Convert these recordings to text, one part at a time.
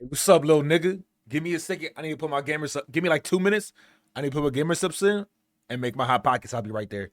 What's up, little nigga? Give me a second. I need to put my gamer sub. Give me like 2 minutes. I need to put my gamer subs in and make my hot pockets. I'll be right there.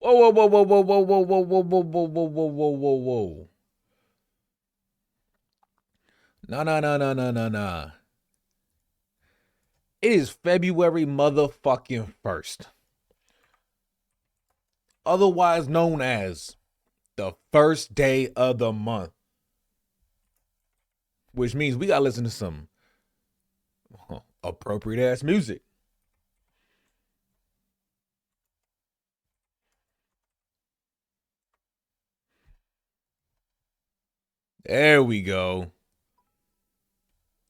Whoa, whoa, whoa, whoa, whoa, whoa, whoa, whoa, whoa, whoa, whoa, whoa, whoa, whoa, whoa. Nah, nah, nah, nah, nah, nah, nah. It is February motherfucking 1st, otherwise known as the first day of the month, which means we gotta listen to some appropriate ass music. There we go.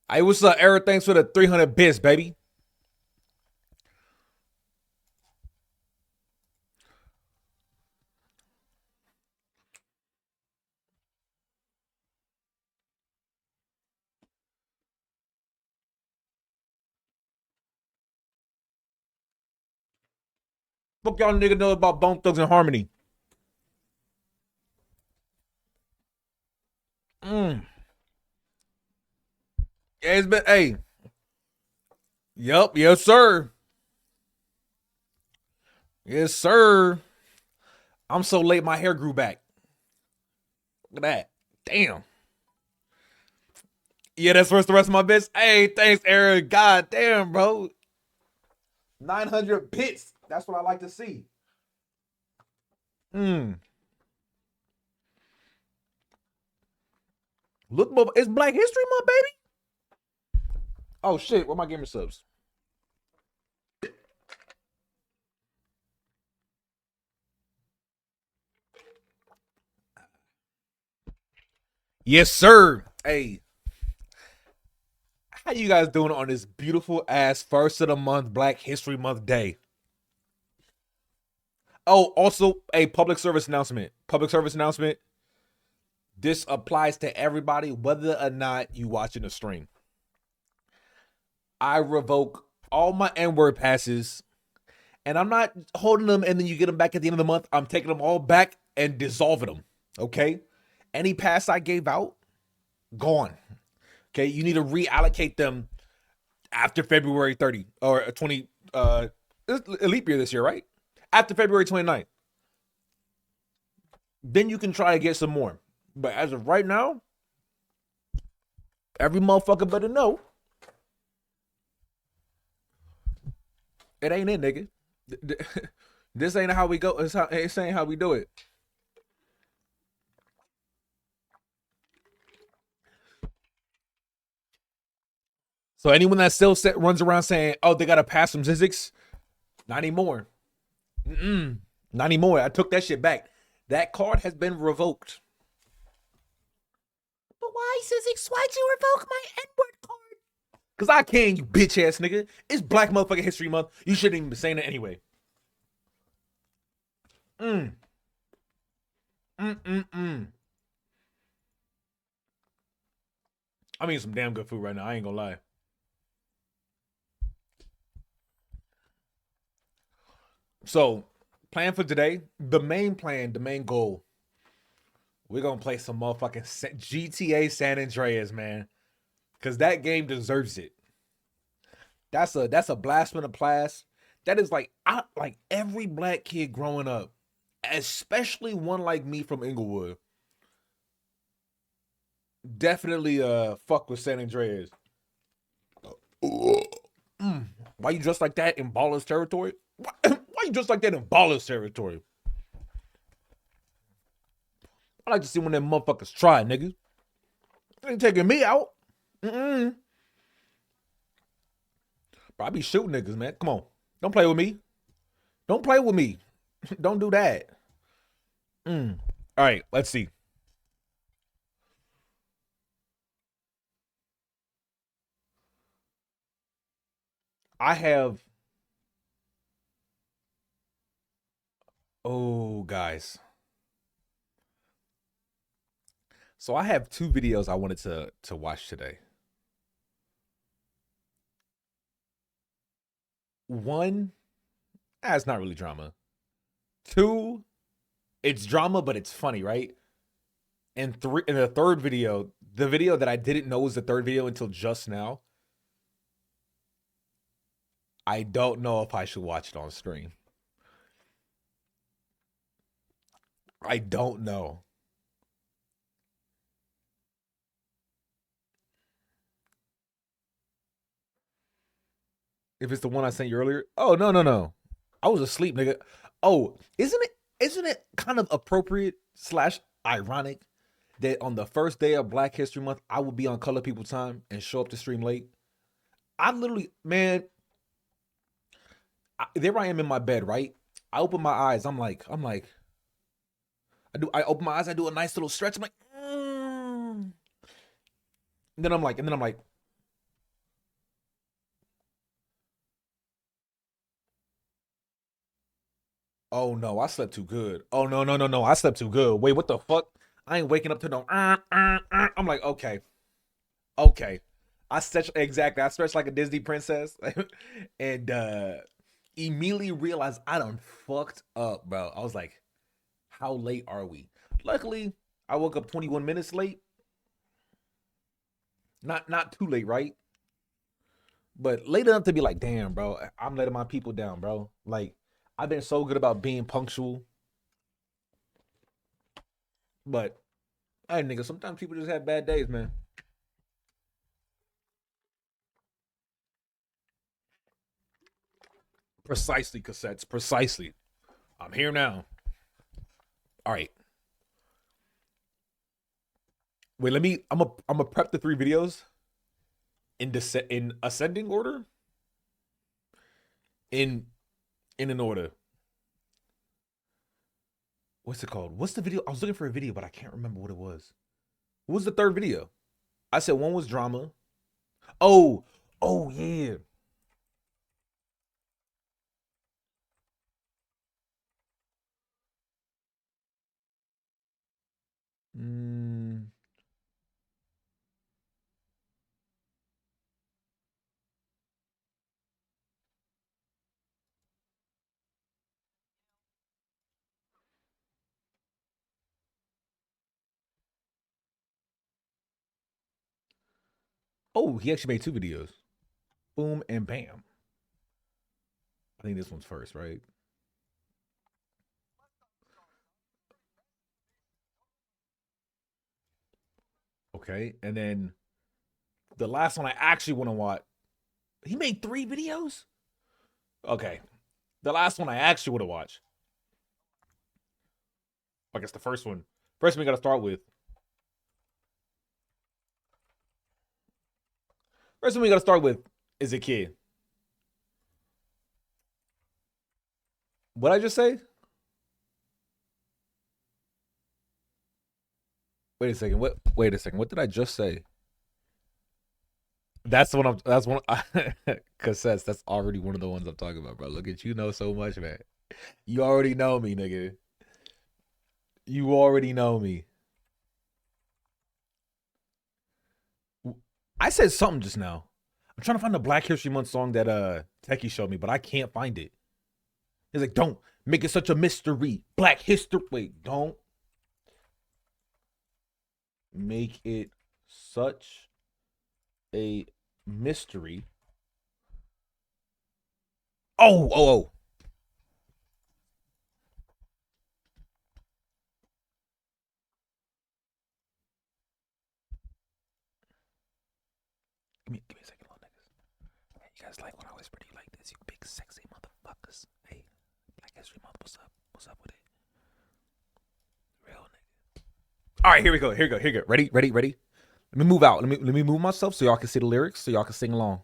Hey, what's up, Eric? Thanks for the 300 bits, baby. Fuck y'all nigga know about Bone Thugs and Harmony. Mm. Yeah, it's been, hey, yup, yes, sir. Yes, sir. I'm so late, my hair grew back. Look at that. Damn. Yeah, that's worth the rest of my bits. Hey, thanks, Eric. God damn, bro. 900 bits. That's what I like to see. Mm. Look, it's Black History Month, baby. Oh shit, where my gamer subs? Yes, sir. Hey, how you guys doing on this beautiful ass first of the month Black History Month day? Oh, also a public service announcement. Public service announcement. This applies to everybody, whether or not you watching the stream. I revoke all my N-word passes, and I'm not holding them and then you get them back at the end of the month. I'm taking them all back and dissolving them. Okay? Any pass I gave out, gone. Okay, you need to reallocate them after February 30 or 20 it's a leap year this year, right? After February 29th. Then you can try to get some more. But as of right now, every motherfucker better know it ain't it, nigga. This ain't how we go. It's ain't how we do it. So anyone that still runs around saying, "Oh, they gotta pass some physics," not anymore. Not anymore. I took that shit back. That card has been revoked. But why, physics? Why'd you revoke my N-word card? Cause I can, you bitch ass nigga. It's Black Motherfucking History Month. You shouldn't even be saying it anyway. I mean, some damn good food right now. I ain't gonna lie. So, plan for today. The main plan, the main goal. We're gonna play some motherfucking GTA San Andreas, man. Cause that game deserves it. That's a blast from the past. That is like every black kid growing up, especially one like me from Inglewood. Definitely fuck with San Andreas. Why you dressed like that in Ballers territory? Why you dressed like that in Ballers territory? I like to see when them motherfuckers try, nigga. They ain't taking me out. Bro, I be shooting niggas, man. Come on. Don't play with me. Don't play with me. Don't do that. All right, let's see. I have. Oh, guys. So I have two videos I wanted to watch today. One, it's not really drama. Two, it's drama, but it's funny, right? And three, in the third video, the video that I didn't know was the third video until just now. I don't know if I should watch it on stream. I don't know. If it's the one I sent you earlier. Oh, no. I was asleep, nigga. Oh, isn't it kind of appropriate slash ironic that on the first day of Black History Month, I would be on Color People Time and show up to stream late? I literally, man, there I am in my bed, right? I open my eyes. I'm like, I open my eyes. I do a nice little stretch. I'm like, and then I'm like, oh no, I slept too good. Oh no, I slept too good. Wait, what the fuck? I ain't waking up to no. I'm like, okay. I stretch exactly. I stretched like a Disney princess, and immediately realized I done fucked up, bro. I was like, how late are we? Luckily, I woke up 21 minutes late. Not too late, right? But late enough to be like, damn, bro, I'm letting my people down, bro. Like, I've been so good about being punctual, but hey, nigga, sometimes people just have bad days, man. Precisely, cassettes. Precisely. I'm here now. All right. Wait, let me. I'm a prep the three videos in ascending order. In in an order. What's it called? What's the video? I was looking for a video, but I can't remember what it was. What was the third video? I said one was drama. Oh, oh yeah. Mm. Oh, he actually made 2 videos. Boom and bam. I think this one's first, right? Okay, and then the last one I actually want to watch. He made 3 videos? Okay. The last one I actually want to watch. I guess the first one. First one we got to start with. First one we got to start with is a kid. What I just say? Wait a second. What? Wait a second. What did I just say? That's the one I'm. That's one. Cassettes. That's already one of the ones I'm talking about, bro. Look at you know so much, man. You already know me, nigga. You already know me. I said something just now. I'm trying to find the Black History Month song that Techie showed me, but I can't find it. He's like, don't make it such a mystery. Black history. Wait, don't make it such a mystery. Oh, oh, oh. Give me a second, little niggas. Man, you guys like when I whisper to you like this, you big sexy motherfuckers. Hey, Black History Month, what's up? What's up with it? Real nigga. All right, here we go. Here we go. Here we go. Ready? Ready? Ready? Let me move out. Let me move myself so y'all can see the lyrics, so y'all can sing along.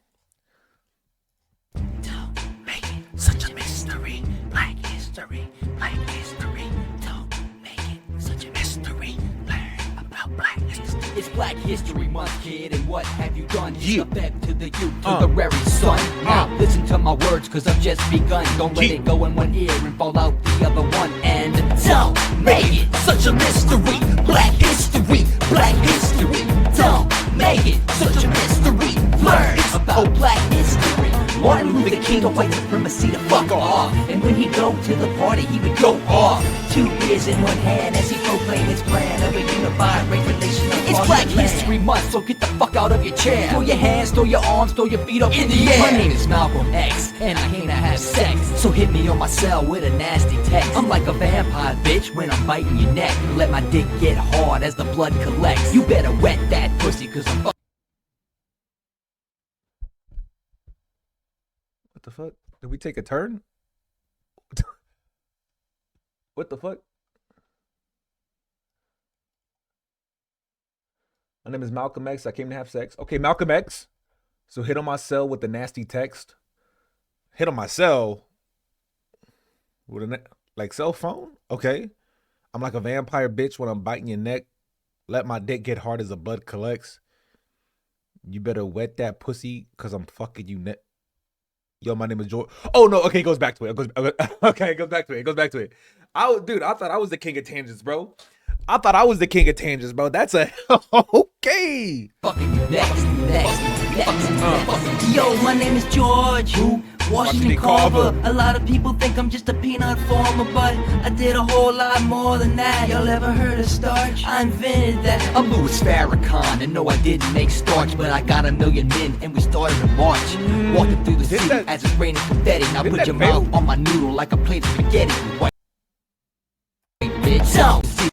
Don't make it such a mystery. Black history, black history. Don't make it such a mystery. Learn about black history. It's Black History Month, kid, and what have you done? Yeah. It's effect to the youth, to the very son. Now listen to my words, cause I've just begun. Don't let it go in one ear and fall out the other one. And don't make it such a mystery. Black history, black history. Don't make it such a mystery. Learn about black history. Martin Luther King, the white supremacy to fuck off. And when he'd go to the party, he would go off. 2 years in one hand as he proclaimed his plan of a unified race relation. It's Black History Month, so get the fuck out of your chair. Throw your hands, throw your arms, throw your feet up in the air. My name is Malcolm X, and I came to have sex. So hit me on my cell with a nasty text. I'm like a vampire, bitch, when I'm biting your neck. Let my dick get hard as the blood collects. You better wet that pussy, cause I'm What the fuck? Did we take a turn? What the fuck? My name is Malcolm X. I came to have sex. Okay, Malcolm X. So hit on my cell with the nasty text. Hit on my cell with a like cell phone. Okay. I'm like a vampire bitch when I'm biting your neck. Let my dick get hard as the blood collects. You better wet that pussy cause I'm fucking you net. Yo, my name is George. Oh no, okay, it goes back to it. It goes back to it. It goes back to it. Dude, I thought I was the king of tangents, bro. I thought I was the king of tangents, bro. That's a okay. fucking next. Yo, my name is George Washington Carver. A lot of people think I'm just a peanut farmer, but I did a whole lot more than that. Y'all ever heard of starch? I invented that. I'm Louis Farrakhan, and no, I didn't make starch, but I got a million men, and we started a march. Walking through the city as it's raining confetti. Now put your mouth on my noodle like a plate of spaghetti. White bitch, don't see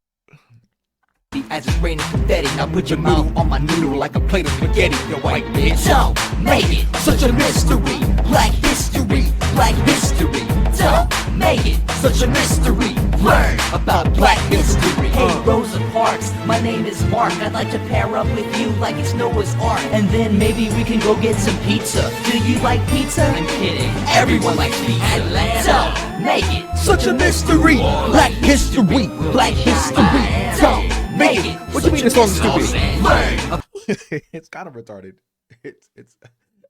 as it's raining confetti. Now put your mouth on my noodle like a plate of spaghetti, you white bitch. Don't make it such a mystery. Black history, black history. Don't make it such a mystery. Learn about black history. Hey, Rosa Parks, my name is Mark. I'd like to pair up with you like it's Noah's Ark. And then maybe we can go get some pizza. Do you like pizza? I'm kidding. Everyone likes pizza. Atlanta. Don't make it such a mystery. Black history, black history. Don't make it. What you mean this song is That's all stupid? I'm saying. It's kind of retarded. It's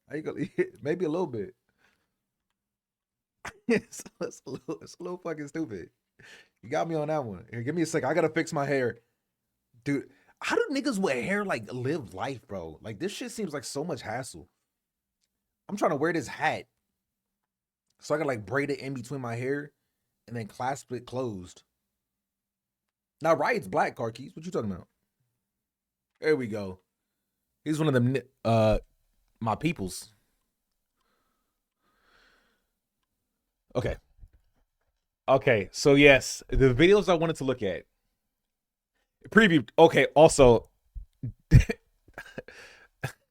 I ain't gonna, maybe a little bit. It's a little fucking stupid. You got me on that one. Here, give me a sec. I gotta fix my hair, dude. How do niggas with hair like live life, bro? Like this shit seems like so much hassle. I'm trying to wear this hat, so I can like braid it in between my hair, and then clasp it closed. Now Riot's black, car keys. What you talking about? There we go. He's one of them my peoples. Okay. Okay, so yes, the videos I wanted to look at. Preview. Okay, also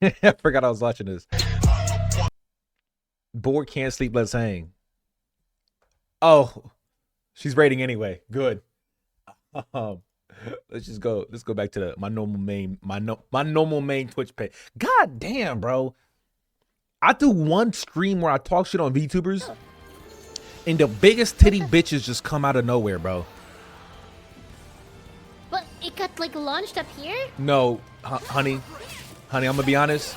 I forgot I was watching this. Bored can't sleep, let's hang. Oh, she's rating anyway. Good. Let's go back to my normal main Twitch page. God damn, bro. I do one stream where I talk shit on VTubers, and the biggest titty bitches just come out of nowhere, bro. But it got like launched up here? No, honey, I'm gonna be honest,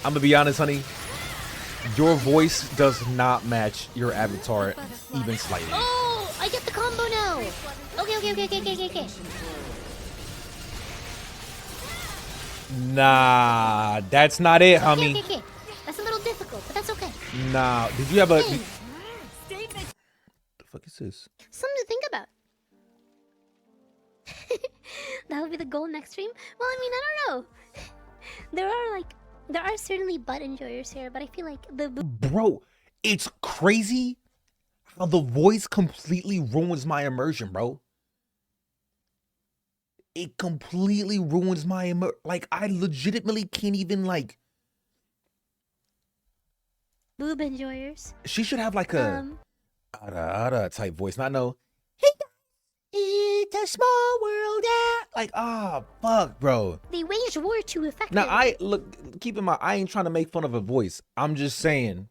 honey. Your voice does not match your avatar even slightly. Oh, I get the combo now. Okay. Nah, that's not it, homie. Okay. That's a little difficult, but that's okay. Nah, did you have a... Hey. The fuck is this? Something to think about. That would be the goal next stream? Well, I mean, I don't know. There are certainly butt enjoyers here, but I feel like Bro, it's crazy how the voice completely ruins my immersion, bro. It completely ruins my like, I legitimately can't even, like... boob enjoyers. She should have, like, a... type voice, not no... Hey, it's a small world, yeah. Like, fuck, bro. They waged war too effectively. Now, look, keep in mind, I ain't trying to make fun of a voice. I'm just saying...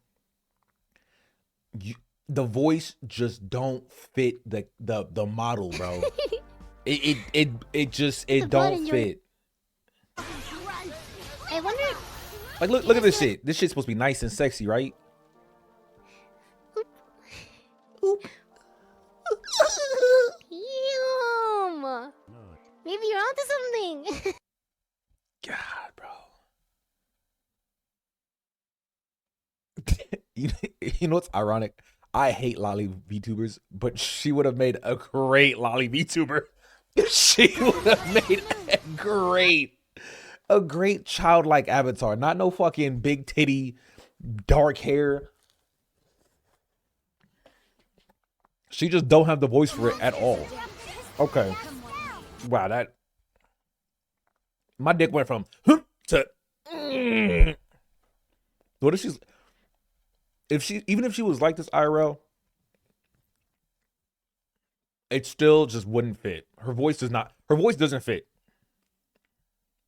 the voice just don't fit the model, bro. it just don't fit. I wonder. Like look at this shit. This shit's supposed to be nice and sexy, right? Oop. Yum. Maybe you're onto something. God, bro. You know what's ironic? I hate lolly VTubers, but she would have made a great lolly VTuber. She would have made a great childlike avatar. Not no fucking big titty, dark hair. She just don't have the voice for it at all. Okay. Wow, that... my dick went from to... What if she's... even if she was like this IRL, it still just wouldn't fit. Her voice doesn't fit.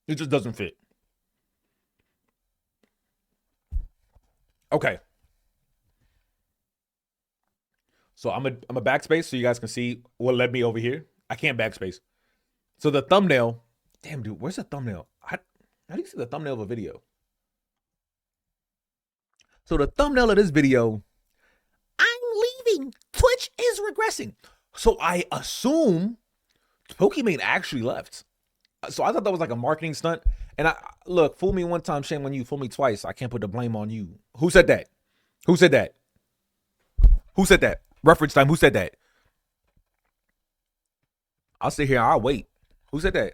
It just doesn't fit. Okay. So I'm a backspace so you guys can see what led me over here. I can't backspace. So the thumbnail, damn dude, where's the thumbnail? How do you see the thumbnail of a video? So the thumbnail of this video, I'm leaving. Twitch is regressing. So I assume Pokimane actually left. So I thought that was like a marketing stunt. And look, fool me one time, shame on you. Fool me twice, I can't put the blame on you. Who said that? Who said that? Who said that? Reference time. Who said that? I'll sit here. I'll wait. Who said that?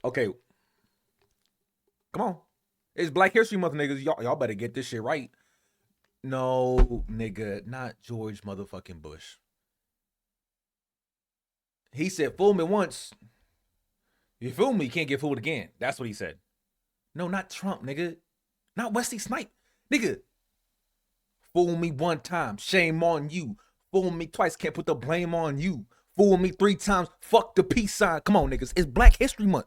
Okay. Come on. It's Black History Month, niggas. Y'all better get this shit right. No, nigga, not George motherfucking Bush. He said, fool me once. You fool me, you can't get fooled again. That's what he said. No, not Trump, nigga. Not Wesley Snipe. Nigga. Fool me one time, shame on you. Fool me twice, can't put the blame on you. Fool me 3 times, fuck the peace sign. Come on, niggas. It's Black History Month.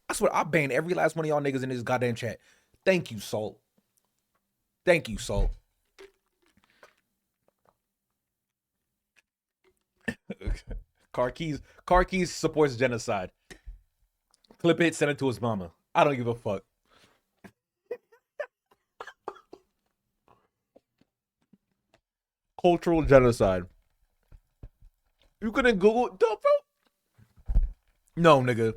I swear, I banned every last one of y'all niggas in this goddamn chat. Thank you, Salt. Thank you, Salt. Car Keys supports genocide. Clip it, send it to his mama. I don't give a fuck. Cultural genocide. You couldn't Google it, bro? No, nigga.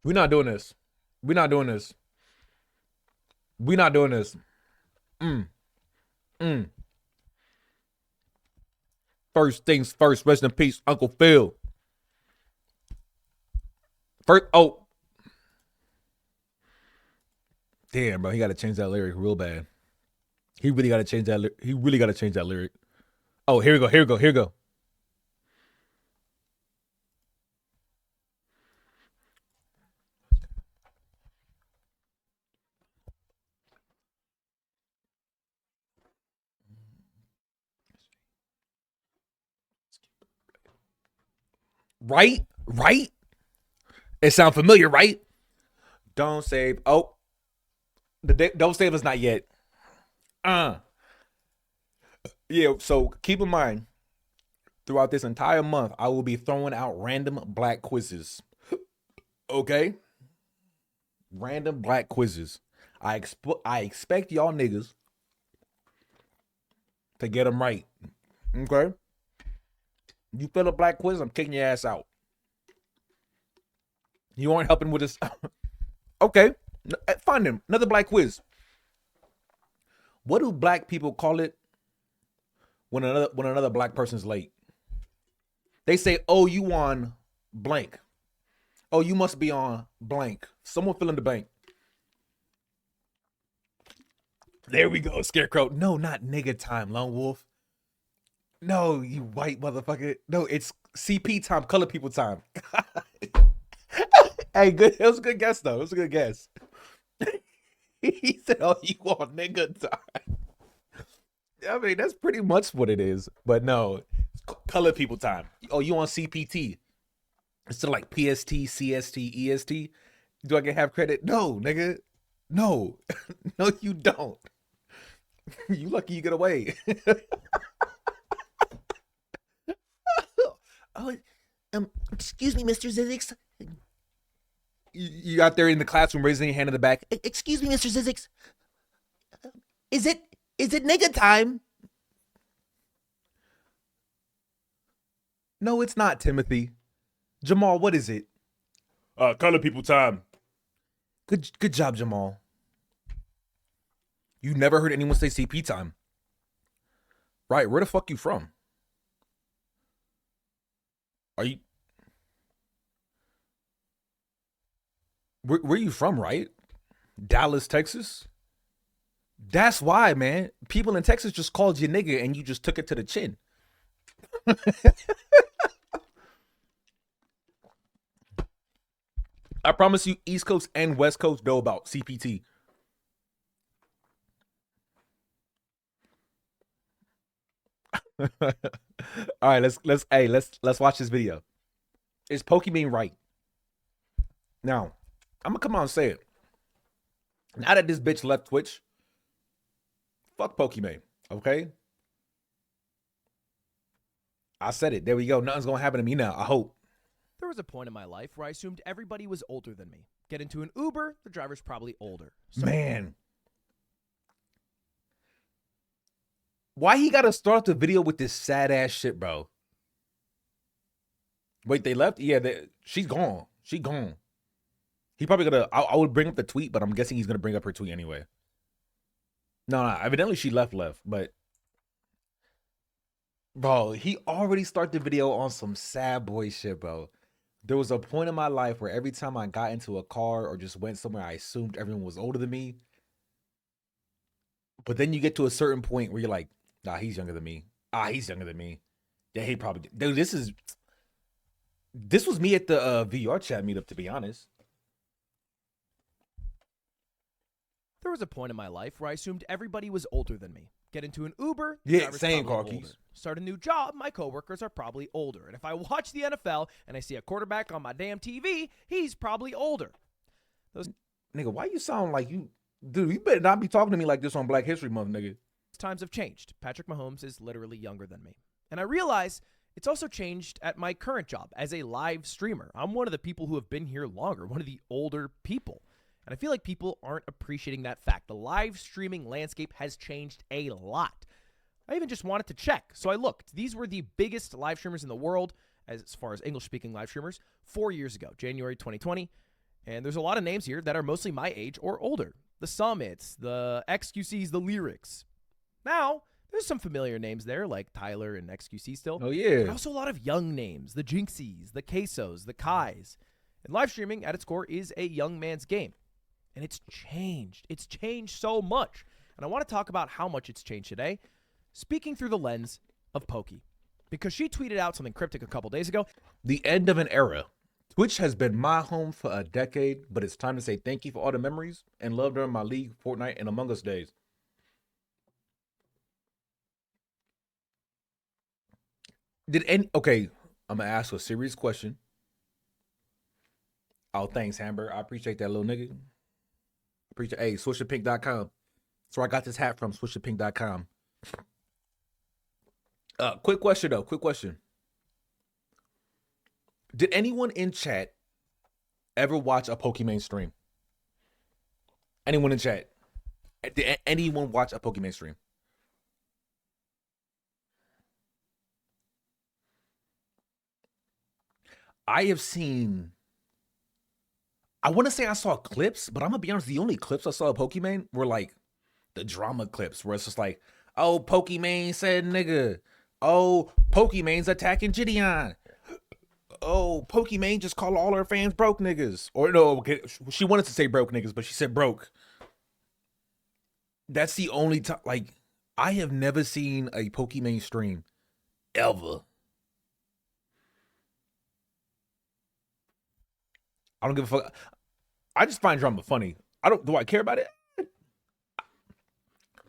We're not doing this. We're not doing this. We're not doing this. First things first. Rest in peace, Uncle Phil. First, oh. Damn, bro. He got to change that lyric real bad. He really got to change that. He really got to change that lyric. Oh, here we go. Here we go. Here we go. Right? Right? It sound familiar, right? Don't save. Oh. Don't save us not yet. Yeah, so keep in mind, throughout this entire month, I will be throwing out random black quizzes. Okay? Random black quizzes. I expect y'all niggas to get them right. Okay? You fill a black quiz, I'm kicking your ass out. You aren't helping with this. Okay. Find him. Another black quiz. What do black people call it when another black person's late? They say, "Oh, you on blank. Oh, you must be on blank." Someone fill in the blank. There we go, Scarecrow. No, not nigga time, Lone Wolf. No, you white motherfucker. No, it's CP time, color people time. Hey, good. It was a good guess, though. It was a good guess. He said, "Oh, you want nigga time." I mean, that's pretty much what it is. But no, it's color people time. Oh, you on CPT? Instead of like PST, CST, EST. Do I get half credit? No, nigga. No. No, you don't. You lucky you get away. Oh, excuse me, Mr. Zizix. You out there in the classroom raising your hand in the back. Excuse me, Mr. Zizix. Is it nigga time? No, it's not, Timothy. Jamal, what is it? Color people time. Good job, Jamal. You never heard anyone say CP time. Right, where the fuck you from? Are you... Where you from, right? Dallas, Texas? That's why, man. People in Texas just called you nigga and you just took it to the chin. I promise you, East Coast and West Coast know about CPT. All right, let's watch this video. Is Pokimane right? Now, I'm gonna come out and say it. Now that this bitch left Twitch, fuck Pokimane, okay? I said it. There we go. Nothing's gonna happen to me now, I hope. There was a point in my life where I assumed everybody was older than me. Get into an Uber, the driver's probably older. So man. Why he gotta start the video with this sad ass shit, bro? Wait, they left? Yeah, she's gone. She gone. He probably gonna... I would bring up the tweet, but I'm guessing he's gonna bring up her tweet anyway. No, evidently she left, but... Bro, he already started the video on some sad boy shit, bro. There was a point in my life where every time I got into a car or just went somewhere, I assumed everyone was older than me. But then you get to a certain point where you're like, nah, he's younger than me. He's younger than me. Yeah, he probably... Dude, this was me at the VR chat meetup, to be honest. there was a point in my life where I assumed everybody was older than me. Get into an Uber, yeah, driver's same, probably car older. keys. Start a new job, my coworkers are probably older. And if I watch the NFL and I see a quarterback on my damn TV, he's probably older. Nigga, why you sound like you Dude, you better not be talking to me like this on Black History Month, nigga. Times have changed. Patrick Mahomes is literally younger than me. And I realize it's also changed at my current job as a live streamer. I'm one of the people who have been here longer, one of the older people. And I feel like people aren't appreciating that fact. The live streaming landscape has changed a lot. I even just wanted to check. So I looked. These were the biggest live streamers in the world, as far as English-speaking live streamers, 4 years ago, January 2020. And there's a lot of names here that are mostly my age or older. The Summits, the XQCs, the Lyrics. Now, there's some familiar names there, like Tyler and XQC still. Oh, yeah. But also a lot of young names, the Jinxies, the Quesos, the Kais. And live streaming, at its core, is a young man's game. And it's changed. It's changed so much. And I want to talk about how much it's changed today, speaking through the lens of Pokey. Because she tweeted out something cryptic a couple days ago. The end of an era. Twitch has been my home for a decade, but it's time to say thank you for all the memories and love during my League, Fortnite, and Among Us days. Okay, I'm gonna ask a serious question. Oh, thanks, Hamburger. I appreciate that, little nigga. Appreciate. Hey, swishthepink.com. That's where I got this hat from, swishthepink.com. Quick question though. Quick question. Did anyone in chat ever watch a Pokimane stream? Anyone in chat? Did anyone watch a Pokimane stream? I have seen, I want to say I saw clips, but I'm gonna be honest, the only clips I saw of Pokimane were like the drama clips where it's just like, oh, Pokimane said nigga. Oh, Pokimane's attacking Gideon. Oh, Pokimane just called all her fans broke niggas. Or no, okay, she wanted to say broke niggas, but she said broke. That's the only time, like, I have never seen a Pokimane stream ever. I don't give a fuck. I just find drama funny. Do I care about it?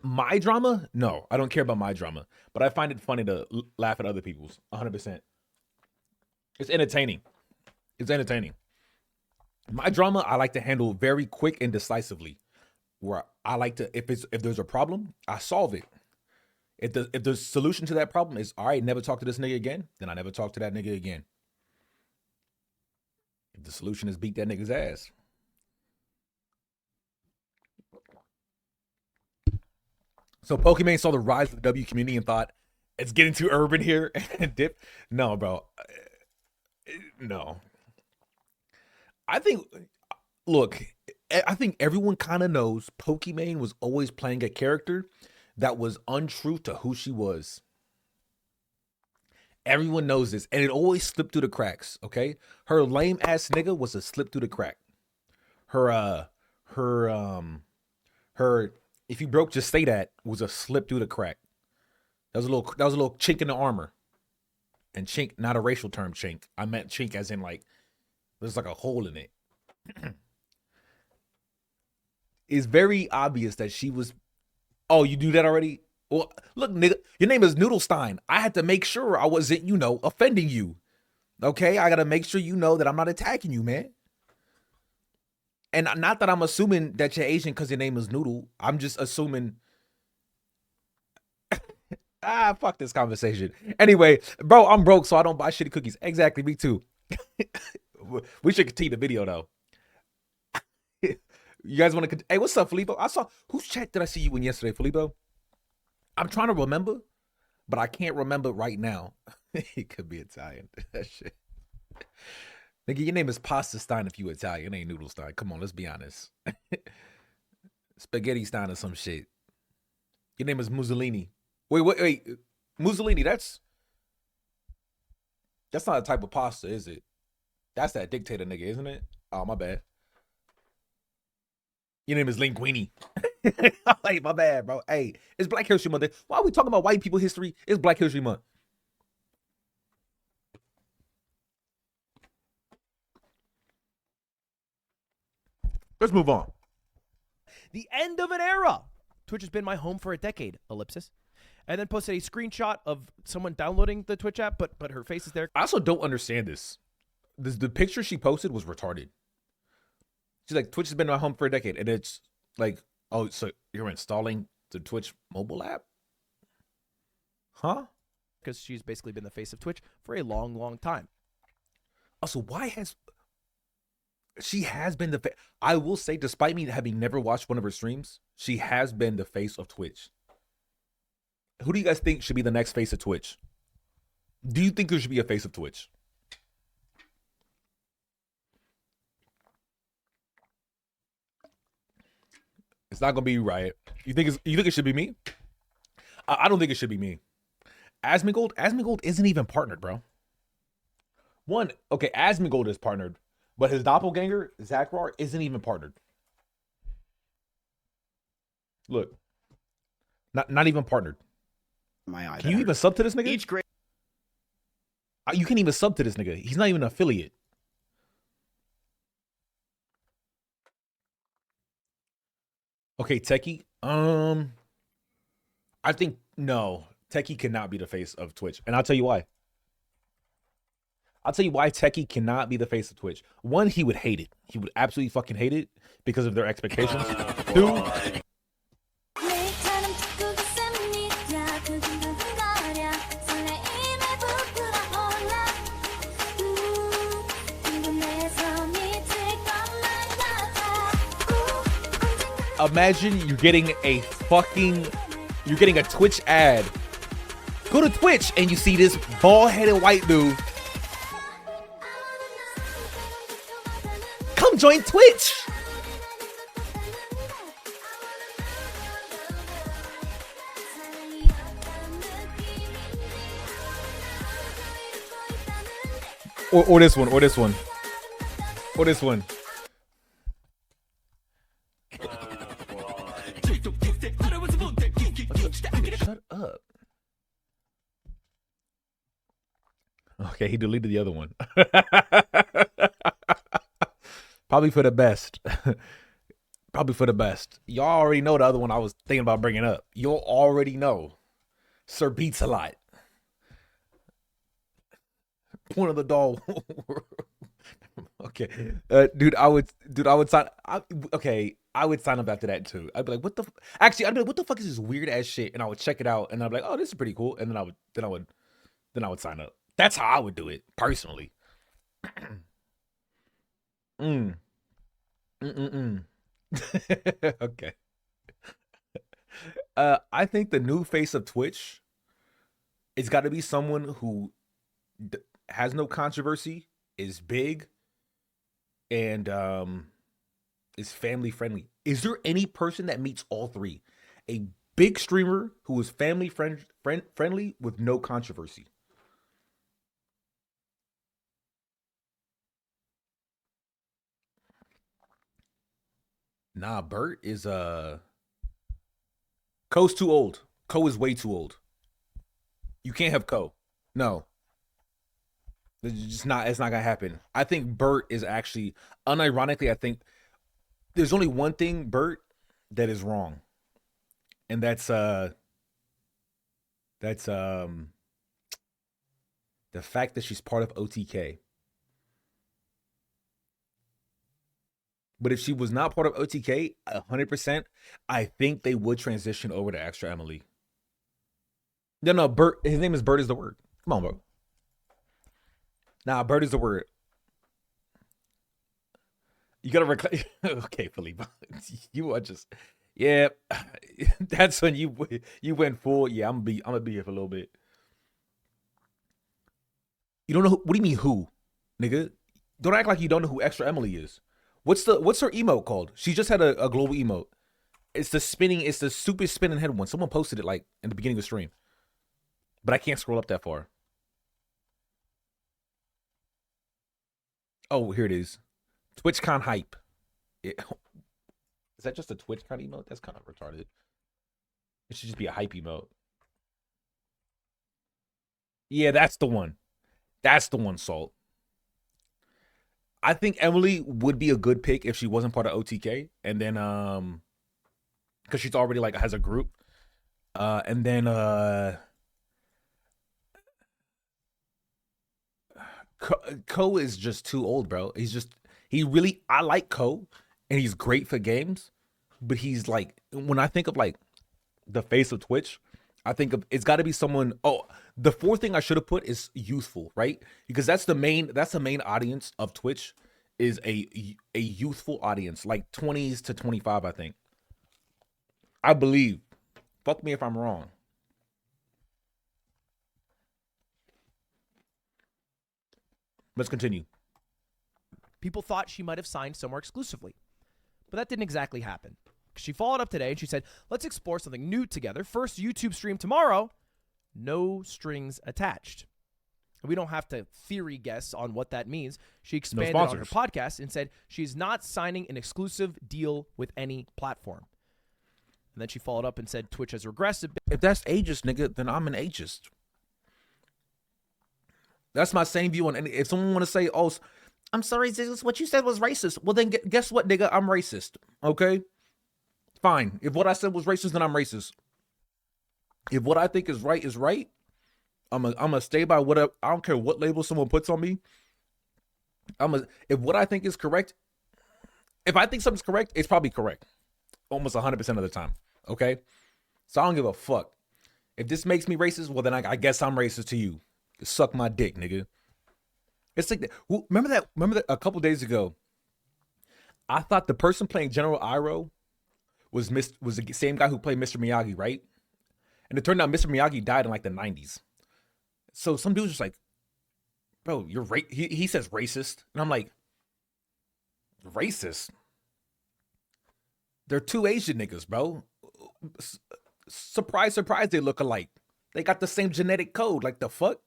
My drama? No, I don't care about my drama. But I find it funny to laugh at other people's. 100%. It's entertaining. It's entertaining. My drama, I like to handle very quick and decisively. Where I like to, if there's a problem, I solve it. If the solution to that problem is, all right, never talk to this nigga again, then I never talk to that nigga again. If the solution is beat that nigga's ass. So Pokimane saw the rise of the W community and thought, it's getting too urban here and dip. No, bro. No. I think everyone kind of knows Pokimane was always playing a character that was untrue to who she was. Everyone knows this, and it always slipped through the cracks, okay? Her lame ass nigga was a slip through the crack. Her if you broke, just say that was a slip through the crack. That was a little chink in the armor. And chink, not a racial term, chink. I meant chink as in like there's like a hole in it. It's very obvious that she was. Oh, you do that already? Well, look, nigga, your name is Noodlestein. I had to make sure I wasn't, offending you. Okay, I gotta make sure you know that I'm not attacking you, man. And not that I'm assuming that you're Asian because your name is Noodle. I'm just assuming. Fuck this conversation. Anyway, bro, I'm broke, so I don't buy shitty cookies. Exactly, me too. We should continue the video though. You guys want to? Hey, what's up, Filippo? I saw whose chat did I see you in yesterday, Filippo? I'm trying to remember, but I can't remember right now. He could be Italian. That shit. Nigga, your name is Pasta Stein if you Italian. It ain't Noodle Stein. Come on, let's be honest. Spaghetti Stein or some shit. Your name is Mussolini. Wait. Mussolini, that's not a type of pasta, is it? That's that dictator nigga, isn't it? Oh, my bad. Your name is Linguini. Hey, my bad, bro. Hey, it's Black History Month. Why are we talking about white people history? It's Black History Month. Let's move on. The end of an era. Twitch has been my home for a decade, ellipsis. And then posted a screenshot of someone downloading the Twitch app, but her face is there. I also don't understand this. The picture she posted was retarded. She's like, Twitch has been my home for a decade. And it's like Oh, so you're installing the Twitch mobile app? Huh? because she's basically been the face of Twitch for a long, long time. Also, why has she has been the I will say, despite me having never watched one of her streams, she has been the face of Twitch. Who do you guys think should be the next face of Twitch? Do you think there should be a face of Twitch? It's not gonna be Riot. You think it should be me? I don't think it should be me. Asmongold isn't even partnered, bro. One, okay, Asmongold is partnered, but his doppelganger, Zachar, isn't even partnered. Look. Not even partnered. My eye. Can you even sub to this nigga? Each grade. You can't even sub to this nigga. He's not even an affiliate. Okay, Techie. I think no. Techie cannot be the face of Twitch. And I'll tell you why. I'll tell you why Techie cannot be the face of Twitch. One, he would hate it. He would absolutely fucking hate it because of their expectations. Two, imagine you're getting a Twitch ad. Go to Twitch and you see this bald-headed white dude. Come join Twitch. Or this one. Shut up. Okay, he deleted the other one. Probably for the best. Y'all already know the other one I was thinking about bringing up. You'll already know. Sir Beats a lot. One of the doll. Okay. Dude, I would sign. I would sign up after that too. I'd be like, what the? Actually, I'd be like, what the fuck is this weird ass shit? And I would check it out, and I'd be like, oh, this is pretty cool. And then I would sign up. That's how I would do it personally. Okay. I think the new face of Twitch, it's got to be someone who has no controversy, is big, and is family friendly. Is there any person that meets all three? A big streamer who is family friendly with no controversy. Nah, Bert is Ko's too old. Ko is way too old. You can't have Ko. No. It's not gonna happen. I think Bert is actually, unironically, I think there's only one thing, Bert, that is wrong. And that's the fact that she's part of OTK. But if she was not part of OTK, 100%, I think they would transition over to Extra Emily. No, Bert. His name is Bert is the word. Come on, bro. Nah, Bert is the word. You gotta okay, Philippe. You are just, yeah. That's when you went full. Yeah, I'm gonna be here for a little bit. You don't know what do you mean who, nigga? Don't act like you don't know who Extra Emily is. What's her emote called? She just had a global emote. It's the stupid spinning head one. Someone posted it like in the beginning of the stream. But I can't scroll up that far. Oh, here it is. TwitchCon hype. Is that just a TwitchCon emote? That's kind of retarded. It should just be a hype emote. Yeah, that's the one. That's the one, Salt. I think Emily would be a good pick if she wasn't part of OTK, and then because she's already like has a group, and then Ko is just too old, bro. I like Ko, and he's great for games, but he's like, when I think of like the face of Twitch, I think of it's got to be someone. Oh, the fourth thing I should have put is youthful, right? Because that's the main audience of Twitch is a youthful audience, like 20s to 25, I think. I believe. Fuck me if I'm wrong. Let's continue. People thought she might have signed somewhere exclusively, but that didn't exactly happen. She followed up today and she said, let's explore something new together. First YouTube stream tomorrow, no strings attached. We don't have to theory guess on what that means. She expanded on her podcast and said she's not signing an exclusive deal with any platform. And then she followed up and said Twitch has regressed a bit. If that's ageist, nigga, then I'm an ageist. That's my same view on any. If someone want to say, oh, I'm sorry, what you said was racist. Well, then guess what, nigga? I'm racist. Okay? Fine. If what I said was racist, then I'm racist. If what I think is right, I'm gonna stay by whatever. I don't care what label someone puts on me. If what I think is correct, if I think something's correct, it's probably correct. Almost 100% of the time. Okay? So I don't give a fuck. If this makes me racist, well, then I guess I'm racist to you. Suck my dick, nigga. It's like, remember that a couple days ago, I thought the person playing General Iroh was the same guy who played Mr. Miyagi, right? And it turned out Mr. Miyagi died in like the 90s. So some dude's just like, bro, you're he says racist. And I'm like, racist? They're two Asian niggas, bro. Surprise, surprise, they look alike. They got the same genetic code. Like, the fuck?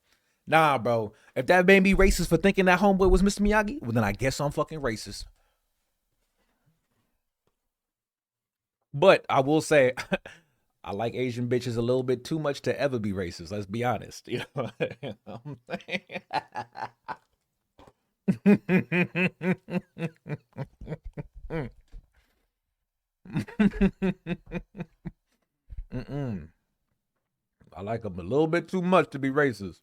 Nah, bro. If that made me racist for thinking that homeboy was Mr. Miyagi, well, then I guess I'm fucking racist. But I will say, I like Asian bitches a little bit too much to ever be racist. Let's be honest. You know what I'm saying? I like them a little bit too much to be racist.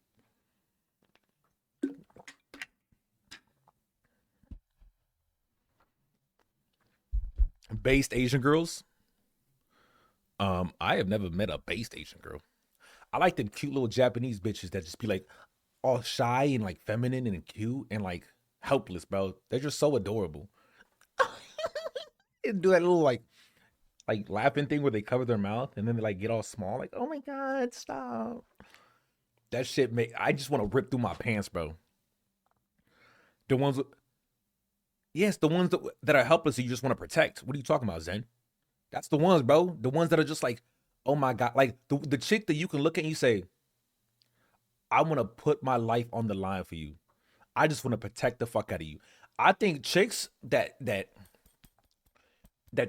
Based Asian girls. I have never met a based Asian girl. I like them cute little Japanese bitches that just be like all shy and like feminine and cute and like helpless, bro. They're just so adorable. They do that little like laughing thing where they cover their mouth and then they like get all small, like, oh my god, stop. That shit I just want to rip through my pants, bro. The ones the ones that are helpless and you just want to protect. What are you talking about, Zen? That's the ones, bro. The ones that are just like, oh my god, like the chick that you can look at and you say, I want to put my life on the line for you. I just want to protect the fuck out of you. I think chicks that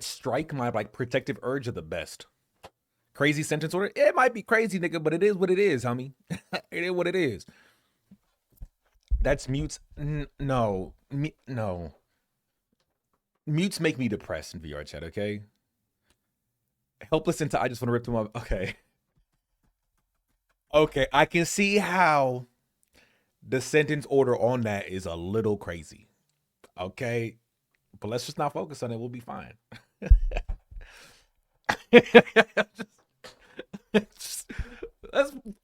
strike my like protective urge are the best. Crazy sentence order? It might be crazy, nigga, but it is what it is, homie. It is what it is. That's mutes. No. Mutes make me depressed in VR chat, okay? Helpless until I just want to rip them up. Okay. Okay, I can see how the sentence order on that is a little crazy. Okay? But let's just not focus on it. We'll be fine. Hey,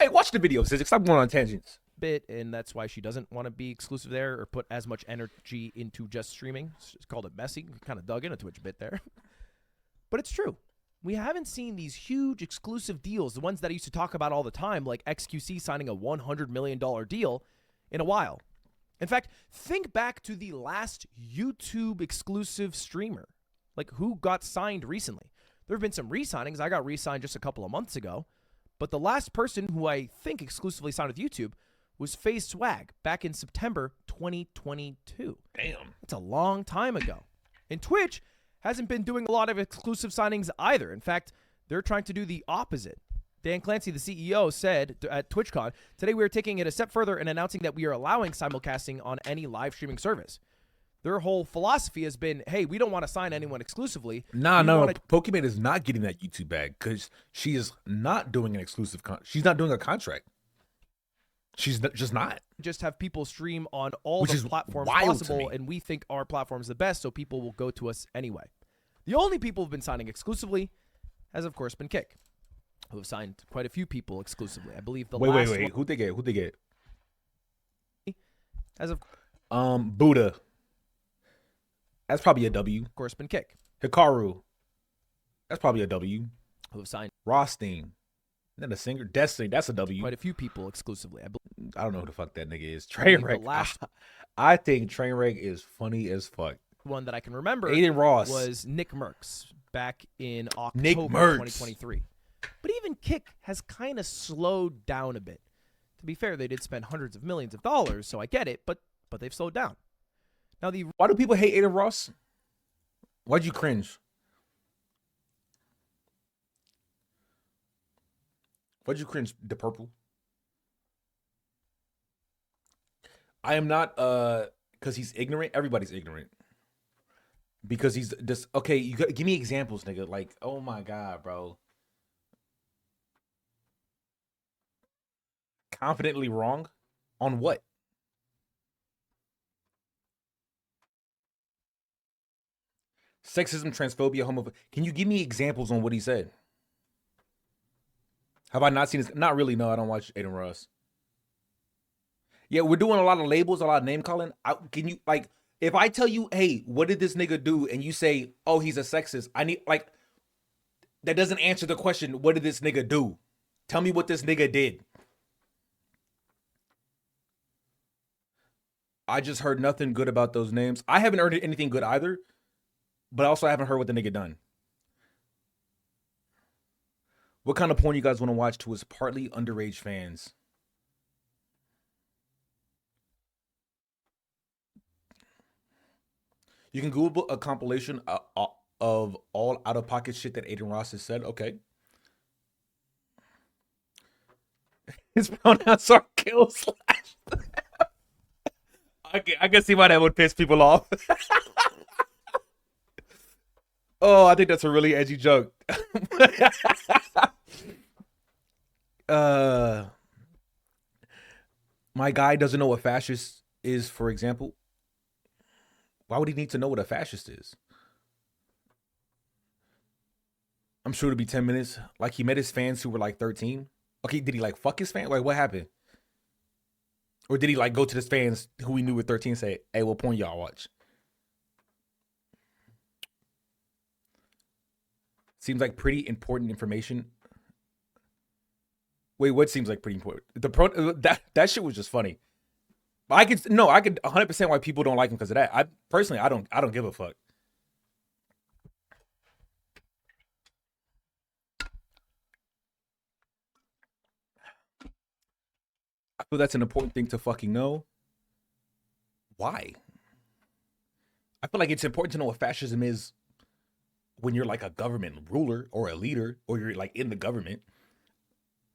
watch the video, Zizix. I'm going on tangents. Bit, and that's why she doesn't want to be exclusive there or put as much energy into just streaming. It's called it messy. Kind of dug in a Twitch bit there. But it's true. We haven't seen these huge exclusive deals, the ones that I used to talk about all the time, like XQC signing a $100 million deal, in a while. In fact, think back to the last YouTube exclusive streamer. Like, who got signed recently? There have been some re-signings. I got re-signed just a couple of months ago. But the last person who I think exclusively signed with YouTube was FaZe Swag back in September 2022. Damn. That's a long time ago. And Twitch hasn't been doing a lot of exclusive signings either. In fact, they're trying to do the opposite. Dan Clancy, the CEO, said at TwitchCon, today we are taking it a step further and announcing that we are allowing simulcasting on any live streaming service. Their whole philosophy has been, hey, we don't want to sign anyone exclusively. No. Pokimane is not getting that YouTube bag because she is not doing an exclusive. She's not doing a contract. She's just not. Just have people stream on all the platforms possible, and we think our platform is the best, so people will go to us anyway. The only people who've been signing exclusively has, of course, been Kick, who have signed quite a few people exclusively. I believe the last Wait. Who'd they get? has, of Buddha. That's probably a W. course, been Kick, Hikaru. That's probably a W. who have signed Rothstein. Isn't that a singer? Destiny. That's a W. quite a few people exclusively. I don't know who the fuck that nigga is. believe the Trainwreck. last- I think Trainwreck is funny as fuck. one that I can remember Aiden Ross. was Nick Merckx back in October Nick Merckx. 2023. But even Kick has kind of slowed down a bit. To be fair, they did spend hundreds of millions of dollars, so I get it, but they've slowed down. Now the Why do people hate Aiden Ross? Why'd you cringe? Why'd you cringe, the purple? I am not because he's ignorant. Everybody's ignorant. Because he's just okay, you got, give me examples, nigga. Like, oh my god, bro. Confidently wrong? On what? Sexism, transphobia, homophobia. Can you give me examples on what he said? Have I not seen this? Not really. No, I don't watch Aiden Ross. Yeah, we're doing a lot of labels, a lot of name calling. Can you, like, if I tell you, hey, what did this nigga do? And you say, oh, he's a sexist. I need, like, that doesn't answer the question, what did this nigga do? Tell me what this nigga did. I just heard nothing good about those names. I haven't heard anything good either, but also I haven't heard what the nigga done. What kind of porn you guys want to watch to his partly underage fans? You can Google a compilation of all out-of-pocket shit that Aiden Ross has said. Okay. His pronouns are kill slash. I can see why that would piss people off. Oh, I think that's a really edgy joke. My guy doesn't know what fascist is, for example. Why would he need to know what a fascist is? I'm sure it'll be 10 minutes. Like, he met his fans who were like 13. Okay, did he like fuck his fans? Like, what happened? Or did he like go to his fans who he knew were 13 and say, hey, what porn y'all watch? Seems like pretty important information. Wait, what seems like pretty important? That shit was just funny. I could 100% why people don't like him because of that. I personally, I don't give a fuck. I feel that's an important thing to fucking know. Why? I feel like it's important to know what fascism is when you're like a government ruler or a leader or you're like in the government.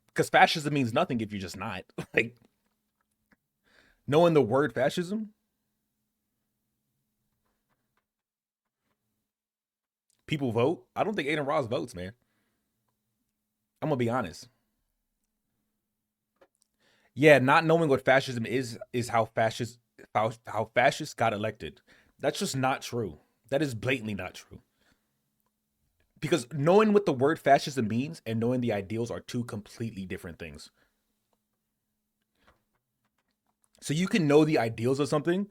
Because fascism means nothing if you're just not. Like, knowing the word fascism? People vote? I don't think Aiden Ross votes, man. I'm going to be honest. Yeah, not knowing what fascism is how fascists got elected. That's just not true. That is blatantly not true. Because knowing what the word fascism means and knowing the ideals are two completely different things. So you can know the ideals of something.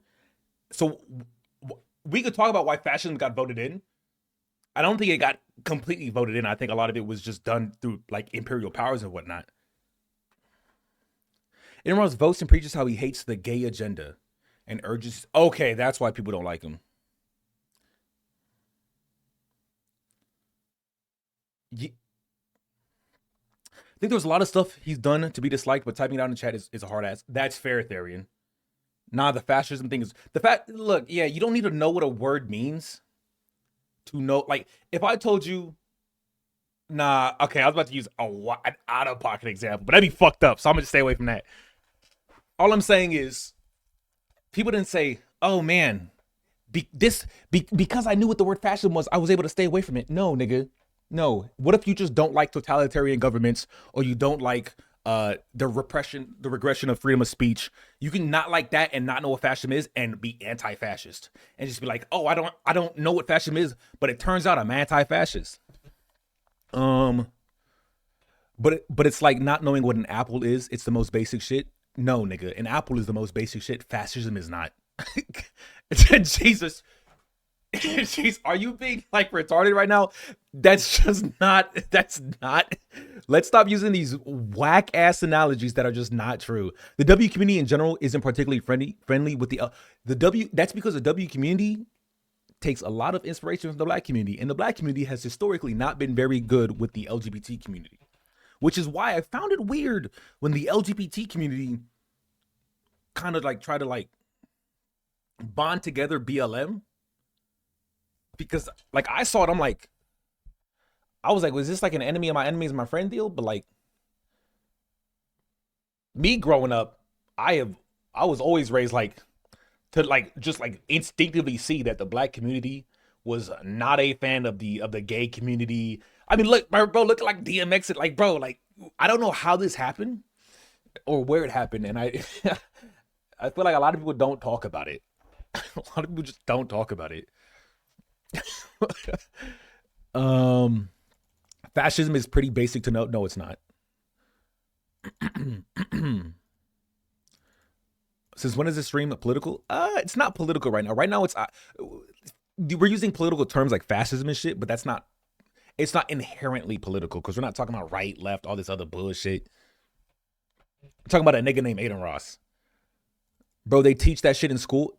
So we could talk about why fascism got voted in. I don't think it got completely voted in. I think a lot of it was just done through like imperial powers and whatnot. Aiden Ross votes and preaches how he hates the gay agenda and urges. Okay, that's why people don't like him. I think there's a lot of stuff he's done to be disliked, but typing it out in the chat is a hard ass. That's fair, Therian. Nah, the fascism thing is the fact. Look, yeah, you don't need to know what a word means to know. Like, if I told you, nah, okay, I was about to use an out of pocket example, but that'd be fucked up. So I'm gonna stay away from that. All I'm saying is, people didn't say, "Oh man, because I knew what the word fascism was, I was able to stay away from it." No, nigga. No. What if you just don't like totalitarian governments or you don't like the regression of freedom of speech. You can not like that and not know what fascism is and be anti-fascist and just be like, oh, I don't know what fascism is, but it turns out I'm anti-fascist. But it's like not knowing what an apple is. It's the most basic shit. No, nigga, an apple is the most basic shit. Fascism is not. Jesus. Jeez, are you being like retarded right now? That's not. Let's stop using these whack ass analogies that are just not true. The W community in general isn't particularly friendly with the W. That's because the W community takes a lot of inspiration from the Black community, and the Black community has historically not been very good with the LGBT community, which is why I found it weird when the LGBT community kind of like try to like bond together BLM. Because like I saw it, I was like, was this like an enemy of my enemy is my friend deal? But like me growing up, I was always raised like to like just like instinctively see that the Black community was not a fan of the gay community. I mean, look, bro, look at like DMX. Like, bro, like I don't know how this happened or where it happened, and I I feel like a lot of people don't talk about it. A lot of people just don't talk about it. Fascism is pretty basic to know. No, it's not. Since when is this stream political? It's not political right now. Right now, it's we're using political terms like fascism and shit, but that's not. It's not inherently political because we're not talking about right, left, all this other bullshit. We're talking about a nigga named Aiden Ross, bro. They teach that shit in school.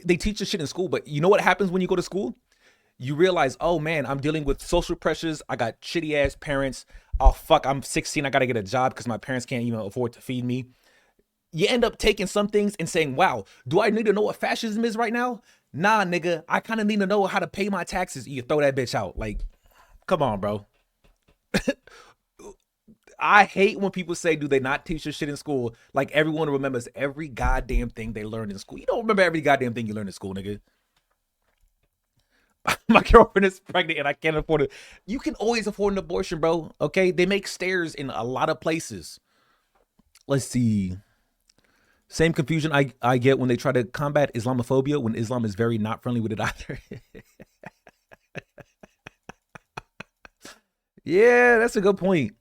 They teach this shit in school, but you know what happens when you go to school? You realize, oh man, I'm dealing with social pressures. I got shitty ass parents. Oh fuck, I'm 16. I gotta get a job because my parents can't even afford to feed me. You end up taking some things and saying, wow, do I need to know what fascism is right now? Nah, nigga, I kind of need to know how to pay my taxes. You throw that bitch out. Like, come on, bro. I hate when people say, do they not teach this shit in school? Like everyone remembers every goddamn thing they learned in school. You don't remember every goddamn thing you learned in school, nigga. My girlfriend is pregnant and I can't afford it. You can always afford an abortion, bro. Okay, they make stairs in a lot of places. Let's see. Same confusion I get when they try to combat Islamophobia when Islam is very not friendly with it either. Yeah, that's a good point.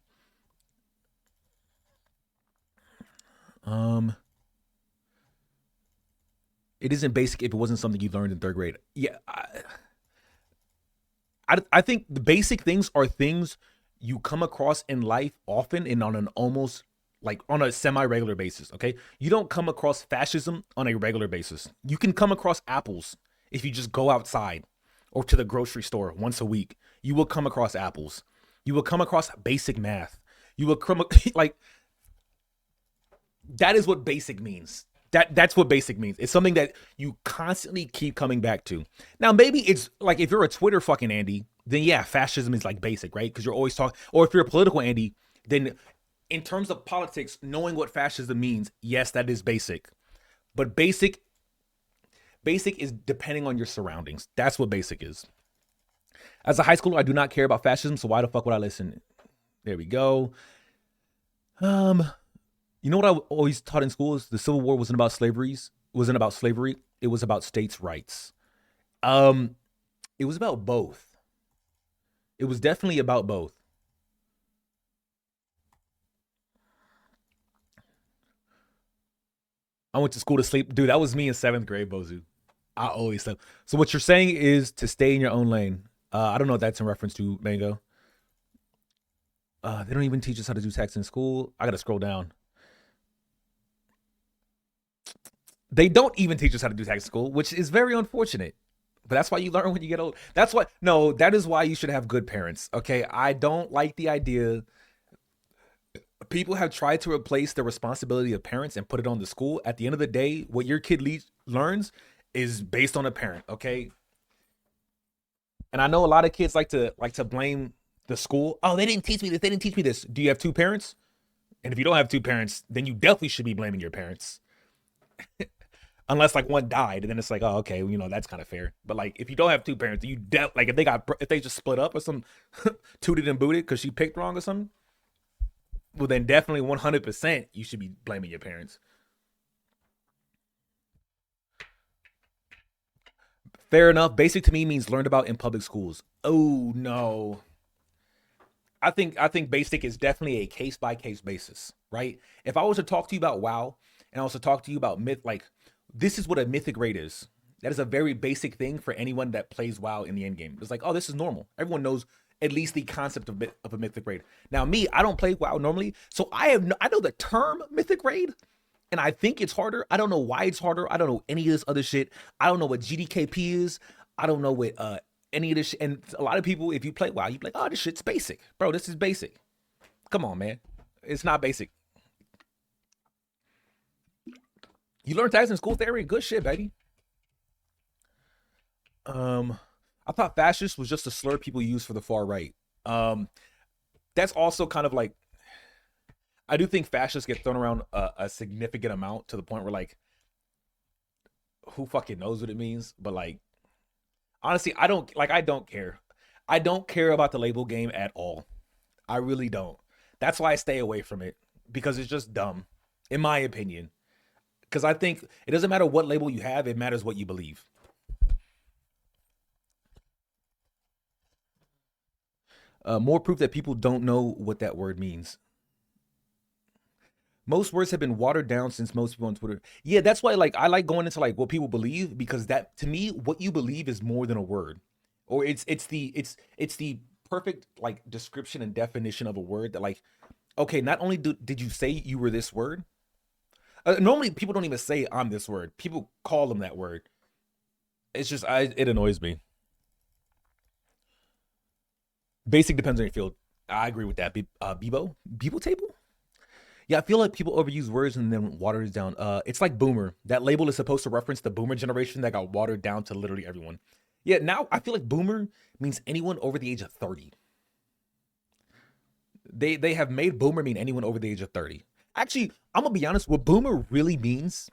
It isn't basic if it wasn't something you learned in third grade. Yeah, I think the basic things are things you come across in life often and on an almost like on a semi-regular basis, okay? You don't come across fascism on a regular basis. You can come across apples if you just go outside or to the grocery store once a week. You will come across apples. You will come across basic math. You will come like that is what basic means. That's what basic means. It's something that you constantly keep coming back to. Now, maybe it's like if you're a Twitter fucking Andy, then yeah, fascism is like basic, right? Because you're always talking. Or if you're a political Andy, then in terms of politics, knowing what fascism means, yes, that is basic. But basic is depending on your surroundings. That's what basic is. As a high schooler, I do not care about fascism, so why the fuck would I listen? There we go. You know what I always taught in school is the Civil War wasn't about slavery. It was about states' rights. It was about both. It was definitely about both. I went to school to sleep. Dude, that was me in 7th grade, Bozu. I always slept. So what you're saying is to stay in your own lane. I don't know what that's in reference to, Mango. They don't even teach us how to do tax in school. I gotta scroll down. They don't even teach us how to do tax in school, which is very unfortunate. But that's why you learn when you get old. That is why you should have good parents. Okay, I don't like the idea. People have tried to replace the responsibility of parents and put it on the school. At the end of the day, what your kid learns is based on a parent. Okay, and I know a lot of kids like to blame the school. Oh, they didn't teach me this. They didn't teach me this. Do you have 2 parents? And if you don't have 2 parents, then you definitely should be blaming your parents. Unless like one died, and then it's like, oh, okay, you know, that's kind of fair. But like, if you don't have 2 parents, you like if they just split up or some tooted and booted because she picked wrong or something, Well, then definitely 100% you should be blaming your parents. Fair enough. Basic to me means learned about in public schools. Oh no. I think basic is definitely a case by case basis, right? If I was to talk to you about WoW and I was to talk to you about myth, like this is what a mythic raid is. That is a very basic thing for anyone that plays WoW in the end game. It's like, oh, this is normal. Everyone knows at least the concept of a mythic raid. Now, me, I don't play WoW normally, so I know the term mythic raid, and I think it's harder. I don't know why it's harder. I don't know any of this other shit. I don't know what GDKP is. I don't know what any of this shit. And a lot of people, if you play WoW, you be like, oh, this shit's basic. Bro, this is basic. Come on, man. It's not basic. You learn tags in school theory? Good shit, baby. I thought fascist was just a slur people use for the far right. That's also kind of like, I do think fascists get thrown around a significant amount to the point where like, who fucking knows what it means? But like, honestly, I don't care. I don't care about the label game at all. I really don't. That's why I stay away from it, because it's just dumb, in my opinion. Because I think it doesn't matter what label you have, it matters what you believe. More proof that people don't know what that word means. Most words have been watered down since most people on Twitter. Yeah, that's why like I like going into like what people believe, because that to me, what you believe is more than a word. Or it's the perfect like description and definition of a word that like, okay, not only did you say you were this word. Normally people don't even say I'm this word. People call them that word. It's just it annoys me. Basic depends on your field. I agree with that. Bebo table? Yeah, I feel like people overuse words and then water it down. It's like boomer. That label is supposed to reference the boomer generation that got watered down to literally everyone. Yeah, now I feel like boomer means anyone over the age of 30. They have made boomer mean anyone over the age of 30. Actually, I'm gonna be honest, what boomer really means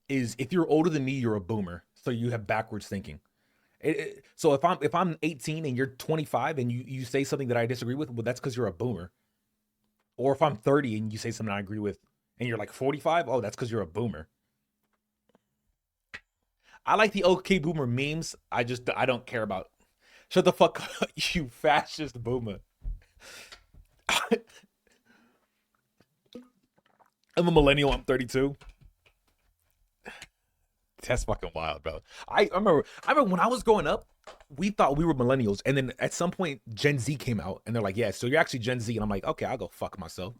is if you're older than me, you're a boomer. So you have backwards thinking. So if I'm 18 and you're 25 and you say something that I disagree with, well, that's because you're a boomer. Or if I'm 30 and you say something I agree with and you're like 45, oh, that's because you're a boomer. I like the okay boomer memes. I don't care about. Shut the fuck up, you fascist boomer. I'm a millennial. I'm 32. That's fucking wild, bro. I remember when I was growing up, we thought we were millennials, and then at some point Gen Z came out and they're like, yeah, so you're actually Gen Z. And I'm like, okay, I'll go fuck myself.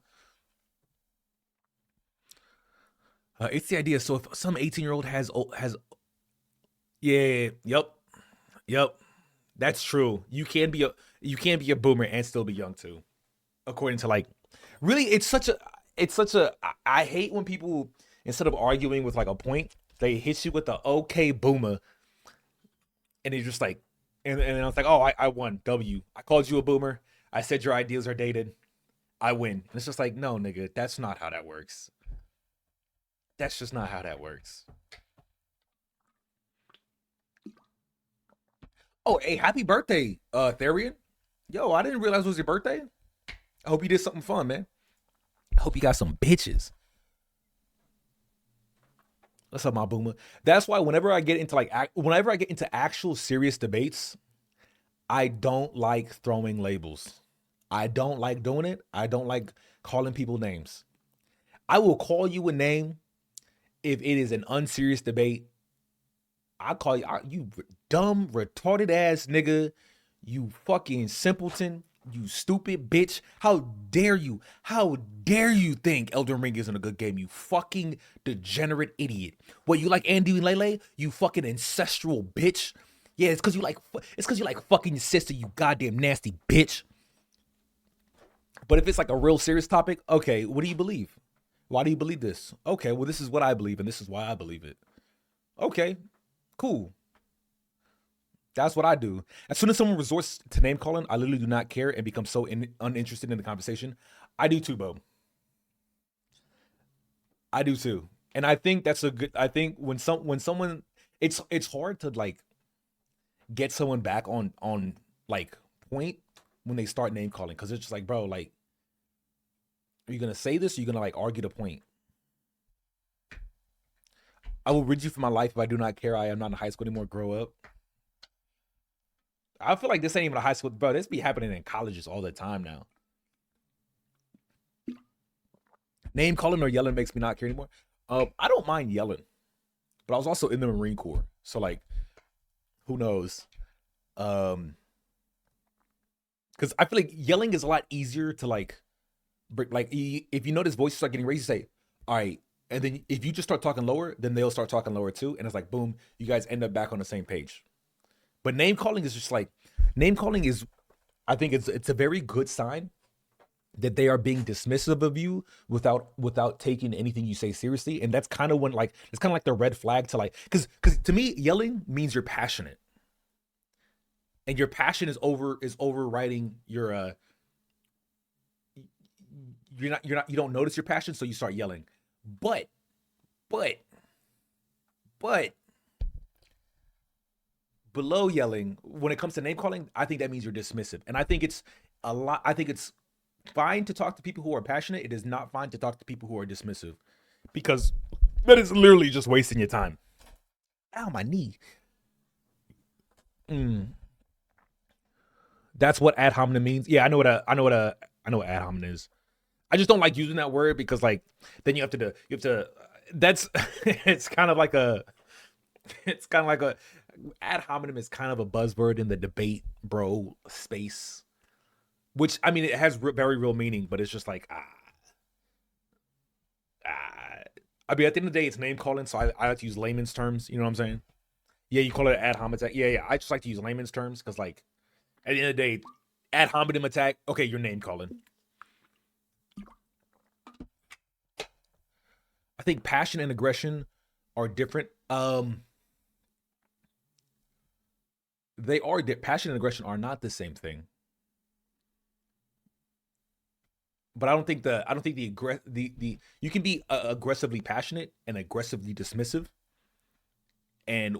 It's the idea. So if some 18-year-old has yeah, yep, that's true. You can be a boomer and still be young too, according to like, really, it's such a I hate when people, instead of arguing with like a point, they hit you with the okay boomer, and it's just like, and I was like, oh, I won. W. I called you a boomer. I said your ideas are dated. I win. And it's just like, no, nigga, that's not how that works. That's just not how that works. Oh, hey, happy birthday, Therian. Yo, I didn't realize it was your birthday. I hope you did something fun, man. I hope you got some bitches. What's up, my boomer? That's why whenever I get into actual serious debates, I don't like throwing labels. I don't like doing it. I don't like calling people names. I will call you a name if it is an unserious debate. I call you, you dumb, retarded ass nigga, you fucking simpleton, you stupid bitch. How dare you? How dare you think Elden Ring isn't a good game, you fucking degenerate idiot. What, you like Andy and Lele? You fucking ancestral bitch. Yeah, it's because you like fucking your sister, you goddamn nasty bitch. But if it's like a real serious topic, okay, what do you believe? Why do you believe this? Okay, well, this is what I believe, and this is why I believe it. Okay, cool. That's what I do. As soon as someone resorts to name calling, I literally do not care and become so uninterested in the conversation. I do too, Bo. I do too. And I think that's a good, I think when someone, it's hard to like get someone back on like point when they start name calling. Cause it's just like, bro, like Are you gonna say this? Or are you gonna like argue the point? I will rid you from my life if I do not care. I am not in high school anymore. Grow up. I feel like this ain't even a high school, bro. This be happening in colleges all the time now. Name calling or yelling makes me not care anymore. I don't mind yelling, but I was also in the Marine Corps, so like, who knows? Because I feel like yelling is a lot easier to like if you notice voices start getting raised, you say, all right. And then if you just start talking lower, then they'll start talking lower too. And it's like, boom, you guys end up back on the same page. But name calling is just like, name calling is, I think it's a very good sign that they are being dismissive of you without taking anything you say seriously. And that's kind of when like, it's kind of like the red flag to like, because to me, yelling means you're passionate. And your passion is overriding your, you don't notice your passion, so you start yelling. But below yelling, when it comes to name calling, I think that means you're dismissive. And I think it's fine to talk to people who are passionate. It is not fine to talk to people who are dismissive, because that is literally just wasting your time. Ow, my knee. That's what ad hominem means. Yeah, I know what ad hominem is. I just don't like using that word because like then you have to that's it's kind of like a ad hominem is kind of a buzzword in the debate bro space, which I mean it has very real meaning, but it's just like I mean at the end of the day it's name calling, so I like to use layman's terms. You know what I'm saying? Yeah, you call it an ad hominem attack. Yeah. I just like to use layman's terms because like at the end of the day, ad hominem attack. Okay, you're name calling. I think passion and aggression are different. They are passion and aggression are not the same thing. But I don't think the you can be aggressively passionate and aggressively dismissive. And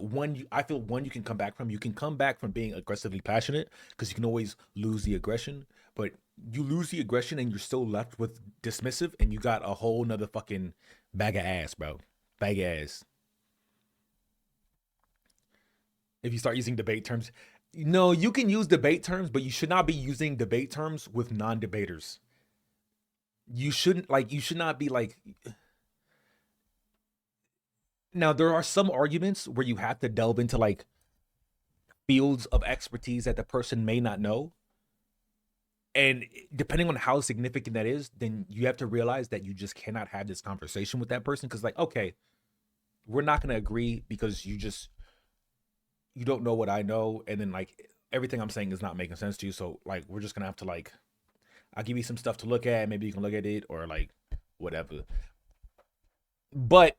I feel you can come back from. You can come back from being aggressively passionate because you can always lose the aggression. But you lose the aggression and you're still left with dismissive, and you got a whole nother fucking bag of ass, bro. Bag of ass. If you start using debate terms, no, you can use debate terms, but you should not be using debate terms with non-debaters. You should not be like. Now, there are some arguments where you have to delve into like fields of expertise that the person may not know. And depending on how significant that is, then you have to realize that you just cannot have this conversation with that person. Because like, okay, we're not going to agree because you don't know what I know. And then like everything I'm saying is not making sense to you. So like, we're just going to have to like, I'll give you some stuff to look at. Maybe you can look at it or like whatever. But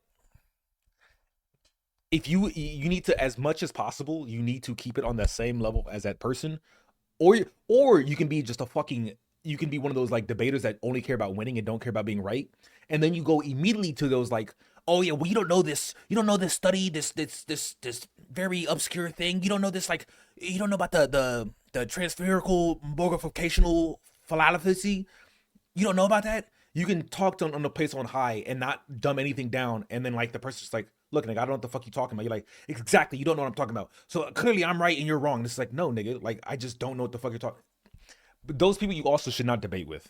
if you need to, as much as possible, you need to keep it on the same level as that person. Or you can be just you can be one of those like debaters that only care about winning and don't care about being right. And then you go immediately to those like, oh yeah, well you don't know this study, this very obscure thing. You don't know this, like you don't know about the transpherical mognificational fallacy. You don't know about that. You can talk to them on the place on high and not dumb anything down. And then like the person's just like, look, nigga, I don't know what the fuck you talking about. You're like, exactly, you don't know what I'm talking about. So clearly I'm right and you're wrong. And it's like, no, nigga, like I just don't know what the fuck you're talking. But those people you also should not debate with.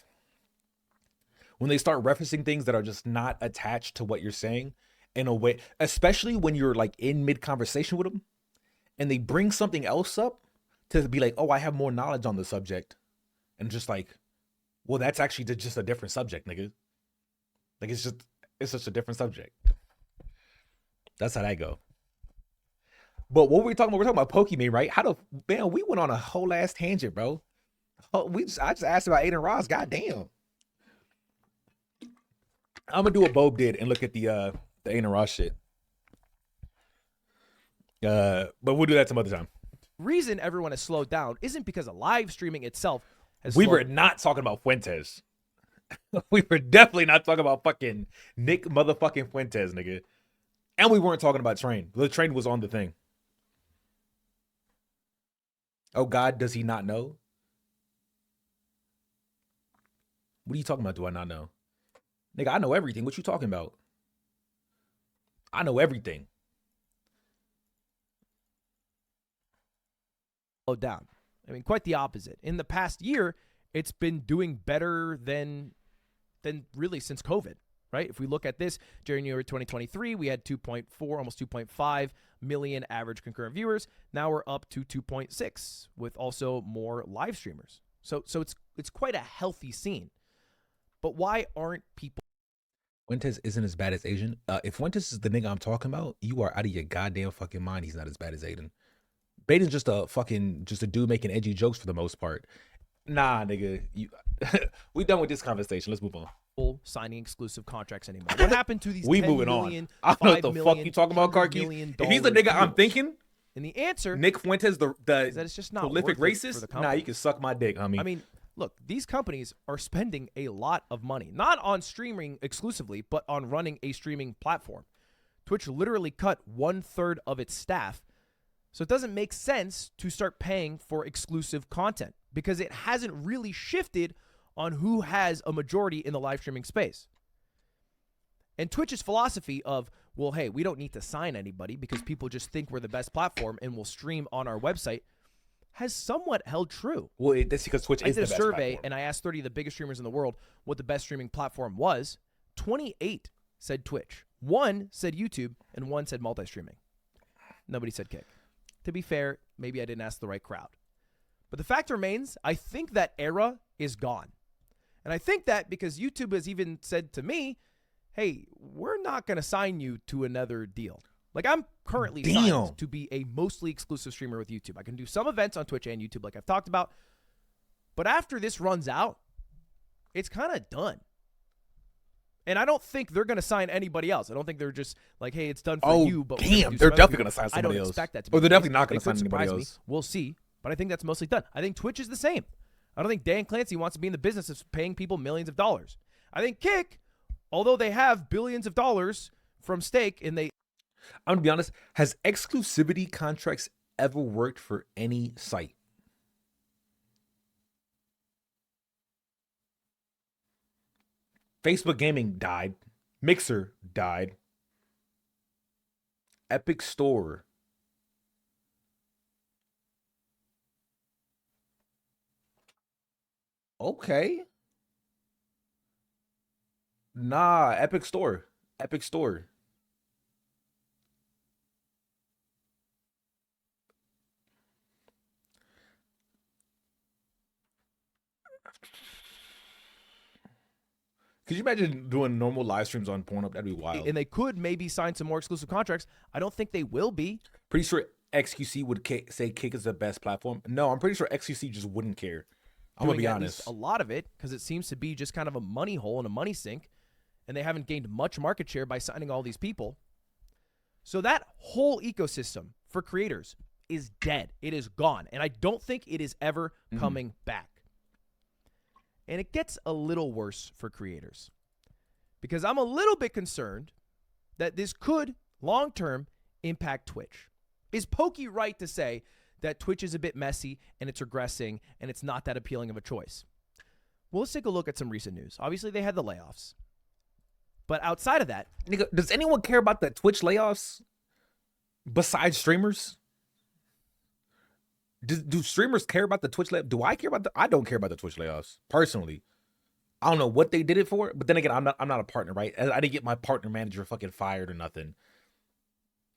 When they start referencing things that are just not attached to what you're saying in a way, especially when you're like in mid conversation with them and they bring something else up to be like, oh, I have more knowledge on the subject. And just like, well, that's actually just a different subject, nigga. Like it's just a different subject. That's how that go. But what were we talking about? We're talking about Pokimane, right? Man, we went on a whole ass tangent, bro. I just asked about Adin Ross. Goddamn. I'm gonna do what Bob did and look at the Adin Ross shit. But we'll do that some other time. Reason everyone has slowed down isn't because of live streaming itself has We were not talking about Fuentes. We were definitely not talking about fucking Nick motherfucking Fuentes, nigga. And we weren't talking about Train. The Train was on the thing. Oh God, does he not know? What are you talking about? Do I not know? Nigga, I know everything. What you talking about? I know everything. Down. I mean, quite the opposite. In the past year, it's been doing better than really since COVID, right? If we look at this, January 2023, we had 2.4, almost 2.5 million average concurrent viewers. Now we're up to 2.6 with also more live streamers. So it's quite a healthy scene. But why aren't people? Fuentes isn't as bad as Asian. If Fuentes is the nigga I'm talking about, you are out of your goddamn fucking mind. He's not as bad as Aiden. Baden's just a dude making edgy jokes for the most part. Nah, nigga, we done with this conversation. Let's move on. Signing exclusive contracts anymore. What happened to these? We 10 moving million, on. I don't know what the fuck million, you talking about, Car Keys. If he's the nigga I'm thinking, and the answer, Nick Fuentes, the is that it's just not prolific worth it for racist. the Nah, company. you can suck my dick, homie. I mean, look, these companies are spending a lot of money, not on streaming exclusively, but on running a streaming platform. Twitch literally cut 1/3 of its staff. So it doesn't make sense to start paying for exclusive content because it hasn't really shifted on who has a majority in the live streaming space. And Twitch's philosophy of, well, hey, we don't need to sign anybody because people just think we're the best platform and will stream on our website has somewhat held true. Well, that's because Twitch I is did the a best survey platform. and I asked 30 of the biggest streamers in the world what the best streaming platform was. 28 said Twitch, 1 said YouTube, and 1 said multi-streaming. Nobody said Kick. To be fair, maybe I didn't ask the right crowd. But the fact remains, I think that era is gone. And I think that because YouTube has even said to me, hey, we're not going to sign you to another deal. Like, I'm currently signed to be a mostly exclusive streamer with YouTube. I can do some events on Twitch and YouTube like I've talked about. But after this runs out, it's kind of done. And I don't think they're going to sign anybody else. I don't think they're just like, hey, it's done for you. But damn, they're definitely going to sign somebody else. I don't expect that to be or they're the definitely case. not going It to sign could anybody surprise else. me. We'll see. But I think that's mostly done. I think Twitch is the same. I don't think Dan Clancy wants to be in the business of paying people millions of dollars. I think Kick, although they have billions of dollars from stake and they... I'm going to be honest. Has exclusivity contracts ever worked for any site? Facebook Gaming died. Mixer died. Epic Store. Okay. Nah, Epic Store. Epic Store. Could you imagine doing normal live streams on Pornhub? That'd be wild. And they could maybe sign some more exclusive contracts. I don't think they will be. Pretty sure XQC would say Kick is the best platform. No, I'm pretty sure XQC just wouldn't care. I'm going to be Doing at least honest. a lot of it because it seems to be just kind of a money hole and a money sink. And they haven't gained much market share by signing all these people. So that whole ecosystem for creators is dead. It is gone. And I don't think it is ever coming back. And it gets a little worse for creators because I'm a little bit concerned that this could long-term impact Twitch. Is Pokey right to say that Twitch is a bit messy and it's regressing and it's not that appealing of a choice? Well, let's take a look at some recent news. Obviously, they had the layoffs. But outside of that... Nigga, does anyone care about the Twitch layoffs besides streamers? Do streamers care about the Twitch layoffs? Do I care about I don't care about the Twitch layoffs, personally. I don't know what they did it for, but then again, I'm not a partner, right? I didn't get my partner manager fucking fired or nothing.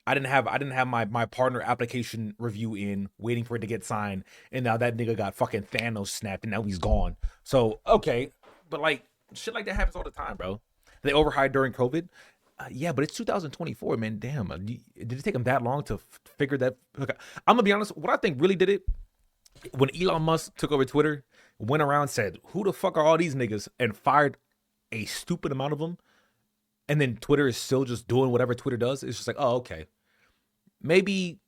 I didn't have my partner application review in, waiting for it to get signed, and now that nigga got fucking Thanos snapped, and now he's gone. So, okay, but like, shit like that happens all the time, bro. They overhired during COVID. Yeah, but it's 2024, man. Damn, did it take them that long to figure that? Okay. I'm gonna be honest. What I think really did it when Elon Musk took over Twitter, went around and said, "Who the fuck are all these niggas?" and fired a stupid amount of them, and then Twitter is still just doing whatever Twitter does. It's just like, oh, okay, maybe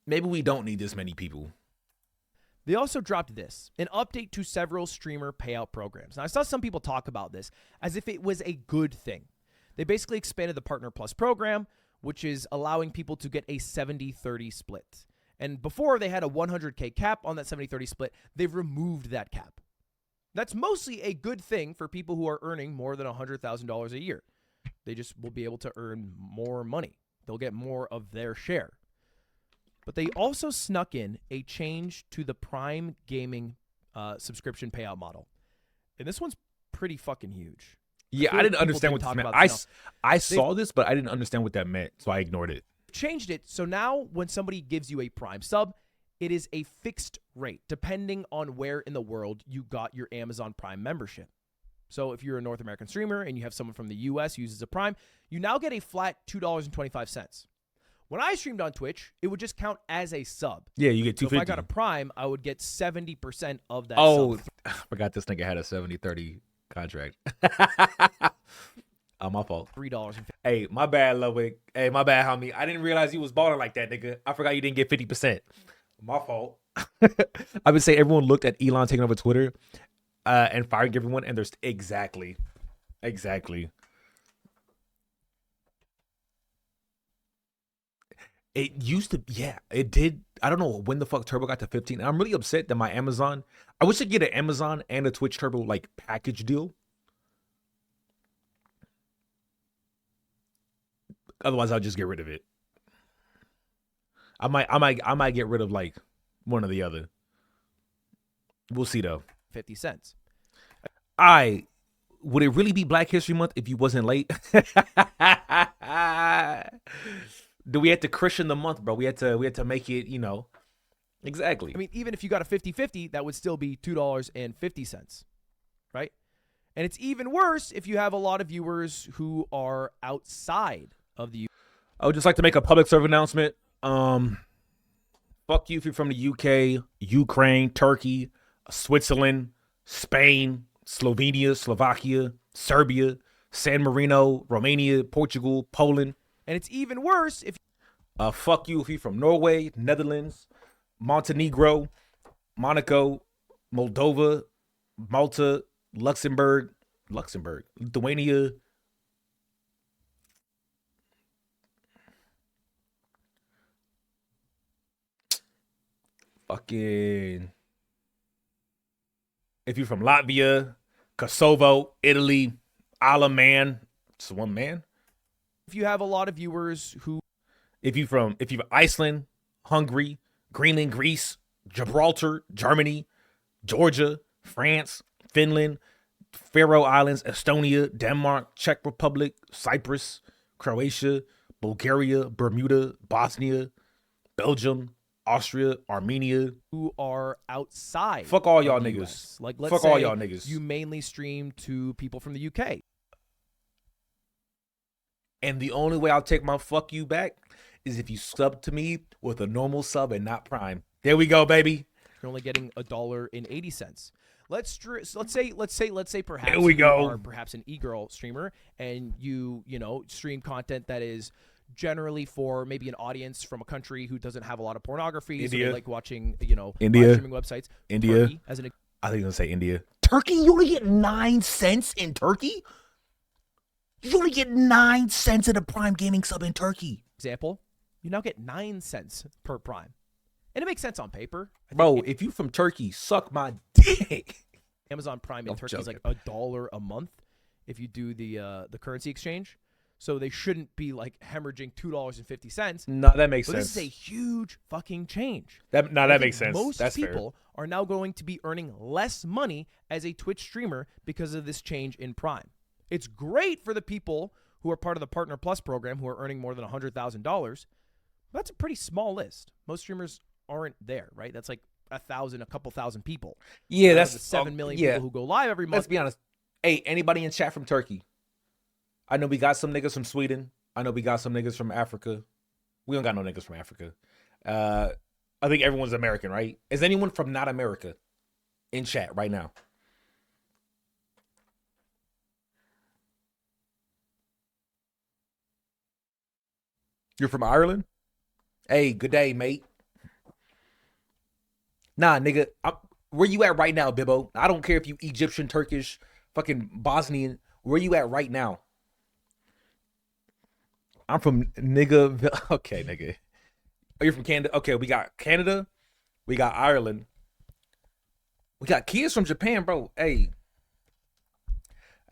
we don't need this many people. They also dropped this, an update to several streamer payout programs. Now, I saw some people talk about this as if it was a good thing. They basically expanded the Partner Plus program, which is allowing people to get a 70-30 split. And before, they had a 100K cap on that 70-30 split. They've removed that cap. That's mostly a good thing for people who are earning more than $100,000 a year. They just will be able to earn more money. They'll get more of their share. But they also snuck in a change to the Prime Gaming subscription payout model. And this one's pretty fucking huge. Yeah, I didn't understand what this meant. I saw this, but I didn't understand what that meant, so I ignored it. Changed it. So now when somebody gives you a Prime sub, it is a fixed rate depending on where in the world you got your Amazon Prime membership. So if you're a North American streamer and you have someone from the US who uses a Prime, you now get a flat $2.25. When I streamed on Twitch, it would just count as a sub. Yeah, you get $2.50. So if I got a Prime, I would get 70% of that sub. I forgot this nigga had a 70-30 contract. My fault. $3.50. Hey, my bad, Ludwig. Hey, my bad, homie. I didn't realize you was balling like that, nigga. I forgot you didn't get 50%. My fault. I would say everyone looked at Elon taking over Twitter and firing everyone, and there's exactly. It used to, yeah, it did. I don't know when the fuck Turbo got to 15. I'm really upset that my Amazon, I wish I could get an Amazon and a Twitch Turbo like package deal. Otherwise, I'll just get rid of it. I might get rid of like one or the other. We'll see though. 50 cents. Would it really be Black History Month if you wasn't late? Do we had to Christian the month, bro? We had to make it, you know. Exactly. I mean, even if you got a 50-50, that would still be $2.50, right? And it's even worse if you have a lot of viewers who are outside of the. I would just like to make a public service announcement. Fuck you if you're from the UK, Ukraine, Turkey, Switzerland, Spain, Slovenia, Slovakia, Serbia, San Marino, Romania, Portugal, Poland. And it's even worse if. Fuck you if you're from Norway, Netherlands, Montenegro, Monaco, Moldova, Malta, Luxembourg, Lithuania. Fucking. If you're from Latvia, Kosovo, Italy, Isle of Man, it's one man. If you have a lot of viewers who. If you're Iceland, Hungary, Greenland, Greece, Gibraltar, Germany, Georgia, France, Finland, Faroe Islands, Estonia, Denmark, Czech Republic, Cyprus, Croatia, Bulgaria, Bermuda, Bosnia, Belgium, Austria, Armenia. Who are outside. Fuck all y'all the niggas. US. Like, let's Fuck say all y'all niggas. You mainly stream to people from the UK. And the only way I'll take my fuck you back is if you sub to me with a normal sub and not Prime. There we go, baby. You're only getting $1.80. Let's say perhaps there we go. You are perhaps an e-girl streamer and you stream content that is generally for maybe an audience from a country who doesn't have a lot of pornography. India. So they like watching, India. live streaming websites. India. Turkey, I think you're gonna say India. Turkey, you only get 9 cents in Turkey? You only get 9 cents in a Prime Gaming sub in Turkey. Example, you now get 9 cents per Prime. And it makes sense on paper. Bro, if you from Turkey, suck my dick. Amazon Prime in Turkey is like $1 a month if you do the currency exchange. So they shouldn't be like hemorrhaging $2.50. No, that makes sense. This is a huge fucking change. That makes sense. Most That's people are now going to be earning less money as a Twitch streamer because of this change in Prime. It's great for the people who are part of the Partner Plus program who are earning more than $100,000. That's a pretty small list. Most streamers aren't there, right? That's like a couple thousand people. Yeah, that's the 7 million people who go live every month. Let's be honest. Hey, anybody in chat from Turkey? I know we got some niggas from Sweden. I know we got some niggas from Africa. We don't got no niggas from Africa. I think everyone's American, right? Is anyone from not America in chat right now? You're from Ireland? Hey, good day, mate. Nah, nigga. Where you at right now, Bibbo? I don't care if you Egyptian, Turkish, fucking Bosnian. Where you at right now? I'm from nigga. Okay, nigga. Oh, you're from Canada? Okay, we got Canada. We got Ireland. We got kids from Japan, bro. Hey,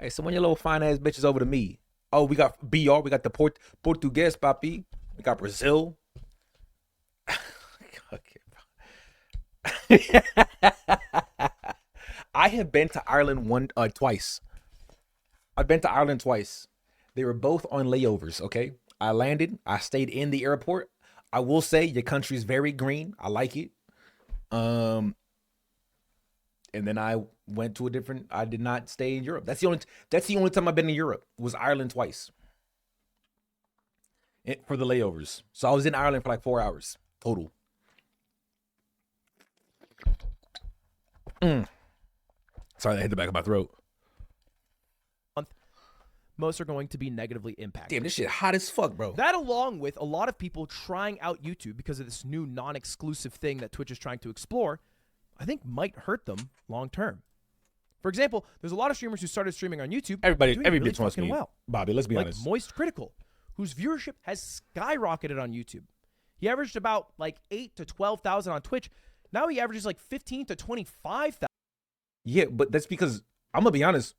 so when your little fine ass bitches over to me. Oh, we got BR. We got the Portuguese, papi. We got Brazil. Okay, I have been to Ireland twice. I've been to Ireland twice. They were both on layovers, okay? I landed. I stayed in the airport. I will say your country's very green. I like it. And then I went to I did not stay in Europe. That's the only time I've been in Europe. Was Ireland twice. For the layovers. So I was in Ireland for like 4 hours total. Sorry, that hit the back of my throat. Most are going to be negatively impacted. Damn, this shit hot as fuck, bro. That, along with a lot of people trying out YouTube because of this new non-exclusive thing that Twitch is trying to explore, I think might hurt them long term. For example, there's a lot of streamers who started streaming on YouTube. Every doing bitch really wants fucking me. well. Bobby, let's be Like honest. Moist Critical, whose viewership has skyrocketed on YouTube. He averaged about like 8 to 12,000 on Twitch. Now he averages like 15 to 25,000. Yeah, but that's because I'm gonna be honest.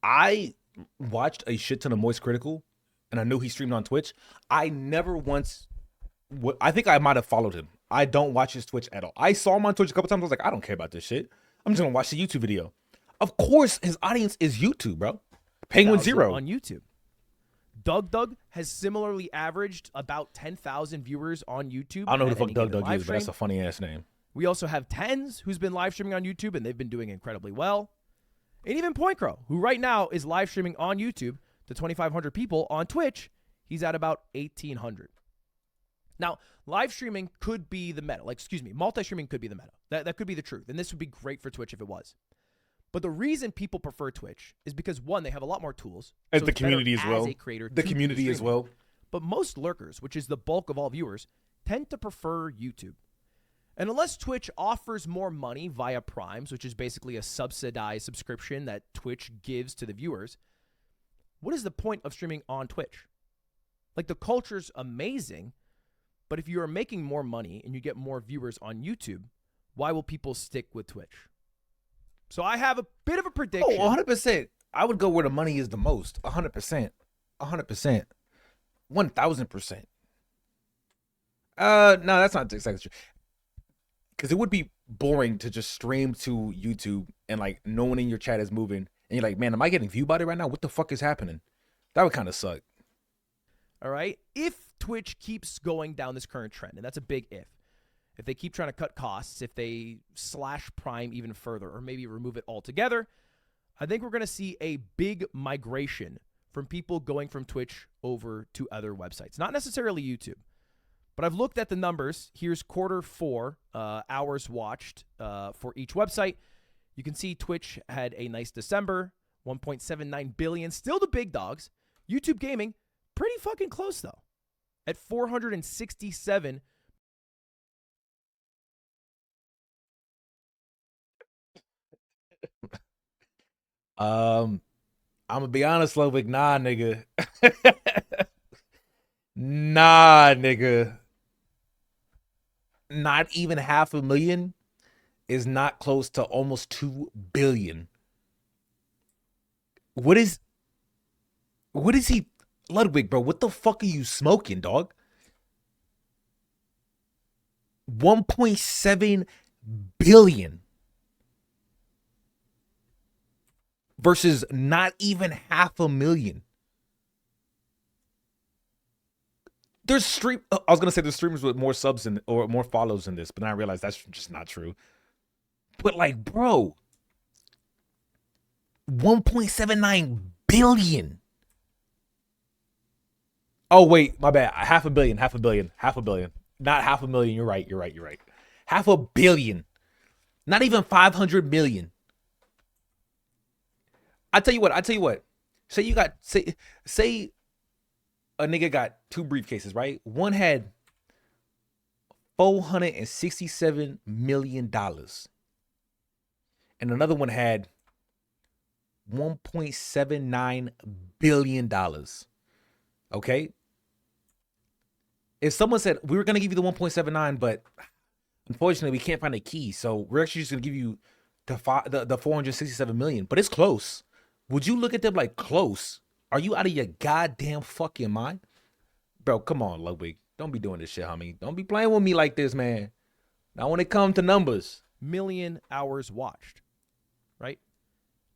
I watched a shit ton of Moist Critical, and I knew he streamed on Twitch. I never once. I think I might have followed him. I don't watch his Twitch at all. I saw him on Twitch a couple times. I was like, I don't care about this shit. I'm just gonna watch the YouTube video. Of course, his audience is YouTube, bro. Penguin Zero on YouTube. Doug has similarly averaged about 10,000 viewers on YouTube. I don't know who the at fuck any Doug given is, live but that's stream. a funny ass name. We also have Tens, who's been live streaming on YouTube, and they've been doing incredibly well. And even Point Crow, who right now is live streaming on YouTube to 2,500 people. On Twitch, he's at about 1,800. Now, live streaming could be the meta. Multi-streaming could be the meta. That could be the truth. And this would be great for Twitch if it was. But the reason people prefer Twitch is because, one, they have a lot more tools. As so the it's better community as well. As a creator The to community do as streaming. well. But most lurkers, which is the bulk of all viewers, tend to prefer YouTube. And unless Twitch offers more money via Primes, which is basically a subsidized subscription that Twitch gives to the viewers, what is the point of streaming on Twitch? Like, the culture's amazing, but if you are making more money and you get more viewers on YouTube, why will people stick with Twitch? So I have a bit of a prediction. Oh, 100%. I would go where the money is the most. 100%. 100%. 1,000%. No, that's not exactly true. Because it would be boring to just stream to YouTube and like no one in your chat is moving. And you're like, man, am I getting viewed by it right now? What the fuck is happening? That would kind of suck. All right. If Twitch keeps going down this current trend, and that's a big if they keep trying to cut costs, if they slash Prime even further, or maybe remove it altogether, I think we're going to see a big migration from people going from Twitch over to other websites. Not necessarily YouTube, but I've looked at the numbers. Here's Q4 hours watched for each website. You can see Twitch had a nice December, 1.79 billion, still the big dogs. YouTube Gaming, pretty fucking close though, at 467. I'm gonna be honest, Ludwig. Nah, nigga. Nah, nigga. Not even 500,000 is not close to almost 2 billion. What is he, Ludwig, bro? What the fuck are you smoking, dog? 1.7 billion versus not even 500,000. I was gonna say there's streamers with more subs or more follows in this, but then I realized that's just not true. But like, bro, 1.79 billion. Oh wait, my bad. 500 million. Not 500,000. You're right. 500 million. Not even 500 million. I tell you what. Say you got say a nigga got 2 briefcases, right? One had $467 million. And another one had $1.79 billion. Okay? If someone said, we were going to give you the 1.79, but Unfortunately, we can't find a key, so we're actually just gonna give you the 467 million. But it's close. Would you look at them like close? Are you out of your goddamn fucking mind, bro? Come on, Ludwig. Don't be doing this shit, homie. Don't be playing with me like this, man. Now, when it comes to numbers, million hours watched, right?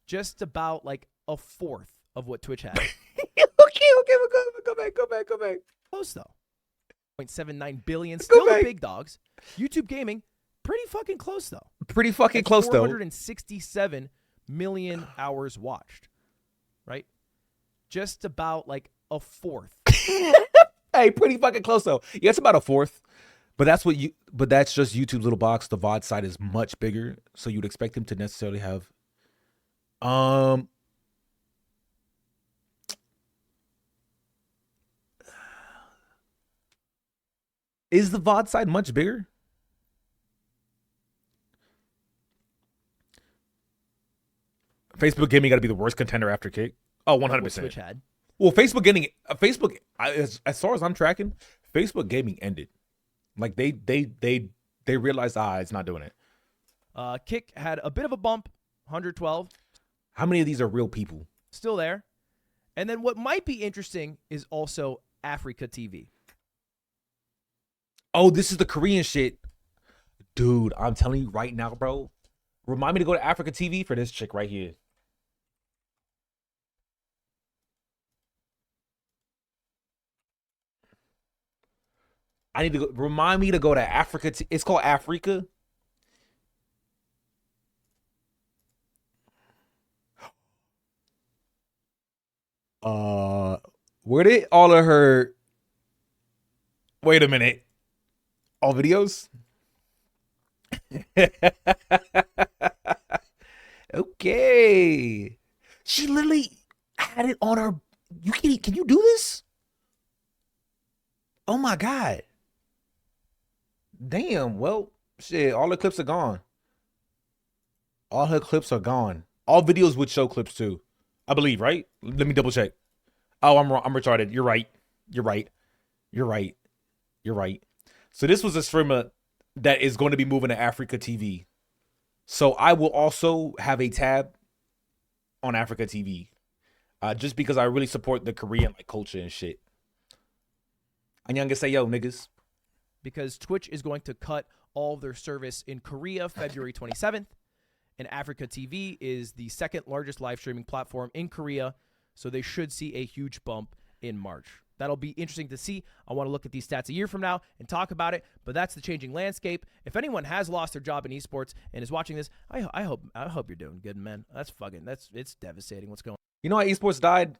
Just about like a fourth of what Twitch had. okay, go back. Close though. 0.79 billion, still the big dogs. YouTube Gaming, pretty fucking close though. Pretty fucking close though. 467 million hours watched, right? Just about like a fourth. Hey, pretty fucking close though. Yeah, it's about a fourth. But that's just YouTube's little box. The VOD side is much bigger, so you'd expect them to necessarily have is the VOD side much bigger? Facebook Gaming got to be the worst contender after Kick. Oh, 100%. Twitch had. Well, Facebook Gaming, as far as I'm tracking, Facebook Gaming ended. Like they realized, it's not doing it. Kick had a bit of a bump, 112. How many of these are real people? Still there. And then what might be interesting is also Africa TV. Oh, this is the Korean shit. Dude, I'm telling you right now, bro. Remind me to go to Africa TV for this chick right here. I need to go. Remind me to go to Africa. It's called Africa. Where did all of her? Wait a minute. All videos? Okay. She literally had it on her. Can you do this? Oh my God. Damn. Well, shit. All the clips are gone. All her clips are gone. All videos would show clips too. I believe, right? Let me double check. Oh, I'm wrong. I'm retarded. You're right. So this was a streamer that is going to be moving to Africa TV. So I will also have a tab on Africa TV, just because I really support the Korean culture and shit. And young say, yo, niggas. Because Twitch is going to cut all of their service in Korea February 27th. And Africa TV is the second largest live streaming platform in Korea. So they should see a huge bump in March. That'll be interesting to see. I want to look at these stats a year from now and talk about it, but that's the changing landscape. If anyone has lost their job in esports and is watching this, I hope you're doing good, man. It's devastating what's going on. You know why esports died?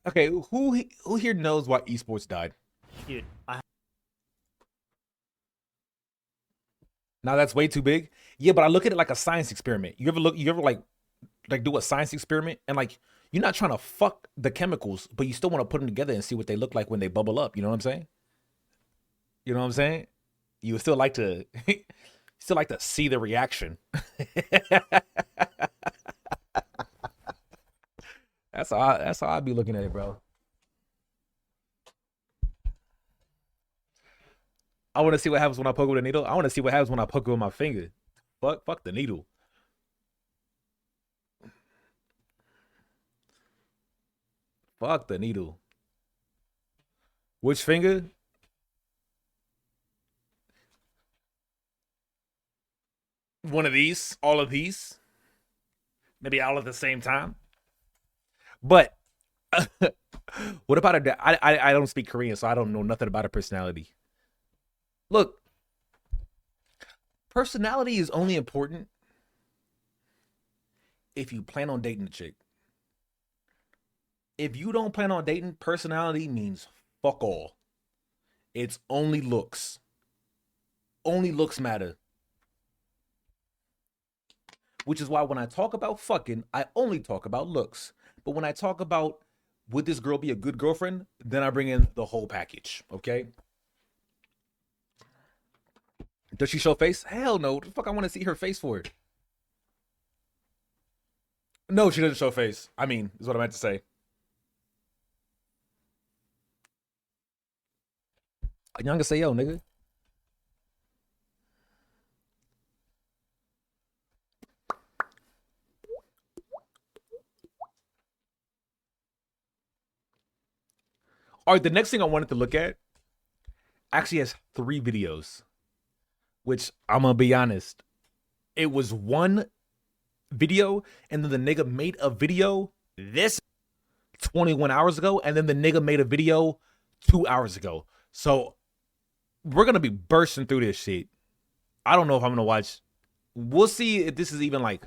Okay, who here knows why esports died? Dude, Now that's way too big. Yeah, but I look at it like a science experiment. You ever like do a science experiment and you're not trying to fuck the chemicals, but you still want to put them together and see what they look like when they bubble up. You know what I'm saying? You would still like to see the reaction. That's how I'd be looking at it, bro. I want to see what happens when I poke with a needle. I want to see what happens when I poke with my finger. Fuck the needle. Fuck the needle. Which finger? One of these? All of these? Maybe all at the same time? But what about her? I don't speak Korean, so I don't know nothing about her personality. Look, personality is only important if you plan on dating the chick. If you don't plan on dating, personality means fuck all. It's only looks. Only looks matter. Which is why when I talk about fucking, I only talk about looks. But when I talk about would this girl be a good girlfriend, then I bring in the whole package, okay? Does she show face? Hell no. What the fuck I want to see her face for it? No, she doesn't show face. I mean, is what I meant to say. Y'all can say, yo, nigga. All right, the next thing I wanted to look at actually has 3 videos, which I'm gonna be honest, it was one video, and then the nigga made a video this 21 hours ago, and then the nigga made a video 2 hours ago. So we're gonna be bursting through this shit. I don't know if I'm gonna watch. We'll see if this is even like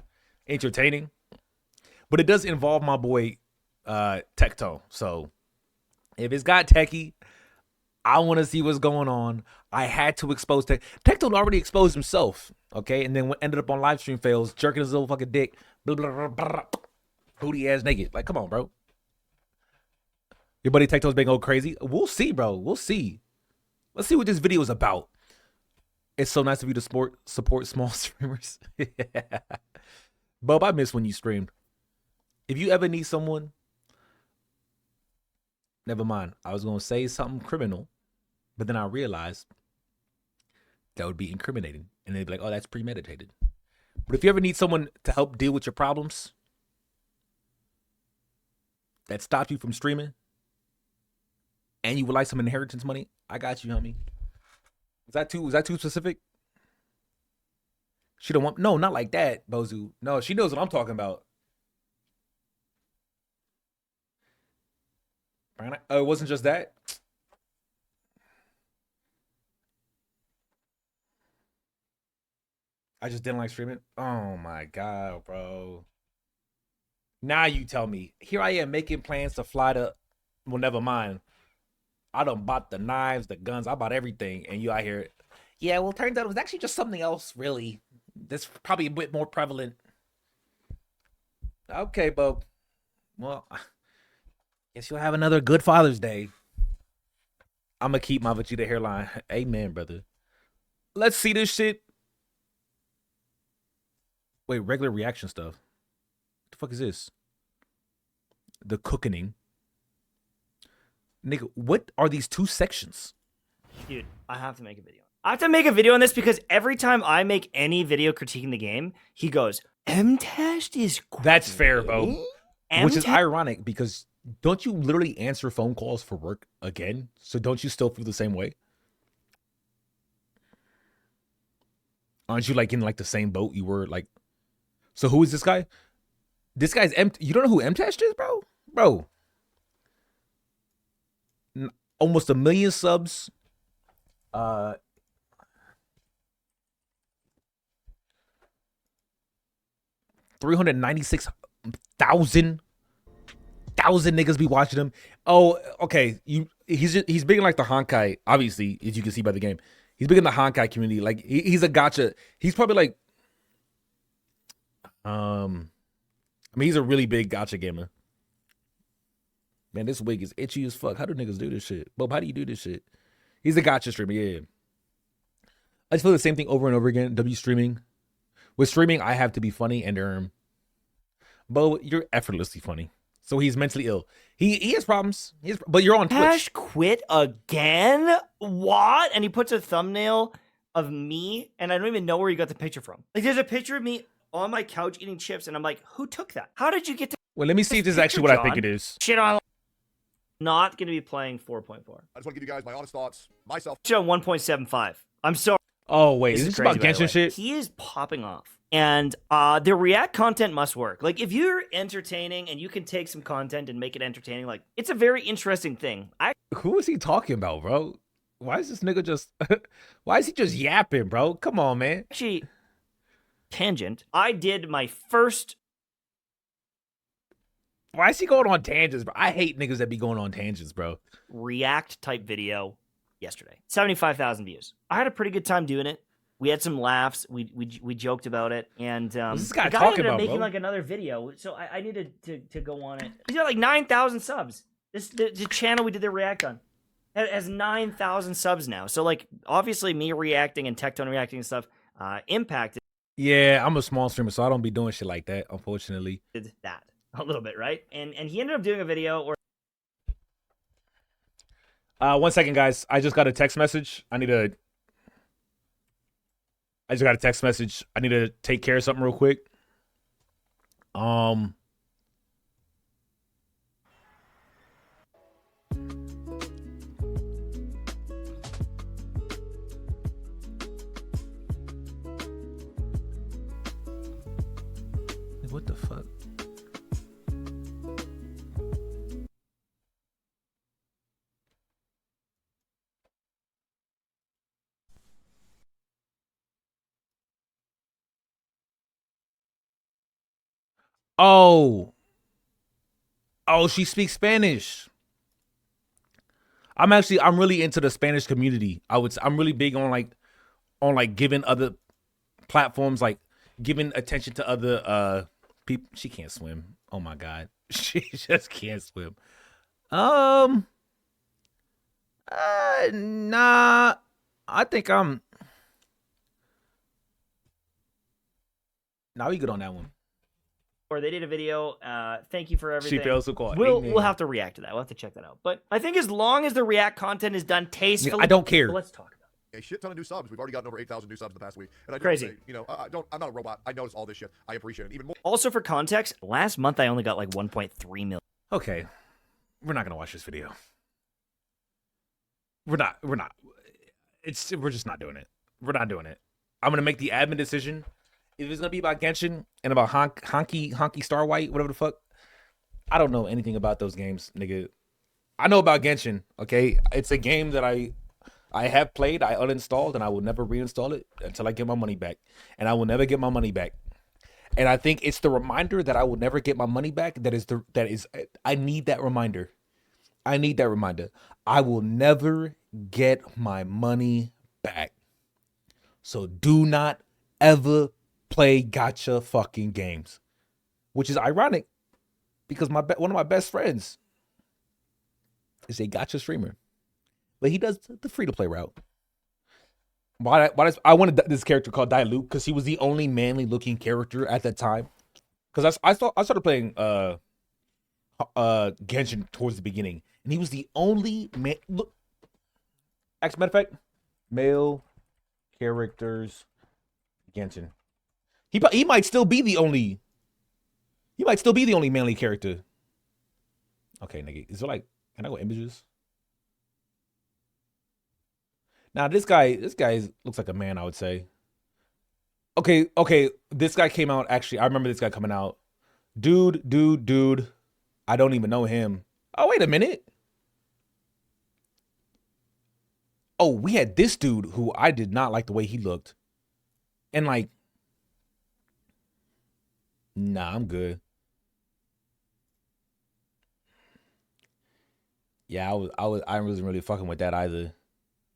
entertaining, but it does involve my boy Tecto. So if it's got Techie, I want to see what's going on. I had to expose Tecto already exposed himself, okay, and then ended up on live stream fails, jerking his little fucking dick, blah, blah, blah, blah, blah, booty ass naked. Like, come on, bro. Your buddy Tecto's been going crazy. We'll see, bro. We'll see. Let's see what this video is about. It's so nice of you to support small streamers. Yeah. Bub, I miss when you streamed. If you ever need someone, never mind. I was going to say something criminal, but then I realized that would be incriminating. And they'd be like, oh, that's premeditated. But if you ever need someone to help deal with your problems that stops you from streaming, and you would like some inheritance money, I got you, homie. Was that too specific? She don't want, no, not like that, Bozu. No, she knows what I'm talking about. Oh, it wasn't just that? I just didn't like streaming. Oh my God, bro. Now you tell me. Here I am making plans to fly to, well, never mind. I done bought the knives, the guns, I bought everything, and you out here. Yeah, well, turns out it was actually just something else, really. That's probably a bit more prevalent. Okay, Bo. Well, guess you'll have another good Father's Day. I'm gonna keep my Vegeta hairline. Amen, brother. Let's see this shit. Wait, regular reaction stuff. What the fuck is this? The cooking. Nigga, what are these 2 sections? Dude, I have to make a video. I have to make a video on this because every time I make any video critiquing the game, he goes, M-Test is great. That's fair, Bo. Which is M-Test ironic because don't you literally answer phone calls for work again? So don't you still feel the same way? Aren't you like in like the same boat you were like? So who is this guy? This guy's You don't know who M-Test is, bro? Bro. Almost 1 million subs. 396,000 niggas be watching him. Oh, okay. He's big in like the Honkai, obviously, as you can see by the game. He's big in the Honkai community. Like he's a gacha. He's probably like I mean, he's a really big gacha gamer. Man, this wig is itchy as fuck. How do niggas do this shit? Bob, how do you do this shit? He's a gacha streamer, yeah. I just feel the same thing over and over again. W streaming. With streaming, I have to be funny and Bo, you're effortlessly funny. So he's mentally ill. He has problems. But you're on Twitch. Cash quit again? What? And he puts a thumbnail of me, and I don't even know where he got the picture from. Like, there's a picture of me on my couch eating chips, and I'm like, who took that? How did you get to Well, let me see if this is actually what I think it is. shit on? Not going to be playing 4.4. I just want to give you guys my honest thoughts. Myself. Shit on 1.75. I'm sorry. Oh, wait. Is This this about crazy, by the way. Genshin shit? He is popping off. And the React content must work. Like, if you're entertaining and you can take some content and make it entertaining, like, it's a very interesting thing. Who is he talking about, bro? Why is this nigga just... Why is he just yapping, bro? Come on, man. Actually, tangent. I did my first... Why is he going on tangents, bro? I hate niggas that be going on tangents, bro. React type video yesterday. 75,000 views. I had a pretty good time doing it. We had some laughs. We joked about it, and What's this guy the guy talking ended up about, making bro? like another video. So I needed to go on it. He's got like 9,000 subs. The channel we did the react on has 9,000 subs now. So like obviously me reacting and Tectone reacting and stuff impacted Yeah, I'm a small streamer, so I don't be doing shit like that, unfortunately. that a little bit, right? And he ended up doing a video or 1 second, guys. I just got a text message. I just got a text message. I need to take care of something real quick. what the fuck? Oh, oh, she speaks Spanish. I'm really into the Spanish community. I'm really big on like giving other platforms, like giving attention to other people. She can't swim. Oh my god. She just can't swim. Nah. I think I'm Now we good on that one. Or they did a video. Thank you for everything. She fails to call. We'll have to react to that. We'll have to check that out. But I think as long as the react content is done tastefully, I don't care. Let's talk about it. A shit ton of new subs. We've already gotten over 8,000 new subs in the past week. And I do Crazy. Say, you know, I'm not a robot. I notice all this shit. I appreciate it even more. Also, for context, last month I only got like 1.3 million. Okay. We're not gonna watch this video. We're not. We're just not doing it. We're not doing it. I'm gonna make the admin decision. If it's gonna be about Genshin and about Honky Star White, whatever the fuck, I don't know anything about those games, nigga. I know about Genshin, okay? It's a game that I have played, I uninstalled, and I will never reinstall it until I get my money back. And I will never get my money back. And I think it's the reminder that I will never get my money back. I need that reminder. I need that reminder. I will never get my money back. So do not ever play gacha fucking games. Which is ironic because one of my best friends is a gacha streamer. But he does the free-to-play route. I wanted this character called Dilute because he was the only manly-looking character at that time. Because I started playing Genshin towards the beginning, and he was the only man. Look, as a matter of fact, male characters Genshin. He might still be the only. He might still be the only manly character. Okay, nigga, is there like? Can I go images? Now this guy looks like a man, I would say. Okay, this guy came out actually. I remember this guy coming out. Dude. I don't even know him. Oh, wait a minute. Oh, we had this dude who I did not like the way he looked. And like, nah, I'm good. Yeah, I wasn't really fucking with that either.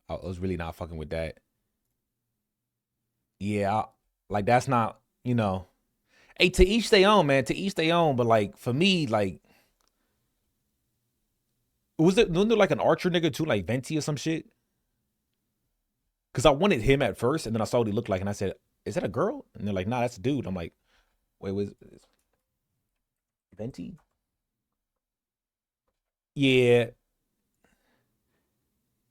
I was really not fucking with that. Yeah, like that's not, hey, to each their own, man. To each their own. But like for me, like, wasn't there like an archer nigga too, like Venti or some shit? Because I wanted him at first, and then I saw what he looked like, and I said, "Is that a girl?" And they're like, "Nah, that's a dude." I'm like, "Wait, was Venti?" Yeah.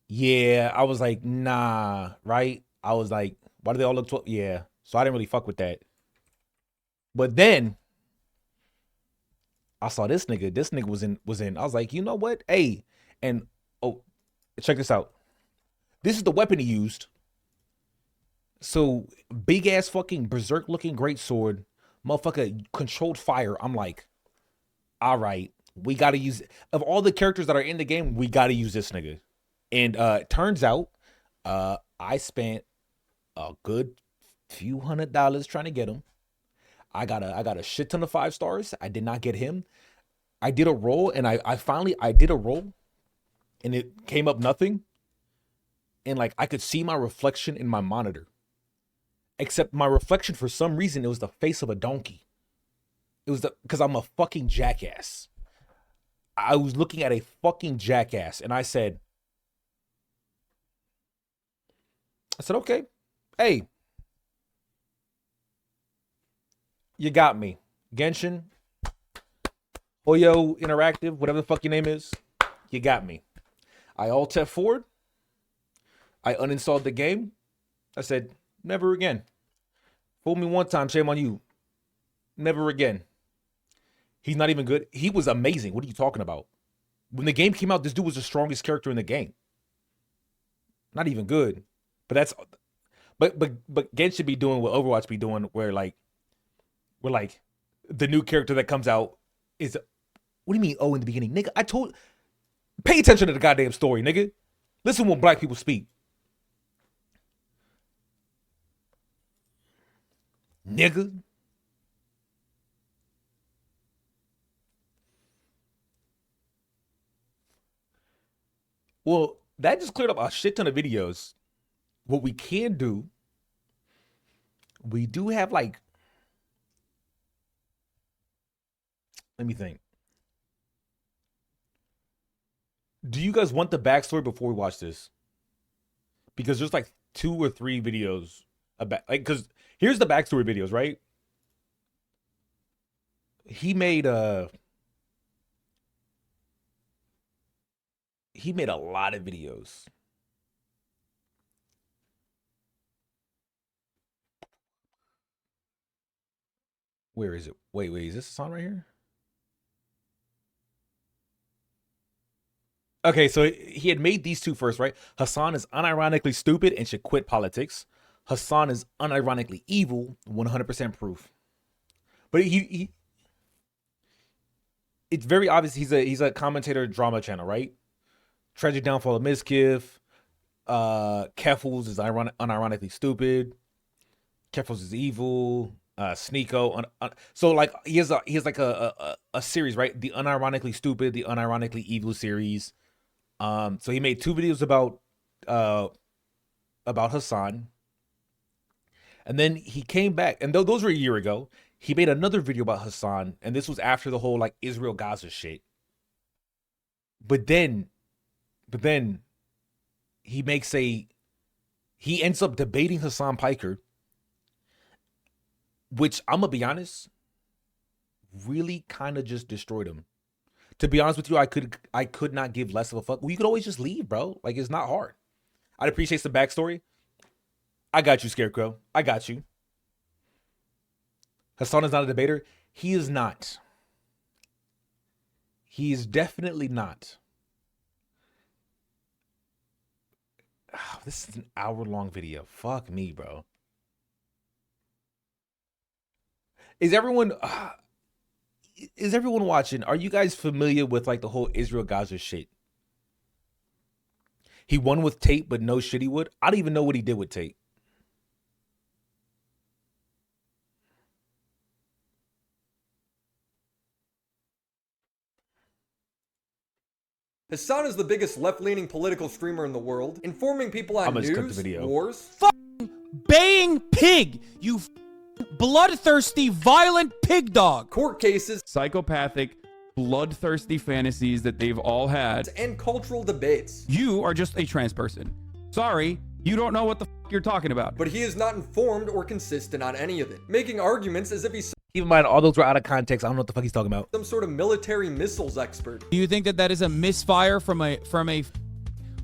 Yeah, I was like, nah, right? I was like, why do they all look yeah. So I didn't really fuck with that. But then I saw this nigga. This nigga was in. I was like, you know what? Hey, and oh, check this out. This is the weapon he used. So big ass fucking berserk looking great sword, motherfucker controlled fire. I'm like, all right, we gotta use of all the characters that are in the game, we gotta use this nigga. And turns out I spent a good few $100s trying to get him. I got a shit ton of 5 stars. I did not get him. I did a roll, and I finally did a roll, and it came up nothing. And like I could see my reflection in my monitor. Except my reflection, for some reason, it was the face of a donkey. It was because I'm a fucking jackass. I was looking at a fucking jackass, and I said, okay, hey, you got me. Genshin, Oyo Interactive, whatever the fuck your name is, you got me. I alt F4'd. I uninstalled the game. I said, never again. Fool me one time, shame on you. Never again. He's not even good. He was amazing. What are you talking about? When the game came out, this dude was the strongest character in the game. Not even good. But Genshin be doing what Overwatch be doing, where like the new character that comes out is, what do you mean? Oh, in the beginning, nigga. Pay attention to the goddamn story, nigga. Listen when black people speak, nigga. Well, that just cleared up a shit ton of videos. What we can do, we do have like, let me think. Do you guys want the backstory before we watch this? Because there's like 2 or 3 videos about, like, because here's the backstory videos, right? He made a lot of videos. Where is it? Wait, is this a song right here? Okay, so he had made these 2 first, right? Hassan is unironically stupid and should quit politics. Hassan is unironically evil, 100% proof. But he it's very obvious he's a commentator drama channel, right? Tragic Downfall of Mizkif. Keffals is unironically stupid. Keffals is evil. Sneeko. So like he has like a series, right? The unironically stupid, the unironically evil series. So he made 2 videos about Hassan. And then he came back, and those were a year ago. He made another video about Hassan, and this was after the whole like Israel Gaza shit. But then he ends up debating Hassan Piker, which I'm gonna be honest, really kind of just destroyed him. To be honest with you, I could not give less of a fuck. Well, you could always just leave, bro. Like, it's not hard. I'd appreciate some backstory. I got you, Scarecrow. I got you. Hassan is not a debater. He is not. He is definitely not. Oh, this is an hour-long video. Fuck me, bro. Is everyone watching? Are you guys familiar with like the whole Israel Gaza shit? He won with Tate, but no shit he would. I don't even know what he did with Tate. Hassan is the biggest left-leaning political streamer in the world, informing people on news, wars, baying pig, you bloodthirsty, violent pig dog, court cases, psychopathic, bloodthirsty fantasies that they've all had, and cultural debates. You are just a trans person. Sorry, you don't know what the f you're talking about. But he is not informed or consistent on any of it, making arguments as if he's Keep in mind, all those were out of context. I don't know what the fuck he's talking about. some sort of military missiles expert. Do you think that that is a misfire from a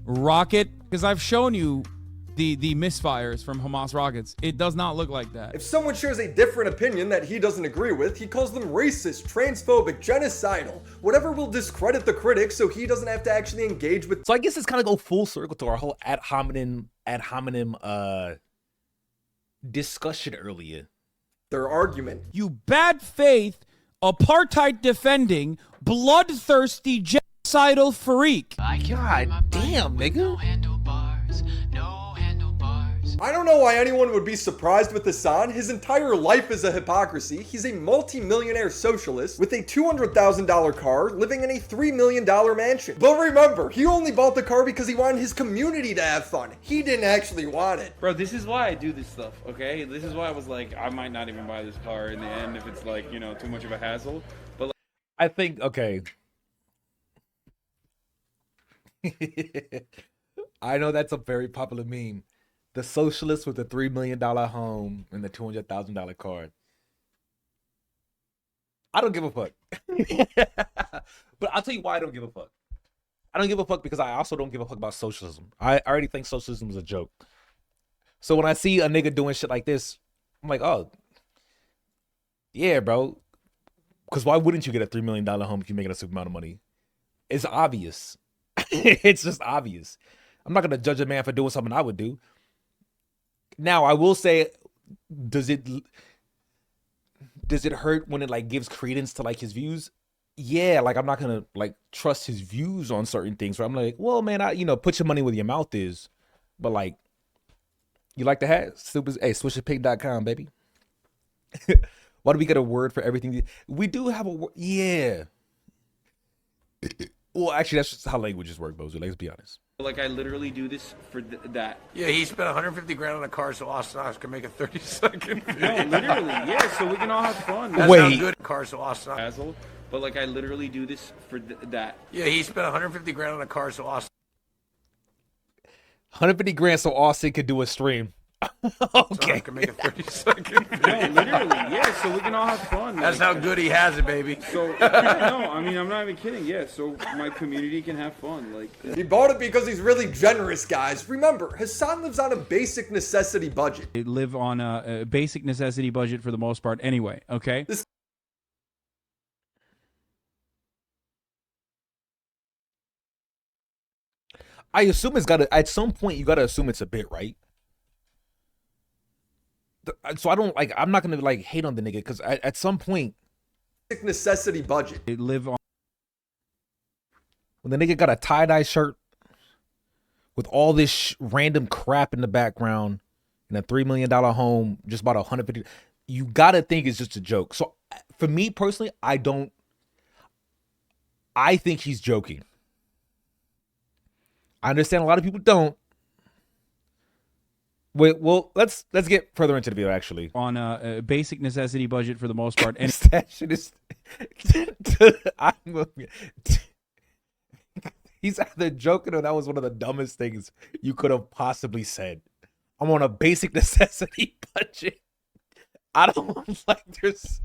rocket? Because I've shown you the misfires from Hamas rockets. It does not look like that. If someone shares a different opinion that he doesn't agree with, he calls them racist, transphobic, genocidal, whatever will discredit the critics so he doesn't have to actually engage with. So I guess it's kind of go full circle to our whole ad hominem discussion earlier. Their argument. You bad faith, apartheid defending, bloodthirsty, genocidal freak. God damn, nigga. I don't know why anyone would be surprised with Hassan. His entire life is a hypocrisy. He's a multi-millionaire socialist with a $200,000 car living in a $3 million mansion. But remember, he only bought the car because he wanted his community to have fun. He didn't actually want it. Bro, this is why I do this stuff, okay? This is why I was like, I might not even buy this car in the end if it's like, you know, too much of a hassle. But like, I think, okay. I know that's a very popular meme. The socialist with the $3 million home and the $200,000 car. I don't give a fuck. But I'll tell you why I don't give a fuck. I don't give a fuck because I also don't give a fuck about socialism. I already think socialism is a joke. So when I see a nigga doing shit like this, I'm like, oh, yeah, bro. Because why wouldn't you get a $3 million home if you're making a super amount of money? It's obvious. It's just obvious. I'm not going to judge a man for doing something I would do. Now, I will say, does it does it hurt when it like gives credence to like his views? Yeah, like I'm not gonna like trust his views on certain things. Where I'm like, well, man, put your money where your mouth is. But like, you like the hat? Swisherpig.com, baby. Why do we get a word for everything? We do have a word. Yeah. Well, actually, that's just how languages work, Bozo. Let's be honest. Like I literally do this for that. Yeah, he spent 150 grand on a car so Austin Ox can make a 30-second video. No, literally, yeah. So we can all have fun. That's not good. Car so Austin Ox. Asshole. But like I literally do this for that. Yeah, he spent 150 grand on a car so Austin. 150 grand so Austin could do a stream. Okay. Can make a 30-second video. No, literally, yeah. So we can all have fun. That's how good he has it, baby. So no, I mean I'm not even kidding. Yeah, so my community can have fun. Like He bought it because he's really generous, guys. Remember, Hassan lives on a basic necessity budget. They live on a basic necessity budget for the most part anyway, okay? I assume it's gotta, at some point, you gotta assume it's a bit, right? So I don't like, I'm not gonna like hate on the nigga because at some point, Basic necessity budget. They live on. when the nigga got a tie-dye shirt with all this random crap in the background in a $3 million home, just bought 150, you gotta think it's just a joke. So for me personally, I think he's joking. I understand a lot of people don't. Wait, well, let's get further into the video, actually. On a basic necessity budget for the most part. And That shit is... He's either joking or that was one of the dumbest things you could have possibly said. I'm on a basic necessity budget. I don't like this.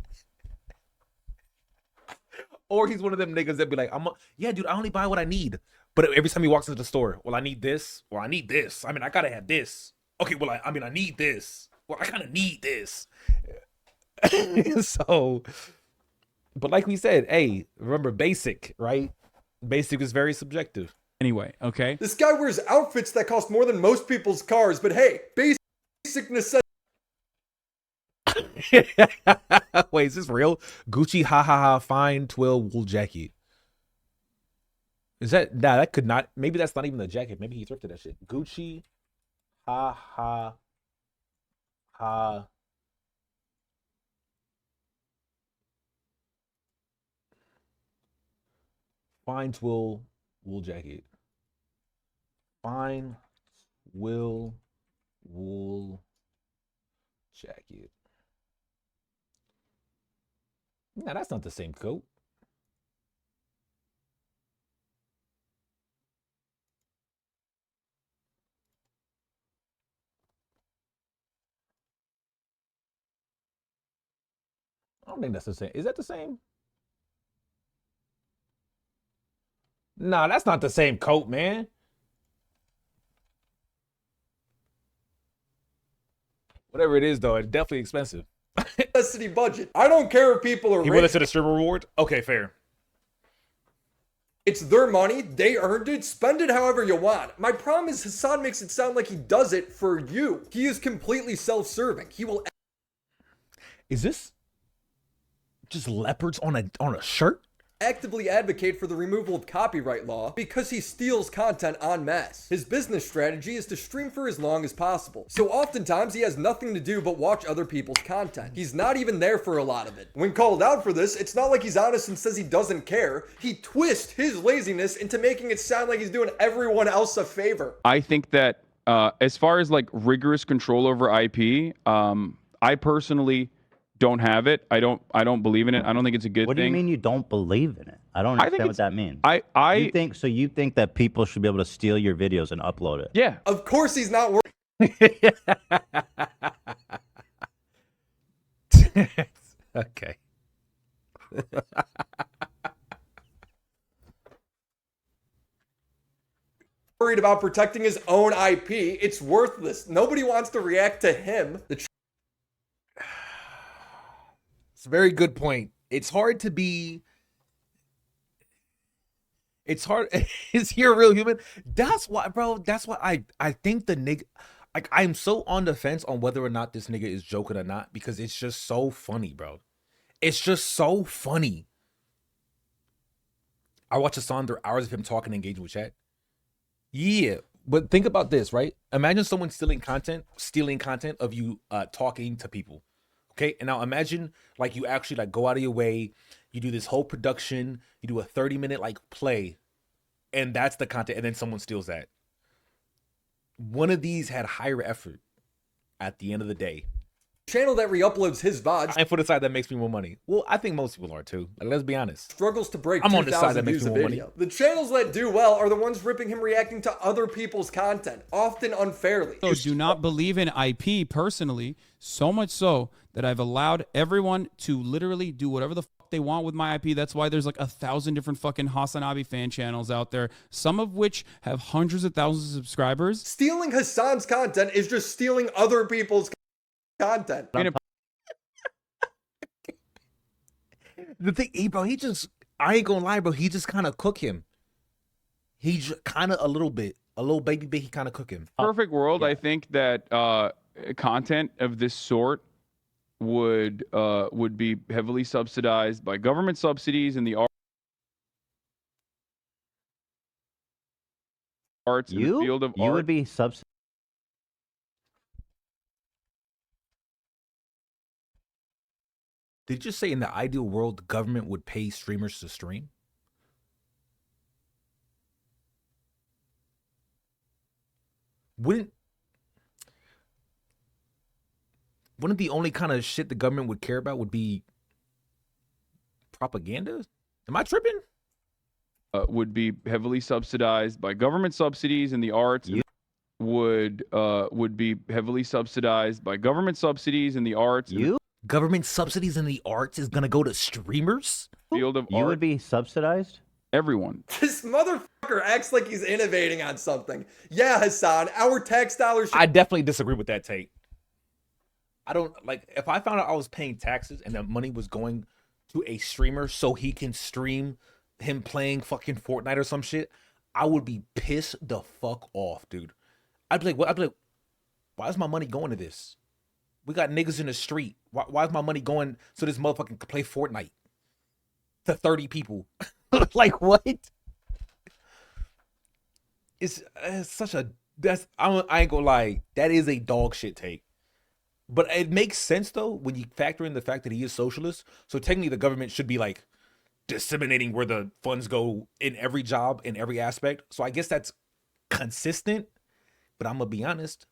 Or he's one of them niggas that be like, yeah, dude, I only buy what I need. But every time he walks into the store, well, I need this, or I need this. I mean, I gotta have this. Okay, well, I need this. Well, I kind of need this. So, but like we said, hey, remember basic, right? Basic is very subjective. Anyway, okay? This guy wears outfits that cost more than most people's cars, but hey, basic necessity. Wait, is this real? Gucci, ha ha ha, fine twill wool jacket. Is that, nah, that could not, maybe that's not even the jacket. Maybe he thrifted that shit. Gucci, ha ha ha. Fine twill wool jacket. Fine twill wool jacket. Nah, that's not the same coat. I don't think that's the same. Is that the same? Nah, that's not the same coat, man. Whatever it is, though, it's definitely expensive. Necessity budget. I don't care if people are He rich. went into the streamer reward? Okay, fair. It's their money. They earned it. Spend it however you want. My problem is Hassan makes it sound like he does it for you. He is completely self-serving. He will Is this just leopards on a shirt? actively advocate for the removal of copyright law because he steals content en masse. His business strategy is to stream for as long as possible. So oftentimes he has nothing to do but watch other people's content. He's not even there for a lot of it. When called out for this, it's not like he's honest and says he doesn't care. He twists his laziness into making it sound like he's doing everyone else a favor. I think that as far as like rigorous control over IP, I personally don't have it. I don't believe in it. I don't think it's a good thing. What do you mean you don't believe in it? I don't understand what that means. You think that people should be able to steal your videos and upload it? Yeah. Of course he's not worried. Okay. Worried about protecting his own IP. It's worthless. Nobody wants to react to him. It's a very good point. It's hard to be. It's hard. Is he a real human? That's why, bro. That's why I think the nigga. I'm so on the fence on whether or not this nigga is joking or not because it's just so funny, bro. It's just so funny. I watch Hasan, there are hours of him talking and engaging with chat. Yeah, but think about this, right? Imagine someone stealing content of you talking to people. Okay, and now imagine like you actually like go out of your way, you do this whole production, you do a 30-minute like play, and that's the content, and then someone steals that. One of these had higher effort at the end of the day. Channel that re-uploads his VODs. And for the side that makes me more money. Well, I think most people are too. Like, let's be honest. Struggles to break I'm on the side 2,000 that makes views me a more video. money. The channels that do well are the ones ripping him reacting to other people's content, often unfairly. So do not believe in IP personally, so much so that I've allowed everyone to literally do whatever the fuck they want with my IP. That's why there's like 1,000 different fucking Hasanabi fan channels out there, some of which have hundreds of thousands of subscribers. Stealing Hasan's content is just stealing other people's content. The thing, bro, I ain't gonna lie, bro, he just kind of cook him. He just kind of a little baby bit, he kind of cook him. Perfect world, I think that content of this sort would be heavily subsidized by government subsidies in the arts in the field of art. You would be subsidized. Did you say in the ideal world, the government would pay streamers to stream? Wouldn't the only kind of shit the government would care about would be propaganda? Am I tripping? Would be heavily subsidized by government subsidies in the arts. Would be heavily subsidized by government subsidies in the arts. Government subsidies in the arts is gonna go to streamers? Field of You art. would be subsidized? Everyone. This motherfucker acts like he's innovating on something. Yeah, Hasan, our tax dollars. I definitely disagree with that take. I don't like if I found out I was paying taxes and that money was going to a streamer so he can stream him playing fucking Fortnite or some shit, I would be pissed the fuck off, dude. I'd be like, what? I'd be like, why is my money going to this? We got niggas in the street. Why is my money going so this motherfucker can play Fortnite to 30 people? Like what? It's such a I ain't gonna lie, that is a dog shit take. But it makes sense though when you factor in the fact that he is socialist. So technically the government should be like disseminating where the funds go in every job, in every aspect. So I guess that's consistent. But I'm gonna be honest,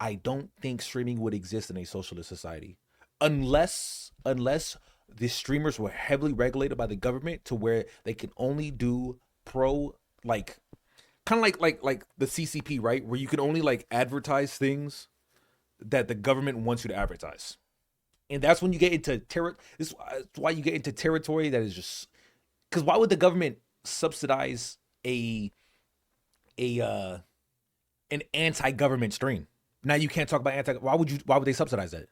I don't think streaming would exist in a socialist society unless the streamers were heavily regulated by the government to where they can only do pro, like kind of like the CCP, right? Where you can only like advertise things that the government wants you to advertise. And that's when you get into this is why you get into territory that is just, because why would the government subsidize an anti-government stream? Now you can't talk about why would they subsidize that?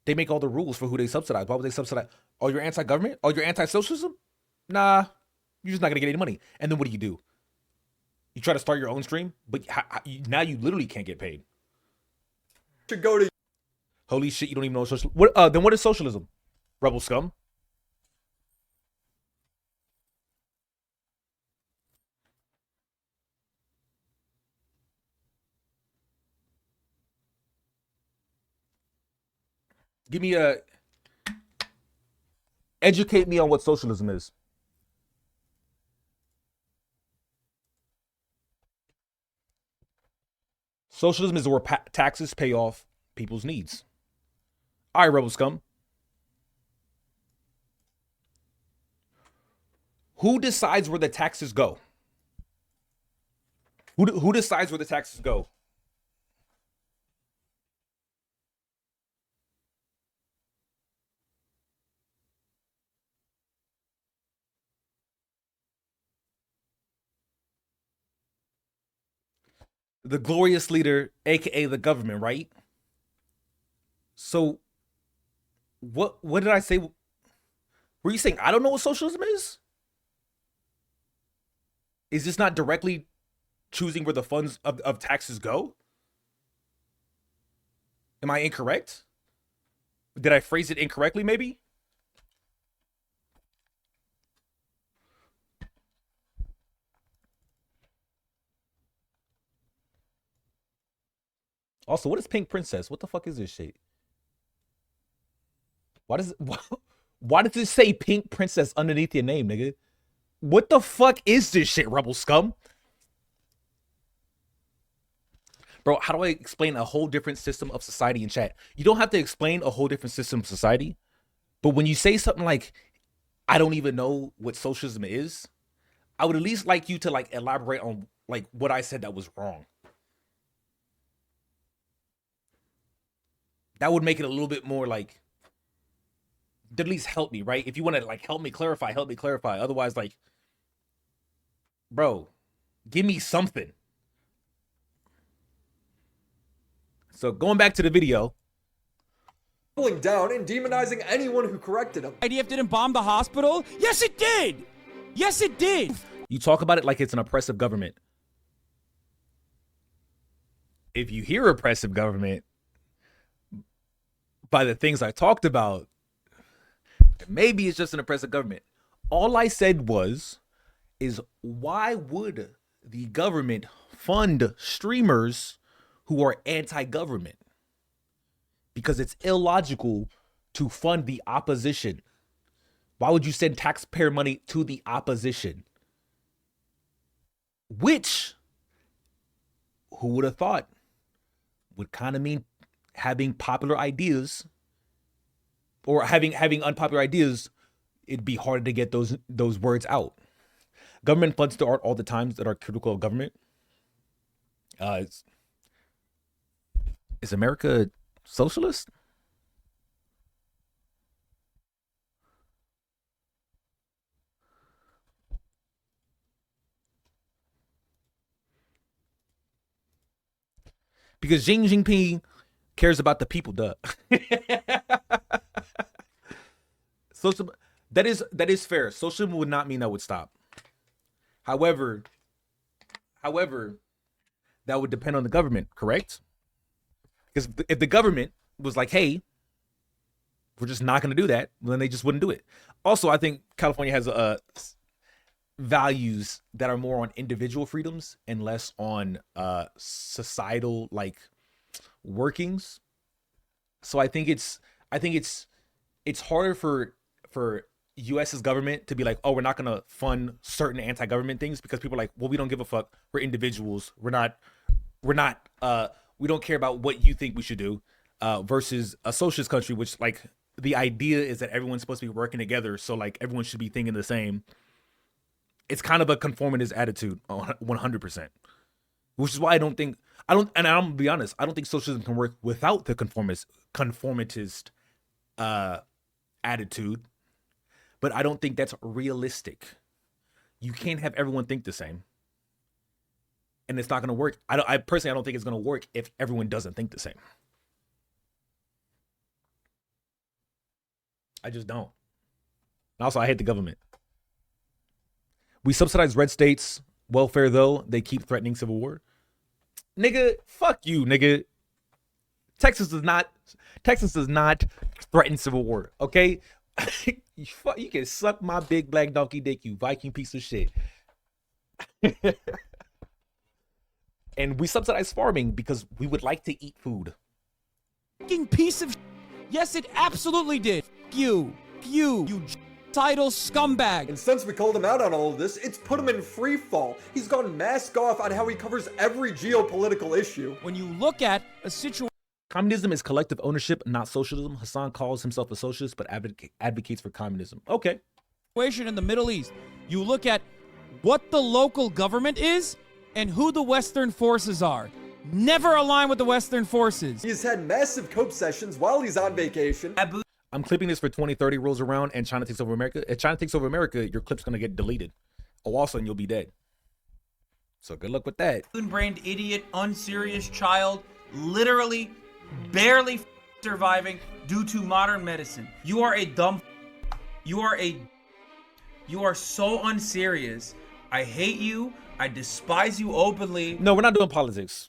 They make all the rules for who they subsidize. Why would they subsidize? Oh, you're anti-government? Oh, you're anti-socialism? Nah, you're just not gonna get any money. And then what do? You try to start your own stream, but now you literally can't get paid. To go to. Holy shit, you don't even know what socialism. What? Then what is socialism? Rebel scum. Give me educate me on what socialism is. Socialism is where taxes pay off people's needs. All right, Rebel Scum. Who decides where the taxes go? Who decides where the taxes go? The glorious leader, aka the government, right? So what did I say? Were you saying I don't know what socialism is? Is this not directly choosing where the funds of taxes go? Am I incorrect? Did I phrase it incorrectly maybe? Also, what is Pink Princess? What the fuck is this shit? Why does it say Pink Princess underneath your name, nigga? What the fuck is this shit, Rebel Scum? Bro, how do I explain a whole different system of society in chat? You don't have to explain a whole different system of society. But when you say something like, I don't even know what socialism is, I would at least like you to like elaborate on like what I said that was wrong. That would make it a little bit more like, at least help me, right? If you want to like help me clarify. Otherwise, like, bro, give me something. So going back to the video. Down and demonizing anyone who corrected him. IDF didn't bomb the hospital? Yes, it did. Yes, it did. You talk about it like it's an oppressive government. If you hear oppressive government by the things I talked about, maybe it's just an oppressive government. All I said is why would the government fund streamers who are anti-government? Because it's illogical to fund the opposition. Why would you send taxpayer money to the opposition? Which, who would have thought, would kind of mean having popular ideas, or having unpopular ideas. It'd be harder to get those words out. Government funds the art all the times that are critical of government. Is America socialist? Because Xi Jinping cares about the people, duh. Social, that is fair. Socialism would not mean that would stop. However, that would depend on the government, correct? Because if the government was like, hey, we're just not going to do that, then they just wouldn't do it. Also, I think California has values that are more on individual freedoms and less on societal like workings. So I think it's harder for US's government to be like, oh, we're not going to fund certain anti-government things, because people are like, well, we don't give a fuck. We're individuals. We don't care about what you think we should do, versus a socialist country, which like the idea is that everyone's supposed to be working together. So like everyone should be thinking the same. It's kind of a conformist attitude, 100%, which is why I'm gonna be honest, I don't think socialism can work without the conformitist attitude, but I don't think that's realistic. You can't have everyone think the same, and it's not gonna work. I personally don't think it's gonna work if everyone doesn't think the same. I just don't. Also, I hate the government. We subsidize red states' welfare, though they keep threatening civil war. Nigga, fuck you, nigga. Texas does not threaten civil war, okay? You can suck my big black donkey dick, you Viking piece of shit. And we subsidize farming because we would like to eat food. Fucking piece of. Yes, it absolutely did. You title scumbag. And since we called him out on all of this, it's put him in free fall. He's gone mask off on how he covers every geopolitical issue. When you look at a situation, communism is collective ownership, not socialism. Hassan calls himself a socialist, but advocates for communism. Okay. In the Middle East, you look at what the local government is and who the Western forces are. Never align with the Western forces. He's had massive cope sessions while he's on vacation. I'm clipping this for 2030 rolls around and China takes over America. If China takes over America, your clip's gonna get deleted. Oh, also, and you'll be dead. So good luck with that. Brained idiot, unserious child, literally barely surviving due to modern medicine. You are a dumb. You are so unserious. I hate you. I despise you openly. No, we're not doing politics.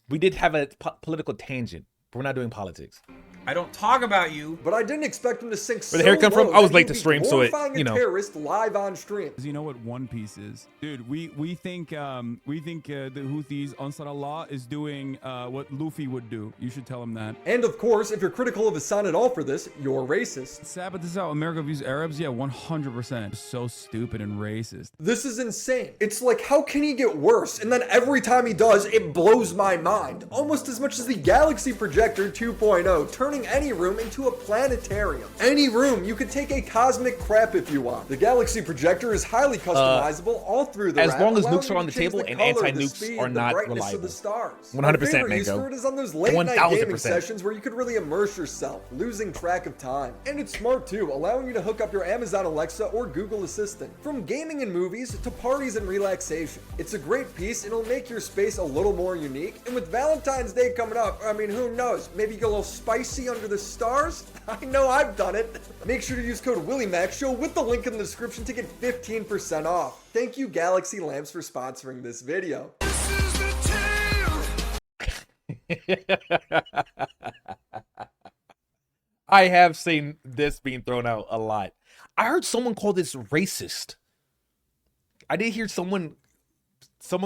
We did have a political tangent. But we're not doing politics. I don't talk about you. But I didn't expect him to sink so Where the hair come from? low I was that late he'd to be stream, so it, glorifying you a know. terrorist live on stream. You know what One Piece is, dude? We think the Houthis, Ansar Allah, is doing what Luffy would do. You should tell him that. And of course, if you're critical of Hassan at all for this, you're racist. Sad, but this is how America views Arabs. Yeah, 100%. So stupid and racist. This is insane. It's like, how can he get worse? And then every time he does, it blows my mind. Almost as much as the Galaxy Projector 2.0, turning any room into a planetarium. Any room, you could take a cosmic crap if you want. The Galaxy Projector is highly customizable all through the as wrap, long as allowing nukes you are on to the change table and color, the anti-nukes speed, are the not brightness reliable. of the stars. 100%, My favorite Mango. use for it is on those late night gaming 1000%. sessions where you could really immerse yourself, losing track of time. And it's smart too, allowing you to hook up your Amazon Alexa or Google Assistant. From gaming and movies to parties and relaxation. It's a great piece and it'll make your space a little more unique. And with Valentine's Day coming up, I mean, who knows? Maybe get a little spicy under the stars? I know I've done it. Make sure to use code WillyMaxShow with the link in the description to get 15% off. Thank you, Galaxy Lamps, for sponsoring this video. I have seen this being thrown out a lot. I heard someone call this racist. I did hear someone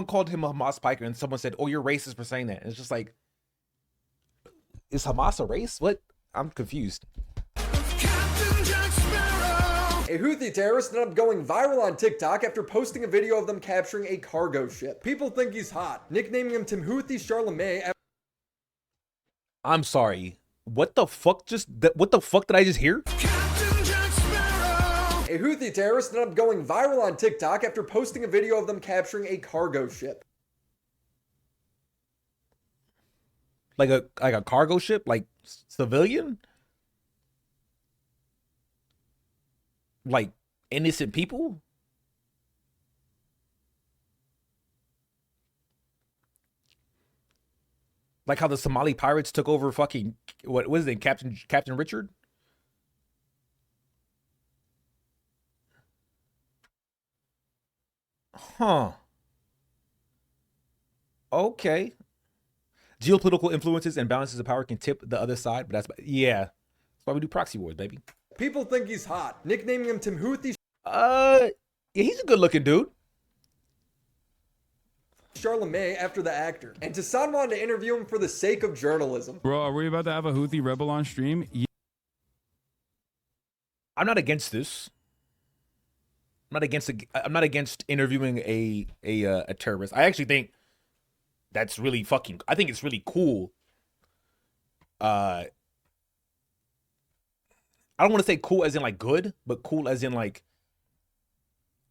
called him a Hamas spiker, and someone said, "Oh, you're racist for saying that." And it's just like, is Hamas a race? What? I'm confused. A Houthi terrorist ended up going viral on TikTok after posting a video of them capturing a cargo ship. People think he's hot, nicknaming him Timothy Charlemagne. I'm sorry. What the fuck what the fuck did I just hear? A Houthi terrorist ended up going viral on TikTok after posting a video of them capturing a cargo ship. Like a cargo ship? Like civilian? Like innocent people? Like how the Somali pirates took over fucking, what was it, Captain Richard? Huh. Okay. Geopolitical influences and balances of power can tip the other side, but yeah. That's why we do proxy wars, baby. People think he's hot, nicknaming him Timothy. Yeah, he's a good looking dude. Charlemagne after the actor. And Tassan wanted to interview him for the sake of journalism. Bro, are we about to have a Houthi rebel on stream? Yeah. I'm not against this. I'm not against interviewing a terrorist. I actually think that's really I think it's really cool. I don't want to say cool as in like good, but cool as in like,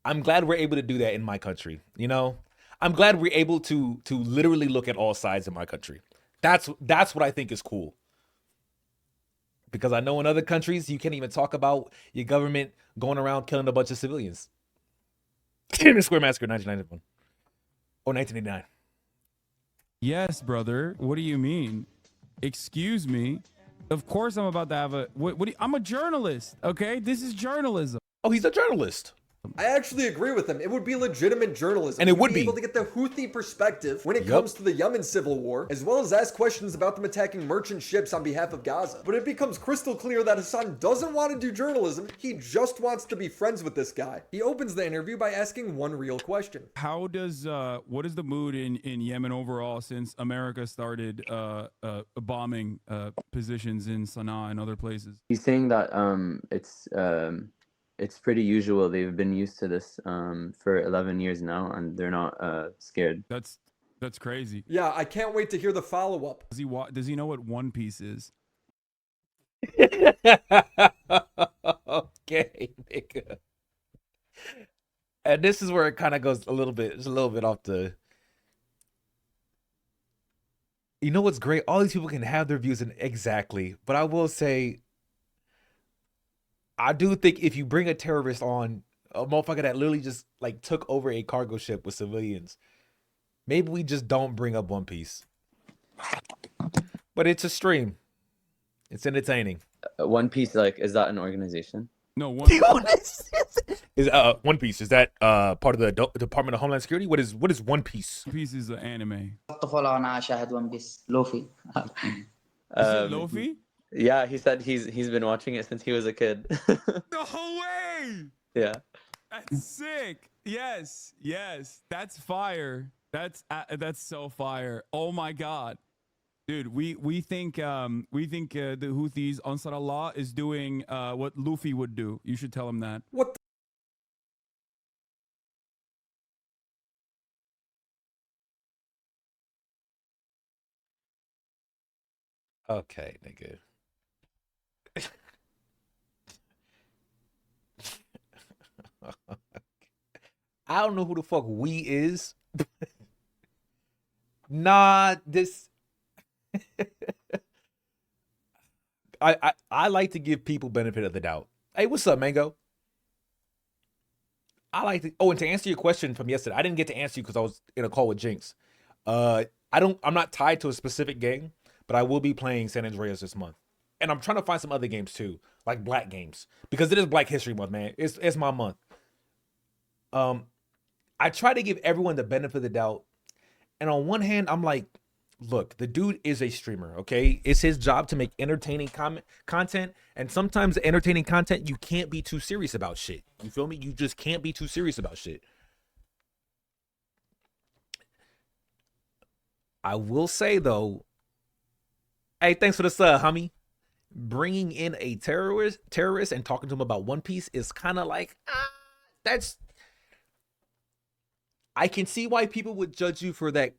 I'm glad we're able to do that in my country. You know, I'm glad we're able to literally look at all sides in my country. That's what I think is cool. Because I know in other countries, you can't even talk about your government going around killing a bunch of civilians. Tiananmen Square Massacre, 1991. Or 1989. Yes, brother. What do you mean? Excuse me. Of course I'm about to have a... I'm a journalist, okay? This is journalism. Oh, he's a journalist. I actually agree with him. It would be legitimate journalism. And it would be be able to get the Houthi perspective when it comes to the Yemen civil war, as well as ask questions about them attacking merchant ships on behalf of Gaza. But it becomes crystal clear that Hassan doesn't want to do journalism. He just wants to be friends with this guy. He opens the interview by asking one real question. How does what is the mood in Yemen overall since America started bombing positions in Sana'a and other places? He's saying that it's pretty usual. They've been used to this for 11 years now, and they're not scared. That's crazy. Yeah, I can't wait to hear the follow-up. Does he know what One Piece is? Okay, nigga. And this is where it kind of goes a little bit off the... You know what's great? All these people can have their views exactly, but I will say, I do think if you bring a terrorist on, a motherfucker that literally just like took over a cargo ship with civilians, maybe we just don't bring up One Piece. But it's a stream. It's entertaining. One Piece, like, is that an organization? No, One Piece is One Piece. Is that part of the Department of Homeland Security? What is One Piece? One Piece is an anime. Luffy? Yeah, he said he's been watching it since he was a kid. No way! Yeah. That's sick. Yes, that's fire. That's so fire. Oh my god, dude. We think the Houthis Ansar Allah is doing what Luffy would do. You should tell him that. What? Okay, nigga. I don't know who the fuck we is. Nah, this. I like to give people benefit of the doubt. Hey, what's up, Mango? I like to. Oh, and to answer your question from yesterday, I didn't get to answer you because I was in a call with Jinx. I'm not tied to a specific game, but I will be playing San Andreas this month, and I'm trying to find some other games too, like Black games, because it is Black History Month, man. It's my month. I try to give everyone the benefit of the doubt, and on one hand, I'm like, look, the dude is a streamer, okay? It's his job to make entertaining content, and sometimes entertaining content, you can't be too serious about shit. You feel me? You just can't be too serious about shit. I will say, though, hey, thanks for the sub, homie. Bringing in a terrorist and talking to him about One Piece is kind of like, that's... I can see why people would judge you for that.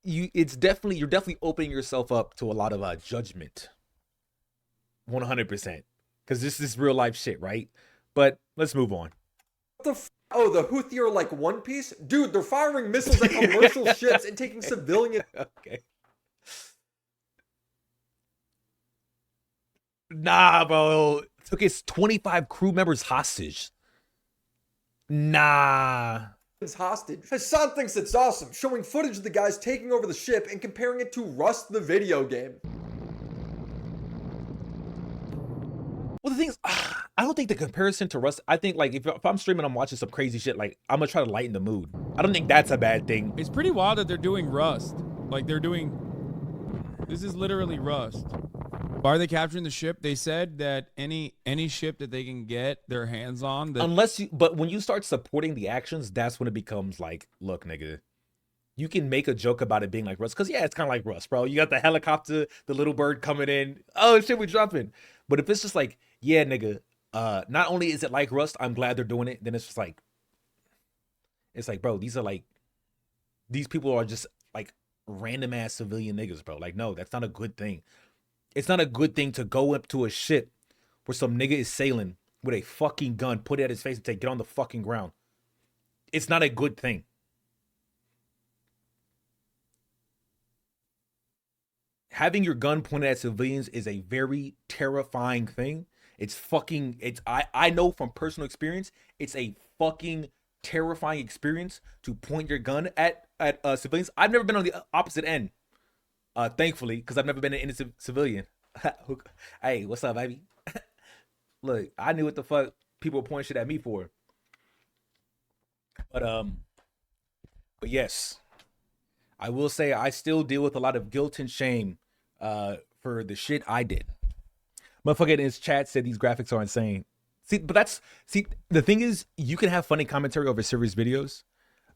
You're definitely opening yourself up to a lot of judgment. 100%. Because this is real life shit, right? But let's move on. Oh, the Houthi are like One Piece? Dude, they're firing missiles at commercial ships and taking civilian... Okay. Nah, bro. Took his 25 crew members hostage. Nah. Hostage. Hassan thinks it's awesome, showing footage of the guys taking over the ship and comparing it to Rust the video game. Well, the thing is, I don't think the comparison to Rust, I think like if I'm streaming, I'm watching some crazy shit, like I'm gonna try to lighten the mood. I don't think that's a bad thing. It's pretty wild that they're doing Rust. Like they're doing, this is literally Rust. Why are they capturing the ship? They said that any ship that they can get their hands on. But when you start supporting the actions, that's when it becomes like, look, nigga, you can make a joke about it being like Rust. Because, yeah, it's kind of like Rust, bro. You got the helicopter, the little bird coming in. Oh, shit, we dropping. But if it's just like, yeah, nigga, not only is it like Rust, I'm glad they're doing it. Then it's just like, bro, these people are just like random ass civilian niggas, bro. Like, no, that's not a good thing. It's not a good thing to go up to a ship where some nigga is sailing with a fucking gun, put it at his face and say, get on the fucking ground. It's not a good thing. Having your gun pointed at civilians is a very terrifying thing. I know from personal experience, it's a fucking terrifying experience to point your gun at civilians. I've never been on the opposite end. Thankfully, because I've never been an innocent civilian. Hey, what's up, baby? Look, I knew what the fuck people were pointing shit at me for. But yes, I will say I still deal with a lot of guilt and shame for the shit I did. Motherfucker in his chat said these graphics are insane. See, the thing is, you can have funny commentary over serious videos,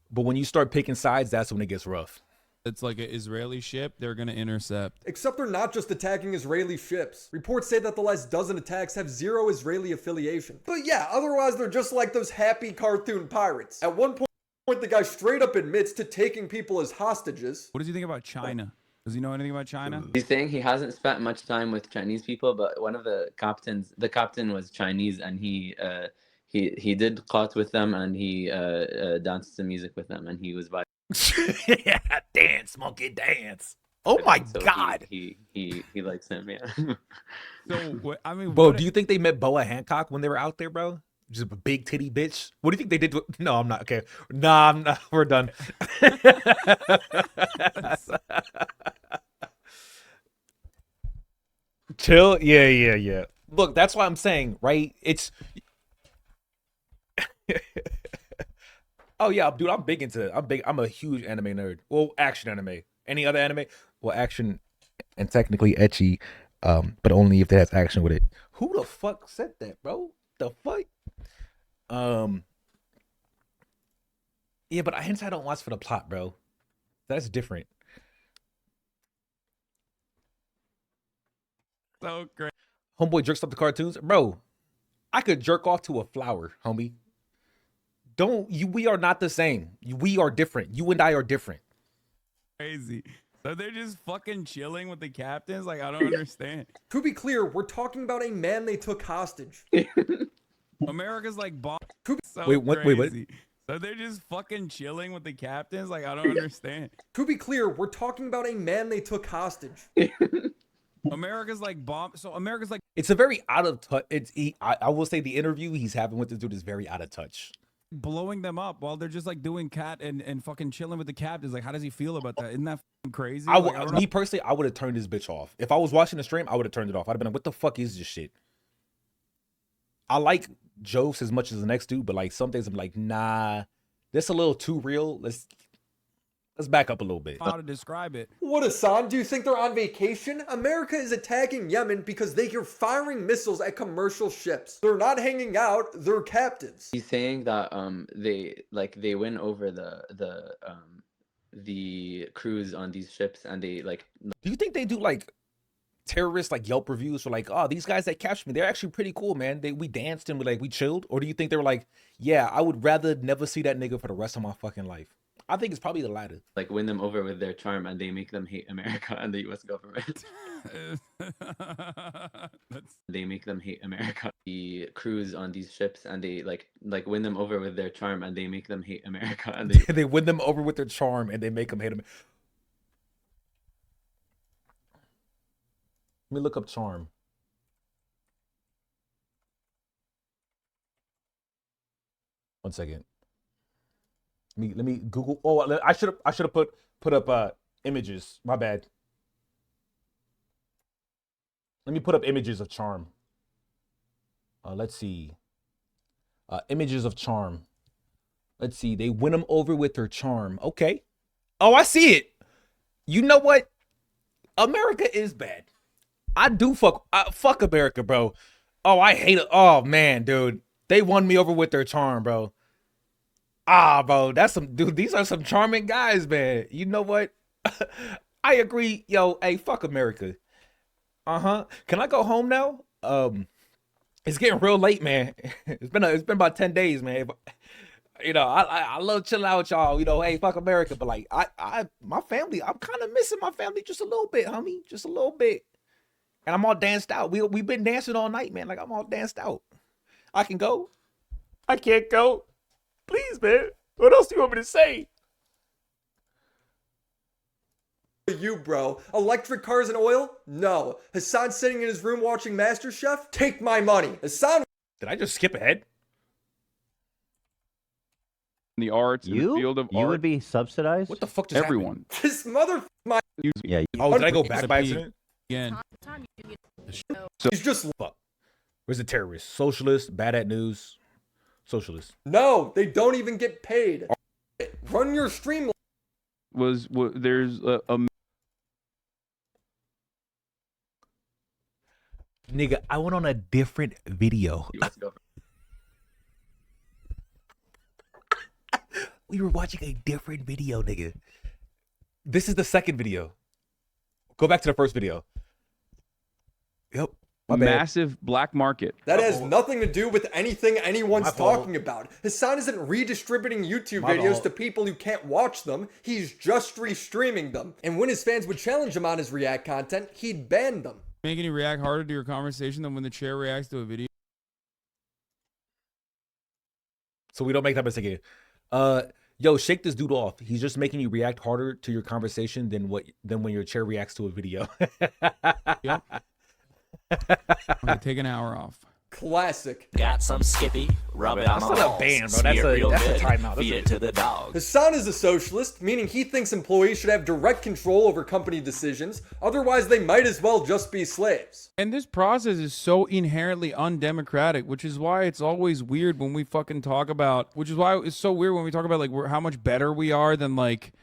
but when you start picking sides, that's when it gets rough. It's like an Israeli ship, they're going to intercept. Except they're not just attacking Israeli ships. Reports say that the last dozen attacks have zero Israeli affiliation. But yeah, otherwise they're just like those happy cartoon pirates. At one point, the guy straight up admits to taking people as hostages. What does he think about China? Does he know anything about China? He's saying he hasn't spent much time with Chinese people, but one of the captain was Chinese, and he did qat with them, and he danced some music with them, and he was by. Yeah, dance, monkey, dance. Oh my god. He likes him, yeah. So I mean, bro, do you think they met Boa Hancock when they were out there, bro? Just a big titty bitch. What do you think they did? No, I'm not. Okay, nah, I'm not. We're done. Chill. Yeah. Look, that's why I'm saying, right? It's. Oh yeah, dude, I'm a huge anime nerd. Well, action anime Any other anime? Well, action and technically ecchi, but only if it has action with it. Who the fuck said that, bro? The fuck? Yeah, but hentai I don't watch for the plot, bro. That's different. So great. Homeboy jerks up the cartoons, bro. I could jerk off to a flower, homie. We are not the same. We are different. You and I are different. Crazy. So they're just fucking chilling with the captains? Like, I don't understand. To be clear, we're talking about a man they took hostage. America's like bomb. So Wait, what? So they're just fucking chilling with the captains? Like, I don't understand. To be clear, we're talking about a man they took hostage. America's like bomb. So America's like. It's a very out of touch. I will say the interview he's having with this dude is very out of touch. Blowing them up while they're just like doing cat and fucking chilling with the captains. Like, how does he feel about that? Isn't that fucking crazy? Me personally, I would have turned this bitch off. If I was watching the stream, I would have turned it off. I'd have been like, what the fuck is this shit? I like jokes as much as the next dude, but like some things I'm like, nah, this a little too real. Let's back up a little bit. How to describe it. What, Hassan? Do you think they're on vacation? America is attacking Yemen because they are firing missiles at commercial ships. They're not hanging out, they're captives. He's saying that they win over the crews on these ships, and they like. Do you think they do like terrorist like Yelp reviews for like, oh, these guys that captured me, they're actually pretty cool, man. We danced and we chilled? Or do you think they were like, yeah, I would rather never see that nigga for the rest of my fucking life? I think it's probably the latter. Like win them over with their charm, and they make them hate America and the U.S. government. They make them hate America. The crews on these ships, and they like win them over with their charm, and they make them hate America. And they win them over with their charm, and they make them hate them. Let me look up charm. One second. Let me Google. Oh, I should have put up images. My bad. Let me put up images of charm. Let's see. Images of charm. Let's see. They win them over with their charm. Okay. Oh, I see it. You know what? America is bad. I do fuck America, bro. Oh, I hate it. Oh man, dude. They won me over with their charm, bro. Bro, these are some charming guys, man. You know what? I agree. Yo, hey, fuck America. Can I go home now? It's getting real late, man. It's been about 10 days, man. You know, I love chilling out with y'all. You know, hey, fuck America. But like, my family, I'm kind of missing my family just a little bit, homie. Just a little bit. And I'm all danced out. We've been dancing all night, man. Like, I'm all danced out. I can go. I can't go. Please, man. What else do you want me to say? You, bro. Electric cars and oil? No. Hassan sitting in his room watching MasterChef? Take my money. Hassan. Did I just skip ahead? In the arts, in the field of art. You would be subsidized? What the fuck just Everyone. This mother. Yeah. Oh, did I go back by accident? Again. He's just. Fuck. Where's the terrorist? Socialist, bad at news. Socialist. No, they don't even get paid. Run your stream. There's a nigga, I went on a different video. We were watching a different video, nigga. This is the second video. Go back to the first video. Yep. massive black market. That has nothing to do with anything anyone's talking about. Hassan isn't redistributing YouTube videos to people who can't watch them. He's just restreaming them. And when his fans would challenge him on his React content, he'd ban them. Making you react harder to your conversation than when the chair reacts to a video. So we don't make that mistake again. Yo, shake this dude off. He's just making you react harder to your conversation than when your chair reacts to a video. Yep. Okay, take an hour off. Classic. Got some Skippy, rub it on That's my not a balls. ban, bro. That's a timeout. Feed it to the dog. Hassan is a socialist, meaning he thinks employees should have direct control over company decisions. Otherwise, they might as well just be slaves. And this process is so inherently undemocratic, which is why it's always weird when we fucking talk about, which is why it's so weird when we talk about like how much better we are than like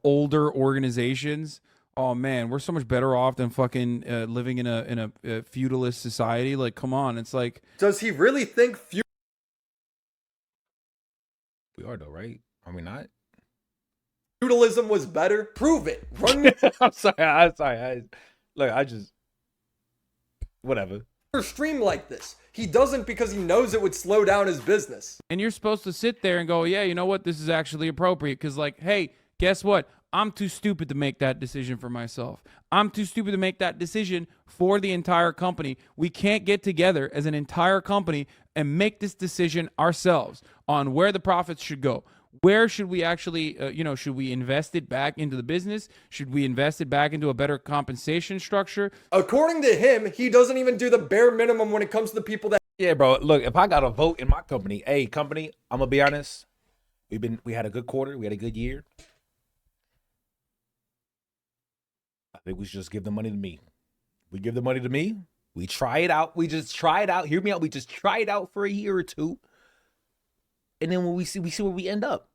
older organizations. Oh man, we're so much better off than fucking living in a feudalist society. Like, come on, it's like. Does he really think We are though, right? Are we not? feudalism was better? Prove it. Run I'm sorry. Look, I just whatever. your stream like this. He doesn't because he knows it would slow down his business. And you're supposed to sit there and go, yeah, you know what? This is actually appropriate. Because, like, hey, guess what? I'm too stupid to make that decision for myself. I'm too stupid to make that decision for the entire company. We can't get together as an entire company and make this decision ourselves on where the profits should go. Where should we actually, should we invest it back into the business? Should we invest it back into a better compensation structure? According to him, he doesn't even do the bare minimum when it comes to the people that. Yeah, bro. Look, if I got a vote in my company, I'm gonna be honest. We had a good quarter. We had a good year. I think we should just give the money to me. We give the money to me. We try it out. We just try it out. Hear me out. We just try it out for a year or two. And then when we see where we end up.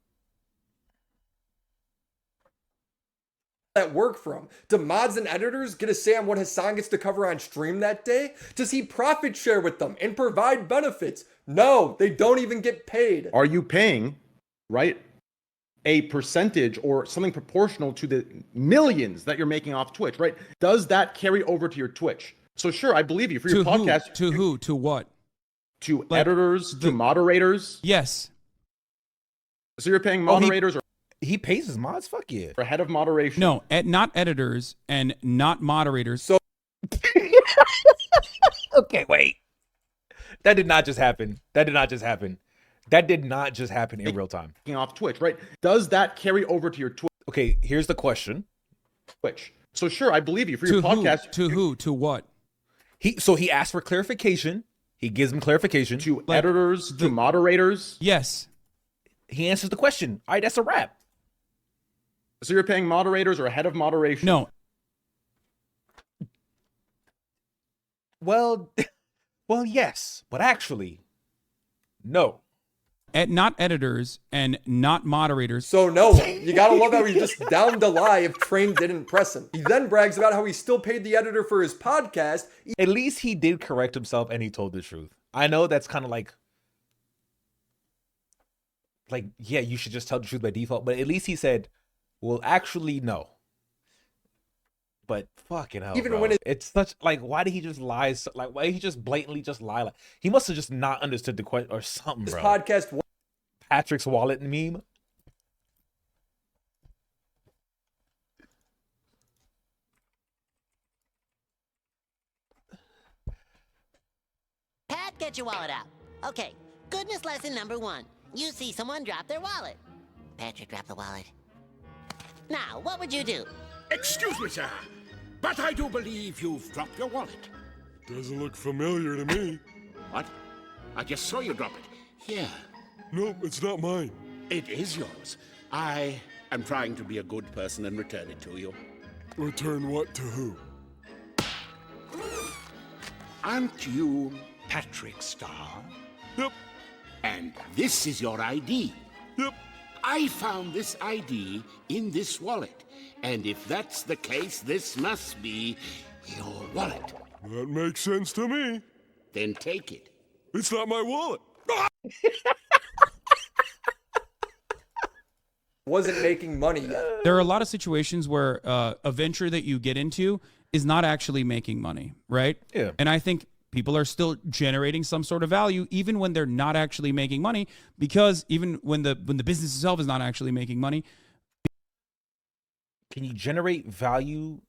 That work from? Do mods and editors get a say on what Hassan gets to cover on stream that day? Does he profit share with them and provide benefits? No, they don't even get paid. Are you paying, right, a percentage or something proportional to the millions that you're making off Twitch, right? Does that carry over to your Twitch? So sure, I believe you for your podcast. To who? To what? To editors, to moderators. Yes. So you're paying moderators or he pays his mods? Fuck yeah. For head of moderation. No, not editors and not moderators. So okay, wait. That did not just happen. That did not just happen in real time. Off Twitch, right? Does that carry over to your Twitch? Okay, here's the question. Twitch. So sure, I believe you for your podcast. To who? To what? He asked for clarification. He gives him clarification. To editors, to moderators. Yes. He answers the question. All right, that's a wrap. So you're paying moderators or head of moderation? No. Well, yes, but actually, no. Not editors and not moderators. So no, you gotta love how he just downed a lie if Train didn't press him. He then brags about how he still paid the editor for his podcast. At least he did correct himself and he told the truth. I know that's kind of like, yeah, you should just tell the truth by default. But at least he said, well, actually, no. But fucking hell, Even bro. when it's such, like, why did he just lie? Like, why did he just blatantly just lie? Like, he must have just not understood the question or something, His bro. podcast. Patrick's wallet meme. Pat, get your wallet out. Okay, goodness lesson number 1. You see someone drop their wallet. Patrick dropped the wallet. Now, what would you do? Excuse me, sir, but I do believe you've dropped your wallet. Doesn't look familiar to me. What? I just saw you drop it. Here. Nope, it's not mine. It is yours. I am trying to be a good person and return it to you. Return what to who? Aren't you Patrick Star? Yep. And this is your ID. Yep. I found this ID in this wallet. And if that's the case, this must be your wallet. That makes sense to me. Then take it. It's not my wallet. Wasn't making money yet. There are a lot of situations where a venture that you get into is not actually making money, right? Yeah. And I think people are still generating some sort of value even when they're not actually making money, because even when the business itself is not actually making money. Can you generate value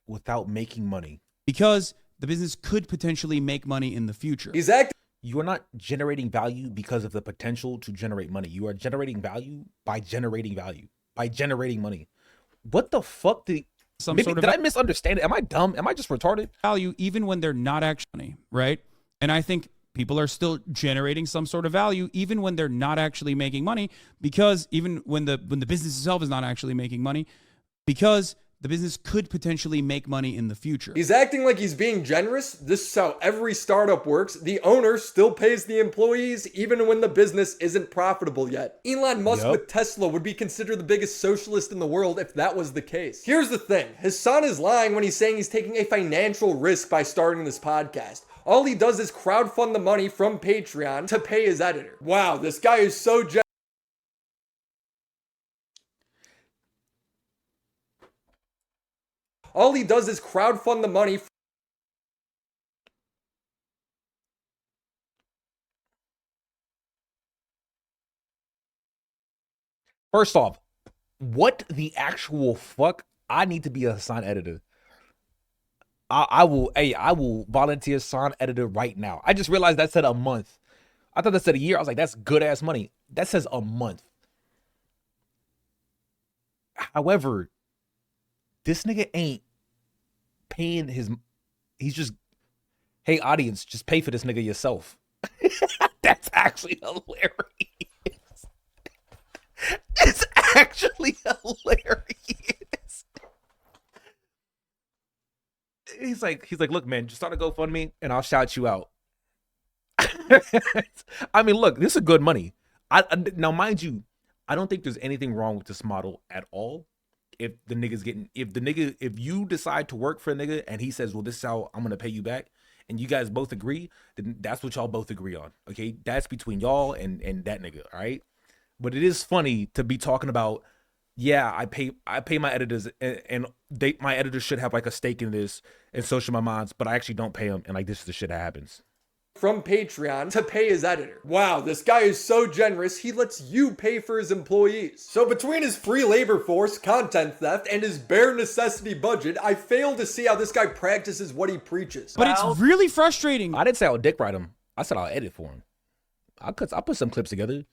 without making money? Because the business could potentially make money in the future. You are not generating value because of the potential to generate money. You are generating value by generating money. What the fuck did I misunderstand it? Am I dumb? Am I just retarded? Value even when they're not actually, right? And I think people are still generating some sort of value even when they're not actually making money, because even when the business itself is not actually making money, because the business could potentially make money in the future. He's acting like he's being generous. This is how every startup works. The owner still pays the employees even when the business isn't profitable yet. Elon Musk with Tesla would be considered the biggest socialist in the world if that was the case. Here's the thing. Hassan is lying when he's saying he's taking a financial risk by starting this podcast. All he does is crowdfund the money from Patreon to pay his editor. Wow, this guy is so generous. All he does is crowdfund the money. First off, what the actual fuck? I need to be a Hassan editor. I will volunteer Hassan editor right now. I just realized that said a month. I thought that said a year. I was like, that's good ass money. That says a month. However, this nigga ain't paying his, he's just, hey audience, just pay for this nigga yourself. That's actually hilarious. It's actually hilarious. He's like, look, man, just start a GoFundMe and I'll shout you out. I mean, look, this is good money. Now, mind you, I don't think there's anything wrong with this model at all. If you decide to work for a nigga and he says, well, this is how I'm gonna pay you back, and you guys both agree, then that's what y'all both agree on. Okay, that's between y'all and that nigga. All right. But it is funny to be talking about, yeah, I pay my editors and my editors should have like a stake in this, and so should my mods, but I actually don't pay them, and like this is the shit that happens. From Patreon to pay his editor. Wow, this guy is so generous, he lets you pay for his employees. So between his free labor force, content theft, and his bare necessity budget, I fail to see how this guy practices what he preaches. But it's really frustrating. I didn't say I'll dick ride him. I said I'll edit for him. I'll put some clips together.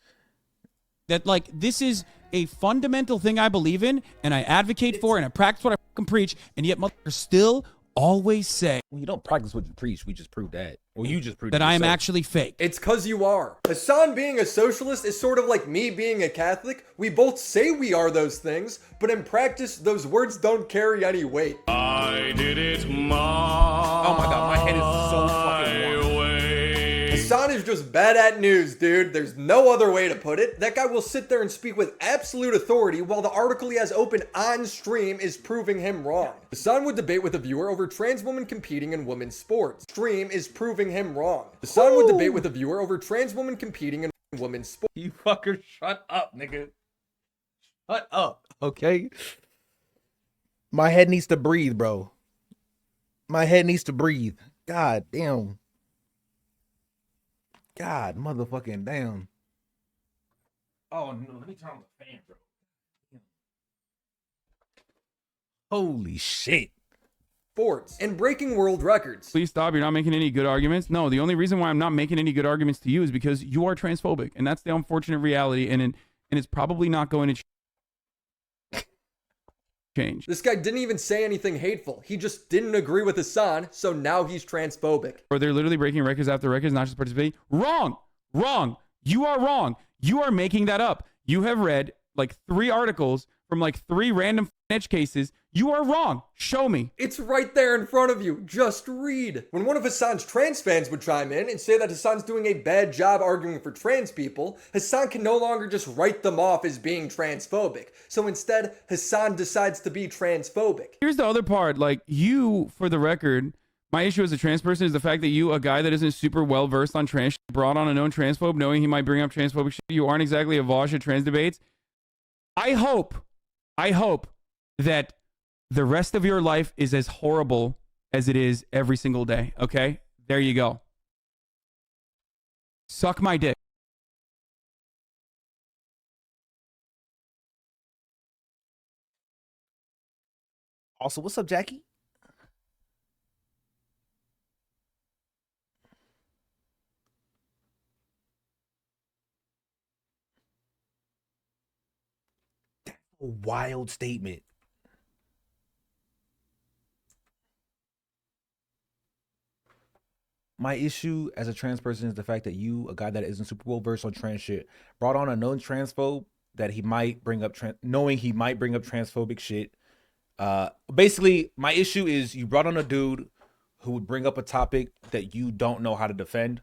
That, like, this is a fundamental thing I believe in, and I advocate for, and I practice what I fucking preach, and yet motherfuckers still always say, well, you don't practice what you preach. We just proved that. Well, you just proved that I am actually fake. It's cause you are. Hassan being a socialist is sort of like me being a Catholic. We both say we are those things, but in practice, those words don't carry any weight. I did it my Oh my god, my head is so fucking warm. Hassan is just bad at news, dude. There's no other way to put it. That guy will sit there and speak with absolute authority while the article he has open on stream is proving him wrong. Hassan would debate with a viewer over trans women competing in women's sports. Stream is proving him wrong. Hassan would debate with a viewer over trans women competing in women's sports. You fucker, shut up, nigga. Shut up, okay? My head needs to breathe, bro. My head needs to breathe. God damn. God motherfucking damn. Oh no, let me turn on the fan, bro. Holy shit. Sports and breaking world records. Please stop. You're not making any good arguments. No, the only reason why I'm not making any good arguments to you is because you are transphobic, and that's the unfortunate reality, and it's probably not going to change. This guy didn't even say anything hateful. He just didn't agree with Hassan, so now he's transphobic. Or they're literally breaking records after records, not just participating. Wrong. You are wrong. You are making that up. You have read like 3 articles from like 3 random edge cases. You are wrong. Show me. It's right there in front of you. Just read. When one of Hassan's trans fans would chime in and say that Hassan's doing a bad job arguing for trans people, Hassan can no longer just write them off as being transphobic. So instead, Hassan decides to be transphobic. Here's the other part. Like, you, for the record, my issue as a trans person is the fact that you, a guy that isn't super well versed on trans, brought on a known transphobe knowing he might bring up transphobic shit. You aren't exactly a Vosh at trans debates. I hope that the rest of your life is as horrible as it is every single day. Okay? There you go. Suck my dick. Also, what's up, Jackie? That's a wild statement. My issue as a trans person is the fact that you, a guy that isn't super well versed on trans shit, brought on a known transphobe that he might bring up, knowing he might bring up transphobic shit. Basically, my issue is you brought on a dude who would bring up a topic that you don't know how to defend.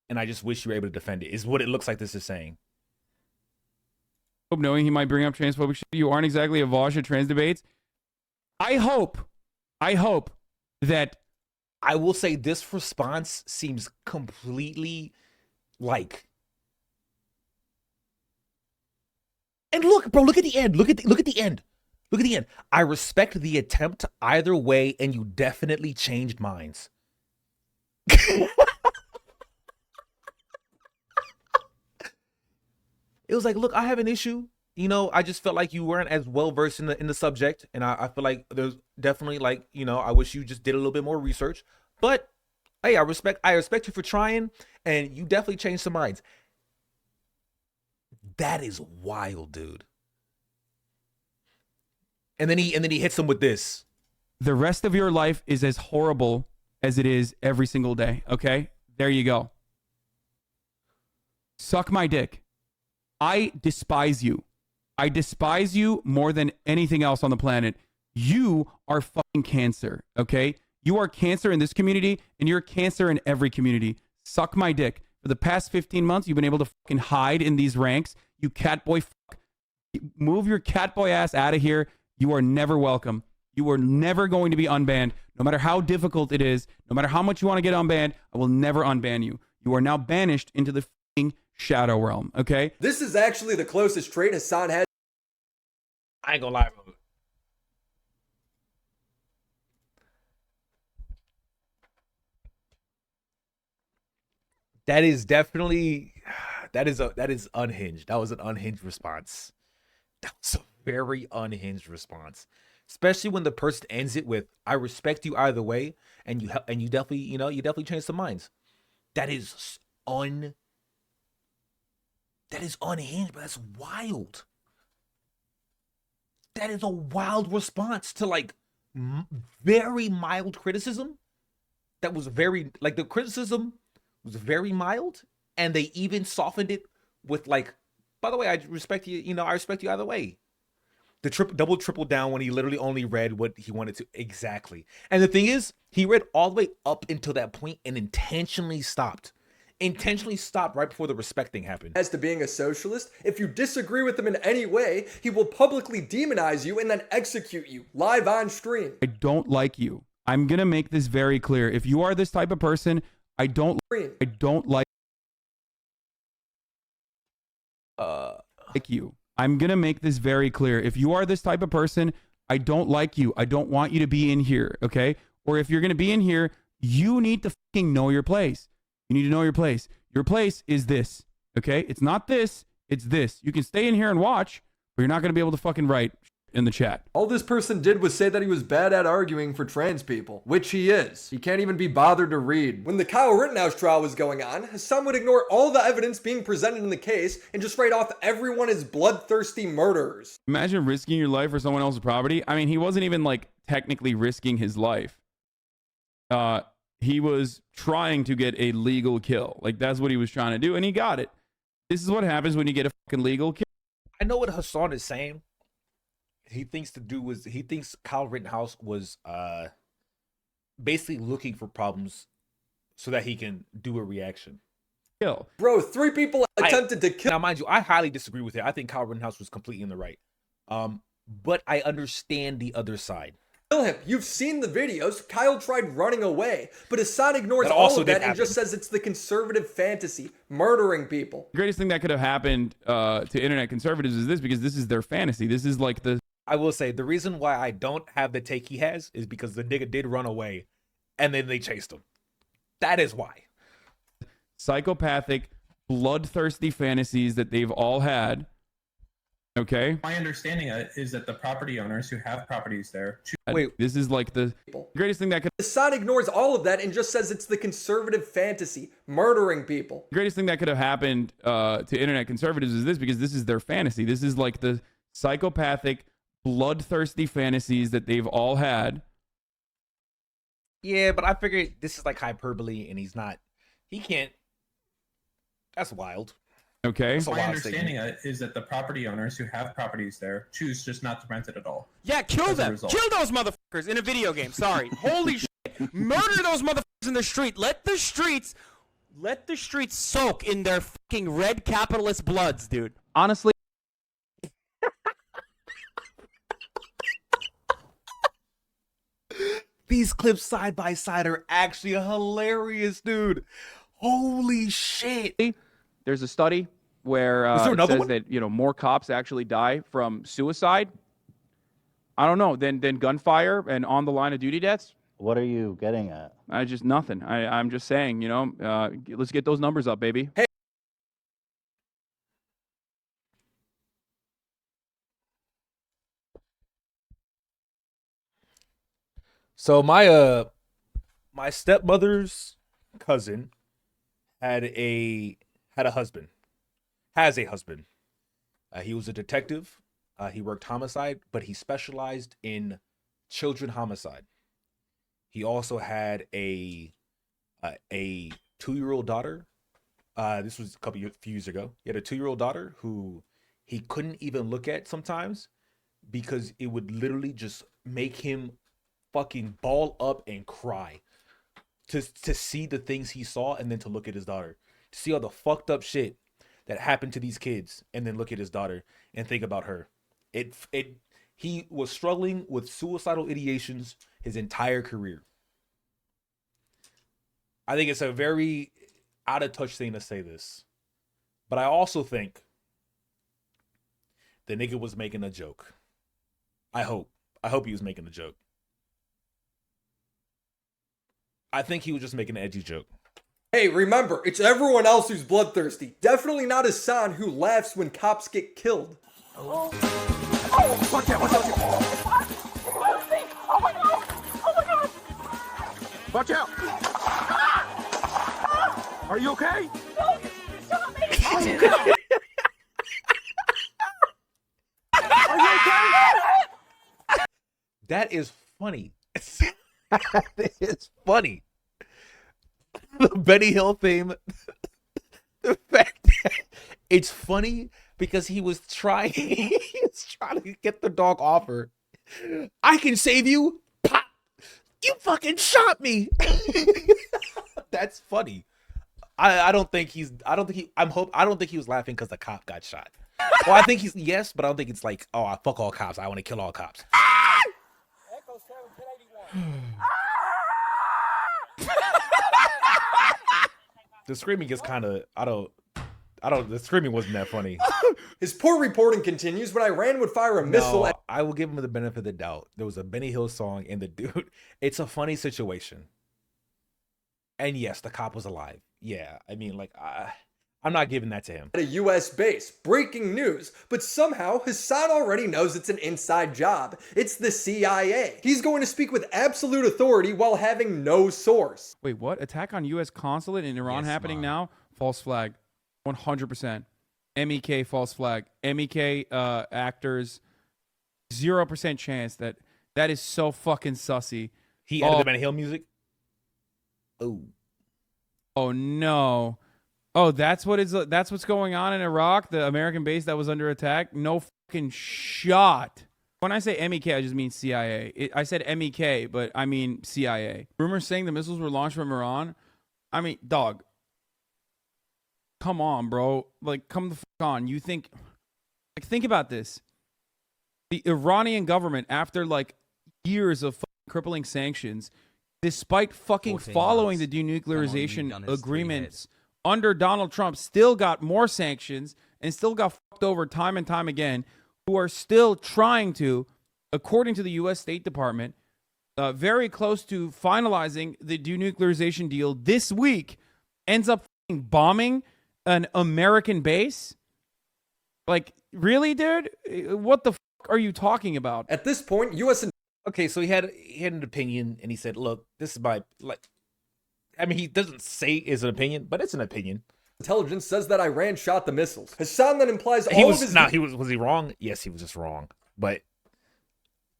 And I just wish you were able to defend it, is what it looks like this is saying. Knowing he might bring up transphobic shit. You aren't exactly a Vosh at trans debates. I hope that... I will say this response seems completely like... And look, bro, look at the end. Look at the end. Look at the end. I respect the attempt either way, and you definitely changed minds. It was like, look, I have an issue. You know, I just felt like you weren't as well versed in the subject, and I feel like there's definitely like, you know, I wish you just did a little bit more research. But hey, I respect you for trying, and you definitely changed some minds. That is wild, dude. And then he hits him with this. The rest of your life is as horrible as it is every single day. Okay, there you go. Suck my dick. I despise you. I despise you more than anything else on the planet. You are fucking cancer, okay? You are cancer in this community, and you're cancer in every community. Suck my dick. For the past 15 months, you've been able to fucking hide in these ranks. You catboy fuck. Move your catboy ass out of here. You are never welcome. You are never going to be unbanned. No matter how difficult it is, no matter how much you want to get unbanned, I will never unban you. You are now banished into the fucking shadow realm, okay? This is actually the closest trait Hasan had. I ain't gonna lie, bro. That is definitely, that is unhinged. That was an unhinged response. That was a very unhinged response. Especially when the person ends it with, I respect you either way, and you definitely, you know, you definitely changed some minds. That is unhinged, but that's wild. That is a wild response to like very mild criticism. That was very, like, the criticism was very mild, and they even softened it with like, by the way, I respect you, you know, I respect you either way. The triple down when he literally only read what he wanted to. Exactly. And the thing is, he read all the way up until that point and intentionally stopped right before the respect thing happened. As to being a socialist, if you disagree with him in any way, he will publicly demonize you and then execute you live on stream. I don't like you. I'm going to make this very clear. If you are this type of person, I don't like you. I'm going to make this very clear. If you are this type of person, I don't like you. I don't want you to be in here, okay? Or if you're going to be in here, you need to fucking know your place. You need to know your place. Your place is this, okay? It's not this, it's this. You can stay in here and watch, but you're not going to be able to fucking write in the chat. All this person did was say that he was bad at arguing for trans people, which he is. He can't even be bothered to read. When the Kyle Rittenhouse trial was going on, Hasan would ignore all the evidence being presented in the case and just write off everyone as bloodthirsty murderers. Imagine risking your life for someone else's property. I mean, he wasn't even like technically risking his life. He was trying to get a legal kill. Like, that's what he was trying to do, and he got it. This is what happens when you get a fucking legal kill. I know what Hasan is saying. He thinks Kyle Rittenhouse was basically looking for problems so that he can do a reaction. Kill. Bro, 3 people attempted to kill. Now, mind you, I highly disagree with it. I think Kyle Rittenhouse was completely in the right. But I understand the other side. Kill him. You've seen the videos. Kyle tried running away, but Hasan ignores all of that and just says it's the conservative fantasy, murdering people. The greatest thing that could have happened to internet conservatives is this, because this is their fantasy. This is like the... I will say, the reason why I don't have the take he has is because the nigga did run away, and then they chased him. That is why. Psychopathic, bloodthirsty fantasies that they've all had. Okay. My understanding is that the property owners who have properties there. Wait, this is like the greatest thing that could. Hasan ignores all of that and just says it's the conservative fantasy, murdering people. The greatest thing that could have happened to internet conservatives is this, because this is their fantasy. This is like the psychopathic, bloodthirsty fantasies that they've all had. Yeah, but I figured this is like hyperbole, and he can't. That's wild. Okay. My understanding is that the property owners who have properties there choose just not to rent it at all. Yeah, kill As a them. result. Kill those motherfuckers in a video game. Sorry. Holy shit. Murder those motherfuckers in the street. Let the streets soak in their fucking red capitalist bloods, dude. Honestly, These clips side by side are actually hilarious, dude. Holy shit. There's a study where Is there it another says one? that more cops actually die from suicide. I don't know than gunfire and on the line of duty deaths. What are you getting at? Just nothing. I'm just saying, let's get those numbers up, baby. Hey. So my stepmother's cousin had a husband. Has a husband. He was a detective. He worked homicide, but he specialized in children homicide. He also had a 2-year-old daughter. This was a few years ago. He had a 2-year-old daughter who he couldn't even look at sometimes because it would literally just make him fucking ball up and cry to see the things he saw and then to look at his daughter, to see all the fucked up shit that happened to these kids and then look at his daughter and think about her. He was struggling with suicidal ideations his entire career. I think it's a very out of touch thing to say this, but I also think the nigga was making a joke. I hope he was making a joke. I think he was just making an edgy joke. Hey, remember, it's everyone else who's bloodthirsty. Definitely not Hassan who laughs when cops get killed. Oh, watch out, watch out, watch out. Oh my god! Oh my god! Watch out! Are you okay? No, you shot me! Are you okay? Are you okay? That is funny. That is funny. The Benny Hill theme. The fact that it's funny because he was trying to get the dog off her. I can save you. Pop. You fucking shot me. That's funny. I don't think he was laughing because the cop got shot. Well, I think yes, but I don't think it's like, oh, fuck all cops. I want to kill all cops. The screaming is kind of, the screaming wasn't that funny. His poor reporting continues when Iran would fire a missile at... I will give him the benefit of the doubt. There was a Benny Hill song and the dude, it's a funny situation. And yes, the cop was alive. Yeah, I mean, like, I'm not giving that to him. At a U.S. base. Breaking news. But somehow, Hassan already knows it's an inside job. It's the CIA. He's going to speak with absolute authority while having no source. Wait, what? Attack on U.S. consulate in Iran happening now? False flag. 100%. MEK false flag. MEK actors. 0% chance that is so fucking sussy. He added the Benny Hill music? Oh no. Oh, that's what's going on in Iraq, the American base that was under attack? No fucking shot. When I say MEK, I just mean CIA. I said MEK, but I mean CIA. Rumors saying the missiles were launched from Iran? I mean, dog. Come on, bro. Like, come the fuck on. You think... Like, think about this. The Iranian government, after, like, years of crippling sanctions, despite fucking following the denuclearization agreements under Donald Trump, still got more sanctions and still got fucked over time and time again, who are still trying to, according to the U.S. State Department, very close to finalizing the denuclearization deal this week, ends up fucking bombing an American base? Like, really, dude? What the fuck are you talking about? At this point, U.S. Okay, so he had an opinion, and he said, "Look, this is my I mean, he doesn't say it's an opinion, but it's an opinion." Intelligence says that Iran shot the missiles. Hassan then implies He was he wrong? Yes, he was just wrong. But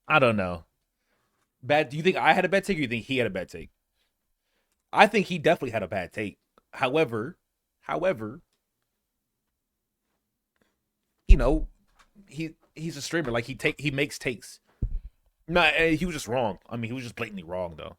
I don't know. Do you think I had a bad take, or you think he had a bad take? I think he definitely had a bad take. However, you know, he's a streamer. Like he makes takes. Nah, he was just wrong. I mean, he was just blatantly wrong though.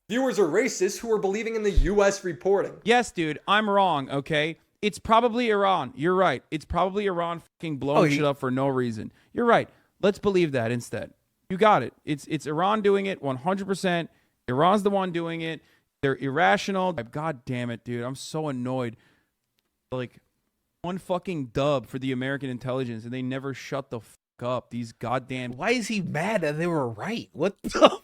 Viewers are racist who are believing in the U.S. reporting. Yes, dude, I'm wrong, okay? It's probably Iran. You're right. It's probably Iran fucking blowing shit up for no reason. You're right. Let's believe that instead. You got it. It's Iran doing it 100%. Iran's the one doing it. They're irrational. God damn it, dude. I'm so annoyed. Like, one fucking dub for the American intelligence, and they never shut the fuck up. These goddamn... Why is he mad that they were right? What the fuck?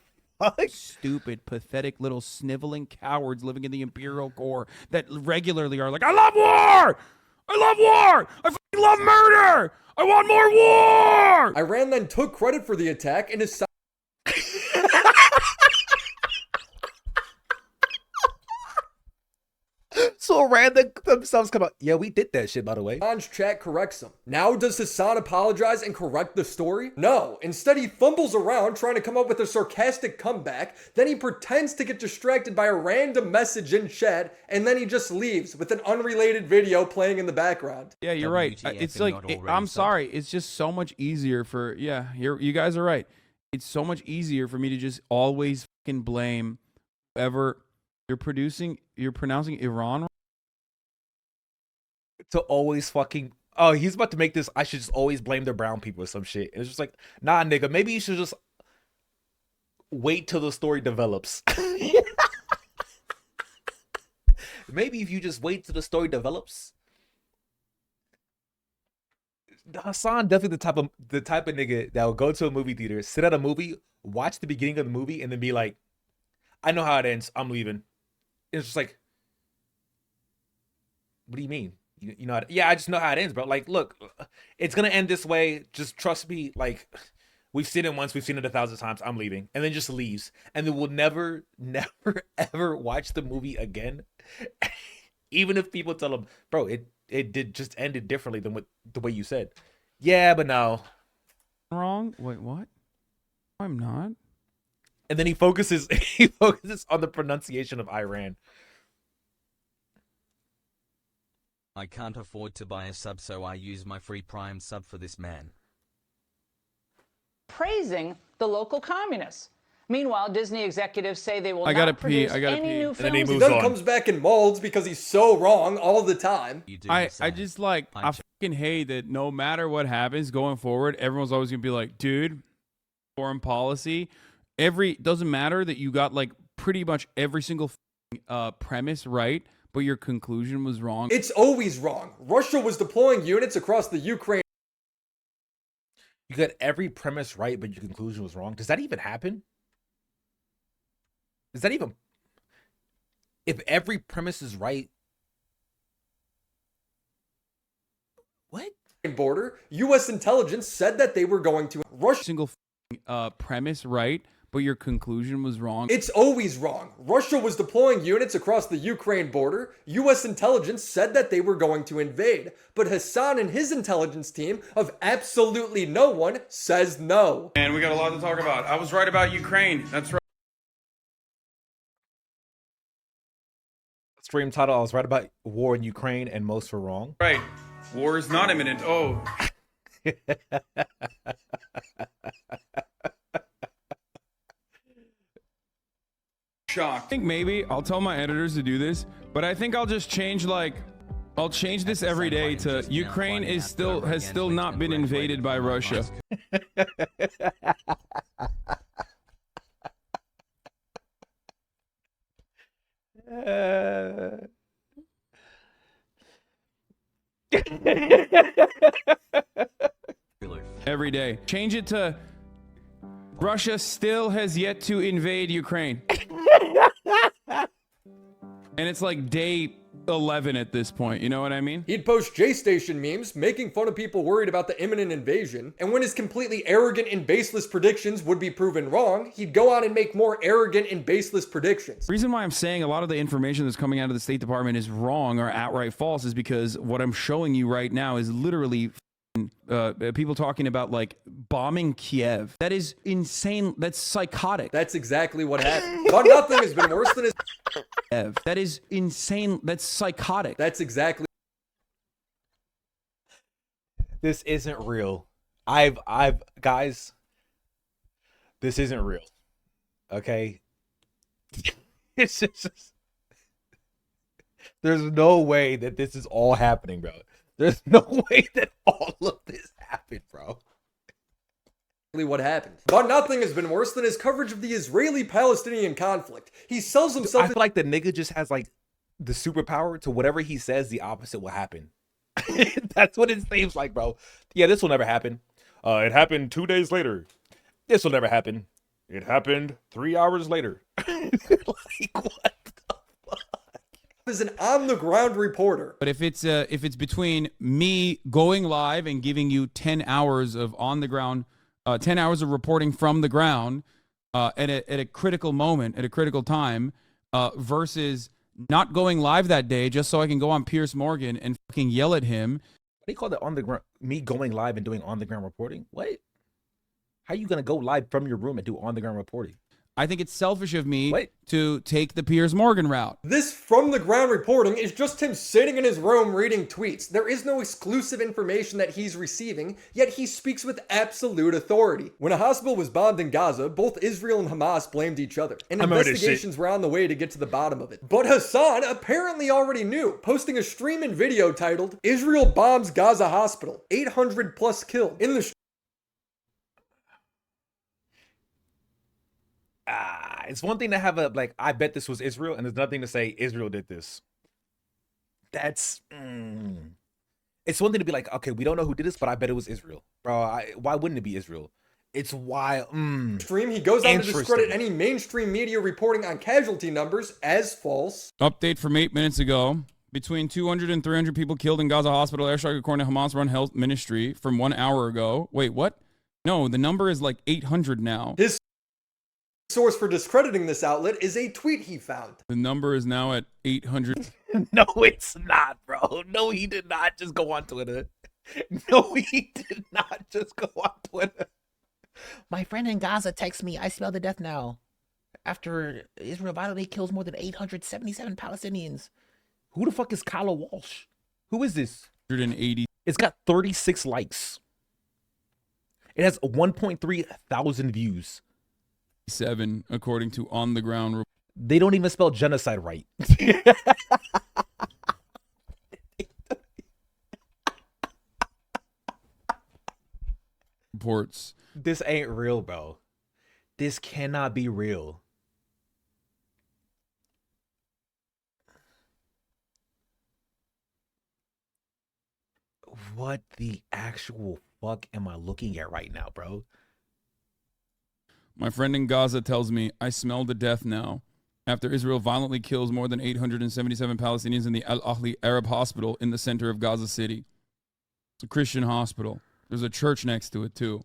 Stupid, pathetic little sniveling cowards living in the imperial core that regularly are like, I love war! I love war! I fucking love murder! I want more war! Iran then took credit for the attack and is... So Iran themselves come out. Yeah, we did that shit, by the way. Hassan's chat corrects him. Now, does Hassan apologize and correct the story? No. Instead, he fumbles around trying to come up with a sarcastic comeback. Then he pretends to get distracted by a random message in chat, and then he just leaves with an unrelated video playing in the background. Yeah, you're right. It's like, I'm sorry. It's just so much easier for, you guys are right. It's so much easier for me to just always fucking blame whoever you're pronouncing Iran. To always fucking, he's about to make this, I should just always blame the brown people or some shit. And it's just like, nah, nigga, maybe you should just wait till the story develops. Maybe if you just wait till the story develops. Hassan definitely the type of nigga that will go to a movie theater, sit at a movie, watch the beginning of the movie, and then be like, I know how it ends, I'm leaving. It's just like, what do you mean? You know, I just know how it ends, bro. Like, look, it's gonna end this way. Just trust me. Like, we've seen it once, we've seen it 1,000 times. I'm leaving, and then just leaves, and then we'll never, ever watch the movie again. Even if people tell him, bro, it did just ended differently than what the way you said. Yeah, but no. Wrong. Wait, what? I'm not. And then he focuses on the pronunciation of Iran. I can't afford to buy a sub, so I use my free Prime sub for this man. Praising the local communists. Meanwhile, Disney executives say they will not produce any new films. He then comes back and molds because he's so wrong all the time. I just like, I fucking hate that no matter what happens going forward, everyone's always gonna be like, dude, foreign policy, doesn't matter that you got like pretty much every single premise right, but your conclusion was wrong. It's always wrong. Russia was deploying units across the Ukraine. You got every premise right, but your conclusion was wrong. Does that even happen? Is that even... If every premise is right... What? Border, U.S. intelligence said that they were going to... Russia... Single premise right, but your conclusion was wrong. It's always wrong. Russia was deploying units across the Ukraine border. U.S. intelligence said that they were going to invade. But Hassan and his intelligence team of absolutely no one says no. And we got a lot to talk about. I was right about Ukraine. That's right. Stream title, I was right about war in Ukraine and most were wrong. Right. War is not imminent. Oh. I think maybe I'll tell my editors to do this, but I think I'll just change I'll change this every day to Ukraine has still not been invaded by Russia. Every day. Change it to Russia still has yet to invade Ukraine. And it's like day 11 at this point, you know what I mean? He'd post J-Station memes, making fun of people worried about the imminent invasion, and when his completely arrogant and baseless predictions would be proven wrong, he'd go on and make more arrogant and baseless predictions. The reason why I'm saying a lot of the information that's coming out of the State Department is wrong or outright false is because what I'm showing you right now is literally people talking about like bombing Kiev. That is insane. That's psychotic. That's exactly what happened. But nothing has been worse than his... That is insane. That's psychotic. That's exactly... This isn't real. Guys, this isn't real. Okay? It's just, there's no way that this is all happening, bro. There's no way that all of this happened, bro. What happened. But nothing has been worse than his coverage of the Israeli-Palestinian conflict. He sells himself. I feel like the nigga just has like the superpower to whatever he says, the opposite will happen. That's what it seems like, bro. Yeah, this will never happen. It happened 2 days later. This will never happen. It happened 3 hours later. Like, what the fuck? Is an on-the-ground reporter. But if it's between me going live and giving you 10 hours of on-the-ground, 10 hours of reporting from the ground at a critical moment, at a critical time, versus not going live that day just so I can go on Piers Morgan and fucking yell at him. What do you call that on the ground? Me going live and doing on the ground reporting? What? How are you gonna go live from your room and do on the ground reporting? I think it's selfish of me to take the Piers Morgan route. This from the ground reporting is just him sitting in his room reading tweets. There is no exclusive information that he's receiving, yet he speaks with absolute authority. When a hospital was bombed in Gaza, both Israel and Hamas blamed each other, and investigations were on the way to get to the bottom of it. But Hassan apparently already knew, posting a stream and video titled, "Israel bombs Gaza hospital, 800 plus killed." In the it's one thing to have a, like, I bet this was Israel, and there's nothing to say Israel did this. That's, it's one thing to be like, okay, we don't know who did this, but I bet it was Israel. Bro, why wouldn't it be Israel? It's why, Stream, he goes on to discredit any mainstream media reporting on casualty numbers as false. Update from 8 minutes ago. Between 200 and 300 people killed in Gaza hospital airstrike according to Hamas-run health ministry from 1 hour ago. Wait, what? No, the number is like 800 now. His source for discrediting this outlet is a tweet he found. The number is now at 800. No, it's not, bro. No, he did not just go on Twitter. No, he did not just go on Twitter. My friend in Gaza texts me, I smell the death now. After Israel violently kills more than 877 Palestinians. Who the fuck is Kyla Walsh? Who is this? 180. It's got 36 likes. It has 1.3 thousand views. 7, according to On the Ground. They don't even spell genocide right. Reports. This ain't real, bro. This cannot be real. What the actual fuck am I looking at right now, bro? My friend in Gaza tells me, I smell the death now. After Israel violently kills more than 877 Palestinians in the Al Ahli Arab Hospital in the center of Gaza City. It's a Christian hospital. There's a church next to it, too.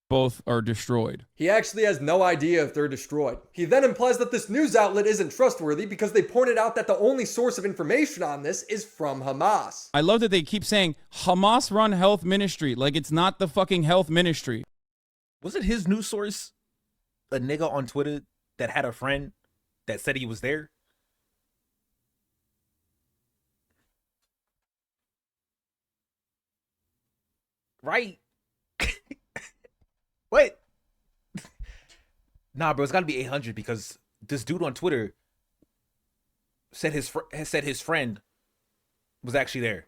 Both are destroyed. He actually has no idea if they're destroyed. He then implies that this news outlet isn't trustworthy because they pointed out that the only source of information on this is from Hamas. I love that they keep saying Hamas-run health ministry, like it's not the fucking health ministry. Was it his news source? A nigga on Twitter that had a friend that said he was there? Right? What? Nah, bro, it's gotta be 800 because this dude on Twitter said his friend was actually there.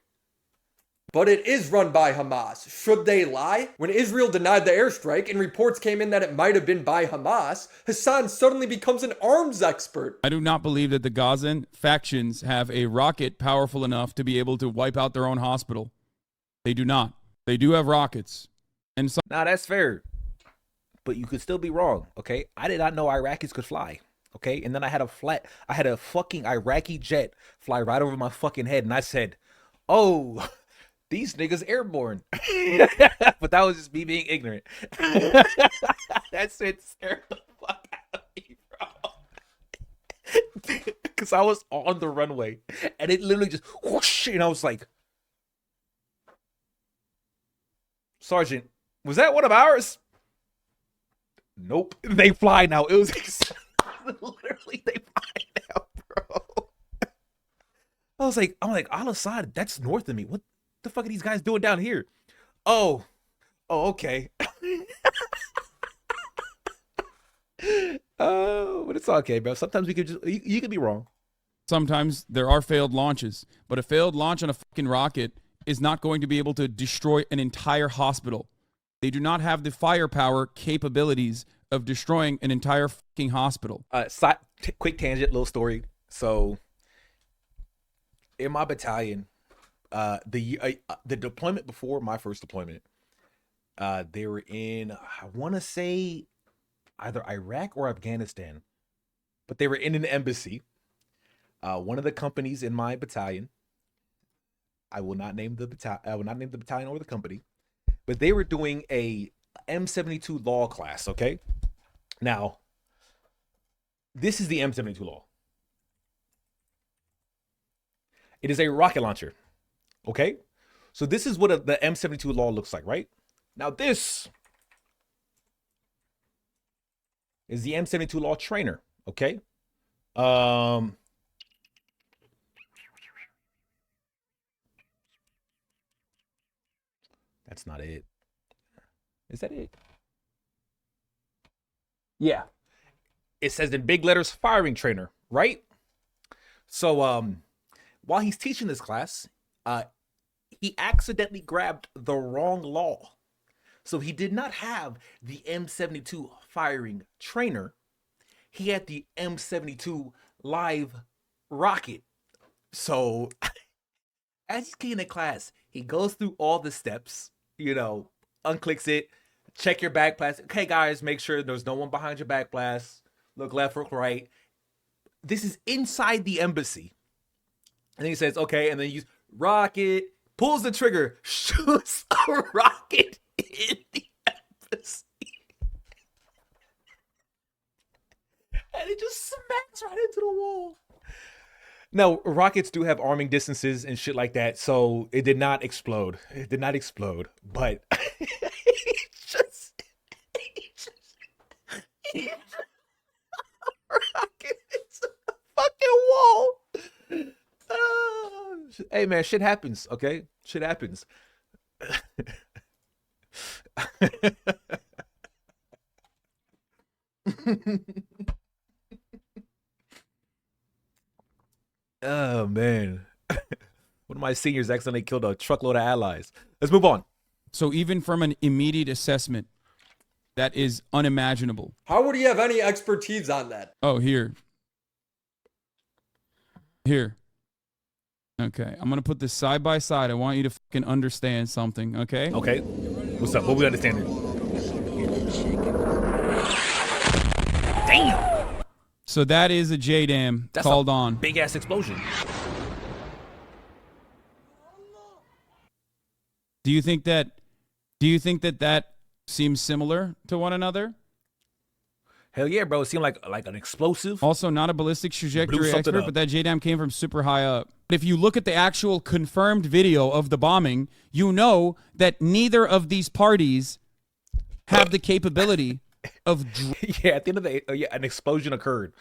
But it is run by Hamas. Should they lie? When Israel denied the airstrike and reports came in that it might have been by Hamas, Hassan suddenly becomes an arms expert. I do not believe that the Gazan factions have a rocket powerful enough to be able to wipe out their own hospital. They do not. They do have rockets. And so nah, that's fair. But you could still be wrong, okay? I did not know Iraqis could fly, okay? And then I had a fucking Iraqi jet fly right over my fucking head, and I said, oh, these niggas airborne. But that was just me being ignorant. That's it. Scared the fuck out of me, bro. Because I was on the runway and it literally just whoosh, and I was like, Sergeant, was that one of ours? Nope. They fly now. It was literally they fly now, bro. I'm like, Al-Assad, that's north of me. What the fuck are these guys doing down here? Oh, okay. But it's okay, bro. Sometimes we could just you could be wrong. Sometimes there are failed launches, but a failed launch on a fucking rocket is not going to be able to destroy an entire hospital. They do not have the firepower capabilities of destroying an entire fucking hospital. Quick tangent, little story. So, in my battalion, the deployment before my first deployment, they were in, I want to say, either Iraq or Afghanistan, but they were in an embassy. One of the companies in my battalion, I will not name the battalion or the company, but they were doing a M72 law class. Okay, now this is the M72 law. It is a rocket launcher. Okay, so this is what the M72 law looks like, right? Now this is the M72 law trainer. Okay, that's not it. Is that it? Yeah. It says in big letters, firing trainer, right? So while he's teaching this class, he accidentally grabbed the wrong law. So he did not have the M72 firing trainer. He had the M72 live rocket. So as he's getting in class, he goes through all the steps, unclicks it, check your back blast. Okay, guys, make sure there's no one behind your back blast. Look left, look right. This is inside the embassy. And then he says, okay, and then you use rocket, pulls the trigger, shoots a rocket in the embassy. And it just smacks right into the wall. Now, rockets do have arming distances and shit like that, so it did not explode. It did not explode, but he just rocket into the fucking wall. Hey man, shit happens, okay? Shit happens. Oh man. One of my seniors accidentally killed a truckload of allies. Let's move on. So even from an immediate assessment, that is unimaginable. How would he have any expertise on that? Oh, here. Okay, I'm gonna put this side by side. I want you to fucking understand something, okay? Okay. What's up? What we understanding? Damn. So that is a JDAM called on. Big ass explosion. Do you think that seems similar to one another? Hell yeah, bro. It seemed like an explosive. Also, not a ballistic trajectory expert, but that JDAM came from super high up. If you look at the actual confirmed video of the bombing, you know that neither of these parties have the capability of... Yeah, at the end of the day, an explosion occurred.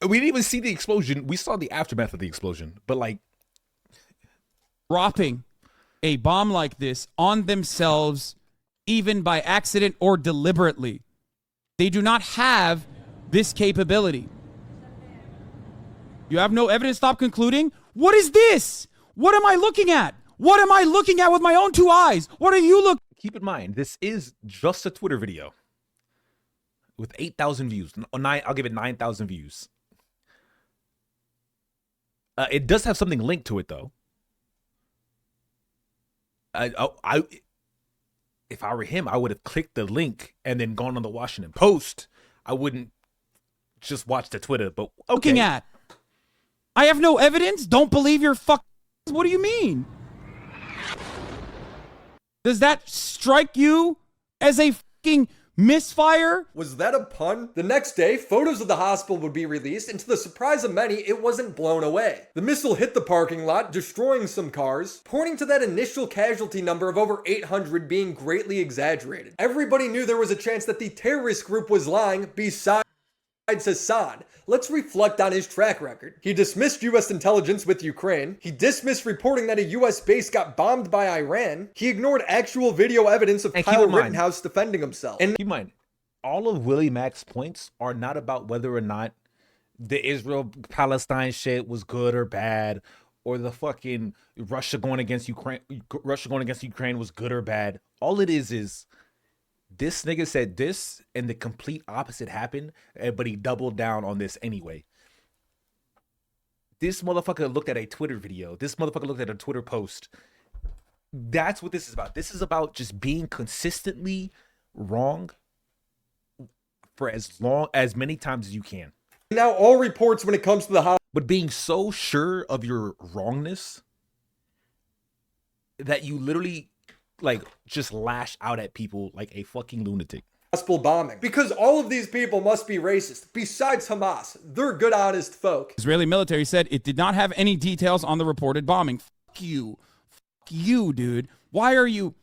We didn't even see the explosion. We saw the aftermath of the explosion, but like... dropping a bomb like this on themselves, even by accident or deliberately. They do not have this capability. You have no evidence. Stop concluding. What is this? What am I looking at? What am I looking at with my own two eyes? What are you looking? Keep in mind, this is just a Twitter video with 8,000 views. I'll give it 9,000 views. It does have something linked to it, though. If I were him, I would have clicked the link and then gone on the Washington Post. I wouldn't just watch the Twitter, but okay. Looking at? I have no evidence? Don't believe your fuck. What do you mean? Does that strike you as a fucking misfire? Was that a pun? The next day, photos of the hospital would be released, and to the surprise of many, it wasn't blown away. The missile hit the parking lot, destroying some cars, pointing to that initial casualty number of over 800 being greatly exaggerated. Everybody knew there was a chance that the terrorist group was lying, besides... Hassan, let's reflect on his track record. He dismissed U.S. intelligence with Ukraine. He dismissed reporting that a U.S. base got bombed by Iran. He ignored actual video evidence of Kyle Rittenhouse defending himself. And keep in mind, all of Willie Mack's points are not about whether or not the Israel-Palestine shit was good or bad, or the fucking Russia going against Ukraine was good or bad. All it is this nigga said this and the complete opposite happened, but he doubled down on this anyway. This motherfucker looked at a Twitter video. This motherfucker looked at a Twitter post. That's what this is about. This is about just being consistently wrong for as many times as you can. Now all reports when it comes to the but being so sure of your wrongness that you literally like just lash out at people like a fucking lunatic. Hospital bombing. Because all of these people must be racist. Besides Hamas, they're good, honest folk. Israeli military said it did not have any details on the reported bombing. Fuck you. Fuck you, dude. Why are you...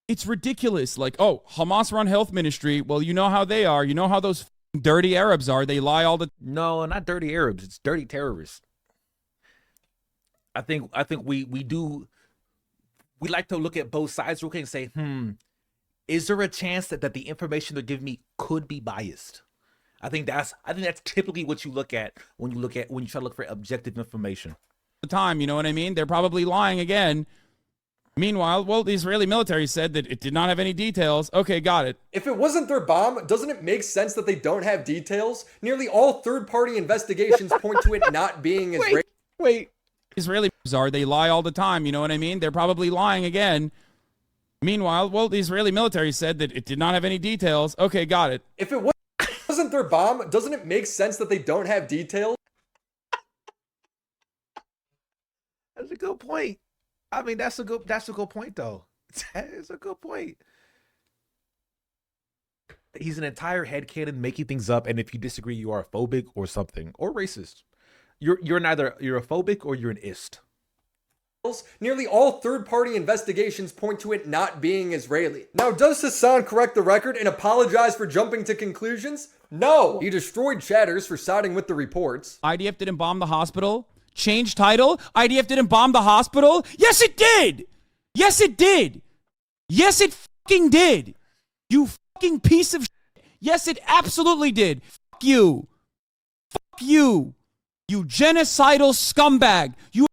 It's ridiculous. Like, oh, Hamas run health ministry. Well, you know how they are. You know how those dirty Arabs are. They lie all the... No, not dirty Arabs. It's dirty terrorists. I think we like to look at both sides real quick and say, is there a chance that the information they're giving me could be biased? I think that's typically what you look at when you try to look for objective information. The time, you know what I mean? They're probably lying again. Meanwhile, well, the Israeli military said that it did not have any details. Okay, got it. If it wasn't their bomb, doesn't it make sense that they don't have details? Nearly all third-party investigations point to it not being as... Wait. Israeli are, they lie all the time, you know what I mean? They're probably lying again. Meanwhile, well, the Israeli military said that it did not have any details. Okay, got it. If it wasn't their bomb, doesn't it make sense that they don't have details? That's a good point. I mean, that's a good point, though. It's a good point. He's an entire headcanon making things up, and if you disagree, you are phobic or something, or racist. You're neither a phobic or you're an ist. Nearly all third-party investigations point to it not being Israeli. Now, does Hassan correct the record and apologize for jumping to conclusions? No. He destroyed chatters for siding with the reports. IDF didn't bomb the hospital. Change title. IDF didn't bomb the hospital. Yes, it did. Yes, it did. Yes, it fucking did. You fucking piece of shit. Yes, it absolutely did. Fuck you. Fuck you. You genocidal scumbag. You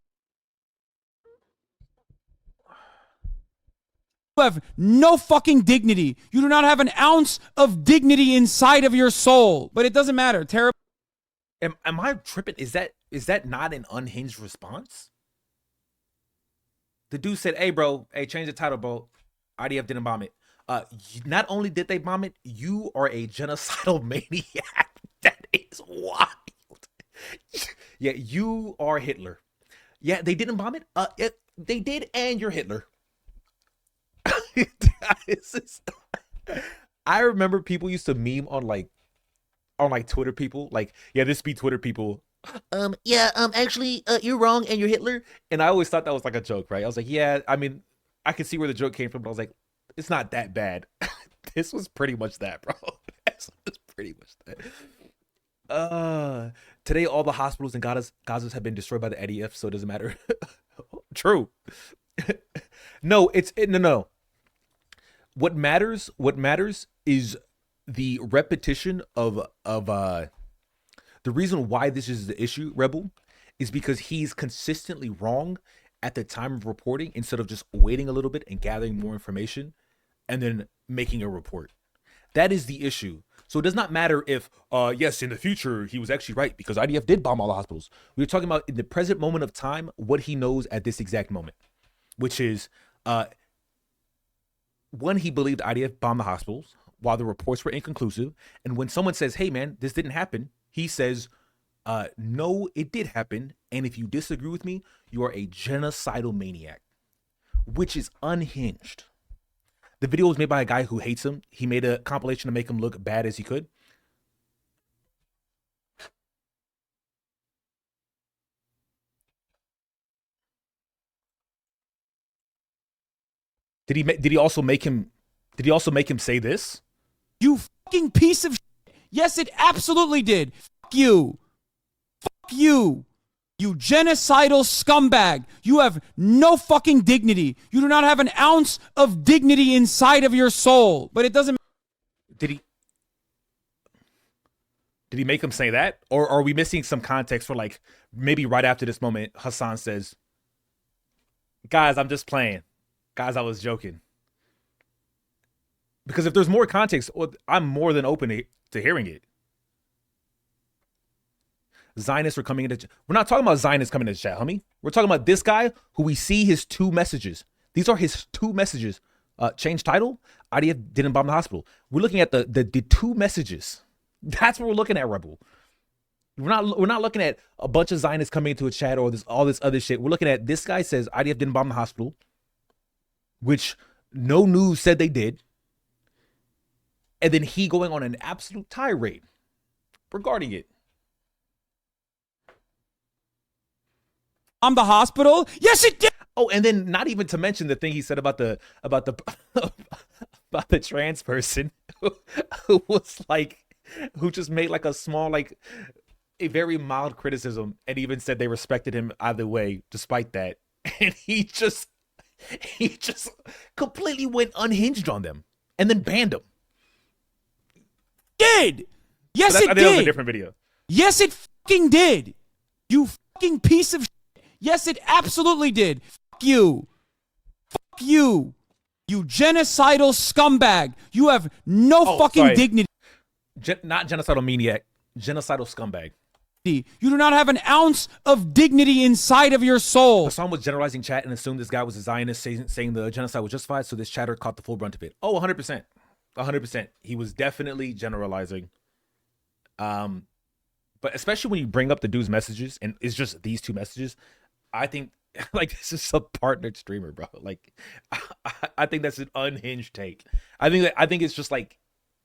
have no fucking dignity. You do not have an ounce of dignity inside of your soul. But it doesn't matter. Terrible. Am I tripping? Is that not an unhinged response? The dude said, hey, bro, change the title, bro. IDF didn't bomb it. Not only did they bomb it, you are a genocidal maniac. That is wild. Yeah, you are Hitler. Yeah, they didn't bomb it. They did, and you're Hitler. I remember people used to meme on Twitter people, like, yeah, this be Twitter people. Actually, you're wrong and you're Hitler. And I always thought that was like a joke, right? I was like, yeah, I mean, I could see where the joke came from, but I was like, it's not that bad. This was pretty much that, bro. This was pretty much that. Today, all the hospitals in Gazas have been destroyed by the IDF, so it doesn't matter. True. No. What matters is the repetition of the reason why this is the issue, Rebel, is because he's consistently wrong at the time of reporting instead of just waiting a little bit and gathering more information and then making a report. That is the issue. So it does not matter if, yes, in the future, he was actually right because IDF did bomb all the hospitals. We're talking about in the present moment of time, what he knows at this exact moment, which is, one, he believed IDF bombed the hospitals while the reports were inconclusive. And when someone says, hey, man, this didn't happen, he says, no, it did happen. And if you disagree with me, you are a genocidal maniac, which is unhinged. The video was made by a guy who hates him. He made a compilation to make him look bad as he could. Did he also make him say this? You fucking piece of shit. Yes, it absolutely did. Fuck you. Fuck you. You genocidal scumbag. You have no fucking dignity. You do not have an ounce of dignity inside of your soul. But it doesn't. Did he make him say that? Or are we missing some context for like maybe right after this moment, Hassan says, guys, I'm just playing. Guys, I was joking. Because if there's more context, I'm more than open to hearing it. Zionists are coming into. We're not talking about Zionists coming into chat, homie. We're talking about this guy who we see his 2 messages. These are his 2 messages. Change title. IDF didn't bomb the hospital. We're looking at the 2 messages. That's what we're looking at, Rebel. We're not looking at a bunch of Zionists coming into a chat or all this other shit. We're looking at this guy says IDF didn't bomb the hospital, which no news said they did. And then he going on an absolute tirade regarding it. I'm the hospital. Yes, it did. Oh, and then not even to mention the thing he said about the about the trans person who was like, who just made like a small, like a very mild criticism, and even said they respected him either way, despite that. And he just completely went unhinged on them and then banned them. Did. Yes, it did. That was a different video. Yes, it fucking did. You fucking piece of shit. Yes, it absolutely did. Fuck you. Fuck you. You genocidal scumbag. You have no fucking dignity. Not genocidal maniac. Genocidal scumbag. You do not have an ounce of dignity inside of your soul. Hassan was generalizing chat and assumed this guy was a Zionist saying the genocide was justified, so this chatter caught the full brunt of it. Oh, 100%. 100%. He was definitely generalizing. But especially when you bring up the dude's messages, and it's just these 2 messages, I think like this is a partnered streamer, bro. Like I think that's an unhinged take. I think it's just like,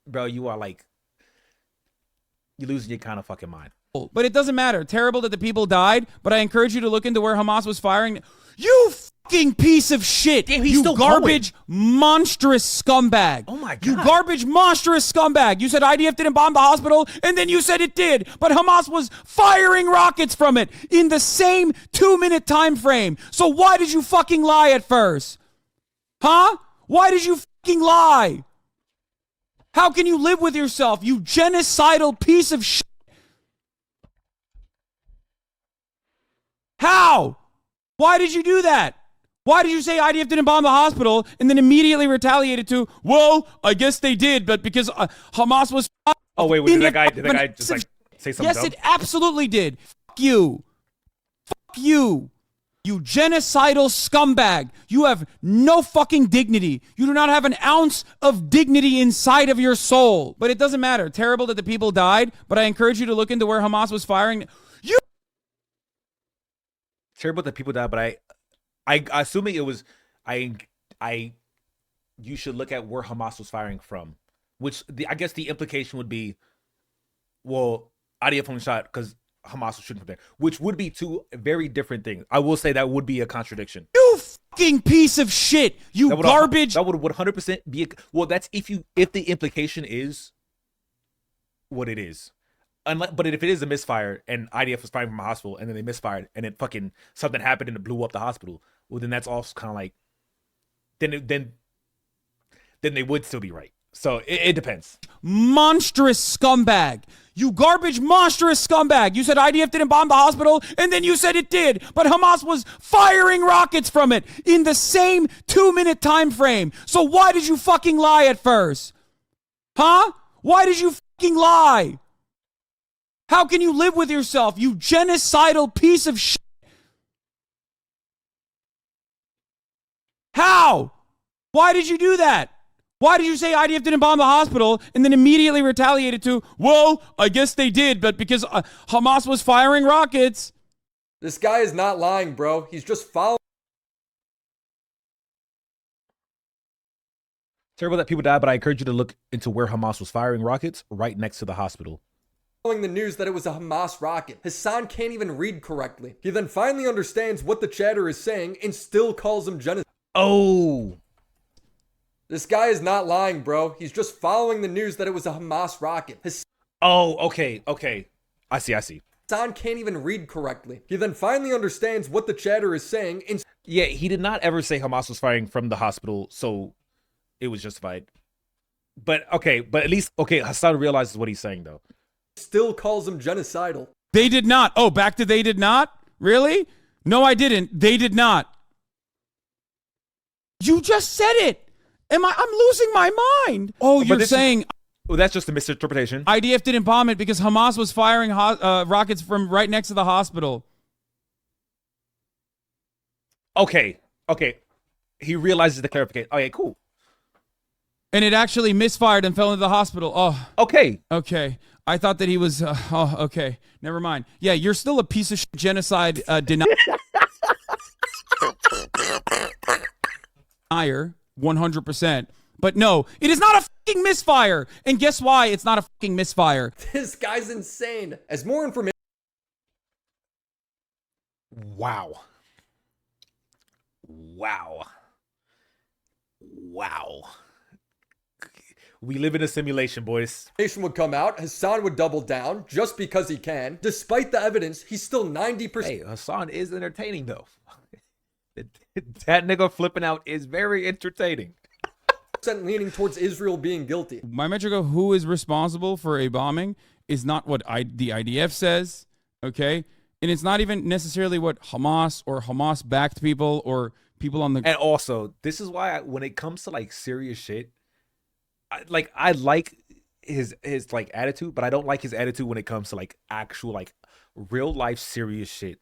bro, you are like, you're losing your kind of fucking mind. But it doesn't matter. Terrible that the people died, but I encourage you to look into where Hamas was firing. You fucking piece of shit. Damn, he's you still garbage, monstrous scumbag. Oh my God. You garbage, monstrous scumbag. You said IDF didn't bomb the hospital, and then you said it did. But Hamas was firing rockets from it in the same 2-minute time frame. So why did you fucking lie at first? Huh? Why did you fucking lie? How can you live with yourself, you genocidal piece of shit? How? Why did you do that? Why did you say IDF didn't bomb the hospital and then immediately retaliated to, well, I guess they did, but because Hamas was... Oh, wait, did that guy just like say something Yes, dumb? it absolutely did. Fuck you. Fuck you. You genocidal scumbag. You have no fucking dignity. You do not have an ounce of dignity inside of your soul. But it doesn't matter. Terrible that the people died, but I encourage you to look into where Hamas was firing. You... Terrible that people died, but I assuming it was you should look at where Hamas was firing from, which I guess the implication would be, well, IDF only shot because Hamas was shooting from there, which would be 2 very different things. I will say that would be a contradiction. You fucking piece of shit. You garbage. That would 100% be well. That's if the implication is what it is. But if it is a misfire and IDF was firing from a hospital and then they misfired and then fucking something happened and it blew up the hospital, well, then that's also kind of like, then they would still be right. So it depends. Monstrous scumbag. You garbage, monstrous scumbag. You said IDF didn't bomb the hospital, and then you said it did. But Hamas was firing rockets from it in the same 2-minute time frame. So why did you fucking lie at first? Huh? Why did you fucking lie? How can you live with yourself, you genocidal piece of shit? How? Why did you do that? Why did you say IDF didn't bomb the hospital and then immediately retaliated to, well, I guess they did, but because Hamas was firing rockets. This guy is not lying, bro. He's just following. Terrible that people died, but I encourage you to look into where Hamas was firing rockets right next to the hospital. The news that it was a Hamas rocket. Hassan can't even read correctly. He then finally understands what the chatter is saying and still calls him genocide. Oh. This guy is not lying, bro. He's just following the news that it was a Hamas rocket. Oh, okay. I see. Hassan can't even read correctly. He then finally understands what the chatter is saying. Yeah, he did not ever say Hamas was firing from the hospital, so it was justified. But at least Hassan realizes what he's saying though. Still calls him genocidal. They did not. Oh, back to they did not? Really? No, I didn't. They did not. You just said it. I'm losing my mind. Oh, you're saying... Well, that's just a misinterpretation. IDF didn't bomb it because Hamas was firing rockets from right next to the hospital. Okay. He realizes the clarification. Okay, cool. And it actually misfired and fell into the hospital. Oh. Okay. I thought that he was... okay. Never mind. Yeah, you're still a piece of genocide denier. 100%. But no, it is not a fucking misfire. And guess why it's not a fucking misfire? This guy's insane. As more information... Wow. We live in a simulation, boys. Would come out, Hassan would double down just because he can. Despite the evidence, he's still 90%. Hey, Hassan is entertaining though. That nigga flipping out is very entertaining. Leaning towards Israel being guilty. My metric of who is responsible for a bombing is not what the IDF says, okay? And it's not even necessarily what Hamas or Hamas-backed people or people on the... And also, this is why when it comes to like serious shit, I like his like attitude, but I don't like his attitude when it comes to like actual like real life serious shit.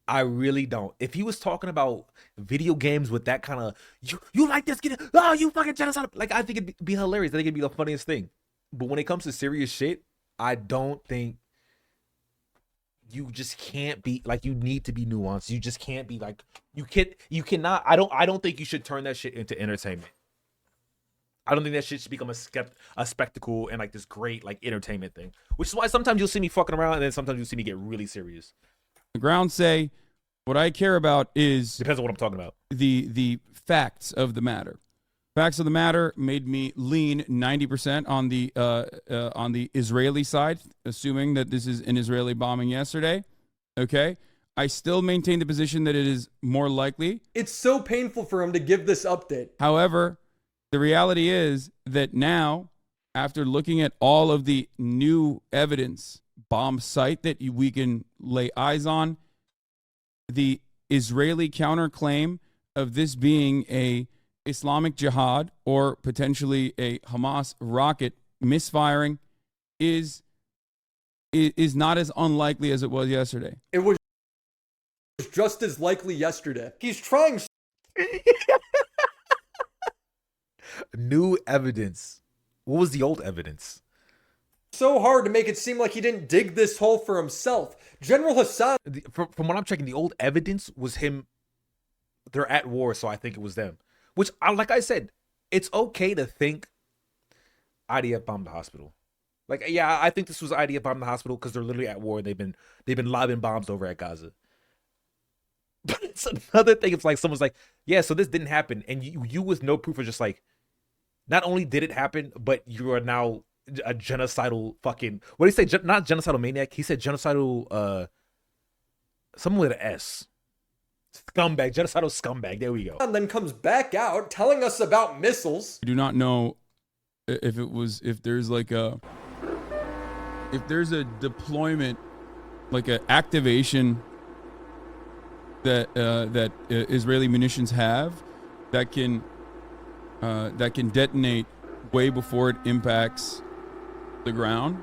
I really don't. If he was talking about video games with that kind of you like this, get it, oh you fucking genocide, like I think it'd be hilarious. I think it'd be the funniest thing. But when it comes to serious shit, I don't think you just can't be like, you need to be nuanced. You just can't be like you cannot. I don't think you should turn that shit into entertainment. I don't think that shit should become a spectacle and like this great like entertainment thing. Which is why sometimes you'll see me fucking around and then sometimes you'll see me get really serious. The ground say, what I care about is... Depends on what I'm talking about. The facts of the matter. Facts of the matter made me lean 90% on the Israeli side, assuming that this is an Israeli bombing yesterday. Okay? I still maintain the position that it is more likely. It's so painful for him to give this update. However, the reality is that now, after looking at all of the new evidence, bomb site that we can lay eyes on, the Israeli counterclaim of this being a Islamic Jihad or potentially a Hamas rocket misfiring is not as unlikely as it was yesterday. It was just as likely yesterday. He's trying. New evidence. What was the old evidence? So hard to make it seem like he didn't dig this hole for himself. General Hassan. From what I'm checking, the old evidence was him. They're at war, so I think it was them. Which, like I said, it's okay to think IDF bombed the hospital. Like, yeah, I think this was IDF bombed the hospital because they're literally at war and they've been lobbing bombs over at Gaza. But it's another thing. It's like someone's like, yeah, so this didn't happen, and you with no proof are just like, not only did it happen, but you are now a genocidal fucking, what did he say? Not genocidal maniac. He said genocidal, someone with an S. Scumbag, genocidal scumbag. There we go. And then comes back out telling us about missiles. I do not know if there's a deployment, like an activation that Israeli munitions have that can detonate way before it impacts the ground.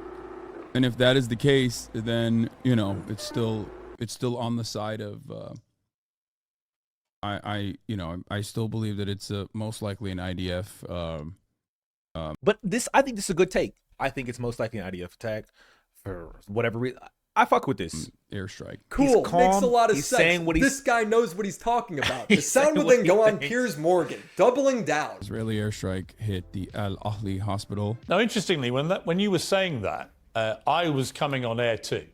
And if that is the case, then it's still on the side of I still believe that it's most likely an IDF. But I think this is a good take. I think it's most likely an IDF attack for whatever reason. I fuck with this airstrike. Cool, makes a lot of sense. This guy knows what he's talking about. The sound would then go on Piers Morgan, doubling down. Israeli airstrike hit the Al Ahli hospital. Now, interestingly, when you were saying that, I was coming on air too,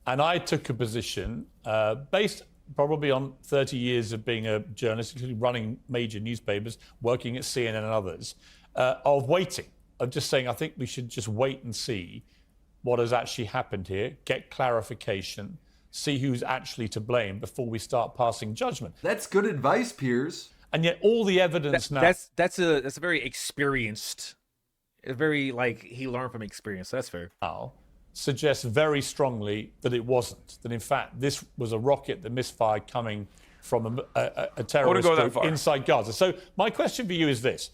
and I took a position based probably on 30 years of being a journalist, running major newspapers, working at CNN and others, of waiting. of just saying I think we should just wait and see what has actually happened here, get clarification, see who's actually to blame before we start passing judgment. That's good advice, Piers. And yet all the evidence now... That's a very experienced, very like he learned from experience. So that's fair. Now suggests very strongly that it wasn't. That in fact this was a rocket that misfired coming from a terrorist group inside Gaza. So my question for you is this: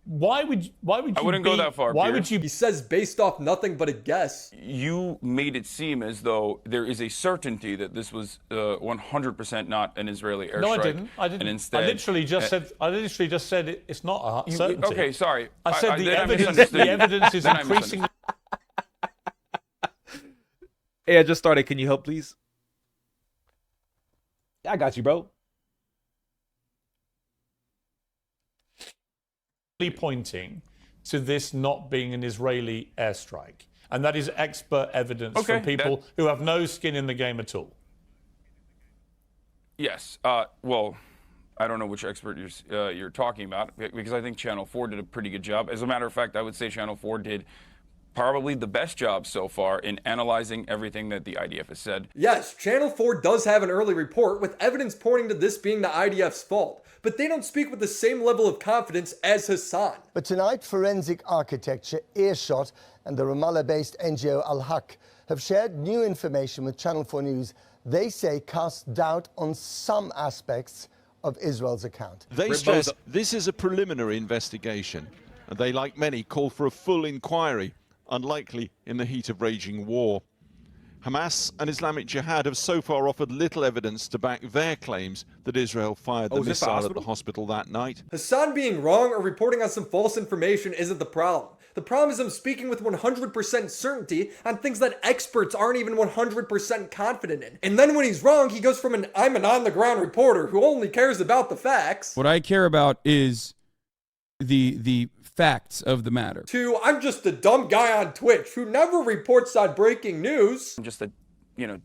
Why would you? I wouldn't go that far. Why would you? He says based off nothing but a guess. You made it seem as though there is a certainty that this was 100% not an Israeli airstrike. No, I didn't. And instead, I literally just said it's not a certainty. Okay, sorry. I said the evidence is increasingly. Hey, I just started. Can you help, please? I got you, bro. Pointing to this not being an Israeli airstrike. And that is expert evidence from people who have no skin in the game at all. Yes. Well, I don't know which expert you're talking about, because I think Channel 4 did a pretty good job. As a matter of fact, I would say Channel 4 did probably the best job so far in analyzing everything that the IDF has said. Yes, Channel 4 does have an early report with evidence pointing to this being the IDF's fault, but they don't speak with the same level of confidence as Hassan. But tonight, Forensic Architecture, Earshot, and the Ramallah-based NGO Al-Haq have shared new information with Channel 4 News they say casts doubt on some aspects of Israel's account. They stress this is a preliminary investigation, and they, like many, call for a full inquiry, unlikely in the heat of raging war. Hamas and Islamic Jihad have so far offered little evidence to back their claims that Israel fired the missile at the hospital that night. Hassan being wrong or reporting on some false information isn't the problem. The problem is him speaking with 100% certainty on things that experts aren't even 100% confident in. And then when he's wrong, he goes from I'm an on-the-ground reporter who only cares about the facts. What I care about is the facts of the matter. To I'm just a dumb guy on Twitch who never reports on breaking news. I'm just a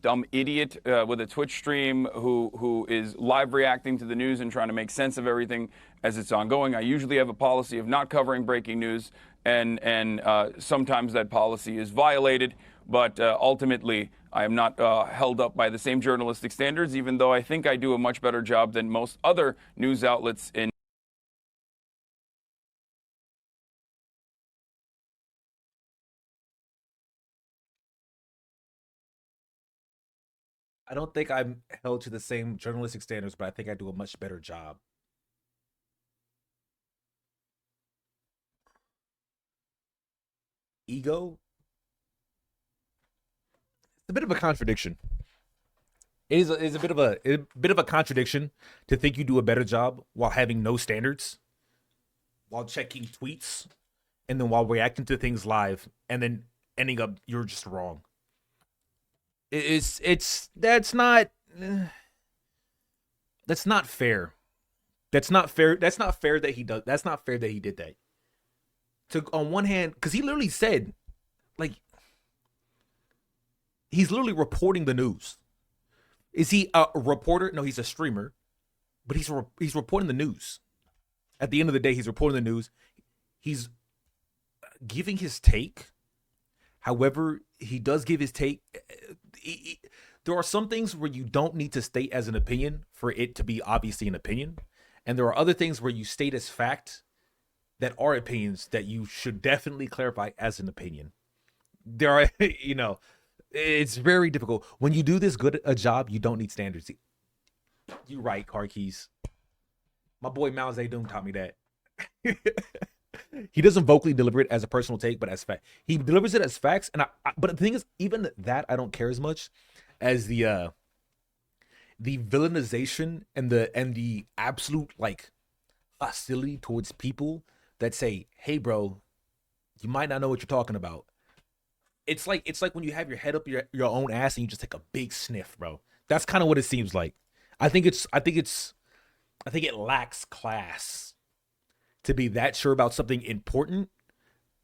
dumb idiot with a Twitch stream who is live reacting to the news and trying to make sense of everything as it's ongoing. I usually have a policy of not covering breaking news, and sometimes that policy is violated, but ultimately I am not held up by the same journalistic standards, even though I think I do a much better job than most other news outlets in. I don't think I'm held to the same journalistic standards, but I think I do a much better job. Ego? It's a bit of a contradiction. It's a bit of a contradiction to think you do a better job while having no standards, while checking tweets, and then while reacting to things live, and then ending up you're just wrong. That's not fair. That's not fair that he does. That's not fair that he did that. On one hand, because he literally said, like, he's literally reporting the news. Is he a reporter? No, he's a streamer, but he's reporting the news. At the end of the day, he's reporting the news. He's giving his take. However, he does give his take. There are some things where you don't need to state as an opinion for it to be obviously an opinion. And there are other things where you state as fact that are opinions that you should definitely clarify as an opinion. There are, it's very difficult. When you do this good a job, you don't need standards. You're right, Car Keys. My boy Mao Zedong taught me that. He doesn't vocally deliver it as a personal take, but as fact. He delivers it as facts, and but the thing is, even that I don't care as much as the villainization and the absolute like hostility towards people that say, "Hey, bro, you might not know what you're talking about." It's like when you have your head up your own ass and you just take a big sniff, bro. That's kind of what it seems like. I think it lacks class to be that sure about something important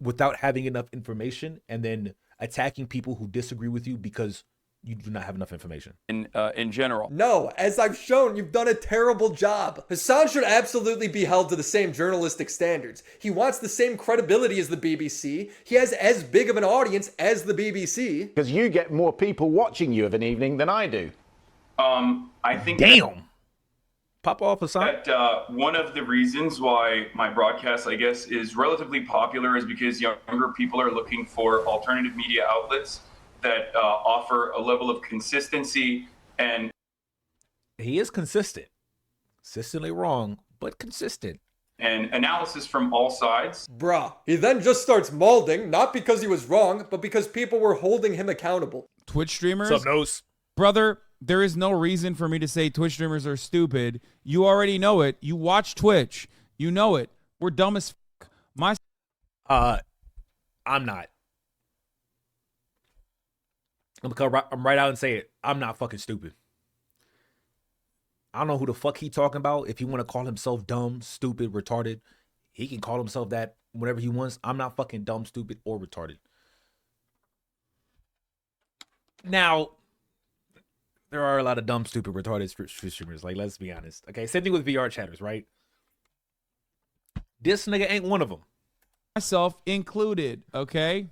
without having enough information and then attacking people who disagree with you because you do not have enough information. In general. No, as I've shown, you've done a terrible job. Hassan should absolutely be held to the same journalistic standards. He wants the same credibility as the BBC. He has as big of an audience as the BBC. Because you get more people watching you of an evening than I do. I think Damn. Pop off, Hassan. that one of the reasons why my broadcast, I guess, is relatively popular is because younger people are looking for alternative media outlets that offer a level of consistency and... He is consistent. Consistently wrong, but consistent. And analysis from all sides. Bruh. He then just starts molding, not because he was wrong, but because people were holding him accountable. Twitch streamers? What's up, Nose? Brother, there is no reason for me to say Twitch streamers are stupid. You already know it. You watch Twitch. You know it. We're dumb as fuck. I'm not. I'm right out and say it. I'm not fucking stupid. I don't know who the fuck he talking about. If he want to call himself dumb, stupid, retarded, he can call himself that whatever he wants. I'm not fucking dumb, stupid, or retarded. Now, there are a lot of dumb, stupid, retarded streamers. Like, let's be honest. Okay, same thing with VR chatters, right? This nigga ain't one of them. Myself included, okay?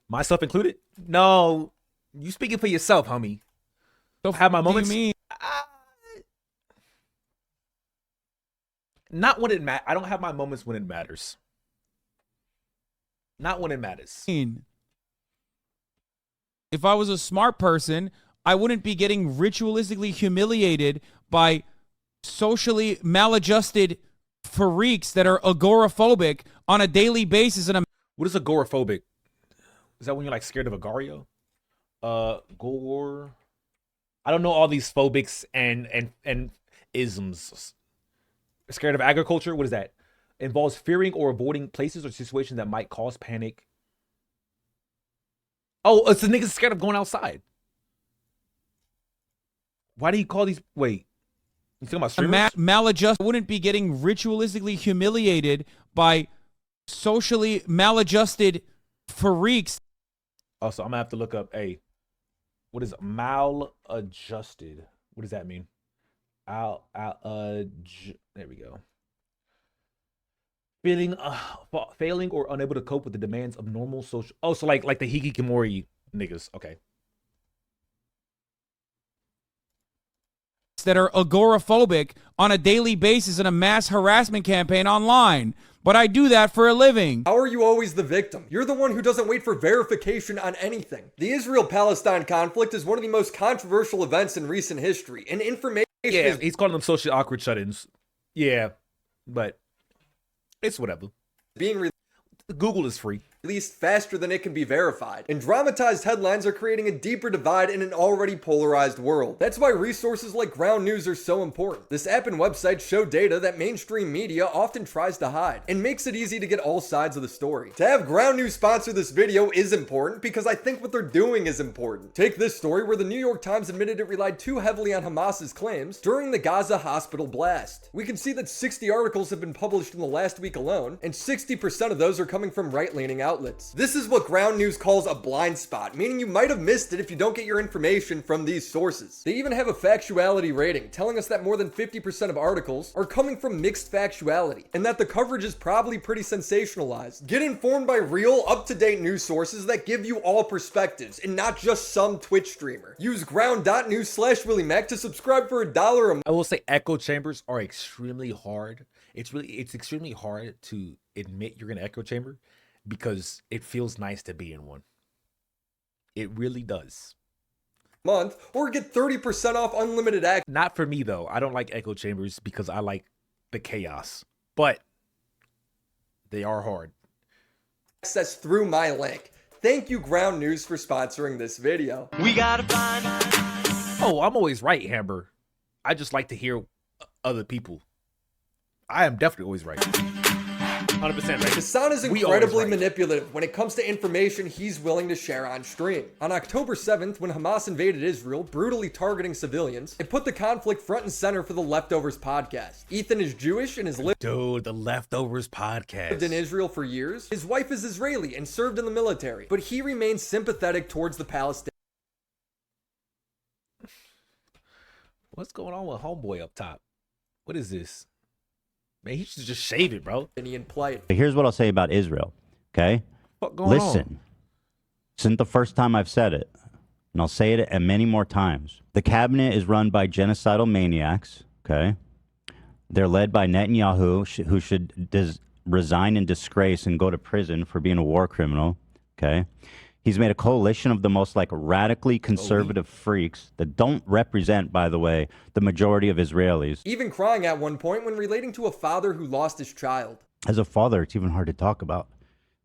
Myself included? No, you speaking for yourself, homie. So have my moments. You mean? Not when it matters. I don't have my moments when it matters. Not when it matters. If I was a smart person, I wouldn't be getting ritualistically humiliated by socially maladjusted freaks that are agoraphobic on a daily basis. What is agoraphobic? Is that when you're like scared of Agario? Gore. I don't know all these phobics and isms. Scared of agriculture? What is that? Involves fearing or avoiding places or situations that might cause panic. Oh, it's the niggas scared of going outside. Why do you call these? Wait, you talking about streamers? Maladjust wouldn't be getting ritualistically humiliated by socially maladjusted freaks. Also, I'm gonna have to look up what is maladjusted? What does that mean? There we go. Failing or unable to cope with the demands of normal social. Oh, so like the hikikomori niggas. Okay. That are agoraphobic on a daily basis in a mass harassment campaign online. But I do that for a living. How are you always the victim? You're the one who doesn't wait for verification on anything. The Israel-Palestine conflict is one of the most controversial events in recent history, and information Yeah, he's calling them socially awkward shut-ins. Yeah, but it's whatever. Google is free. Released faster than it can be verified. And dramatized headlines are creating a deeper divide in an already polarized world. That's why resources like Ground News are so important. This app and website show data that mainstream media often tries to hide, and makes it easy to get all sides of the story. To have Ground News sponsor this video is important because I think what they're doing is important. Take this story where the New York Times admitted it relied too heavily on Hamas's claims during the Gaza hospital blast. We can see that 60 articles have been published in the last week alone, and 60% of those are coming from right-leaning outlets. This is what Ground News calls a blind spot, meaning you might have missed it if you don't get your information from these sources. They even have a factuality rating, telling us that more than 50% of articles are coming from mixed factuality, and that the coverage is probably pretty sensationalized. Get informed by real, up-to-date news sources that give you all perspectives, and not just some Twitch streamer. Use ground.news/WillieMac to subscribe for $1 a month. I will say echo chambers are extremely hard. It's extremely hard to admit you're in an echo chamber, because it feels nice to be in one. It really does. Month, or get 30% off unlimited access. Not for me though. I don't like echo chambers because I like the chaos. But they are hard. Access through my link. Thank you, Ground News, for sponsoring this video. We gotta find. Oh, I'm always right, Amber. I just like to hear other people. I am definitely always right. 100% right. Hassan is incredibly manipulative when it comes to information he's willing to share on stream. On October 7th, when Hamas invaded Israel, brutally targeting civilians, it put the conflict front and center for the Leftovers podcast. Ethan is Jewish and has lived the Leftovers podcast in Israel for years. His wife is Israeli and served in the military, but he remains sympathetic towards the Palestinians. What's going on with homeboy up top? What is this? Man, he should just shave it, bro. Indian plight. Here's what I'll say about Israel, okay? What going Listen, this isn't the first time I've said it, and I'll say it many more times. The cabinet is run by genocidal maniacs, okay? They're led by Netanyahu, who should resign in disgrace and go to prison for being a war criminal, okay? He's made a coalition of the most like radically conservative freaks that don't represent, by the way, the majority of Israelis. Even crying at one point when relating to a father who lost his child. As a father, it's even hard to talk about.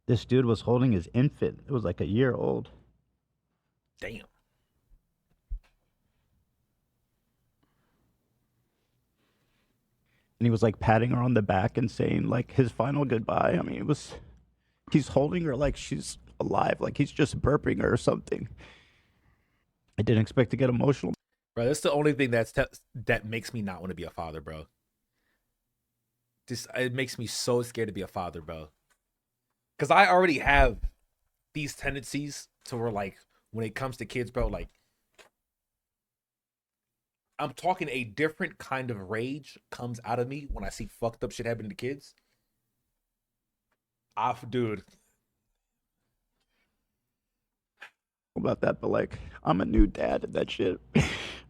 This dude was holding his infant. It was like a year old. Damn. And he was like patting her on the back and saying like his final goodbye. I mean, he's holding her like she's alive, like he's just burping her or something. I didn't expect to get emotional. Bro, that's the only thing that makes me not want to be a father, bro. It makes me so scared to be a father, bro. Because I already have these tendencies to where, like, when it comes to kids, bro, like, I'm talking a different kind of rage comes out of me when I see fucked up shit happening to kids. Dude. About that, but like, I'm a new dad and that shit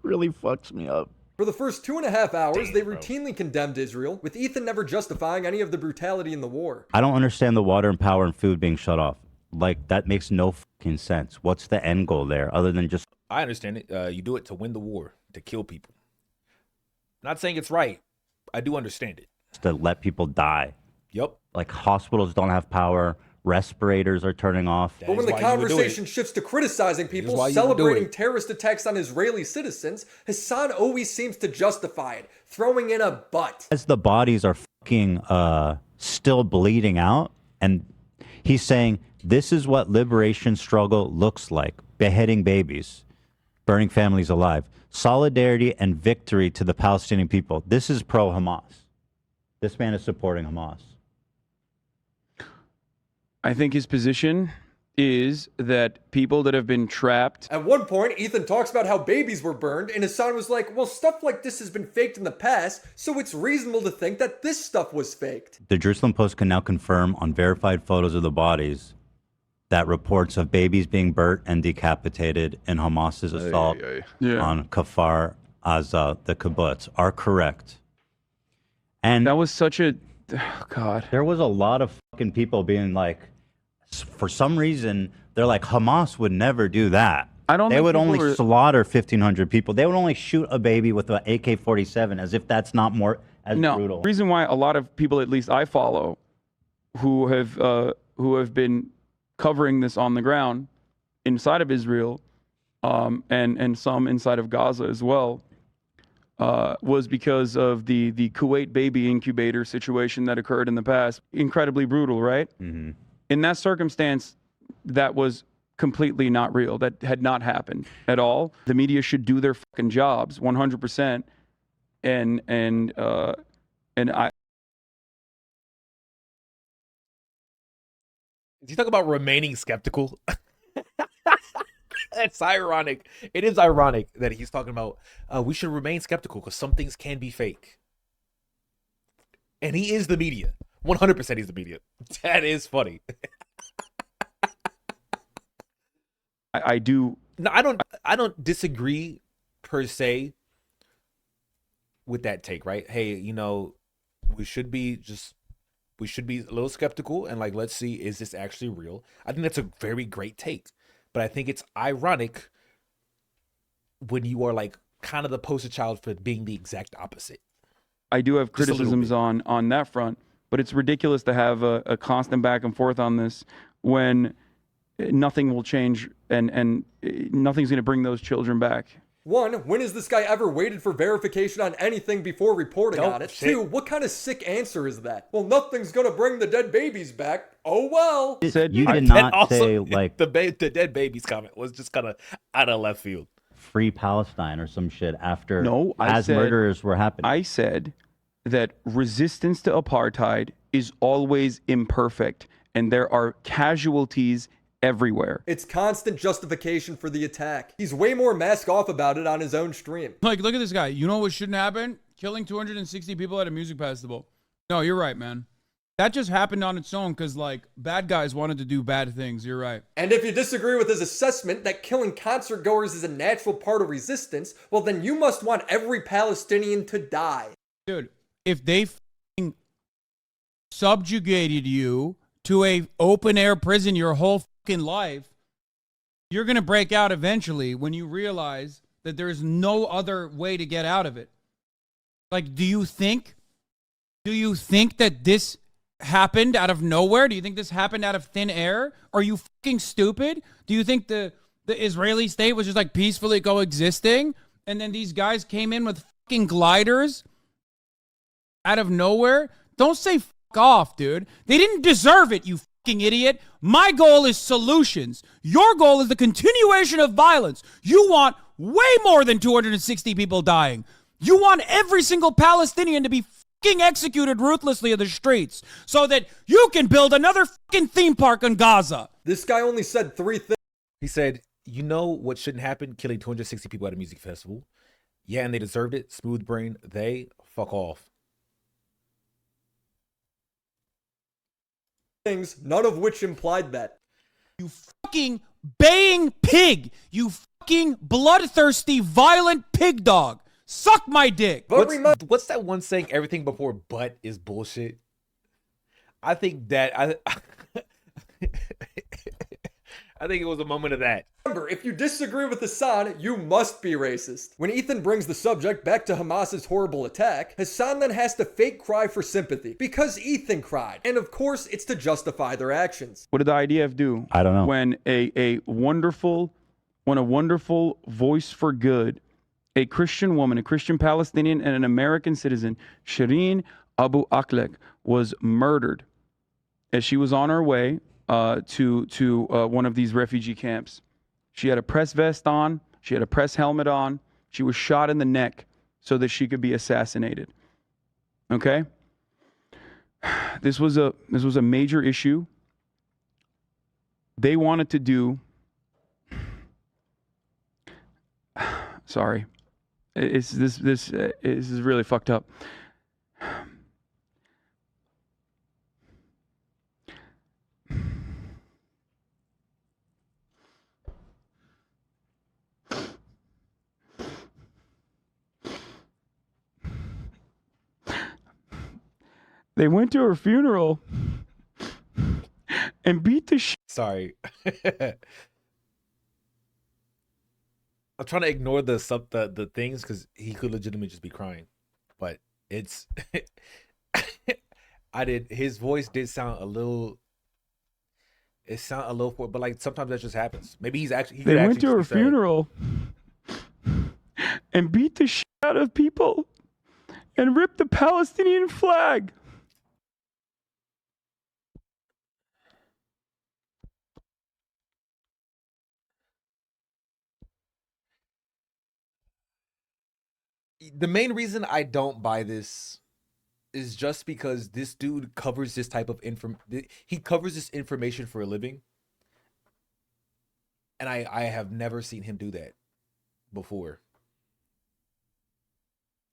really fucks me up. For the first 2.5 hours, they routinely condemned Israel, with Ethan never justifying any of the brutality in the war. I don't understand the water and power and food being shut off. Like, that makes no fucking sense. What's the end goal there other than just... I understand it. You do it to win the war, to kill people. Not saying it's right. I do understand it. To let people die. Yep. Like, hospitals don't have power. Respirators are turning off. But when the conversation shifts to criticizing people, celebrating terrorist attacks on Israeli citizens, Hassan always seems to justify it, throwing in a but. As the bodies are fucking still bleeding out, and he's saying, this is what liberation struggle looks like. Beheading babies, burning families alive. Solidarity and victory to the Palestinian people. This is pro-Hamas. This man is supporting Hamas. I think his position is that people that have been trapped... At one point, Ethan talks about how babies were burned, and Hassan was like, well, stuff like this has been faked in the past, so it's reasonable to think that this stuff was faked. The Jerusalem Post can now confirm on verified photos of the bodies that reports of babies being burnt and decapitated in Hamas's assault on Kfar Aza, the kibbutz, are correct. And that was such a... Oh, God. There was a lot of fucking people being like, for some reason, they're like, Hamas would never do that. They would only slaughter 1,500 people. They would only shoot a baby with an AK-47 as if that's not more as brutal. The reason why a lot of people, at least I follow, who have been covering this on the ground inside of Israel, and some inside of Gaza as well, was because of the Kuwait baby incubator situation that occurred in the past. Incredibly brutal, right? Mm-hmm. In that circumstance, that was completely not real. That had not happened at all. The media should do their fucking jobs 100%. And I... Is he talking about remaining skeptical? That's ironic. It is ironic that he's talking about we should remain skeptical because some things can be fake. And he is the media. 100% he's the media. That is funny. I do. No, I don't disagree per se with that take, right? Hey, you know, we should be a little skeptical and like, let's see, is this actually real? I think that's a very great take. But I think it's ironic when you are like kind of the poster child for being the exact opposite. I do have criticisms on that front, but it's ridiculous to have a constant back and forth on this when nothing will change and nothing's going to bring those children back. One, when has this guy ever waited for verification on anything before reporting on it? Shit. Two, what kind of sick answer is that? Well, nothing's gonna bring the dead babies back. Oh well. You did not say like the dead babies comment was just kind of out of left field. Free Palestine or some shit after as murders were happening. I said that resistance to apartheid is always imperfect, and there are casualties everywhere. It's constant justification for the attack. He's way more mask off about it on his own stream. Like, look at this guy. You know what shouldn't happen? Killing 260 people at a music festival. No, you're right, man. That just happened on its own because, like, bad guys wanted to do bad things. You're right. And if you disagree with his assessment that killing concert goers is a natural part of resistance, well, then you must want every Palestinian to die. Dude, if they f***ing subjugated you to a open-air prison your whole fucking life, you're going to break out eventually when you realize that there's no other way to get out of it. Like, do you think that this happened out of nowhere? Do you think this happened out of thin air? Are you fucking stupid? Do you think the Israeli state was just like peacefully coexisting and then these guys came in with fucking gliders out of nowhere? Don't say fuck off, dude. They didn't deserve it, you fucking idiot. My goal is solutions. Your goal is the continuation of violence. You want way more than 260 people dying. You want every single Palestinian to be fucking executed ruthlessly in the streets so that you can build another fucking theme park in Gaza. This guy only said 3 things. He said, you know what shouldn't happen? Killing 260 people at a music festival. Yeah, and they deserved it. Smooth brain. They fuck off. Things, none of which implied that. You fucking baying pig. You fucking bloodthirsty, violent pig dog. Suck my dick. What's that one saying? Everything before butt is bullshit. I think that I think it was a moment of that. Remember, if you disagree with Hassan, you must be racist. When Ethan brings the subject back to Hamas's horrible attack, Hassan then has to fake cry for sympathy because Ethan cried. And of course, it's to justify their actions. What did the IDF do? I don't know. When a wonderful voice for good, a Christian woman, a Christian Palestinian, and an American citizen, Shireen Abu Akleh, was murdered as she was on her way to one of these refugee camps. She had a press vest on. She had a press helmet on. She was shot in the neck so that she could be assassinated. Okay? This was a major issue. They wanted to do. Sorry. This is really fucked up. They went to her funeral and beat the shit. Sorry. I'm trying to ignore the things because he could legitimately just be crying, but it's his voice did sound a little. It sounded a little, but like sometimes that just happens. Maybe he's actually. They went to her funeral and beat the shit out of people and ripped the Palestinian flag. The main reason I don't buy this is just because this dude covers this type of he covers this information for a living. And I have never seen him do that before.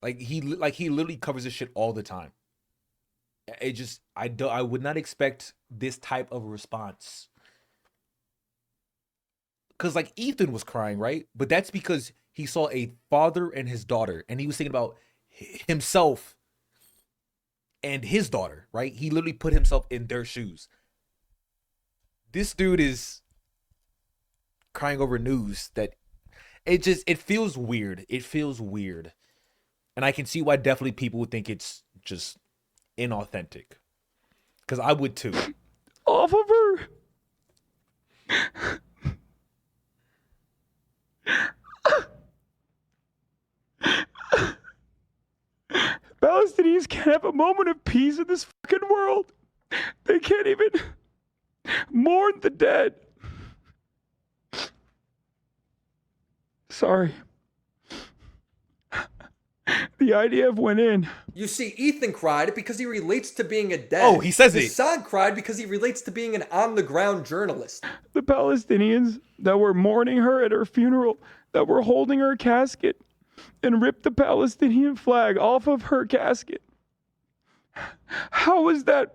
Like he literally covers this shit all the time. It just I would not expect this type of response. Cuz like Ethan was crying, right? But that's because he saw a father and his daughter, and he was thinking about himself and his daughter, right? He literally put himself in their shoes. This dude is crying over news that it feels weird. It feels weird. And I can see why definitely people would think it's just inauthentic. Because I would too. Off of her. Palestinians can't have a moment of peace in this fucking world. They can't even mourn the dead. Sorry. The IDF went in. You see, Ethan cried because he relates to being a dad. Oh, he says it. Hassan cried because he relates to being an on-the-ground journalist. The Palestinians that were mourning her at her funeral, that were holding her casket, and ripped the Palestinian flag off of her casket. How is that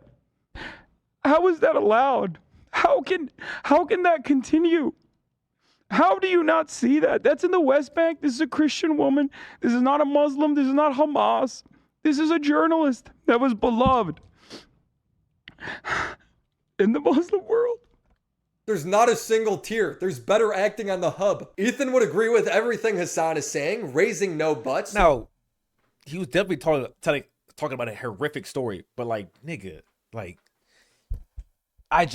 allowed? How can that continue? How do you not see that? That's in the West Bank. This is a Christian woman. This is not a Muslim. This is not Hamas. This is a journalist that was beloved in the Muslim world. There's not a single tear. There's better acting on the hub. Ethan would agree with everything Hassan is saying, raising no buts. Now, he was definitely talking about a horrific story, but like, nigga, like, I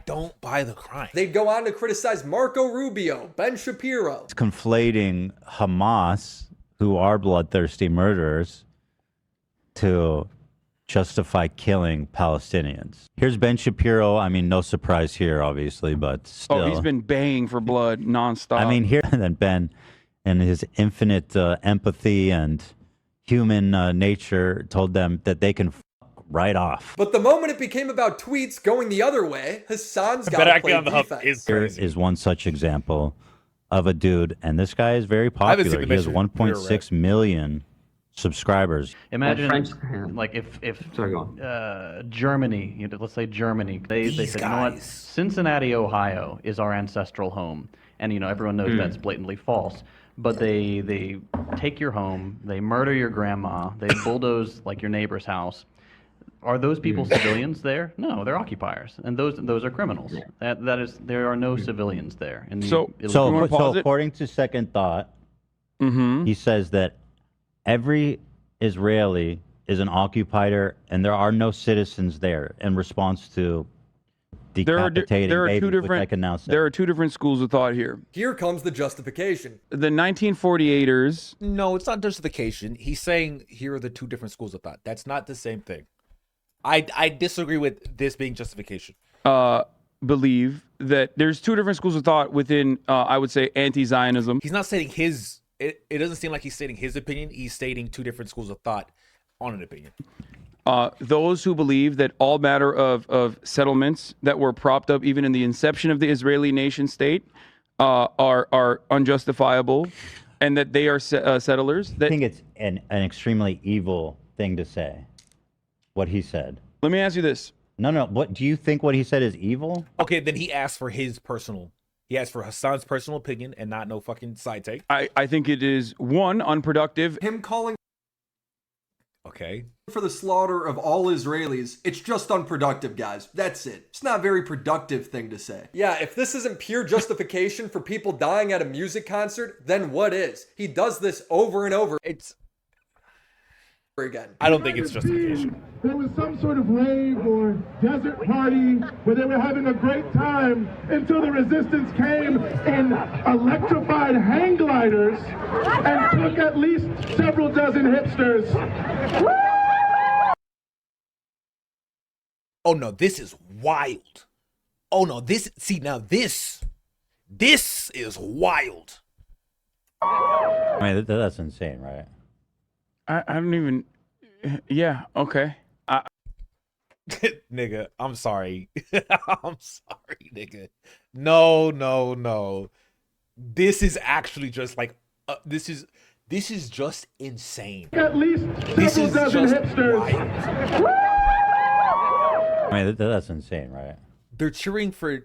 don't buy the crime. They'd go on to criticize Marco Rubio, Ben Shapiro. It's conflating Hamas, who are bloodthirsty murderers, to justify killing Palestinians. Here's Ben Shapiro. I mean, no surprise here, obviously, but still. Oh, he's been baying for blood nonstop. I mean, here and then Ben, and his infinite empathy and human nature, told them that they can right off. But the moment it became about tweets going the other way, Hassan's got to play defense. Here is one such example of a dude, and this guy is very popular. He has 1.6 million subscribers. Imagine, like, if Germany, let's say Germany, they said, you know what, Cincinnati, Ohio is our ancestral home, and everyone knows that's blatantly false. But they take your home, they murder your grandma, they bulldoze like your neighbor's house. Are those people civilians there? No, they're occupiers, and those are criminals. There are no civilians there. So according to Second Thought, he says that every Israeli is an occupier, and there are no citizens there. In response to decapitating babies, which I can now say. There are two different schools of thought here. Here comes the justification. The 1948ers. No, it's not justification. He's saying here are the two different schools of thought. That's not the same thing. I disagree with this being justification. Believe that there's two different schools of thought within, I would say, anti-Zionism. He's not stating his. It doesn't seem like he's stating his opinion. He's stating two different schools of thought on an opinion. Those who believe that all matter of settlements that were propped up even in the inception of the Israeli nation state are unjustifiable, and that they are settlers. I think it's an extremely evil thing to say. What he said. Let me ask you this. No. What do you think? What he said is evil? Okay, then he asked for his personal. He asked for Hassan's personal opinion and not no fucking side take. I think it is, one, unproductive. Him calling okay for the slaughter of all Israelis, it's just unproductive, guys. That's it. It's not a very productive thing to say. Yeah, if this isn't pure justification for people dying at a music concert, then what is? He does this over and over. It's again. I don't think it's justification. There was some sort of rave or desert party where they were having a great time until the resistance came in electrified hang gliders and took at least several dozen hipsters. Oh no, this is wild. Oh no, this is wild. I mean, that's insane, right? I don't even. Yeah. Okay. Nigga, I'm sorry. I'm sorry, nigga. No. This is actually just like this is just insane. At least this is dozen just hipsters. wild. I mean, that's insane, right? They're cheering for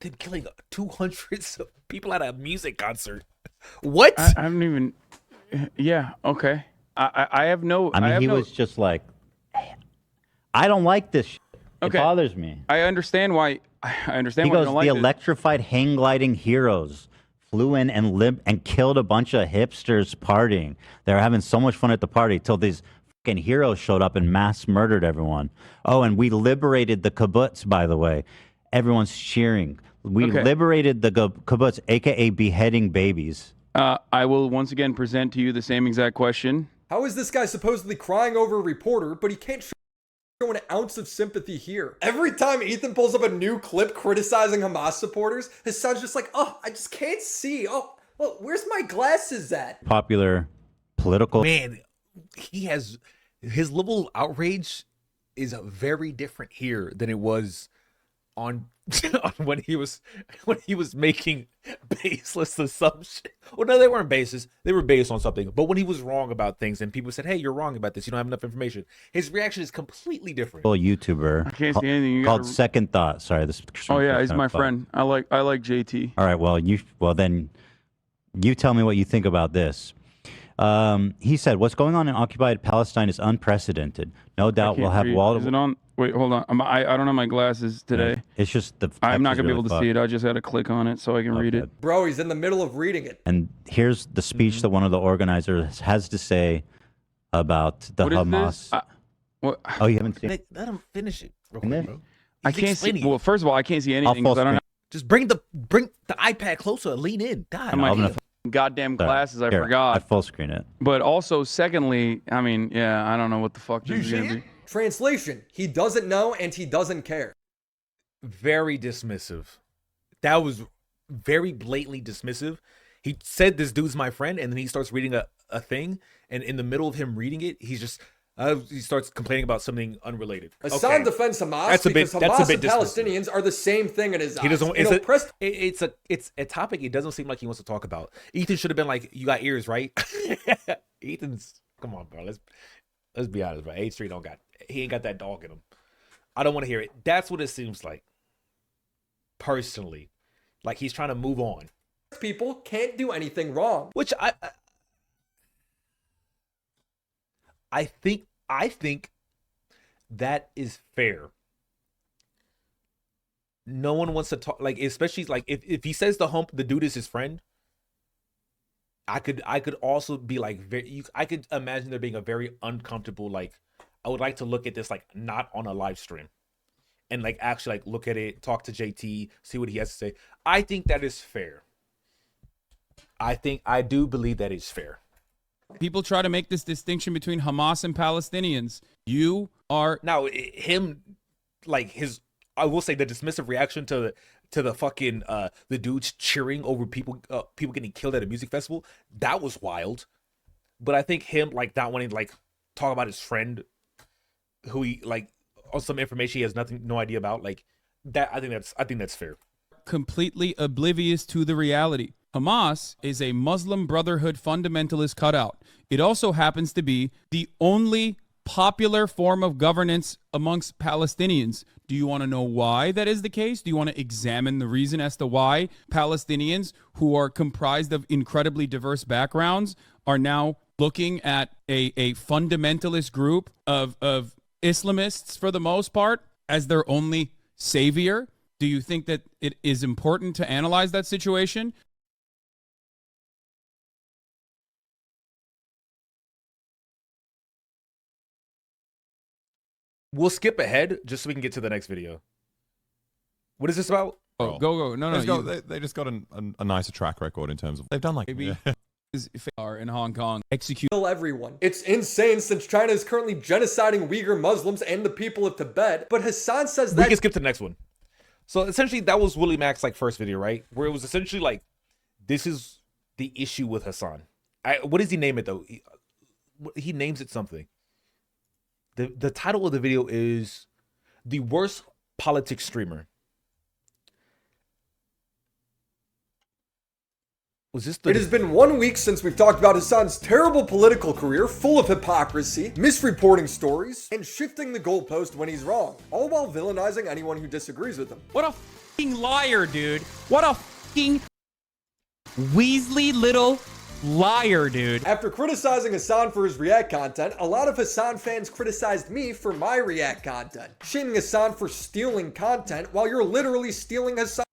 them killing 200 people at a music concert. What? I don't even. Yeah. Okay. I have no. I mean, he was just like, I don't like this shit. Okay. It bothers me. I understand why. I understand He why you goes, don't like the it. electrified hang gliding heroes flew in and killed a bunch of hipsters partying. They were having so much fun at the party till these fucking heroes showed up and mass murdered everyone. Oh, and we liberated the kibbutz, by the way. Everyone's cheering. We liberated the kibbutz, a.k.a. beheading babies. I will once again present to you the same exact question. How is this guy supposedly crying over a reporter, but he can't show an ounce of sympathy here? Every time Ethan pulls up a new clip criticizing Hamas supporters, his son's just like, oh, I just can't see. Oh, well, where's my glasses at? Popular political. Man, he has his level of outrage is very different here than it was on when he was making baseless assumptions. Well, no, they weren't baseless. They were based on something. But when he was wrong about things and people said, "Hey, you're wrong about this. You don't have enough information," his reaction is completely different. YouTuber. I can't see anything. Called Second Thought. Sorry, this. Oh yeah, he's my friend. I like JT. All right. Well then, you tell me what you think about this. He said, "What's going on in occupied Palestine is unprecedented. No doubt we'll have wall." Is it on? Wait, hold on. I don't have my glasses today. It's just the. I'm not gonna be able to see it. I just had to click on it so I can read it. Bro, he's in the middle of reading it. And here's the speech that one of the organizers has to say about the What is Hamas. this? What? Oh, you haven't seen it? Let him finish it. Real Isn't quick, it? bro. I He's can't see. explaining Well, it. first of all, I can't see anything full because I don't have Just bring the iPad closer. Lean in. God. my goddamn glasses. I Here, forgot. I full screen it. But also, secondly, I mean, yeah, I don't know what the fuck this is gonna be. Translation: he doesn't know and he doesn't care. Very dismissive. That was very blatantly dismissive. He said this dude's my friend, and then he starts reading a thing, and in the middle of him reading it, he's just he starts complaining about something unrelated. Hassan defends Hamas because Hamas and Palestinians are the same thing in his eyes. He doesn't. It's a topic he doesn't seem like he wants to talk about. Ethan should have been like, "You got ears, right?" Ethan's come on, bro. Let's be honest, bro. 8th Street he ain't got that dog in him. I don't want to hear it. That's what it seems like. Personally, like he's trying to move on. People can't do anything wrong. Which I think that is fair. No one wants to talk, like, especially like if he says the dude is his friend. I could also be like I could imagine there being a very uncomfortable, like, I would like to look at this like not on a live stream and like actually like look at it, talk to JT, see what he has to say. I think that is fair. I do believe that is fair. People try to make this distinction between Hamas and Palestinians. You are now him, like his. I will say the dismissive reaction to the fucking the dudes cheering over people getting killed at a music festival. That was wild. But I think him like not wanting to like talk about his friend, who he like on some information he has no idea about, like that. I think that's fair. Completely oblivious to the reality. Hamas is a Muslim Brotherhood fundamentalist cutout. It also happens to be the only popular form of governance amongst Palestinians. Do you want to know why that is the case? Do you want to examine the reason as to why Palestinians, who are comprised of incredibly diverse backgrounds, are now looking at a fundamentalist group of Islamists, for the most part, as their only savior? Do you think that it is important to analyze that situation? We'll skip ahead just so we can get to the next video. What is this about? Oh, go. No. They just got a nicer track record in terms of they've done like maybe are in Hong Kong execute everyone. It's insane since China is currently genociding Uyghur Muslims and the people of Tibet. But Hassan says that we can skip to the next one. So essentially, that was Willie Mack's like first video, right? Where it was essentially like, this is the issue with Hassan. What does he name it though? He names it something. The title of the video is "The Worst Politics Streamer." It has been 1 week since we've talked about Hassan's terrible political career, full of hypocrisy, misreporting stories, and shifting the goalpost when he's wrong, all while villainizing anyone who disagrees with him. What a fucking liar, dude. What a fucking Weasley little liar, dude. After criticizing Hassan for his React content, a lot of Hassan fans criticized me for my React content, shaming Hassan for stealing content while you're literally stealing Hassan.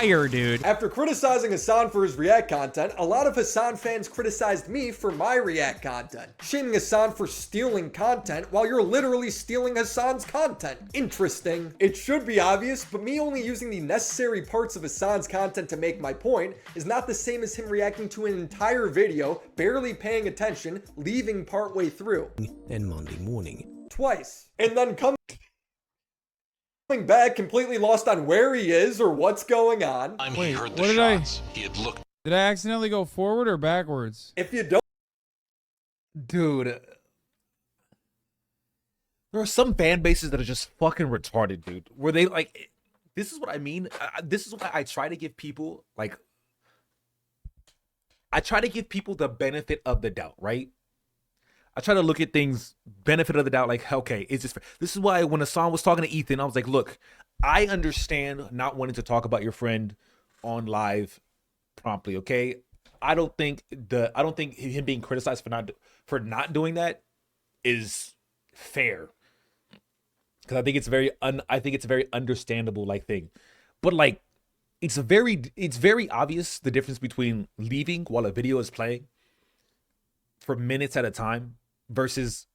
Dude. After criticizing Hassan for his React content, a lot of Hassan fans criticized me for my React content, shaming Hassan for stealing content while you're literally stealing Hassan's content. Interesting. It should be obvious, but me only using the necessary parts of Hassan's content to make my point is not the same as him reacting to an entire video, barely paying attention, leaving partway through. Then Monday morning. Twice. And then coming back completely lost on where he is or what's going on. Wait, what did shots. Did I accidentally go forward or backwards? If you don't, dude, There are some fan bases that are just fucking retarded, dude. Where they like, this is what I mean. This is why I try to give people like, I try to give people the benefit of the doubt, right? I try to look at things, benefit of the doubt, like, okay, is this fair? This is why when Hassan was talking to Ethan, I was like, look, I understand not wanting to talk about your friend on live promptly, okay? I don't think him being criticized for not doing that is fair. Because I think it's a very understandable like thing. But like it's very obvious the difference between leaving while a video is playing for minutes at a time versus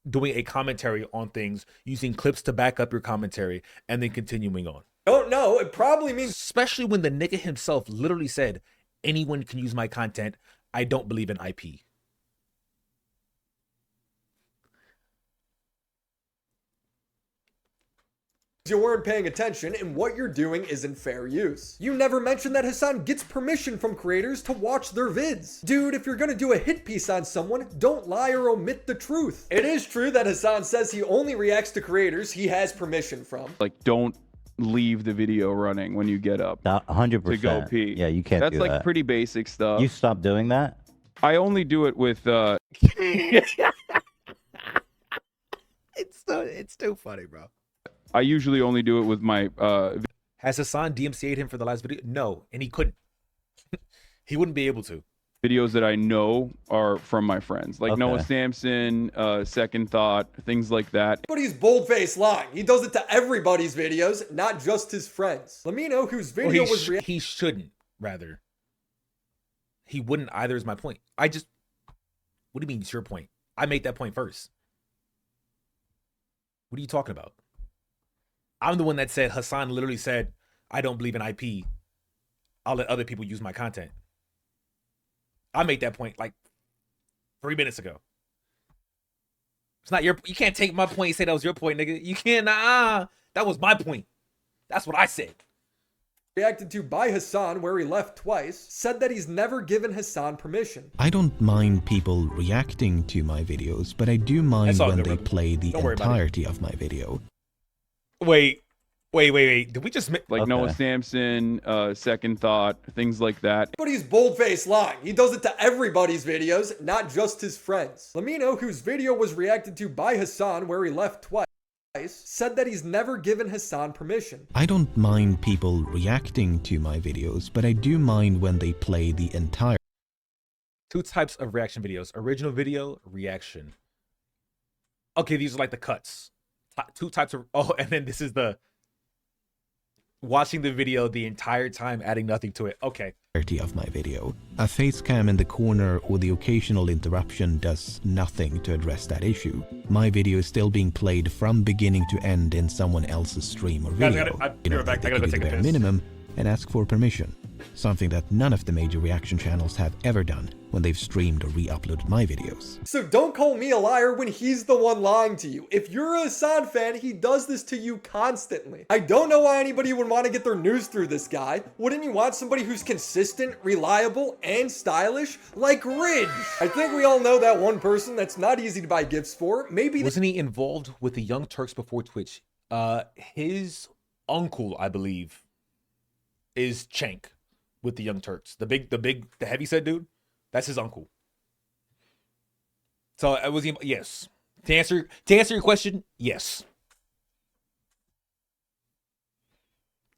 doing a commentary on things, using clips to back up your commentary, and then continuing on. Don't know. It probably means, especially when the nigga himself literally said, anyone can use my content. I don't believe in IP. you weren't paying attention and what you're doing isn't fair use. You never mentioned that Hassan gets permission from creators to watch their vids. Dude, if you're gonna do a hit piece on someone, don't lie or omit the truth. It is true that Hassan says he only reacts to creators he has permission from. Like, don't leave the video running when you get up. 100%. To go pee. Yeah, you can't That's do like that. pretty basic stuff. You stop doing that? I only do it with It's too funny, bro. I usually only do it with my Has Hassan DMCA'd him for the last video? No, and he couldn't. He wouldn't be able to. videos that I know are from my friends, like Noah Samson, Second Thought, things like that. But he's bold-faced lying. He does it to everybody's videos, not just his friends. Let me know whose video was he shouldn't, rather. He wouldn't either is my point. What do you mean it's your point? I made that point first. What are you talking about? I'm the one that said, Hassan literally said, I don't believe in IP. I'll let other people use my content. I made that point like 3 minutes ago. It's not you can't take my point and say that was your point, nigga. You can't, that was my point. That's what I said. Reacted to by Hassan, where he left twice, said that he's never given Hassan permission. I don't mind people reacting to my videos, but I do mind when they play the entirety of my video. Wait. Did we just like Noah Samson, Second Thought, things like that? But he's bold-faced lying. He does it to everybody's videos, not just his friends. Let me know whose video was reacted to by Hassan, where he left twice, said that he's never given Hassan permission. I don't mind people reacting to my videos, but I do mind when they play the entire. Two types of reaction videos: original video, reaction. Okay, these are like the cuts. Two types of and then this is the watching the video the entire time, adding nothing to it. Okay. Of my video. A face cam in the corner or the occasional interruption does nothing to address that issue. My video is still being played from beginning to end in someone else's stream or video. I gotta go take a piss. Minimum and ask for permission. Something that none of the major reaction channels have ever done when they've streamed or re-uploaded my videos. So don't call me a liar when he's the one lying to you. If you're a Hassan fan, he does this to you constantly. I don't know why anybody would want to get their news through this guy. Wouldn't you want somebody who's consistent, reliable, and stylish? Like Ridge. I think we all know that one person that's not easy to buy gifts for. Maybe wasn't he involved with the Young Turks before Twitch? His uncle, I believe, is Cenk with the Young Turks. The heavyset dude. That's his uncle. So it was yes. To answer your question, yes.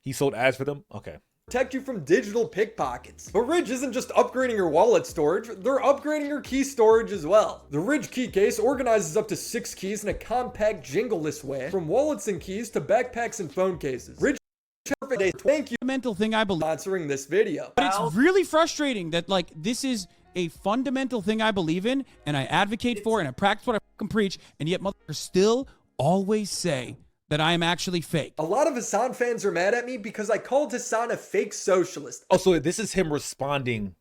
He sold ads for them? Okay. Protect you from digital pickpockets. But Ridge isn't just upgrading your wallet storage, they're upgrading your key storage as well. The Ridge key case organizes up to 6 keys in a compact, jingleless way, from wallets and keys to backpacks and phone cases. Ridge, thank you. Fundamental thing I believe. Sponsoring this video. But it's really frustrating that like this is a fundamental thing I believe in and I advocate for and I practice what I fucking preach, and yet motherfuckers still always say that I am actually fake. A lot of Hassan fans are mad at me because I called Hassan a fake socialist. Oh, so this is him responding.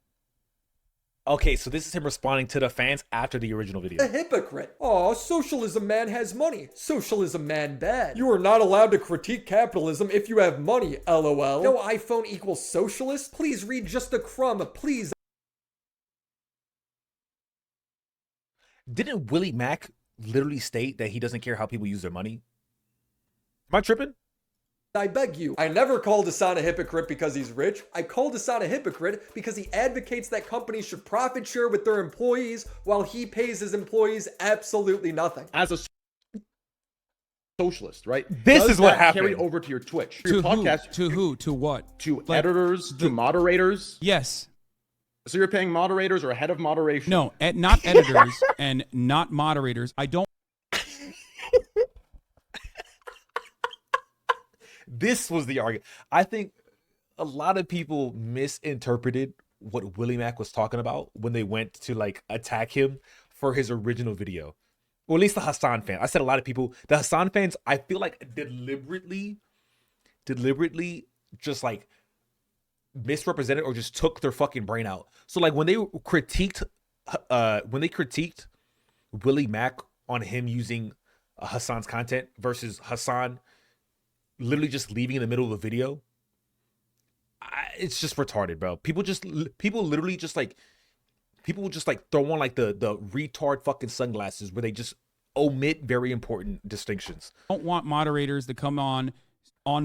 Okay, so this is him responding to the fans after the original video. A hypocrite. Aw, socialism man has money. Socialism man bad. You are not allowed to critique capitalism if you have money, LOL. No iPhone equals socialist? Please read just a crumb, please. Didn't Willie Mack literally state that he doesn't care how people use their money? Am I tripping? I beg you. I never called Hasan a hypocrite because he's rich. I called Hasan a hypocrite because he advocates that companies should profit share with their employees while he pays his employees absolutely nothing. As a socialist, right? This is what happened. Carry over to your Twitch, To your who? podcast, To who? To what? to editors, to moderators. Yes. So you're paying moderators or a head of moderation? No, not editors and not moderators. I don't. This was the argument. I think a lot of people misinterpreted what Willie Mack was talking about when they went to like attack him for his original video. Or at least the Hasan fan. I said a lot of people, the Hasan fans, I feel like deliberately just like misrepresented or just took their fucking brain out. So like when they critiqued Willie Mack on him using Hasan's content versus Hasan literally just leaving in the middle of the video, it's just retarded, bro. People literally just like throw on like the retard fucking sunglasses where they just omit very important distinctions. Don't want moderators to come on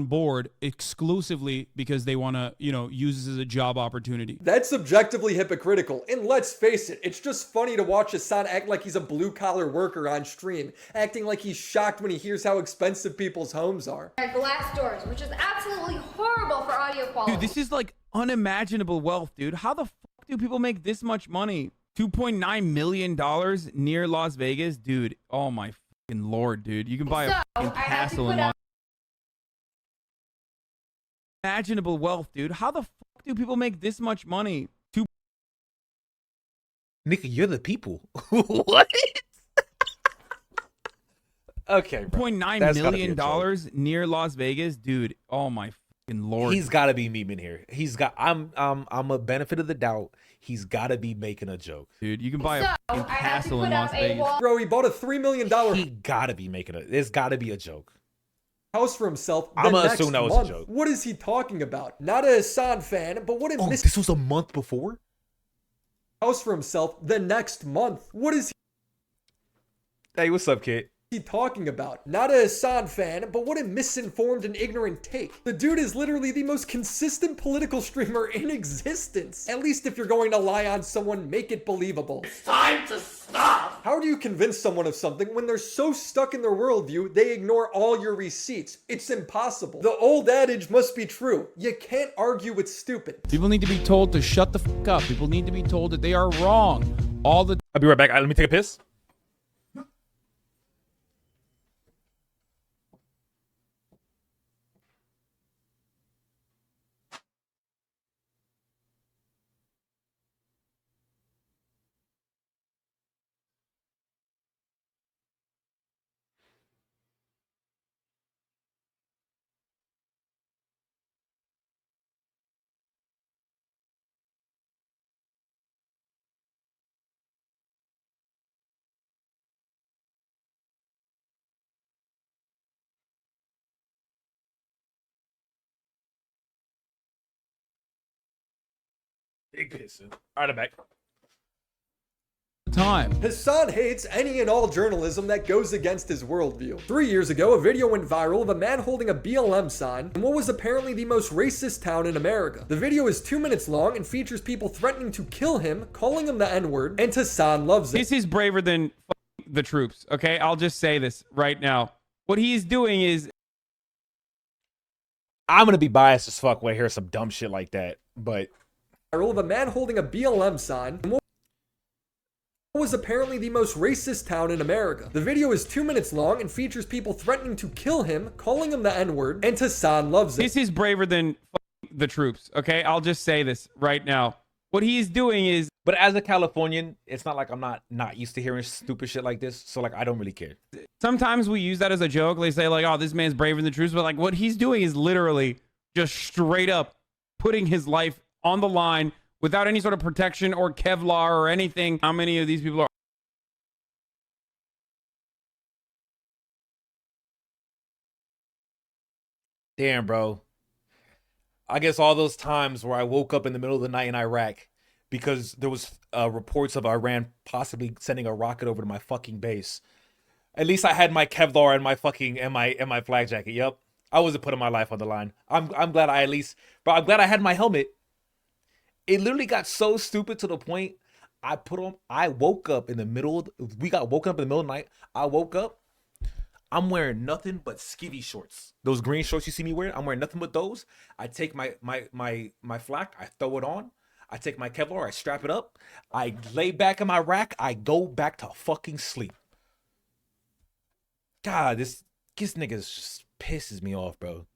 board exclusively because they want to, use this as a job opportunity. That's subjectively hypocritical. And let's face it, it's just funny to watch Hasan act like he's a blue-collar worker on stream, acting like he's shocked when he hears how expensive people's homes are. Glass doors, which is absolutely horrible for audio quality. Dude, this is like unimaginable wealth, dude. How the fuck do people make this much money? $2.9 million near Las Vegas? Dude, oh my fucking Lord, dude. You can buy a fucking castle in Las Vegas. Unimaginable wealth, dude. How the fuck do people make this much money? Nigga, you're the people. What? Okay, bro. $2.9 million near Las Vegas? Dude, oh my fucking Lord. He's got to be memeing here. I'm a benefit of the doubt. He's got to be making a joke. Dude, you can buy a fucking castle in Las Vegas. Bro, he bought a $3 million He got to be making it. There's got to be a joke. house for himself. I'm gonna assume that was a joke. What is he talking about? Not a Hasan fan, but what if this was a month before? House for himself the next month. What is Hey, what's up, kid? he talking about? Not a Hasan fan, but what a misinformed and ignorant take. The dude is literally the most consistent political streamer in existence. At least if you're going to lie on someone, make it believable. It's time to stop! How do you convince someone of something when they're so stuck in their worldview, they ignore all your receipts? It's impossible. The old adage must be true. You can't argue with stupid. People need to be told to shut the fuck up. People need to be told that they are wrong all the. I'll be right back. Let me take a piss. Big pissing. All right, I'm back. Time. Hasan hates any and all journalism that goes against his worldview. 3 years ago, a video went viral of a man holding a BLM sign in what was apparently the most racist town in America. The video is 2 minutes long and features people threatening to kill him, calling him the N-word, and Hasan loves it. This is braver than the troops, okay? I'll just say this right now. What he's doing is... I'm going to be biased as fuck when I hear some dumb shit like that, but... Of a man holding a BLM sign in what was apparently the most racist town in America. The video is 2 minutes long and features people threatening to kill him, calling him the N-word, and Hasan loves it. This is braver than the troops, okay? I'll just say this right now. What he's doing is... But as a Californian, it's not like I'm not used to hearing stupid shit like this, so like I don't really care. Sometimes we use that as a joke. They say like, oh, this man's braver than the troops, but like what he's doing is literally just straight up putting his life on the line without any sort of protection or Kevlar or anything. How many of these people are? Damn, bro. I guess all those times where I woke up in the middle of the night in Iraq because there was reports of Iran possibly sending a rocket over to my fucking base. At least I had my Kevlar and my fucking and my flak jacket. Yep. I wasn't putting my life on the line. I'm glad I at least, bro, I'm glad I had my helmet. It literally got so stupid to the point I woke up in the middle of, we got woken up in the middle of the night. I woke up, I'm wearing nothing but skivvy shorts. Those green shorts you see me wearing, I'm wearing nothing but those. I take my flak, I throw it on. I take my Kevlar, I strap it up. I lay back in my rack, I go back to fucking sleep. God, this nigga just pisses me off, bro.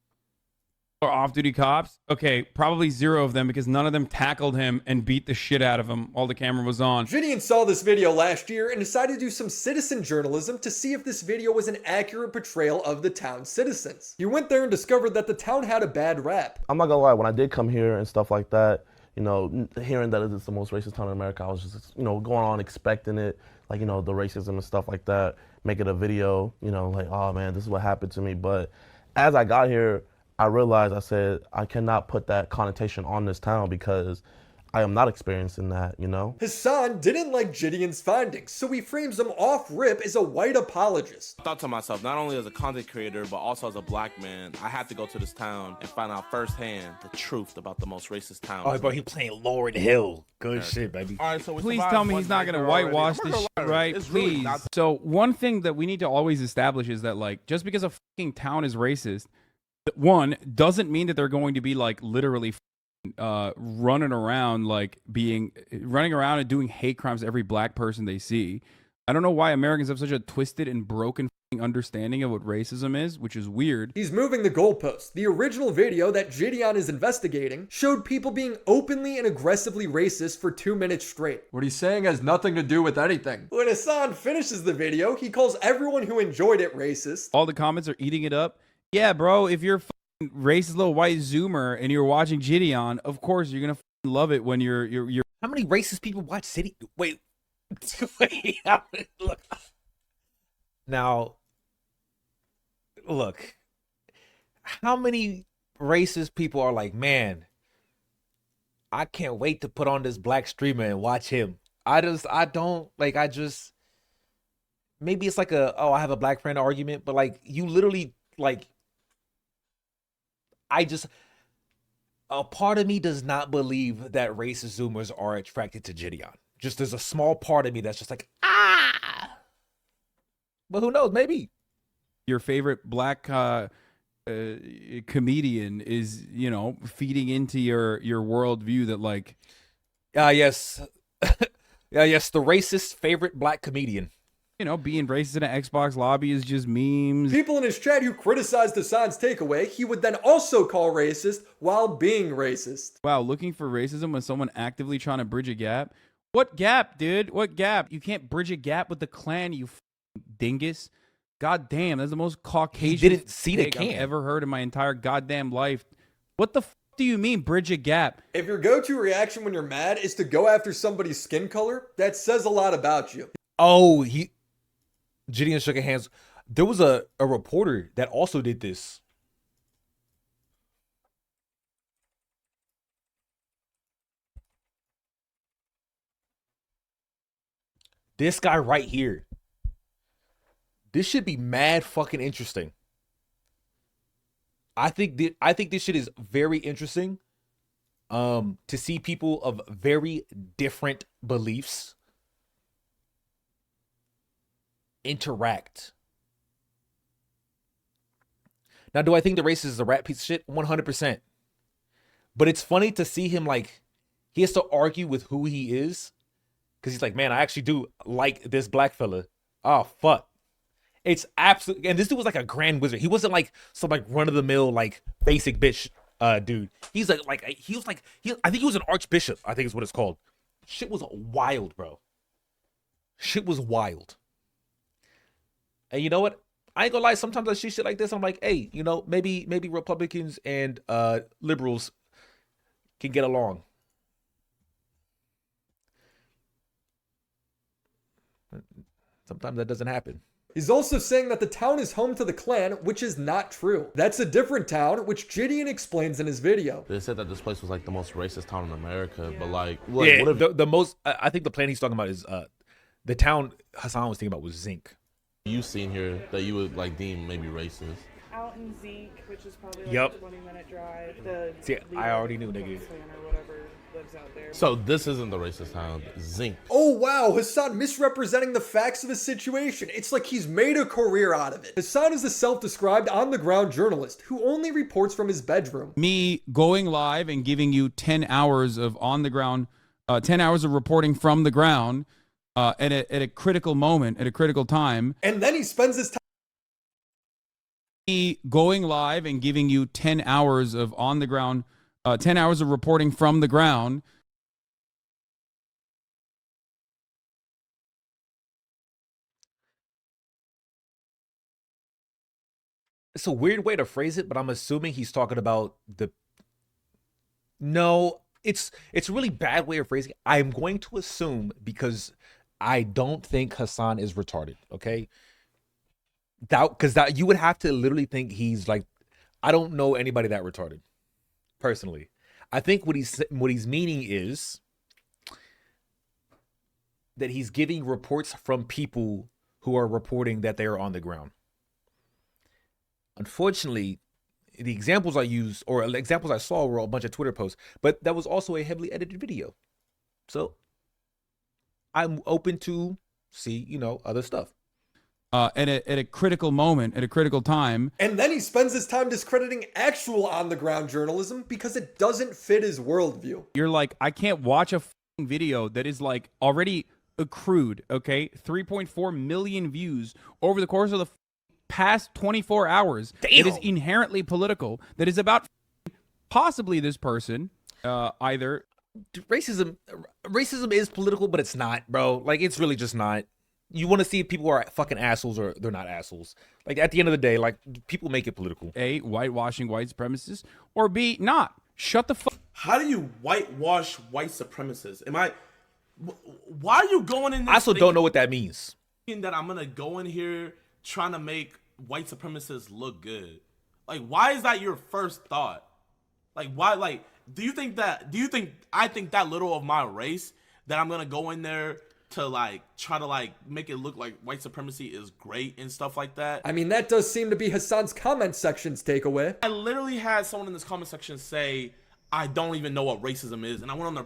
Or off-duty cops? Okay, probably 0 of them because none of them tackled him and beat the shit out of him while the camera was on. JiDion saw this video last year and decided to do some citizen journalism to see if this video was an accurate portrayal of the town's citizens. He went there and discovered that the town had a bad rap. I'm not gonna lie, when I did come here and stuff like that, you know, hearing that it's the most racist town in America, I was just, you know, going on expecting it, like, you know, the racism and stuff like that, making a video, you know, like, oh man, this is what happened to me. But as I got here, I realized, I said, I cannot put that connotation on this town because I am not experiencing that, you know? Hassan didn't like JiDion's findings, so he frames him off rip as a white apologist. I thought to myself, not only as a content creator, but also as a black man, I had to go to this town and find out firsthand the truth about the most racist town. Oh, bro, he playing Lauryn Hill. Good shit, baby. All right, so Please tell me he's not going to whitewash this shit, right? Please. So one thing that we need to always establish is that, like, just because a fucking town is racist, one, doesn't mean that they're going to be, like, literally running around and doing hate crimes to every black person they see. I don't know why Americans have such a twisted and broken understanding of what racism is, which is weird. He's moving the goalposts. The original video that JiDion is investigating showed people being openly and aggressively racist for 2 minutes straight. What he's saying has nothing to do with anything. When Hassan finishes the video, he calls everyone who enjoyed it racist. All the comments are eating it up. Yeah, bro, if you're a racist little white zoomer and you're watching JiDion, of course you're gonna love it when you're. How many racist people watch City? Wait. Look. Now, look. How many racist people are like, man, I can't wait to put on this black streamer and watch him. Maybe it's like I have a black friend argument, but like you literally like. A part of me does not believe that racist Zoomers are attracted to JiDion. Just there's a small part of me that's just like, ah. But who knows? Maybe. Your favorite black comedian is, you know, feeding into your worldview that like. Yes. Yes, the racist favorite black comedian. You know, being racist in an Xbox lobby is just memes. People in his chat who criticized Hassan's takeaway, he would then also call racist while being racist. Wow, looking for racism when someone actively trying to bridge a gap? What gap, dude? What gap? You can't bridge a gap with the Klan, you dingus. God damn, that's the most Caucasian didn't see the I've ever heard in my entire goddamn life. What the do you mean, bridge a gap? If your go-to reaction when you're mad is to go after somebody's skin color, that says a lot about you. Oh, JiDion shook hands. There was a reporter that also did this. This guy right here. This should be mad fucking interesting. I think this shit is very interesting. To see people of very different beliefs interact. Now, do I think the racist is a rat piece of shit? 100%. But it's funny to see him like, he has to argue with who he is. Because he's like, man, I actually do like this black fella. Oh, fuck. It's absolutely, and this dude was like a grand wizard. He wasn't like some like run-of-the-mill, like basic bitch dude. He's like I think he was an archbishop, I think is what it's called. Shit was wild, bro. Shit was wild. And you know what? I ain't gonna lie, sometimes I see shit like this, I'm like, hey, you know, maybe Republicans and liberals can get along. Sometimes that doesn't happen. He's also saying that the town is home to the Klan, which is not true. That's a different town, which JiDion explains in his video. They said that this place was like the most racist town in America, but like yeah, what if the most, I think the plan he's talking about is the town Hassan was thinking about was Zinc. You've seen here that you would like deem maybe racist? Out in Zeke, which is probably like Yep. a 20-minute drive. The See, I already knew, nigga. or whatever lives out there. So this isn't the racist town, Zinc. Oh wow, Hassan misrepresenting the facts of the situation. It's like he's made a career out of it. Hassan is a self-described on-the-ground journalist who only reports from his bedroom. Me going live and giving you 10 hours of on the ground, 10 hours of reporting from the ground at a critical moment, at a critical time. And then he spends his time Me going live and giving you 10 hours of on the ground, 10 hours of reporting from the ground. It's a weird way to phrase it, but I'm assuming he's talking about the. No, it's a really bad way of phrasing it. I'm going to assume because I don't think Hassan is retarded. Okay, because you would have to literally think he's like, I don't know anybody that retarded, personally. I think what he's meaning is that he's giving reports from people who are reporting that they are on the ground. Unfortunately, the examples I used or examples I saw were a bunch of Twitter posts, but that was also a heavily edited video. So I'm open to see, other stuff. At a critical moment, at a critical time. And then he spends his time discrediting actual on-the-ground journalism because it doesn't fit his worldview. You're like, I can't watch a video that is like already accrued, okay? 3.4 million views over the course of the past 24 hours. Damn. It is inherently political. That is about possibly this person, either. Racism is political, but it's not, bro. Like, it's really just not. You want to see if people are fucking assholes or they're not assholes. Like, at the end of the day, like, people make it political. A, whitewashing white supremacists, or B, not. Shut the fuck. How do you whitewash white supremacists? Why are you going in this I also don't know what that means. That I'm gonna go in here trying to make white supremacists look good. Like, why is that your first thought? Like, why? Like, do you think I think that little of my race that I'm gonna go in there to like try to like make it look like white supremacy is great and stuff like that? I mean, that does seem to be Hassan's comment section's takeaway. I literally had someone in this comment section say, I don't even know what racism is. And I went on their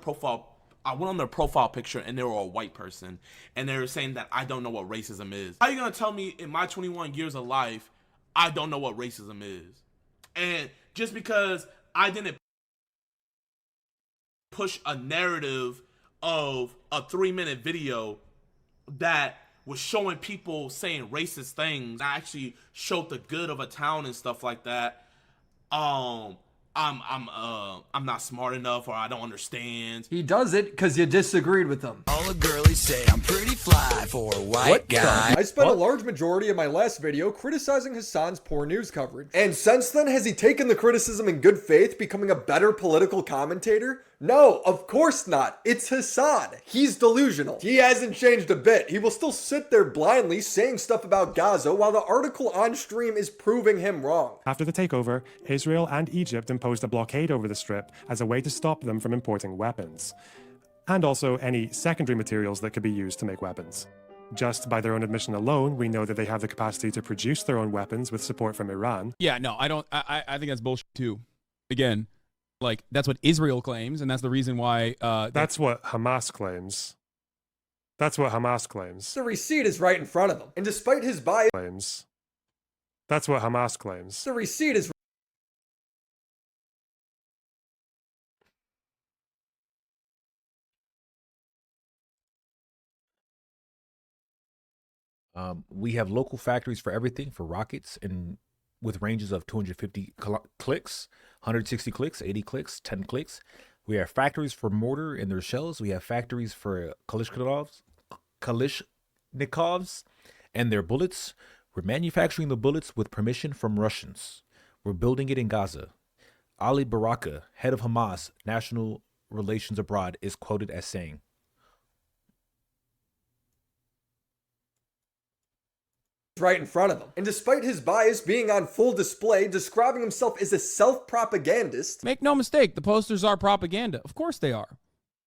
profile picture and they were a white person. And they were saying that I don't know what racism is. How are you going to tell me in my 21 years of life, I don't know what racism is? And just because I didn't push a narrative of a 3-minute video that was showing people saying racist things, I actually showed the good of a town and stuff like that. I'm not smart enough, or I don't understand. He does it because you disagreed with him. All the girlies say I'm pretty fly for a white guy. I spent a large majority of my last video criticizing Hassan's poor news coverage. And since then, has he taken the criticism in good faith, becoming a better political commentator? No, of course not. It's Hassan. He's delusional. He hasn't changed a bit. He will still sit there blindly saying stuff about Gaza while the article on stream is proving him wrong. After the takeover, Israel and Egypt imposed a blockade over the Strip as a way to stop them from importing weapons, and also any secondary materials that could be used to make weapons. Just by their own admission alone, we know that they have the capacity to produce their own weapons with support from Iran. Yeah, no, I don't. I think that's bullshit too. Again, like, that's what Israel claims, and that's the reason why. That's what Hamas claims. That's what Hamas claims. The receipt is right in front of him. And despite his bias, That's what Hamas claims. the receipt is We have local factories for everything, for rockets, and with ranges of 250 clicks, 160 clicks, 80 clicks, 10 clicks. We have factories for mortar and their shells. We have factories for Kalashnikovs and their bullets. We're manufacturing the bullets with permission from Russians. We're building it in Gaza. Ali Baraka, head of Hamas National Relations Abroad, is quoted as saying, right in front of him. And despite his bias being on full display, describing himself as a self-propagandist. Make no mistake, the posters are propaganda. Of course they are.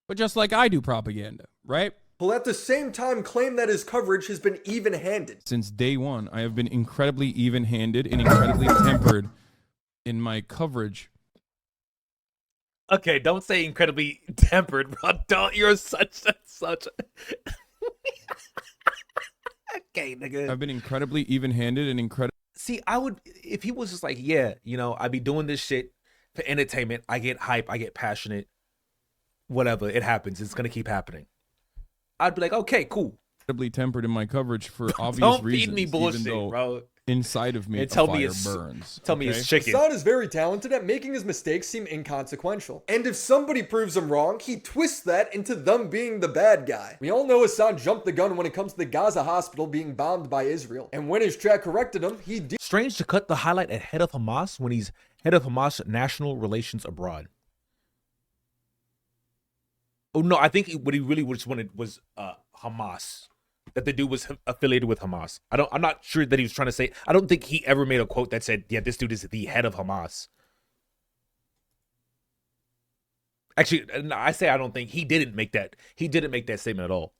But just like I do propaganda, right? He'll at the same time claim that his coverage has been even-handed. Since day one, I have been incredibly even-handed and incredibly tempered in my coverage. Okay, don't say incredibly tempered, bro. Don't. You're such. Okay, nigga. I've been incredibly even-handed and incredible. See, I would, if he was just like, yeah, you know, I'd be doing this shit for entertainment. I get hype. I get passionate. Whatever. It happens. It's going to keep happening. I'd be like, okay, cool. Incredibly tempered in my coverage for obvious Don't reasons. feed me bullshit, even though bro. Inside of me, And tell me fire it's- burns. tell me it's okay? chicken. Hassan is very talented at making his mistakes seem inconsequential. And if somebody proves him wrong, he twists that into them being the bad guy. We all know Hassan jumped the gun when it comes to the Gaza hospital being bombed by Israel. And when his chat corrected him, he did. Strange to cut the highlight at head of Hamas when he's head of Hamas national relations abroad. Oh no, I think what he really just wanted was Hamas. That the dude was affiliated with Hamas. I'm not sure that he was trying to say. I don't think he ever made a quote that said, "Yeah, this dude is the head of Hamas." Actually, I say I don't think he didn't make that. He didn't make that statement at all.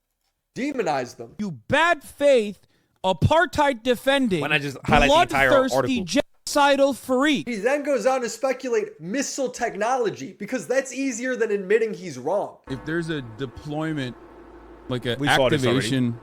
Demonize them. You bad faith, apartheid defending, Why not just highlight the entire bloodthirsty article? genocidal freak. He then goes on to speculate missile technology because that's easier than admitting he's wrong. If there's a deployment, like an We saw this already. activation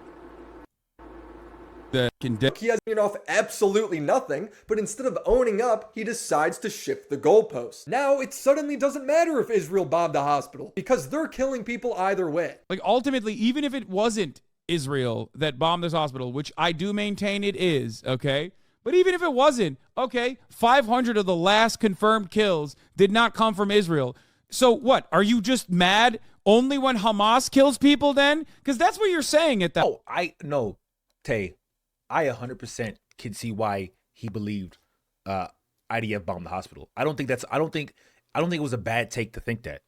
that can He has been off absolutely nothing, but instead of owning up, he decides to shift the goalposts. Now it suddenly doesn't matter if Israel bombed a hospital because they're killing people either way. like ultimately, even if it wasn't Israel that bombed this hospital, which I do maintain it is, okay? But even if it wasn't, okay, 500 of the last confirmed kills did not come from Israel. So what? Are you just mad only when Hamas kills people then? Because that's what you're saying at that. No, Tay, I 100% can see why he believed IDF bombed the hospital. I don't think it was a bad take to think that.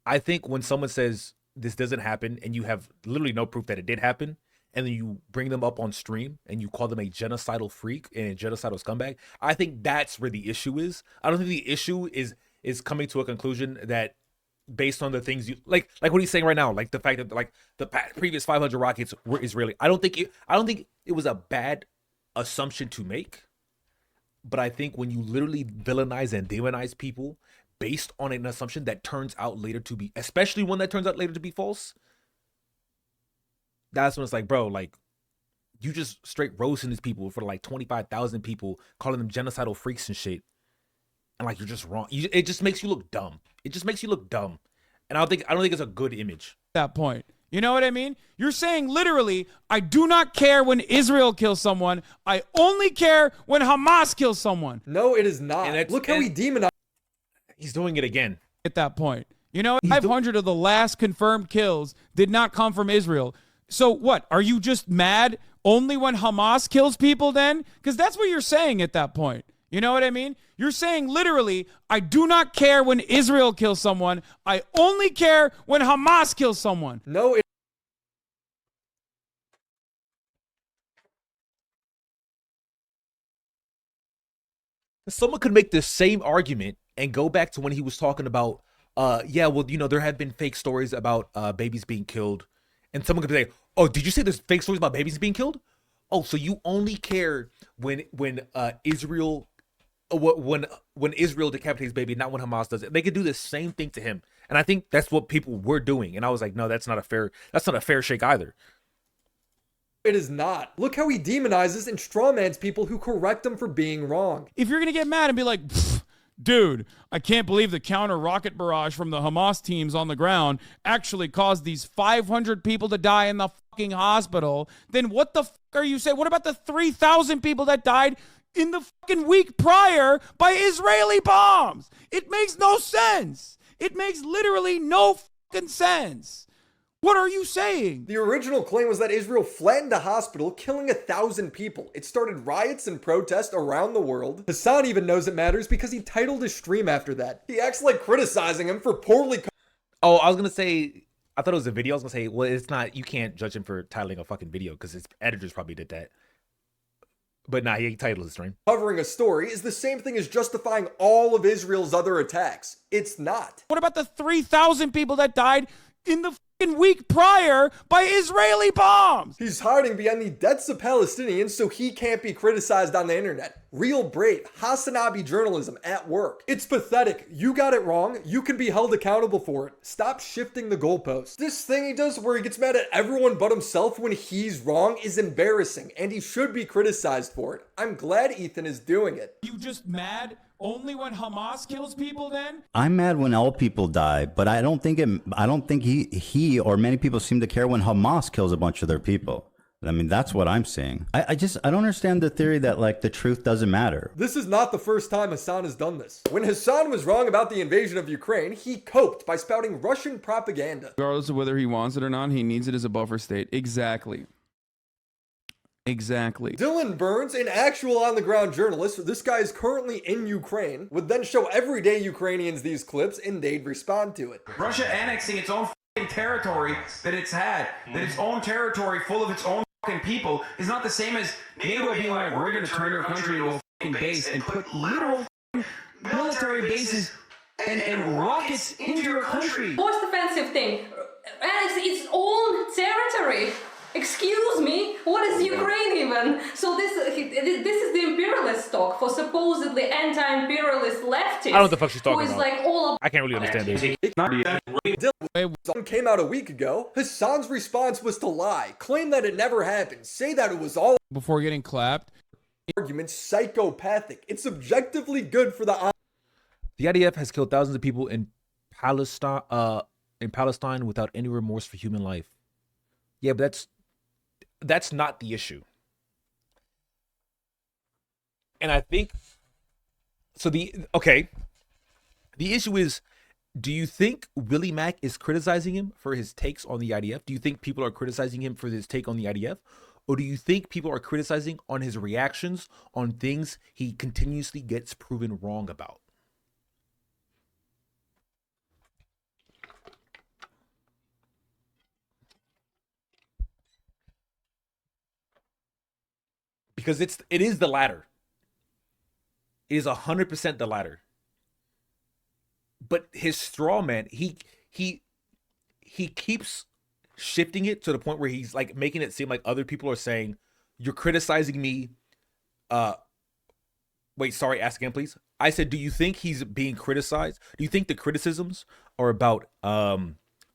I think when someone says this doesn't happen and you have literally no proof that it did happen, and then you bring them up on stream and you call them a genocidal freak and a genocidal scumbag, I think that's where the issue is. I don't think the issue is coming to a conclusion that based on the things you like what he's saying right now, like the fact that like the previous 500 rockets were Israeli. I don't think it was a bad assumption to make, but I think when you literally villainize and demonize people based on an assumption that turns out later to be, especially one that turns out later to be false, that's when it's like, bro, like you just straight roasting these people for like 25,000 people, calling them genocidal freaks and shit. And like you're just wrong. It just makes you look dumb. It just makes you look dumb. And I don't think it's a good image. That point. You know what I mean? You're saying literally, I do not care when Israel kills someone. I only care when Hamas kills someone. No, it is not. Look how he demonized. He's doing it again. At that point. You know, 500 of the last confirmed kills did not come from Israel. So what? Are you just mad only when Hamas kills people then? Because that's what you're saying at that point. You know what I mean? You're saying literally, I do not care when Israel kills someone. I only care when Hamas kills someone. No, Someone could make the same argument and go back to when he was talking about, there have been fake stories about babies being killed. And someone could say, oh, did you say there's fake stories about babies being killed? Oh, so you only care when Israel decapitates baby, not when Hamas does it. They could do the same thing to him. And I think that's what people were doing. And I was like, no, that's not a fair shake either. It is not. Look how he demonizes and strawmans people who correct him for being wrong. If you're going to get mad and be like, dude, I can't believe the counter rocket barrage from the Hamas teams on the ground actually caused these 500 people to die in the fucking hospital, then what the fuck are you saying? What about the 3,000 people that died in the fucking week prior by Israeli bombs? It makes no sense. It makes literally no fucking sense. What are you saying? The original claim was that Israel flattened a hospital, killing 1,000 people. It started riots and protests around the world. Hassan even knows it matters because he titled his stream after that. He acts like criticizing him for poorly... Oh, I was going to say, I thought it was a video. I was going to say, well, it's not, you can't judge him for titling a fucking video because his editors probably did that. But nah, he titled his stream. Covering a story is the same thing as justifying all of Israel's other attacks. It's not. What about the 3,000 people that died in the week prior by Israeli bombs. He's hiding behind the deaths of Palestinians so he can't be criticized on the internet. Real brave Hassanabi journalism at work. It's pathetic. You got it wrong. You can be held accountable for it. Stop shifting the goalposts. This thing he does where he gets mad at everyone but himself when he's wrong is embarrassing, and he should be criticized for it. I'm glad Ethan is doing it. You just mad only when Hamas kills people then? I'm mad when all people die, but I don't think he or many people seem to care when Hamas kills a bunch of their people. I mean, that's what I'm seeing. I don't understand the theory that like the truth doesn't matter. This is not the first time Hassan has done this. When Hassan was wrong about the invasion of Ukraine, he coped by spouting Russian propaganda. Regardless of whether he wants it or not, he needs it as a buffer state. Exactly. Dylan Burns, an actual on-the-ground journalist, this guy is currently in Ukraine, would then show everyday Ukrainians these clips and they'd respond to it. Russia annexing its own territory that it's had, that its own territory full of its own people, is not the same as NATO being like, we're going to turn your country into a base and put literal military bases and rockets into your country. Most offensive thing, annex its own territory. Excuse me, what is Ukraine even? So this is the imperialist talk for supposedly anti-imperialist leftists. I don't know what the fuck she's talking who is about. like all of I can't really understand this. Dylan came out a week ago. Hassan's response was to lie, claim that it never happened, say that it was all before getting clapped. Arguments psychopathic. It's objectively good for the. The IDF has killed thousands of people in Palestine without any remorse for human life. Yeah, but that's not the issue. And I think so the issue is, do you think Willie Mack is criticizing him for his takes on the IDF? Do you think people are criticizing him for his take on the IDF? Or do you think people are criticizing on his reactions on things he continuously gets proven wrong about? Because it is the latter. It is 100% the latter. But his straw man, he keeps shifting it to the point where he's like making it seem like other people are saying, you're criticizing me. Wait, sorry, ask again, please. I said, do you think he's being criticized? Do you think the criticisms are about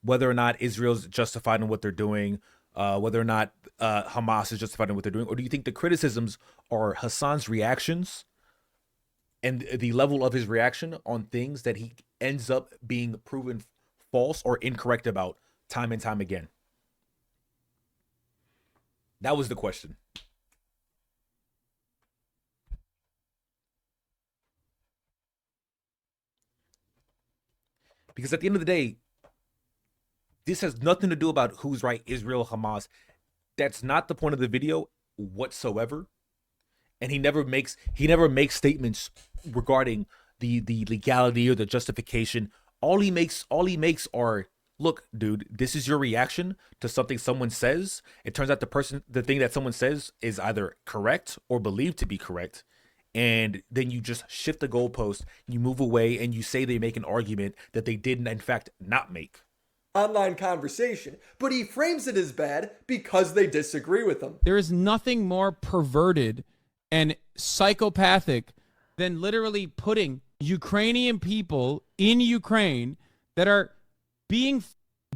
whether or not Israel's justified in what they're doing, whether or not Hamas is justified in what they're doing? Or do you think the criticisms are Hassan's reactions and the level of his reaction on things that he ends up being proven false or incorrect about time and time again? That was the question. Because at the end of the day, this has nothing to do about who's right, Israel, Hamas. That's not the point of the video whatsoever. And he never makes statements regarding the legality or the justification. All he makes are, look, dude, this is your reaction to something someone says. It turns out the thing that someone says is either correct or believed to be correct. And then you just shift the goalpost, you move away, and you say they make an argument that they did in fact not make. Online conversation, but he frames it as bad because they disagree with him. There is nothing more perverted and psychopathic than literally putting Ukrainian people in Ukraine that are being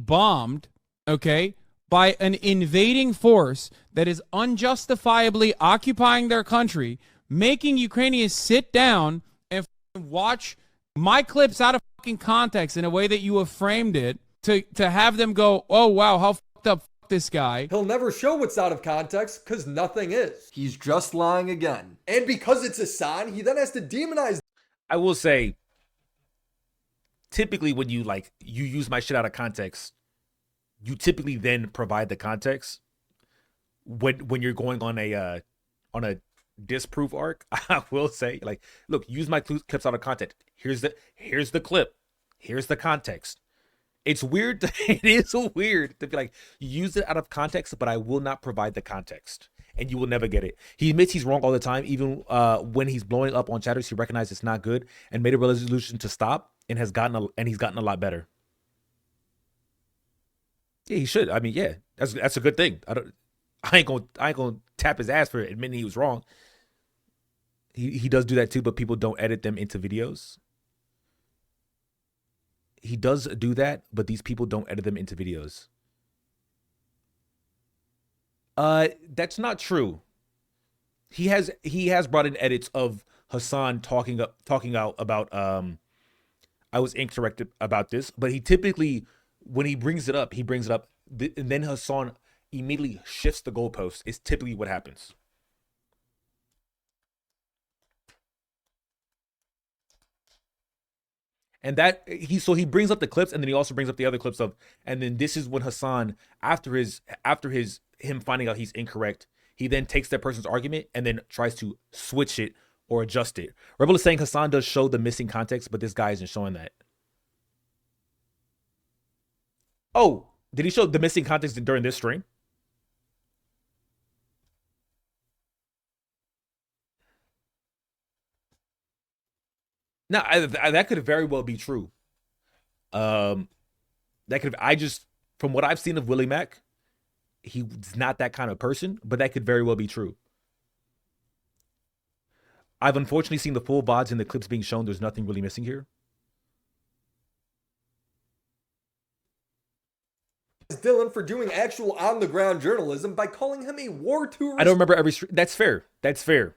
bombed, okay, by an invading force that is unjustifiably occupying their country, making Ukrainians sit down and watch my clips out of fucking context in a way that you have framed it, to have them go, oh, wow, how fucked up this guy. He'll never show what's out of context because nothing is. He's just lying again. And because it's Hassan, he then has to demonize. I will say, typically when you use my shit out of context, you typically then provide the context. When you're going on a disproof arc, I will say, like, look, use my clips out of context. Here's the clip. Here's the context. It's weird. It is weird to be like, you use it out of context, but I will not provide the context, and you will never get it. He admits he's wrong all the time, even when he's blowing up on chatters. He recognized it's not good and made a resolution to stop, and he's gotten a lot better. Yeah, he should. I mean, yeah, that's a good thing. I ain't gonna tap his ass for admitting he was wrong. He does do that too, but people don't edit them into videos. He does do that, but these people don't edit them into videos. That's not true. He has brought in edits of Hassan talking out about I was incorrect about this, but he typically, when he brings it up, and then Hassan immediately shifts the goalpost. Is typically what happens. And that he brings up the clips, and then he also brings up the other clips of, and then this is when Hassan, after him finding out he's incorrect, he then takes that person's argument and then tries to switch it or adjust it. Rebel is saying Hassan does show the missing context, but this guy isn't showing that. Oh, did he show the missing context during this stream? No, that could very well be true. From what I've seen of Willie Mack, he's not that kind of person, but that could very well be true. I've unfortunately seen the full VODs and the clips being shown. There's nothing really missing here. Dylan for doing actual on-the-ground journalism by calling him a war tourist. I don't remember every stream. That's fair. That's fair.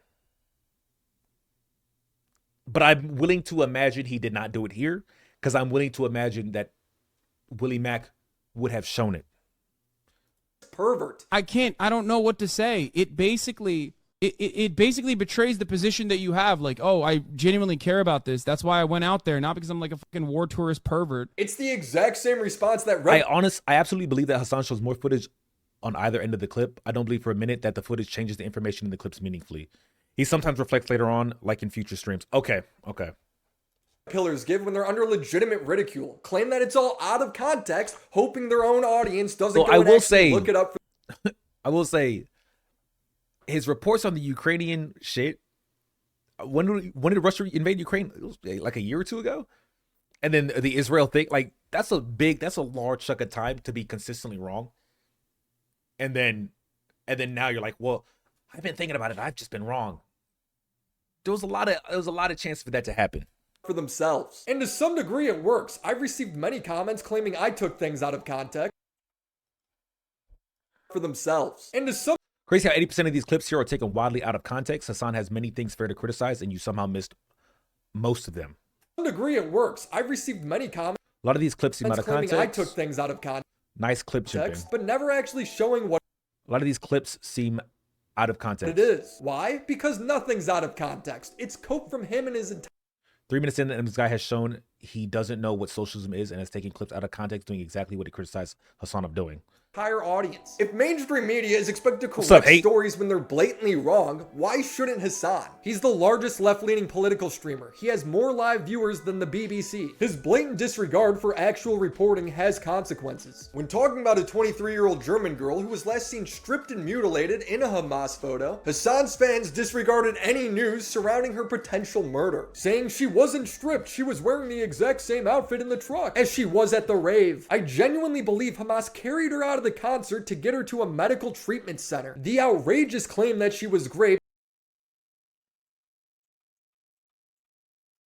But I'm willing to imagine he did not do it here, because I'm willing to imagine that Willie Mack would have shown it. Pervert. I don't know what to say. It basically betrays the position that you have. Like, oh, I genuinely care about this. That's why I went out there, not because I'm like a fucking war tourist pervert. It's the exact same response that I absolutely believe that Hassan shows more footage on either end of the clip. I don't believe for a minute that the footage changes the information in the clips meaningfully. He sometimes reflects later on, like in future streams. Okay. Pillars give when they're under legitimate ridicule. Claim that it's all out of context, hoping their own audience doesn't look it up. I will say, his reports on the Ukrainian shit. When did Russia invade Ukraine? It was like a year or two ago. And then the Israel thing, like that's a large chunk of time to be consistently wrong. And then now you're like, well, I've been thinking about it. I've just been wrong. There was a lot of chance for that to happen. For themselves. And to some degree it works. I've received many comments claiming I took things out of context. For themselves. And to some Crazy how 80% of these clips here are taken wildly out of context. Hassan has many things fair to criticize, and you somehow missed most of them. To some degree it works. I've received many comments. A lot of these clips seem out of context. I took things out of context. Nice clip chipping. But never actually showing what. A lot of these clips seem out of context. It is. Why? Because nothing's out of context. It's cope from him and his entire 3 minutes in, and this guy has shown he doesn't know what socialism is and has taken clips out of context, doing exactly what he criticized Hassan of doing. Entire audience. If mainstream media is expected to correct stories when they're blatantly wrong, why shouldn't Hassan? He's the largest left-leaning political streamer. He has more live viewers than the BBC. His blatant disregard for actual reporting has consequences. When talking about a 23-year-old German girl who was last seen stripped and mutilated in a Hamas photo, Hassan's fans disregarded any news surrounding her potential murder, saying she wasn't stripped, she was wearing the exact same outfit in the truck as she was at the rave. I genuinely believe Hamas carried her out of the concert to get her to a medical treatment center. The outrageous claim that she was raped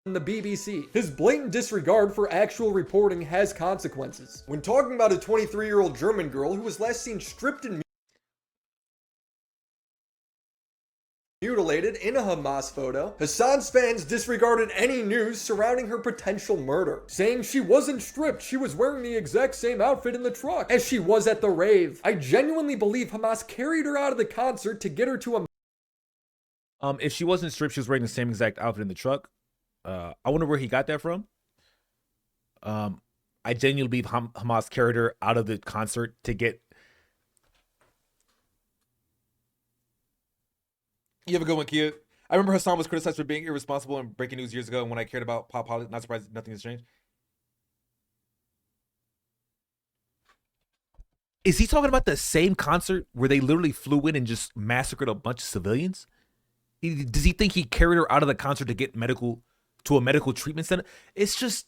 in the BBC. His blatant disregard for actual reporting has consequences. When talking about a 23-year-old German girl who was last seen stripped and mutilated in a Hamas photo, Hassan's fans disregarded any news surrounding her potential murder, saying she wasn't stripped, she was wearing the exact same outfit in the truck as she was at the rave. I genuinely believe Hamas carried her out of the concert to get her to a if she wasn't stripped, she was wearing the same exact outfit in the truck. I wonder where he got that from. I genuinely believe Hamas carried her out of the concert to get. You have a good one, Kia. I remember Hassan was criticized for being irresponsible and breaking news years ago, and when I cared about pop politics, not surprised nothing has changed. Is he talking about the same concert where they literally flew in and just massacred a bunch of civilians? Does he think he carried her out of the concert to get to a medical treatment center? It's just,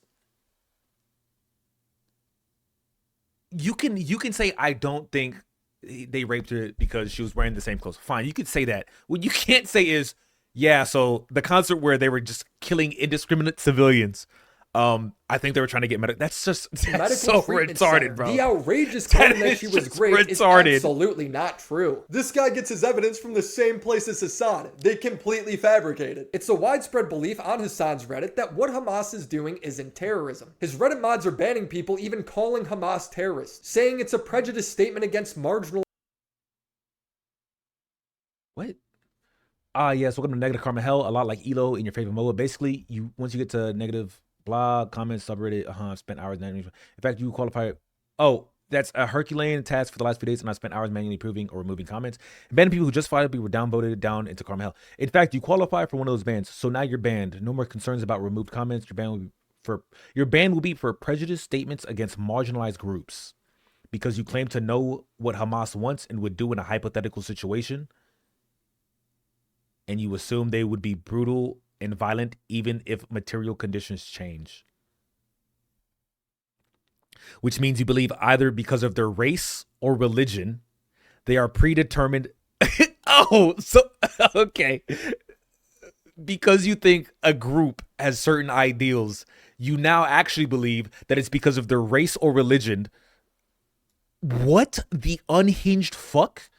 you can say I don't think they raped her because she was wearing the same clothes. Fine, you could say that. What you can't say is, yeah, so the concert where they were just killing indiscriminate civilians. I think they were trying to get medical. That's so retarded, center. bro. The outrageous claim that she was great retarded. is absolutely not true. This guy gets his evidence from the same place as Hassan. They completely fabricated. It's a widespread belief on Hassan's Reddit that what Hamas is doing isn't terrorism. His Reddit mods are banning people even calling Hamas terrorists, saying it's a prejudiced statement against marginal. What? Yes, welcome to Negative Karma Hell. A lot like Elo in your favorite MOA. Basically, once you get to negative blog, comments, subreddit, I've spent hours. In fact, you qualify. Oh, that's a Herculean task for the last few days, and I spent hours manually approving or removing comments. Banning people who justifiably were downvoted down into Karma Hell. In fact, you qualify for one of those bans, so now you're banned. No more concerns about removed comments. Your ban will be for prejudiced statements against marginalized groups because you claim to know what Hamas wants and would do in a hypothetical situation, and you assume they would be brutal and violent even if material conditions change. Which means you believe either because of their race or religion, they are predetermined. Okay. Because you think a group has certain ideals, you now actually believe that it's because of their race or religion. What the unhinged fuck?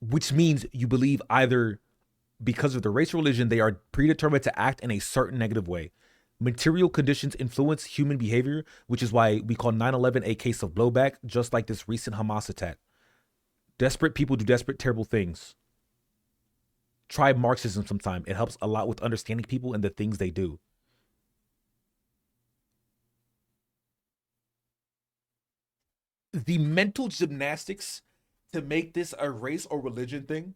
Which means you believe either because of the race or religion, they are predetermined to act in a certain negative way. Material conditions influence human behavior, which is why we call 9/11 a case of blowback, just like this recent Hamas attack. Desperate people do desperate, terrible things. Try Marxism sometime. It helps a lot with understanding people and the things they do. The mental gymnastics to make this a race or religion thing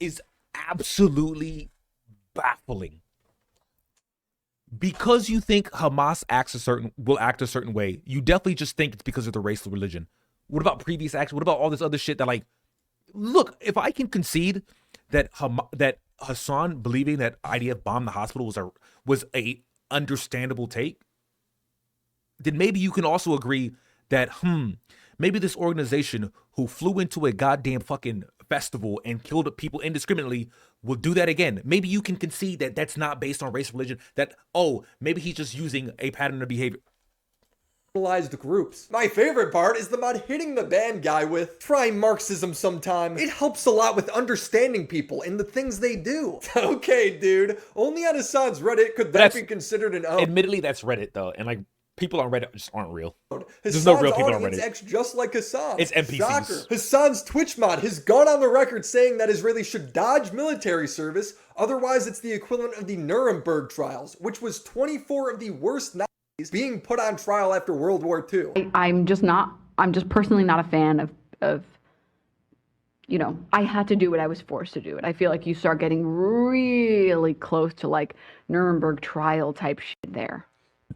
is absolutely baffling. Because you think Hamas will act a certain way, you definitely just think it's because of the race or religion. What about previous acts? What about all this other shit that, like, look, if I can concede that that Hassan believing that IDF bombed the hospital was a understandable take, then maybe you can also agree that maybe this organization who flew into a goddamn fucking festival and killed people indiscriminately will do that again. Maybe you can concede that that's not based on race or religion, that, oh, maybe he's just using a pattern of behavior. Groups. My favorite part is the mod hitting the band guy with try Marxism sometime. It helps a lot with understanding people and the things they do. Okay, dude. Only on Hassan's Reddit could that be considered an own. Admittedly, that's Reddit though, and like people on Reddit just aren't real. There's no real people on Reddit. Acts just like Hassan. It's NPCs. Shocker. Hassan's Twitch mod has gone on the record saying that Israelis should dodge military service. Otherwise, it's the equivalent of the Nuremberg trials, which was 24 of the worst Nazis being put on trial after World War II. I'm just personally not a fan of, you know, I had to do what I was forced to do. And I feel like you start getting really close to like Nuremberg trial type shit there.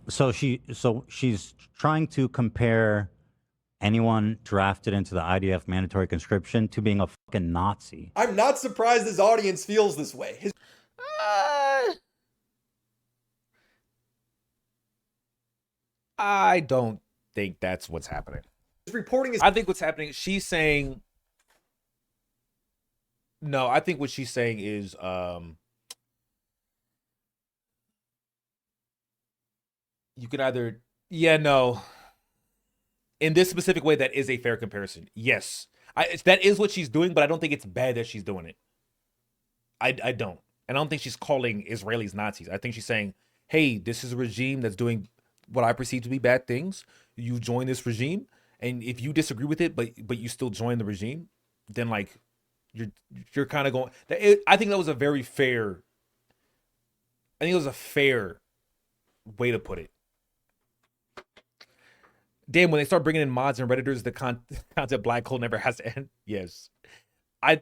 So she's trying to compare anyone drafted into the IDF mandatory conscription to being a fucking Nazi. I'm not surprised his audience feels this way. I don't think that's what's happening. Reporting is. I think what's happening, she's saying. No, I think what she's saying is, you can either, in this specific way, that is a fair comparison. Yes, that is what she's doing, but I don't think it's bad that she's doing it. I don't, and I don't think she's calling Israelis Nazis. I think she's saying, hey, this is a regime that's doing what I perceive to be bad things. You join this regime, and if you disagree with it, but you still join the regime, then like you're kind of going. I think that was a very fair. I think it was a fair way to put it. Damn, when they start bringing in mods and redditors, the concept black hole never has to end. Yes, I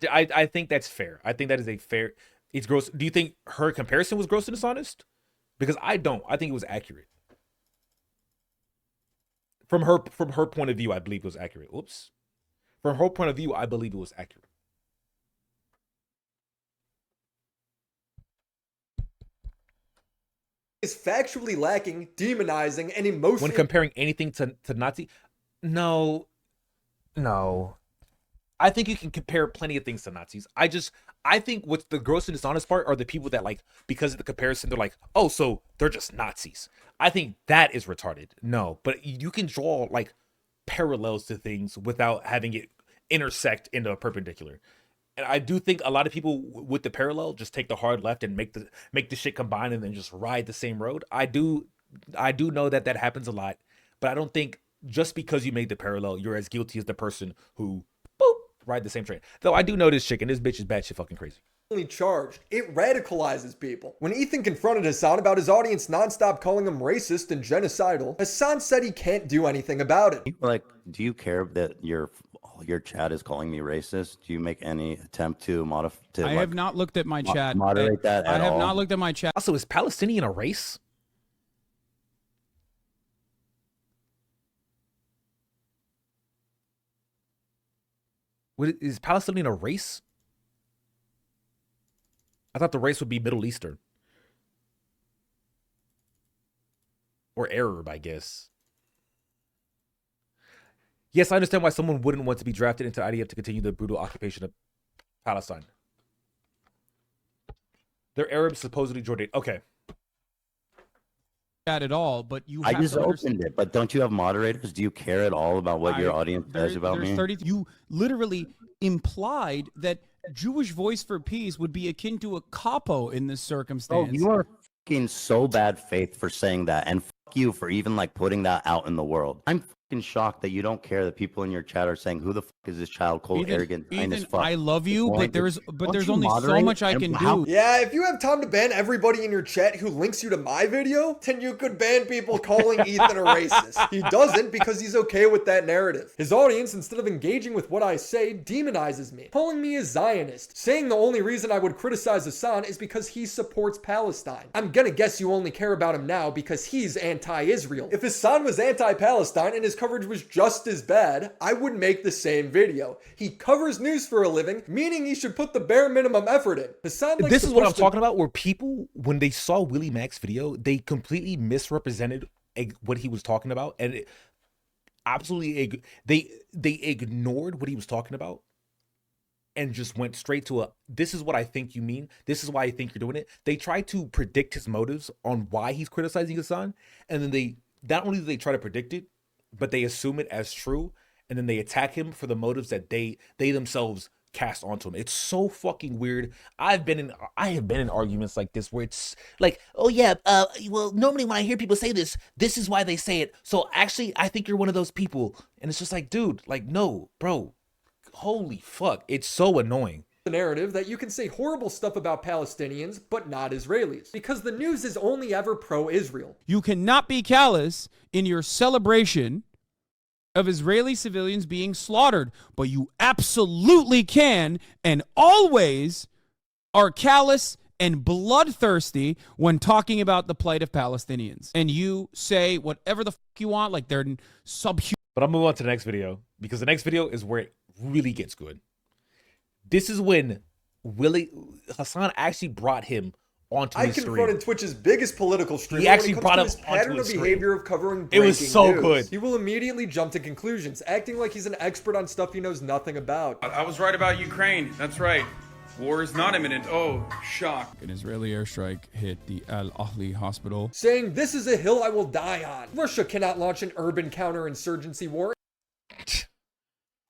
think that's fair. I think that is a fair. It's gross. Do you think her comparison was gross and dishonest? Because I don't. I think it was accurate. From her point of view, I believe it was accurate. Oops. From her point of view, I believe it was accurate. is factually lacking, demonizing, and emotionally. When comparing anything to Nazi, no. I think you can compare plenty of things to Nazis. I think what's the gross and dishonest part are the people that, like, because of the comparison, they're like, oh, so they're just Nazis. I think that is retarded. No, but you can draw like parallels to things without having it intersect into a perpendicular. And I do think a lot of people with the parallel just take the hard left and make the shit combine and then just ride the same road. I do know that happens a lot, but I don't think just because you made the parallel, you're as guilty as the person who ride the same train. Though I do know this chick, and this bitch is batshit fucking crazy. Charged. It radicalizes people. When Ethan confronted Hassan about his audience nonstop calling him racist and genocidal, Hassan said he can't do anything about it. Like, do you care that your chat is calling me racist? Do you make any attempt to modify? I have not looked at my chat. Moderate that at all? I have not looked at my chat. Also, is Palestinian a race? Is Palestinian a race? I thought the race would be Middle Eastern. Or Arab, I guess. Yes, I understand why someone wouldn't want to be drafted into IDF to continue the brutal occupation of Palestine. They're Arabs, supposedly Jordan. Okay. At all, but you I have just to opened it, but don't you have moderators? Do you care at all about what your audience says about me? You literally implied that Jewish Voice for Peace would be akin to a capo in this circumstance. Oh, you are fucking so bad faith for saying that, and fuck you for even like putting that out in the world. I'm fucking shocked that you don't care that people in your chat are saying, "Who the fuck is this child cold, arrogant, as fuck?" I love you, but there's only so much I can do. Yeah, if you have time to ban everybody in your chat who links you to my video, then you could ban people calling Ethan a racist. He doesn't because he's okay with that narrative. His audience, instead of engaging with what I say, demonizes me, calling me a Zionist, saying the only reason I would criticize Hassan is because he supports Palestine. I'm gonna guess you only care about him now because he's anti-Israel. If Hassan was anti-Palestine and his coverage was just as bad, I would make the same video. He covers news for a living, meaning he should put the bare minimum effort in. Hassan This is what I'm talking about, where people, when they saw Willie Mack's video, they completely misrepresented what he was talking about, and it absolutely they ignored what he was talking about and just went straight to this is what I think you mean, this is why I think you're doing it. They try to predict his motives on why he's criticizing Hassan, and then they not only do they try to predict it, but they assume it as true, and then they attack him for the motives that they themselves cast onto him. It's so fucking weird. I have been in arguments like this where it's like, oh yeah, well, normally when I hear people say this is why they say it. So actually, I think you're one of those people. And it's just like, dude, like, no, bro, holy fuck. It's so annoying. The narrative that you can say horrible stuff about Palestinians, but not Israelis, because the news is only ever pro-Israel. You cannot be callous in your celebration of Israeli civilians being slaughtered, but you absolutely can and always are callous and bloodthirsty when talking about the plight of Palestinians. And you say whatever the fuck you want, like they're subhuman. But I'll move on to the next video, because the next video is where it really gets good. This is when Hassan actually brought him onto his stream. I confronted Twitch's biggest political streamer. He actually brought him his pattern of behavior of covering breaking news. It was so good. He will immediately jump to conclusions, acting like he's an expert on stuff he knows nothing about. I was right about Ukraine. That's right. War is not imminent. Oh, shock. An Israeli airstrike hit the Al Ahli hospital, saying, "This is a hill I will die on. Russia cannot launch an urban counterinsurgency war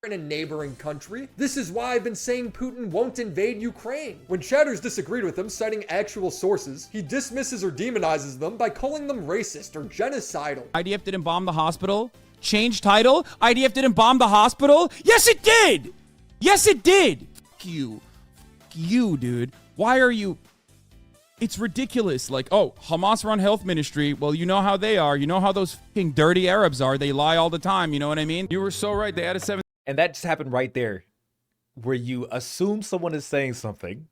in a neighboring country. This is why I've been saying Putin won't invade Ukraine." When chatters disagreed with him, citing actual sources, he dismisses or demonizes them by calling them racist or genocidal. IDF didn't bomb the hospital. Change title. IDF didn't bomb the hospital. Yes, it did. Yes, it did. Fuck you. Fuck you, dude. Why are you... It's ridiculous. Like, oh, Hamas run health ministry. Well, you know how they are. You know how those fucking dirty Arabs are. They lie all the time. You know what I mean? You were so right. They had a 7... And that just happened right there, where you assume someone is saying something.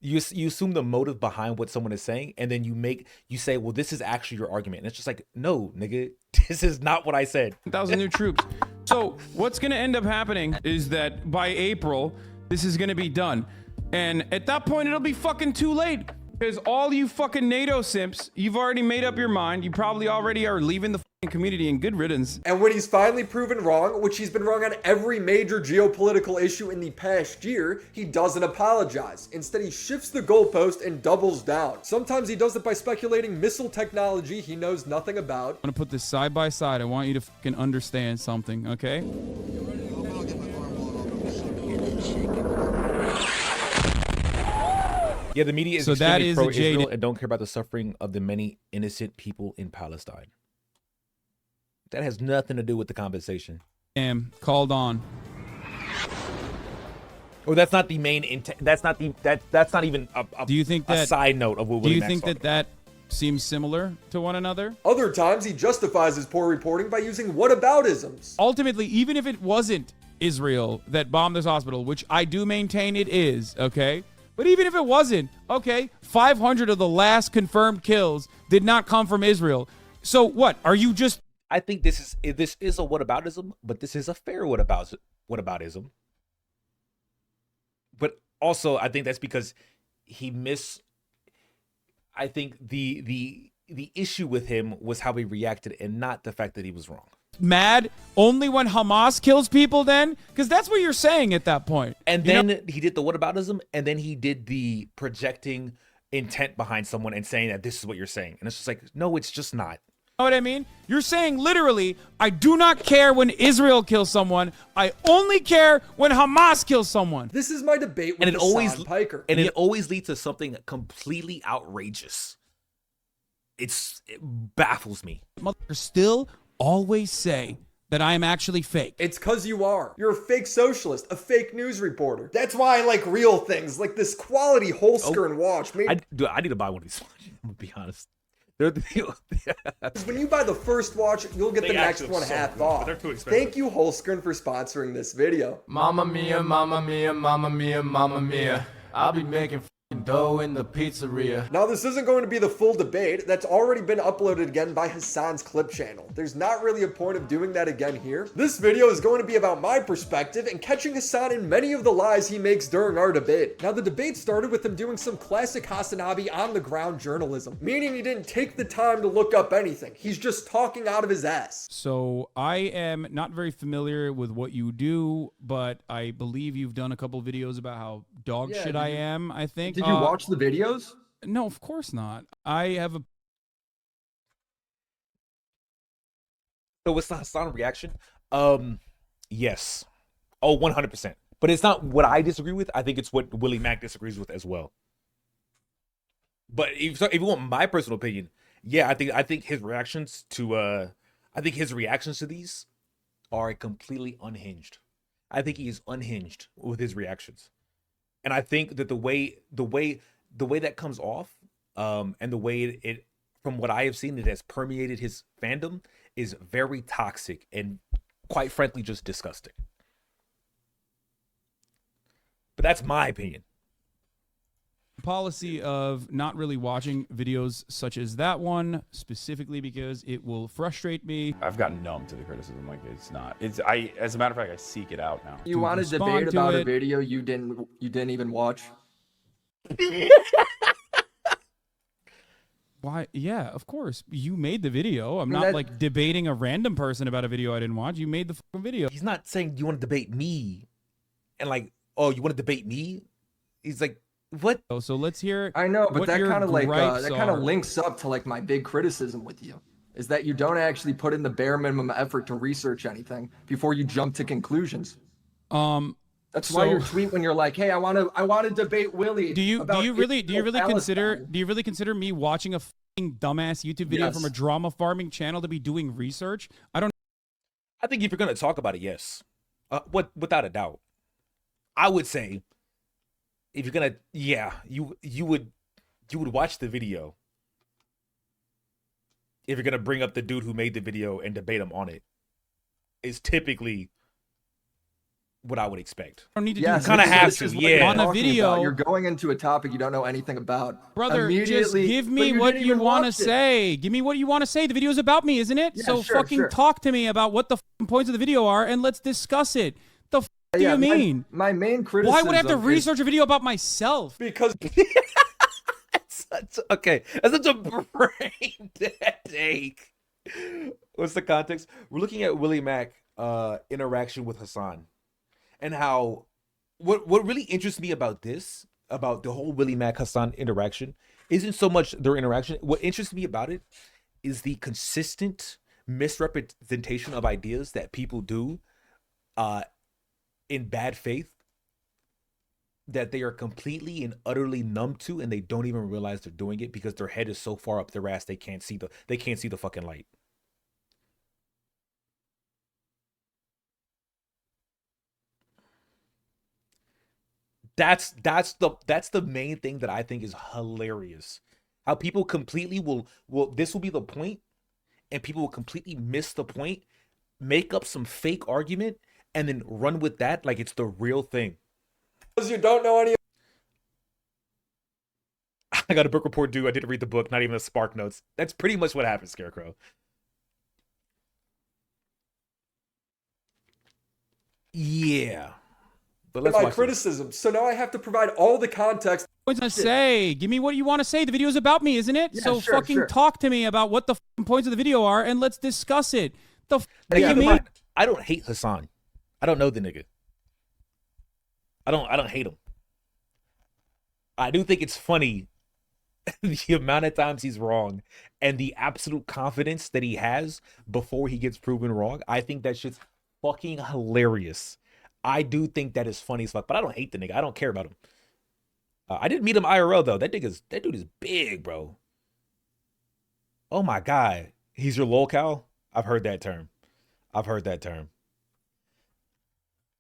You assume the motive behind what someone is saying, and then you say, well, this is actually your argument. And it's just like, no, nigga, this is not what I said. 1,000 new troops. So what's going to end up happening is that by April, this is going to be done. And at that point, it'll be fucking too late. Because all you fucking NATO simps, you've already made up your mind. You probably already are leaving the fucking community in good riddance. And when he's finally proven wrong, which he's been wrong on every major geopolitical issue in the past year, he doesn't apologize. Instead, he shifts the goalpost and doubles down. Sometimes he does it by speculating missile technology he knows nothing about. I'm gonna put this side by side. I want you to fucking understand something, okay? Yeah, the media is So that extremely is a pro-Israel jaded- and don't care about the suffering of the many innocent people in Palestine. That has nothing to do with the compensation. Called on. Or that's not the main intent. That's not the that's not even a, Do you think a that side note of what Do Willie you Mack's think that seems similar to one another? Other times, he justifies his poor reporting by using whataboutisms. Ultimately, even if it wasn't Israel that bombed this hospital, which I do maintain it is, okay? But even if it wasn't, okay, 500 of the last confirmed kills did not come from Israel. So what? Are you just... I think this is a whataboutism, but this is a fair whataboutism. But also, I think that's because I think the issue with him was how he reacted and not the fact that he was wrong. mad only when Hamas kills people then? Because that's what you're saying at that point. And then he did the whataboutism, and then he did the projecting intent behind someone and saying that this is what you're saying. And it's just like, no, it's just not. You know what I mean? You're saying literally, I do not care when Israel kills someone. I only care when Hamas kills someone. This is my debate with And it always Hassan Piker. and it always leads to something completely outrageous. It baffles me. Motherfuckers still always say that I am actually fake. It's cause you are. You're a fake socialist, a fake news reporter. That's why I like real things, like this quality Holsker and watch. I need to buy one of these. I'm gonna be honest. When you buy the first watch, you'll get the next one half off. They're too expensive. Thank you, Holskern, for sponsoring this video. Mamma mia, mamma mia, mamma mia, mamma mia. I'll be making f***ing dough in the pizzeria. Now, this isn't going to be the full debate. That's already been uploaded again by Hassan's clip channel. There's not really a point of doing that again here. This video is going to be about my perspective and catching Hassan in many of the lies he makes during our debate. Now, the debate started with him doing some classic Hassanabi on-the-ground journalism, meaning he didn't take the time to look up anything. He's just talking out of his ass. So I am not very familiar with what you do, but I believe you've done a couple videos about how dog shit I am, I think. Did you watch the videos? No, of course not. I have a... So what's the Hassan reaction? Yes. Oh, 100%. But it's not what I disagree with. I think it's what Willie Mack disagrees with as well. But if you want my personal opinion, yeah, I think his reactions to these are completely unhinged. I think he is unhinged with his reactions. And I think that the way that comes off, and the way it from what I have seen, it has permeated his fandom is very toxic and quite frankly just disgusting. But that's my opinion. Policy of not really watching videos such as that one, specifically because it will frustrate me. I've gotten numb to the criticism. Like it's not. As a matter of fact, I seek it out now. You want to debate about a video you didn't even watch? Why? Yeah, of course. You made the video. I'm not like debating a random person about a video I didn't watch. You made the fucking video. He's not saying you want to debate me, and like, oh, you want to debate me? He's like, what? Oh, so let's hear. I know, but that kind of like that kind are. of links up to like my big criticism with you, is that you don't actually put in the bare minimum effort to research anything before you jump to conclusions. That's why your tweet when you're like, "Hey, I want to debate Willie." Do you really consider me watching a fucking dumbass YouTube video from a drama farming channel to be doing research? I think if you're gonna talk about it, yes, without a doubt, I would say if you're gonna, you would watch the video if you're gonna bring up the dude who made the video and debate him on it. Is typically what I would expect. I don't need to do kind of have to, yeah. On a video, you're going into a topic you don't know anything about. Brother, just give me what you want to say. Give me what you want to say. The video's about me, isn't it? Yeah, so sure, fucking talk to me about what the points of the video are, and let's discuss it. The do you mean? My main criticism. Why would I have to research a video about myself? Because Okay, that's such a brain dead take. What's the context? We're looking at Willie Mack interaction with Hassan, and how what really interests me about this, about the whole Willie Mack Hassan interaction, isn't so much their interaction. What interests me about it is the consistent misrepresentation of ideas that people do in bad faith, that they are completely and utterly numb to, and they don't even realize they're doing it because their head is so far up their ass they can't see the fucking light. That's the main thing that I think is hilarious. How people completely will this will be the point, and people will completely miss the point, make up some fake argument, and then run with that like it's the real thing. Because you don't know any. I got a book report due. I didn't read the book, not even the Spark Notes. That's pretty much what happened, Scarecrow. Yeah. But let's my watch criticism. So now I have to provide all the context. What's to say? Give me what you want to say. The video's about me, isn't it? Yeah, so sure, fucking sure. talk to me about what the points of the video are, and let's discuss it. The do you mean? I don't hate Hassan. I don't know the nigga. I don't hate him. I do think it's funny the amount of times he's wrong and the absolute confidence that he has before he gets proven wrong. I think that shit's fucking hilarious. I do think that is funny as fuck, but I don't hate the nigga. I don't care about him. I didn't meet him IRL though. That dude is big, bro. Oh my God. He's your lolcow? I've heard that term.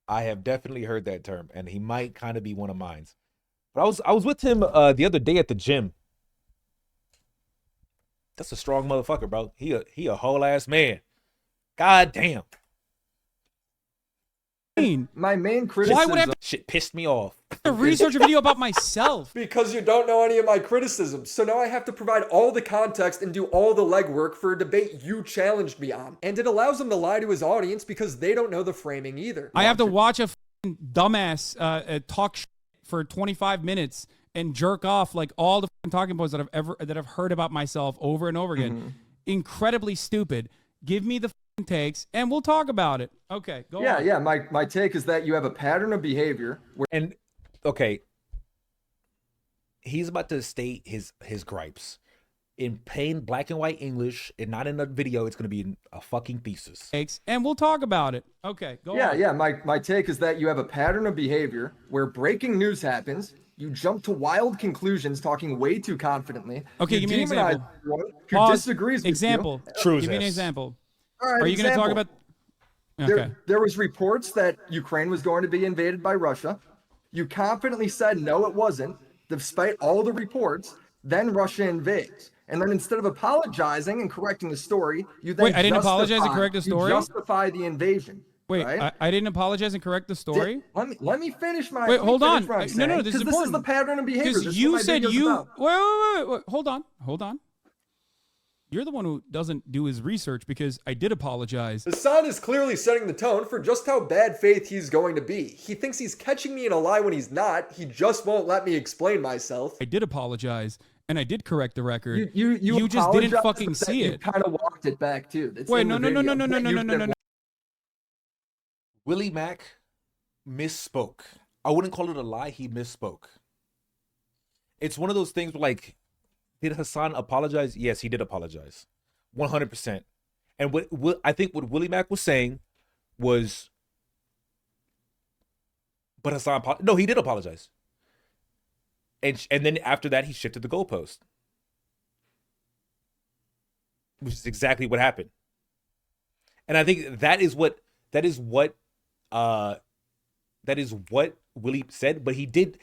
I have definitely heard that term, and he might kind of be one of mine. But I was with him the other day at the gym. That's a strong motherfucker, bro. He a whole ass man. God damn. My main criticism. Why would I have Shit pissed me off. to research a video about myself? Because you don't know any of my criticisms. So now I have to provide all the context and do all the legwork for a debate you challenged me on. And it allows him to lie to his audience because they don't know the framing either. I have to watch a dumbass talk shit for 25 minutes and jerk off like all the talking points that I've heard about myself over and over again. Mm-hmm. Incredibly stupid. Give me the takes and we'll talk about it. Okay, go on. Yeah. My take is that you have a pattern of behavior where And okay, he's about to state his gripes in plain black and white English, and not in a video. It's going to be in a fucking thesis. And we'll talk about it. Okay, go on. Yeah. My take is that you have a pattern of behavior where breaking news happens. You jump to wild conclusions, talking way too confidently. Okay, You give me an demonize example. everyone who Pause. disagrees with Example. you. Give me an example. All right, Are you going to talk example. about? Okay. There was reports that Ukraine was going to be invaded by Russia. You confidently said no, it wasn't, despite all the reports. Then Russia invades. And then instead of apologizing and correcting the story, you then Wait, I didn't apologize and correct the story? You justify the invasion. Wait, right? I didn't apologize and correct the story. Let me finish my. Wait, let me hold finish on. what I'm No, saying, this is 'cause important. This is the pattern of behavior. Because This is you what my said video's you. about. Wait. Hold on. You're the one who doesn't do his research because I did apologize. Hassan is clearly setting the tone for just how bad faith he's going to be. He thinks he's catching me in a lie when he's not. He just won't let me explain myself. I did apologize and I did correct the record. You just didn't apologized, fucking but then see you it. kind of walked it back too. It's Wait, in no. the video. No. Willie Mack misspoke. I wouldn't call it a lie. He misspoke. It's one of those things where, like, did Hassan apologize? Yes, he did apologize. 100%. And what I think what Willie Mack was saying was, but Hassan, no, he did apologize. And then after that, he shifted the goalpost, which is exactly what happened. And I think that is what Willie said. But he 100%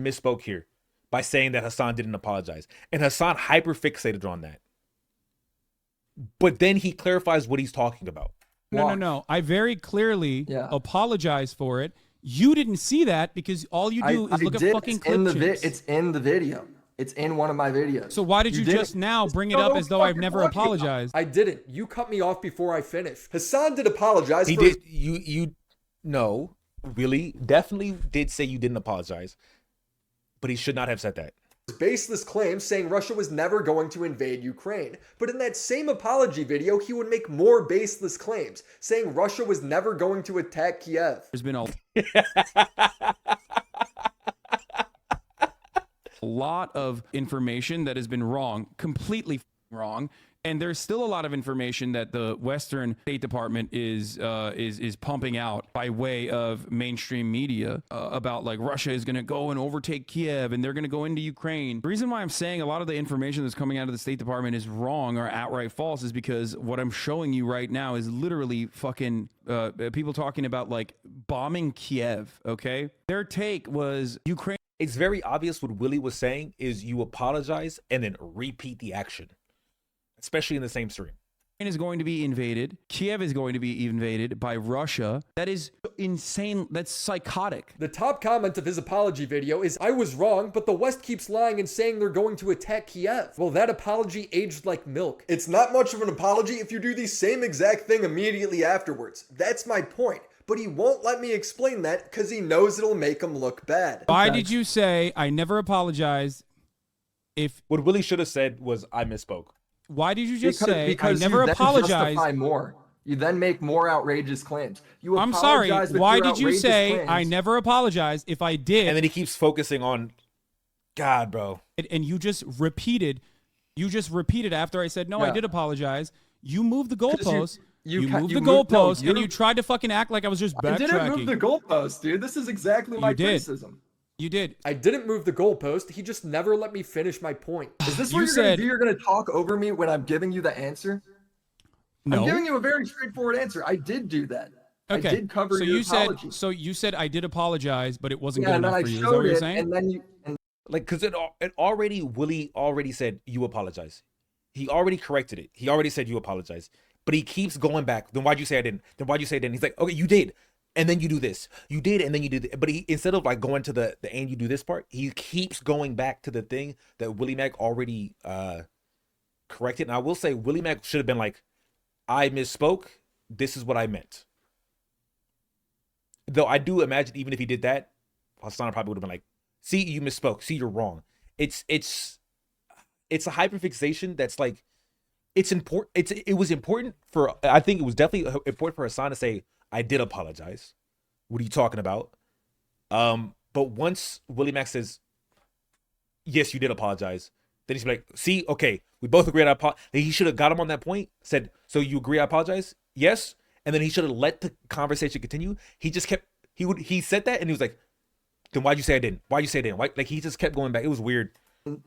misspoke here by saying that Hassan didn't apologize, and Hassan hyperfixated on that. But then he clarifies what he's talking about. No. I very clearly apologize for it. You didn't see that because all you do is look at fucking clip It's in the video. It's in one of my videos. So why did you just now bring it up as though I've never apologized? I didn't. You cut me off before I finished. Hassan did apologize. He did. No, Willie definitely did say you didn't apologize, but he should not have said that. baseless claims saying Russia was never going to invade Ukraine. But in that same apology video, he would make more baseless claims saying Russia was never going to attack Kiev. There's been a lot of information that has been wrong, completely wrong. And there's still a lot of information that the Western State Department is pumping out by way of mainstream media about like Russia is going to go and overtake Kiev and they're going to go into Ukraine. The reason why I'm saying a lot of the information that's coming out of the State Department is wrong or outright false is because what I'm showing you right now is literally fucking people talking about like bombing Kiev. Okay, their take was Ukraine. It's very obvious what Willie was saying is you apologize and then repeat the action. Especially in the same stream. Is going to be invaded. Kiev is going to be invaded by Russia. That is insane. That's psychotic. The top comment of his apology video is, I was wrong, but the West keeps lying and saying they're going to attack Kiev. Well, that apology aged like milk. It's not much of an apology if you do the same exact thing immediately afterwards. That's my point. But he won't let me explain that because he knows it'll make him look bad. Why did you say, I never apologize if... What Willie should have said was, I misspoke. Why did you just say because I never you then apologize? Justify more. You then make more outrageous claims. I'm sorry. Why did you say I never apologize if I did? And then he keeps focusing on God, bro. And you just repeated after I said no, I did apologize. You moved the goalpost. You moved the goalpost, and you tried to fucking act like I was just backtracking. I didn't move the goalpost, dude. This is exactly my criticism. You did. I didn't move the goalpost. He just never let me finish my point. Is this what you're going to do? You're going to talk over me when I'm giving you the answer? No. I'm giving you a very straightforward answer. I did do that. Okay. I did cover so your you apology. said. So you said I did apologize, but it wasn't Yeah, good and enough then for I you. Is that what showed you're it, saying? and then you. Like, because it already, Willie already said you apologize. He already corrected it. He already said you apologize. But he keeps going back. Then why'd you say I didn't? Then why'd you say I didn't? He's like, okay, you did. And then you do this. You did, and then you did. But he, instead of like going to the and you do this part, he keeps going back to the thing that Willie Mack already corrected. And I will say, Willie Mack should have been like, I misspoke. This is what I meant. Though I do imagine even if he did that, Hassan probably would have been like, see, you misspoke. See, you're wrong. It's a hyperfixation that's like, it's important. It was important for, I think it was definitely important for Hassan to say, I did apologize. What are you talking about? But once Willie Mack says, yes, you did apologize, then he's like, see, okay, we both agree on apologize. He should have got him on that point, said, so you agree I apologize? Yes. And then he should have let the conversation continue. He just kept, he said that and he was like, then why'd you say I didn't? Why'd you say I didn't? Why? Like he just kept going back. It was weird.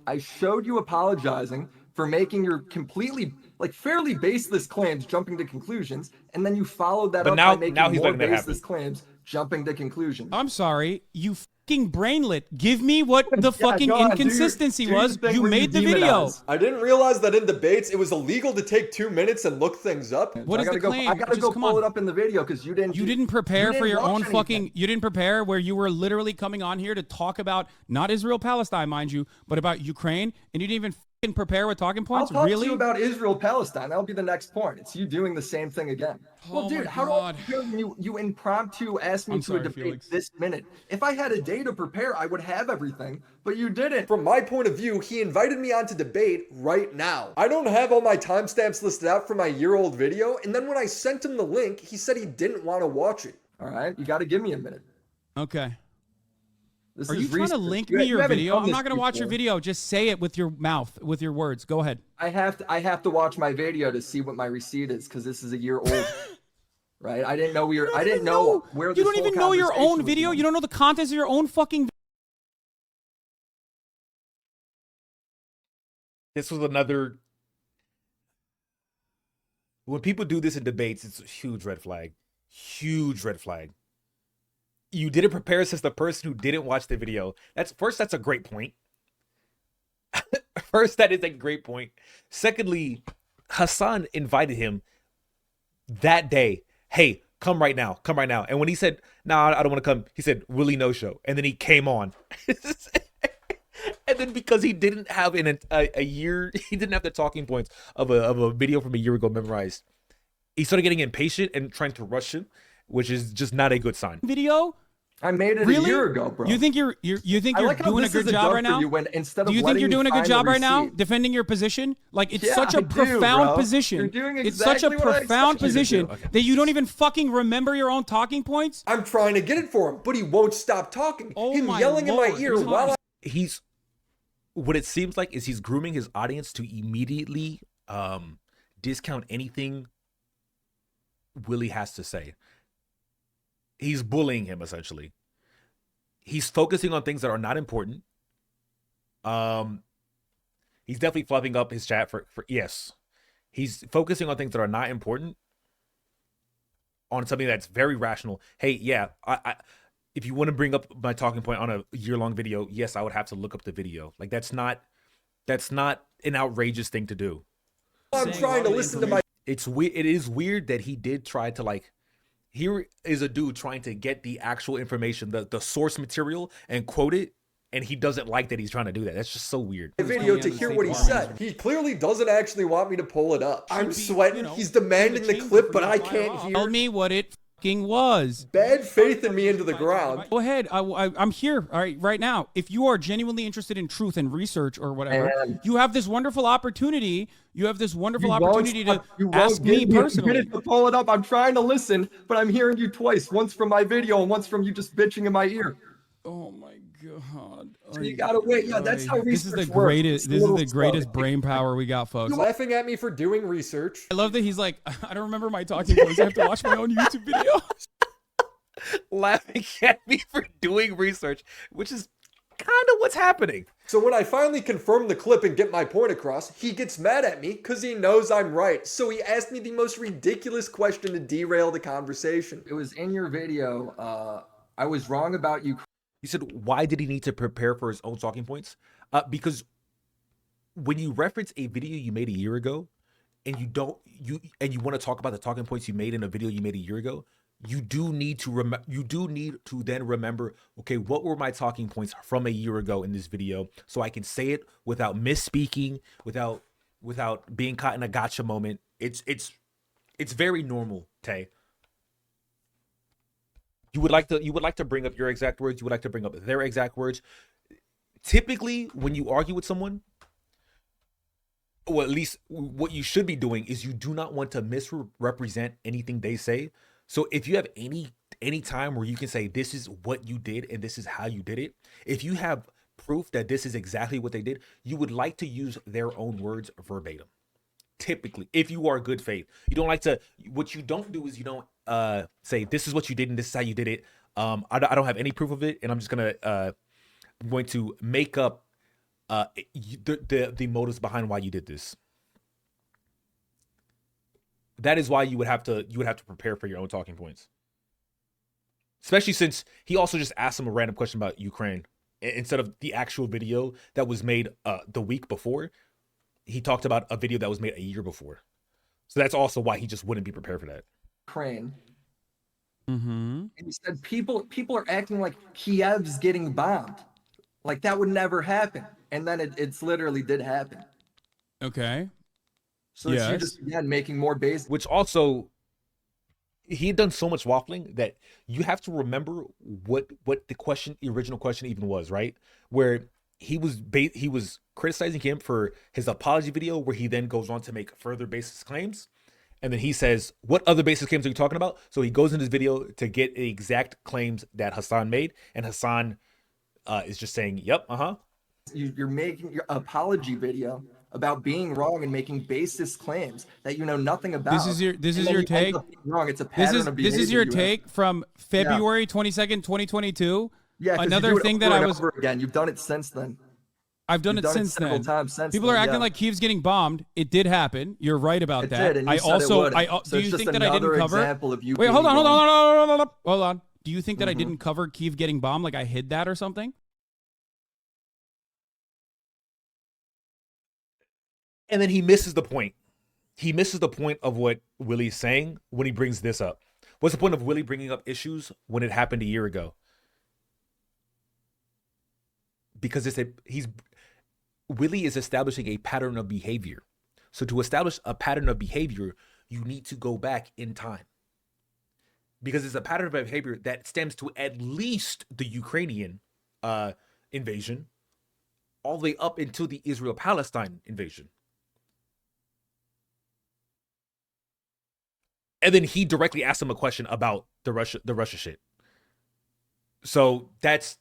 I showed you apologizing for making your completely, like, fairly baseless claims, jumping to conclusions, and then you followed that up by making more baseless claims, jumping to conclusions. I'm sorry, you fucking brainlet. Give me what the fucking inconsistency was. You made the video. I didn't realize that in debates it was illegal to take 2 minutes and look things up. What is the claim? I gotta go pull it up in the video because you didn't. You didn't prepare for your own watch fucking. You didn't prepare where you were literally coming on here to talk about not Israel Palestine, mind you, but about Ukraine, and you didn't even fucking prepare with talking points. I'll talk really? to you about Israel Palestine. That'll be the next point. It's you doing the same thing again. Well, dude, how do I feel when you impromptu asked me to a debate this minute? If I had a day to prepare, I would have everything, but you didn't. From my point of view, he invited me on to debate right now. I don't have all my timestamps listed out for my year-old video, and then when I sent him the link, he said he didn't want to watch it. All right, you got to give me a minute. Okay. This Are is you trying to research. link You me your haven't video? done I'm this not going to watch your before. video. Just say it with your mouth, with your words. Go ahead. I have to watch my video to see what my receipt is because this is a year old. Right? I didn't know we were. I didn't know where. You don't even know your own was video. going. You don't know the contents of your own fucking. This was another. When people do this in debates, it's a huge red flag. Huge red flag. You didn't prepare since the person who didn't watch the video. That's a great point. First, that is a great point. Secondly, Hassan invited him that day. Hey, come right now. Come right now. And when he said, nah, I don't want to come, he said, Willie no show. And then he came on. And then because he didn't have a year, he didn't have the talking points of a video from a year ago memorized. He started getting impatient and trying to rush him, which is just not a good sign. Video, I made it Really? a year ago, bro. You think you're I doing like how a this good is job done right for now? you when instead Do of you think letting you're me doing a good find the job right now, receipt. defending your position? Like it's Yeah, such a I do, profound bro. position. You're doing It's such a exactly what I profound expected you to do. position that you don't even fucking remember your own talking points. I'm trying to get it for him, but he won't stop talking. Him my yelling in Lord, my ear while I He's what it seems like is he's grooming his audience to immediately discount anything Willie has to say. He's bullying him essentially. He's focusing on things that are not important. He's definitely fluffing up his chat for yes. He's focusing on things that are not important on something that's very rational. Hey, yeah, I if you want to bring up my talking point on a year-long video, yes, I would have to look up the video. Like that's not an outrageous thing to do. I'm trying to listen to my It's weird. It is weird that he did try to like. Here is a dude trying to get the actual information, the source material, and quote it, and he doesn't like that he's trying to do that. That's just so weird. video to hear what he said. He clearly doesn't actually want me to pull it up. I'm sweating. He's demanding the clip, but I can't hear. Tell me what it fucking was. Bad faith in me into the ground. Go ahead. I'm here. All right now. If you are genuinely interested in truth and research or whatever, you have this wonderful opportunity. You have this wonderful opportunity to ask me personally. To pull it up. I'm trying to listen, but I'm hearing you twice. Once from my video and once from you just bitching in my ear. Oh my god. So you gotta wait. Yeah, that's how This is research the works. greatest. It's a This is little the slow. greatest brain power we got, folks. You're laughing at me for doing research. I love that he's like, I don't remember my talking points. I have to watch my own YouTube video. Laughing at me for doing research, which is kind of what's happening. So when I finally confirm the clip and get my point across, he gets mad at me because he knows I'm right. So he asked me the most ridiculous question to derail the conversation. It was in your video. I was wrong about you. You said, why did he need to prepare for his own talking points? Because when you reference a video you made a year ago, and you want to talk about the talking points you made in a video you made a year ago, you do need to then remember, okay, what were my talking points from a year ago in this video, so I can say it without misspeaking, without being caught in a gotcha moment. It's very normal, Tay. You would like to bring up your exact words. You would like to bring up their exact words. Typically, when you argue with someone, or at least what you should be doing, is you do not want to misrepresent anything they say. So if you have any time where you can say this is what you did and this is how you did it, if you have proof that this is exactly what they did, you would like to use their own words verbatim. Typically, if you are good faith, you don't like to. What you don't do is you don't say this is what you did and this is how you did it. I don't have any proof of it, and I'm just going to make up the motives behind why you did this. That is why you would have to prepare for your own talking points. Especially since he also just asked him a random question about Ukraine instead of the actual video that was made the week before. He talked about a video that was made a year before. So that's also why he just wouldn't be prepared for that. Ukraine. Mm-hmm. And he said people are acting like Kiev's getting bombed. Like that would never happen. And then it's literally did happen. Okay. So it's you just again making more base. Which also, he had done so much waffling that you have to remember what the original question even was, right? Where he was criticizing him for his apology video, where he then goes on to make further baseless claims. And then he says, what other baseless claims are you talking about? So he goes in his video to get the exact claims that Hassan made. And Hassan is just saying, yep, You're making your apology video about being wrong and making baseless claims that you know nothing about. This is your take. Wrong. It's a pattern of behavior. This is your take from February 22nd, 2022. Yeah. Another thing that I was again. You've done it since then. I've done it since then. Times since People are acting like Kiev's getting bombed. It did happen. You're right about that. Did, and I also, so do you think that I didn't cover? Wait, hold on. Do you think that I didn't cover Kiev getting bombed? Like I hid that or something? And then he misses the point. He misses the point of what Willie's saying when he brings this up. What's the point of Willie bringing up issues when it happened a year ago? Because Willie is establishing a pattern of behavior. So to establish a pattern of behavior, you need to go back in time. because it's a pattern of behavior that stems to at least the Ukrainian invasion, all the way up into the Israel-Palestine invasion. And then he directly asked him a question about the Russia shit. So that's,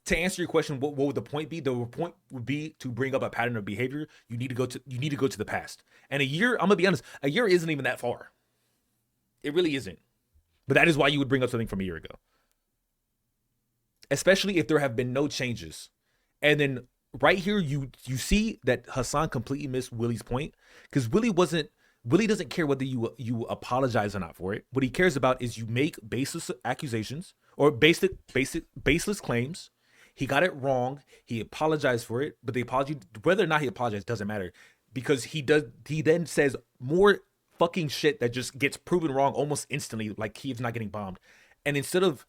to answer your question, what would the point be? The point would be to bring up a pattern of behavior. You need to go to the past. And a year, I'm gonna be honest, a year isn't even that far. It really isn't. But that is why you would bring up something from a year ago. Especially if there have been no changes. And then right here, you see that Hassan completely missed Willie's point, because Willie doesn't care whether you apologize or not for it. What he cares about is you make baseless accusations or baseless claims. He got it wrong. He apologized for it, but the apology, whether or not he apologized, doesn't matter, because he then says more fucking shit that just gets proven wrong almost instantly, like Kiev's not getting bombed. And instead of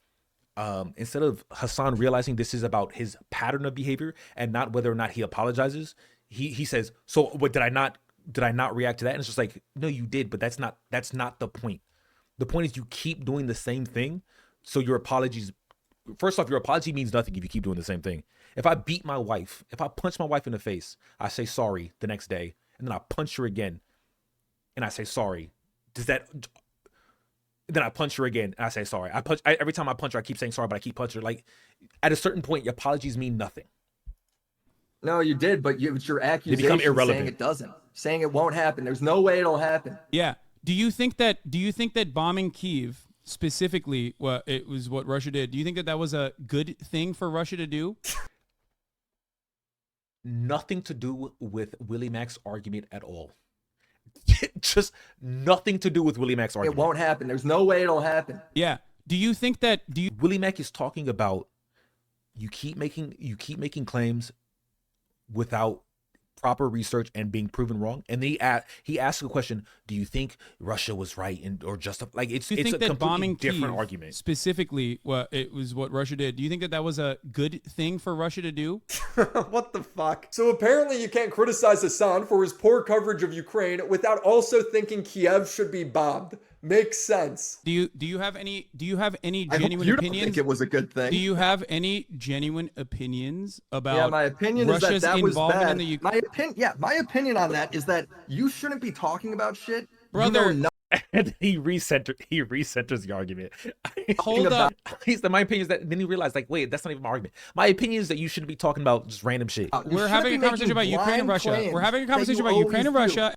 Hassan realizing this is about his pattern of behavior and not whether or not he apologizes, he says, so what, did I not react to that? And it's just like, no, you did, but that's not the point. The point is you keep doing the same thing. So your apologies, first off, your apology means nothing if you keep doing the same thing. If I beat my wife, if I punch my wife in the face, I say sorry the next day, and then I punch her again, and I say sorry. Then I punch her again, and I say sorry. Every time I punch her, I keep saying sorry, but I keep punching her. Like, at a certain point, your apologies mean nothing. No, you did, but it's your accusation. They become irrelevant. Saying it doesn't, saying it won't happen. There's no way it'll happen. Yeah. Do you think that bombing Kyiv specifically, it was what Russia did? Do you think that was a good thing for Russia to do? Nothing to do with Willie Mack's argument at all. Just nothing to do with Willie Mack's argument. It won't happen. There's no way it'll happen. Yeah. Do you think that Willie Mack is talking about you keep making claims without proper research and being proven wrong? And he asked a question, do you think Russia was right or justified? Like, it's a completely different argument. Specifically, it was what Russia did. Do you think that was a good thing for Russia to do? What the fuck? So apparently you can't criticize Hassan for his poor coverage of Ukraine without also thinking Kiev should be bombed. Makes sense. Do you have any genuine you opinions? Don't think it was a good thing. Do you have any genuine opinions about? Yeah, my opinion Russia's is that was involvement bad. in the Ukraine? My opinion on that is that you shouldn't be talking about shit. Brother, you know and he recenters the argument. Hold up. My opinion is that then he realized, like, wait, that's not even my argument. My opinion is that you shouldn't be talking about just random shit. We're having a conversation about Ukraine and Russia. We're having a conversation about Ukraine and Russia.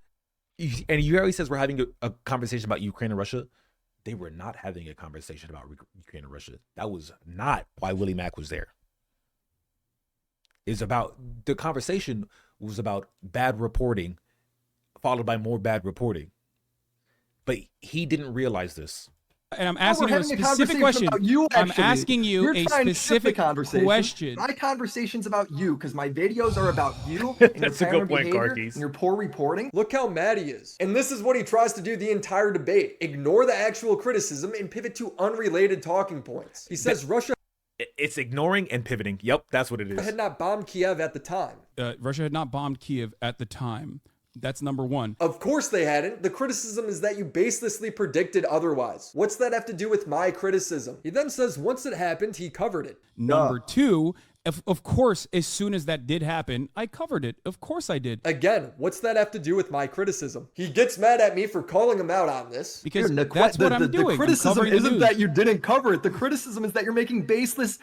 And you already says we're having a conversation about Ukraine and Russia. They were not having a conversation about Ukraine and Russia. That was not why Willie Mack was there. The conversation was about bad reporting, followed by more bad reporting. But he didn't realize this. And I'm asking you a specific question. I'm asking you a specific question. My conversation's about you because my videos are about you and That's your a good point, behavior Garkeys. and your poor reporting. Look how mad he is. And this is what he tries to do the entire debate. Ignore the actual criticism and pivot to unrelated talking points. He says Russia It's ignoring and pivoting. Yep, that's what it is. had not bombed Kiev at the time. Russia had not bombed Kiev at the time. That's number one. Of course they hadn't. The criticism is that you baselessly predicted otherwise. What's that have to do with my criticism? He then says once it happened, he covered it. Number two, of course, as soon as that did happen, I covered it. Of course I did. Again, what's that have to do with my criticism? He gets mad at me for calling him out on this. Because that's what I'm doing. The criticism isn't that you didn't cover it. The criticism is that you're making baseless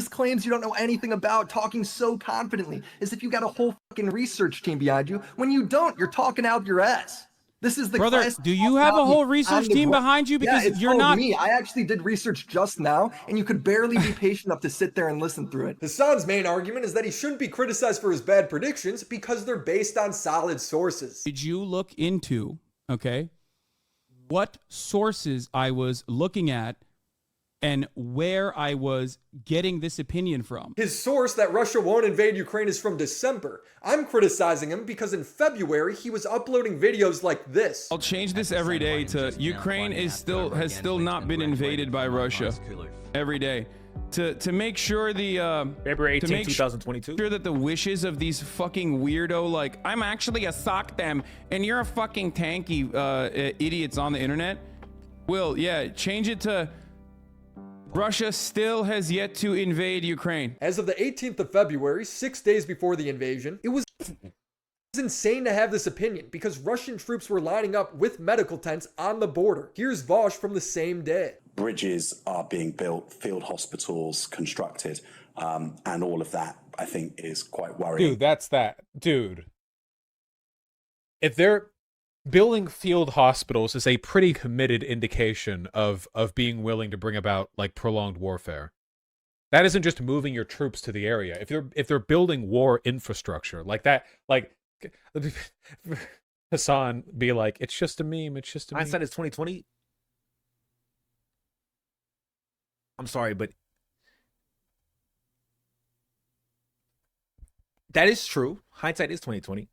claims you don't know anything about, talking so confidently, as if you got a whole fucking research team behind you. When you don't, you're talking out your ass. This is the brother. Do you have a whole research team behind you? Because it's you're not me. I actually did research just now, and you could barely be patient enough to sit there and listen through it. Hassan's main argument is that he shouldn't be criticized for his bad predictions because they're based on solid sources. Did you look into, what sources I was looking at and where I was getting this opinion from? His source that Russia won't invade Ukraine is from December. I'm criticizing him because in February he was uploading videos like this. I'll change this every day to Ukraine has still not been invaded by Russia. Every day. To make sure the February 18, 2022. Sure that the wishes of these fucking weirdo, like, I'm actually a sock them and you're a fucking tanky idiots on the internet. Will, yeah, change it to Russia still has yet to invade Ukraine. As of the 18th of February, 6 days before the invasion, it was insane to have this opinion because Russian troops were lining up with medical tents on the border. Here's Vosh from the same day. Bridges are being built, field hospitals constructed, and all of that, I think, is quite worrying. Dude, that's that. Dude. If they're building field hospitals is a pretty committed indication of being willing to bring about like prolonged warfare. That isn't just moving your troops to the area. If they're building war infrastructure like that, like Hassan be like, it's just a meme. It's just a meme. Hindsight is 2020. I'm sorry, but that is true. Hindsight is 2020.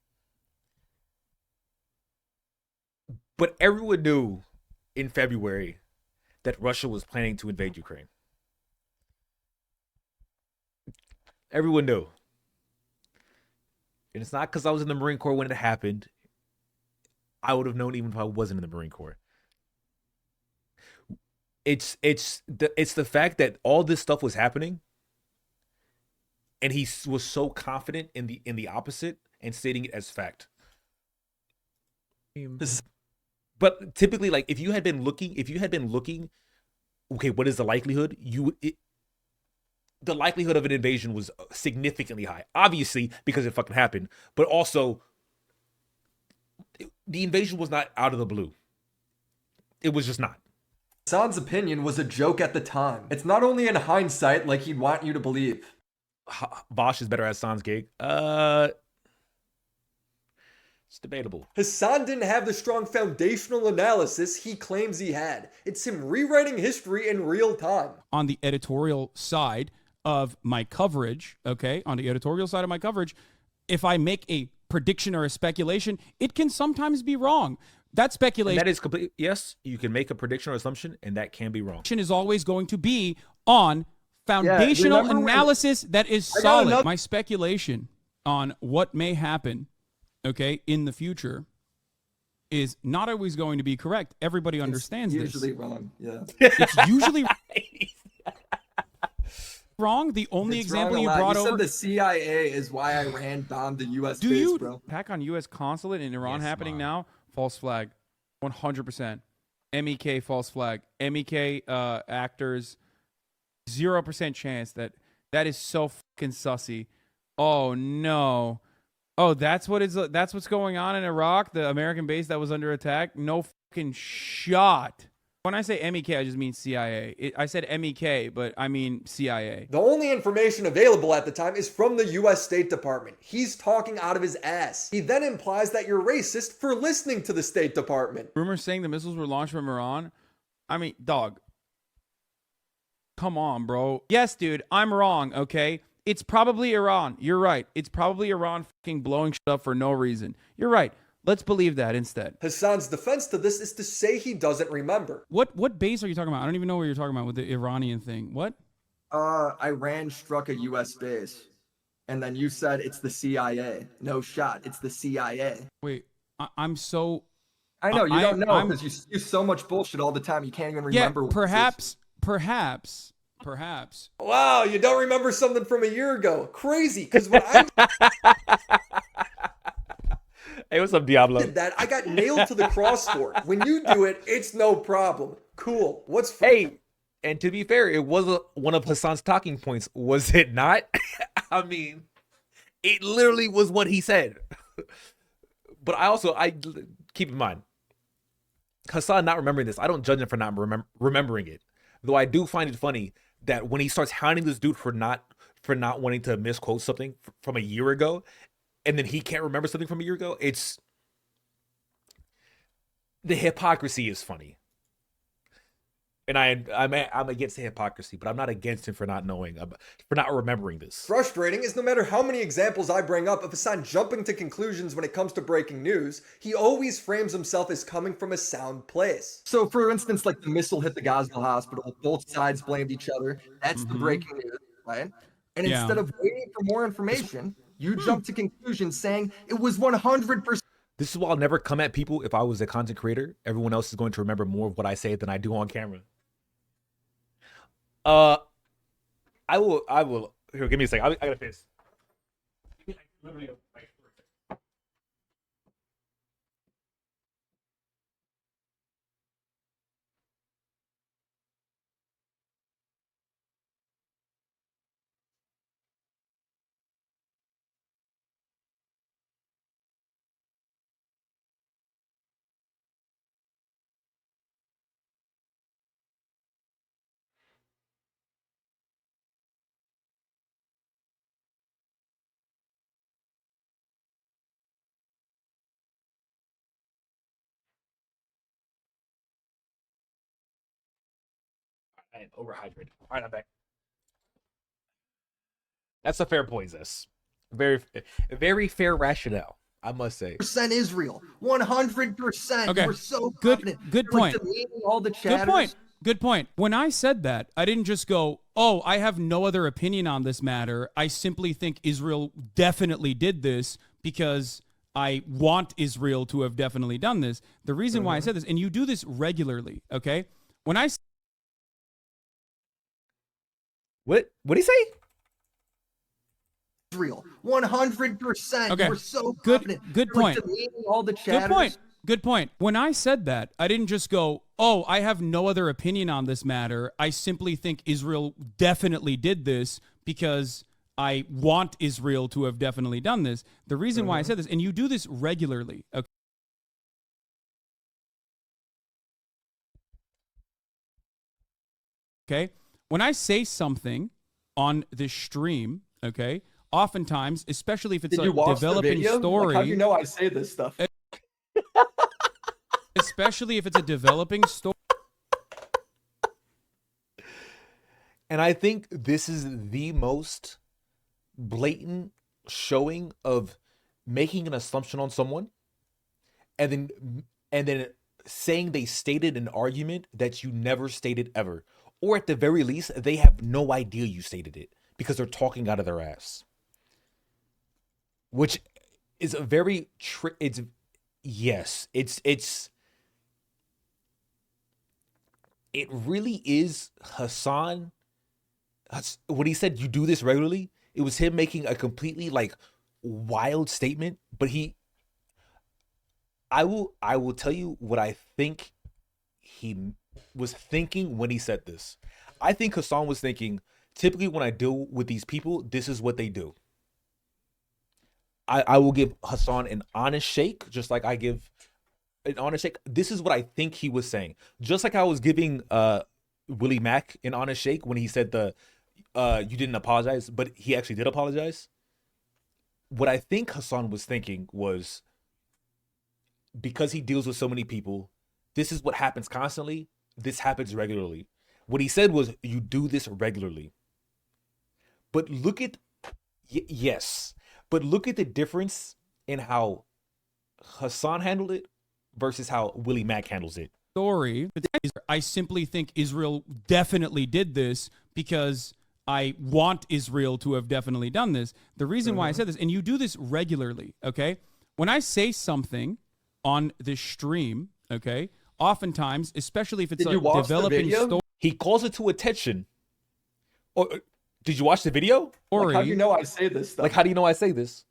But everyone knew in February that Russia was planning to invade Ukraine. Everyone knew. And it's not because I was in the Marine Corps when it happened. I would have known even if I wasn't in the Marine Corps. It's the fact that all this stuff was happening and he was so confident in the opposite and stating it as fact. But typically, like if you had been looking, okay, what is the likelihood? The likelihood of an invasion was significantly high. Obviously, because it fucking happened, but also the invasion was not out of the blue. It was just not. Hassan's opinion was a joke at the time. It's not only in hindsight like he'd want you to believe. Vosh is better at Hassan's gig. It's debatable. Hassan didn't have the strong foundational analysis he claims he had. It's him rewriting history in real time. On the editorial side of my coverage, okay, if I make a prediction or a speculation, it can sometimes be wrong. That speculation that is complete. Yes, you can make a prediction or assumption, and that can be wrong. Is always going to be on foundational analysis that is solid. My speculation on what may happen, okay, in the future is not always going to be correct. Everybody understands this. Usually wrong. Yeah. It's usually wrong. The only example you brought over. You said the CIA is why Iran bombed the U.S. base, bro. Attack on U.S. consulate in Iran happening now? False flag. 100%. MEK false flag. MEK actors. 0% chance that is so fucking sussy. Oh no. Oh, that's what's going on in Iraq, the American base that was under attack? No fucking shot. When I say MEK, I just mean CIA. I said MEK, but I mean CIA. The only information available at the time is from the US State Department. He's talking out of his ass. He then implies that you're racist for listening to the State Department. Rumors saying the missiles were launched from Iran? I mean, dog. Come on, bro. Yes, dude, I'm wrong, okay? It's probably Iran. You're right. It's probably Iran fucking blowing shit up for no reason. You're right. Let's believe that instead. Hassan's defense to this is to say he doesn't remember. What base are you talking about? I don't even know what you're talking about with the Iranian thing. What? Iran struck a U.S. base. And then you said it's the CIA. No shot. It's the CIA. Wait, I'm so... I know, you don't know because you use so much bullshit all the time. You can't even remember. Yeah, perhaps. Wow, you don't remember something from a year ago. Crazy, because when I hey, what's up, Diablo? did that, I got nailed to the cross for it. When you do it, it's no problem. Cool. What's hey? And to be fair, it was one of Hassan's talking points, was it not? I mean, it literally was what he said. But I keep in mind, Hassan not remembering this. I don't judge him for not remembering it. Though I do find it funny that when he starts hounding this dude for not wanting to misquote something from a year ago, and then he can't remember something from a year ago, it's the hypocrisy is funny. And I'm against the hypocrisy, but I'm not against him for not knowing, for not remembering this. Frustrating is no matter how many examples I bring up of Hassan jumping to conclusions when it comes to breaking news, he always frames himself as coming from a sound place. So for instance, like the missile hit the Gaza hospital, both sides blamed each other. That's the breaking news, right? And instead of waiting for more information, you jump to conclusions saying it was 100%. This is why I'll never come at people if I was a content creator. Everyone else is going to remember more of what I say than I do on camera. I will. Here, give me a second. I gotta piss. I am overhydrated. All right, I'm back. That's a fair point, Zess. Very fair rationale, I must say. Percent Israel, 100%. Okay. You were so Good confident. good You were point. demeaning all the Good chatters. point. Good point. When I said that, I didn't just go, "Oh, I have no other opinion on this matter. I simply think Israel definitely did this because I want Israel to have definitely done this." The reason why I said this, and you do this regularly, okay? When I What'd he say? Israel, 100%. Okay. You were so Good confident. good You were point. demeaning all the Good chatters. point. Good point. When I said that, I didn't just go, "Oh, I have no other opinion on this matter. I simply think Israel definitely did this because I want Israel to have definitely done this." The reason why I said this, and you do this regularly, okay? When I say something on this stream, okay, oftentimes, especially if it's Did a you watch the developing video? story, Like, how do you know I say this stuff? especially if it's a developing story. And I think this is the most blatant showing of making an assumption on someone and then saying they stated an argument that you never stated ever. Or at the very least, they have no idea you stated it because they're talking out of their ass. Which is a very it really is Hassan. When he said you do this regularly, it was him making a completely like wild statement, but I will tell you what I think he was thinking when he said this. I think Hassan was thinking, typically when I deal with these people, this is what they do. I will give Hassan an honest shake, just like I give an honest shake. This is what I think he was saying. Just like I was giving Willie Mack an honest shake when he said you didn't apologize, but he actually did apologize. What I think Hassan was thinking was, because he deals with so many people, this is what happens constantly. This happens regularly. What he said was, you do this regularly. But look at, yes, but look at the difference in how Hassan handled it versus how Willie Mack handles it. Story. I simply think Israel definitely did this because I want Israel to have definitely done this. The reason why I said this, and you do this regularly, okay? When I say something on this stream, okay, oftentimes, especially if it's Did you a watch the developing video? story. He calls it to attention. Or did you watch the video? Like, how do you know I say this stuff? Like, how do you know I say this?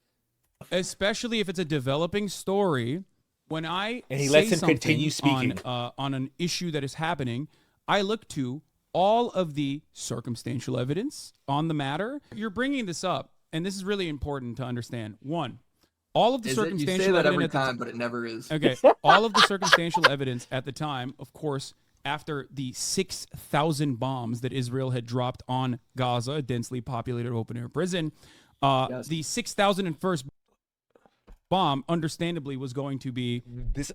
Especially if it's a developing story, when I And he say lets him something continue speaking. on an issue that is happening, I look to all of the circumstantial evidence on the matter. You're bringing this up, and this is really important to understand. One, all of the Is it? You circumstantial say that evidence every at the time, but it never is. Okay, all of the circumstantial evidence at the time, of course, after the 6,000 bombs that Israel had dropped on Gaza, a densely populated open-air prison, the 6,001st bomb, understandably, was going to be... This,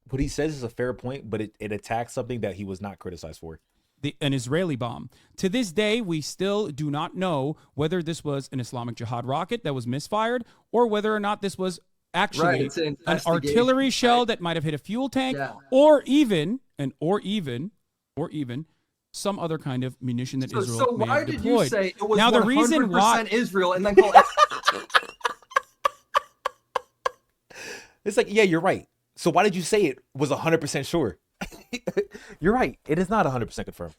what he says is a fair point, but it attacks something that he was not criticized for. An Israeli bomb. To this day, we still do not know whether this was an Islamic Jihad rocket that was misfired or whether or not this was actually it's an an artillery investigation, shell that might have hit a fuel tank, Yeah. or even some other kind of munition that Israel So may why have did deployed. you say it was now, 100% the reason why Israel and then call It's like, yeah, you're right. So why did you say it was 100% sure? You're right. It is not 100% confirmed.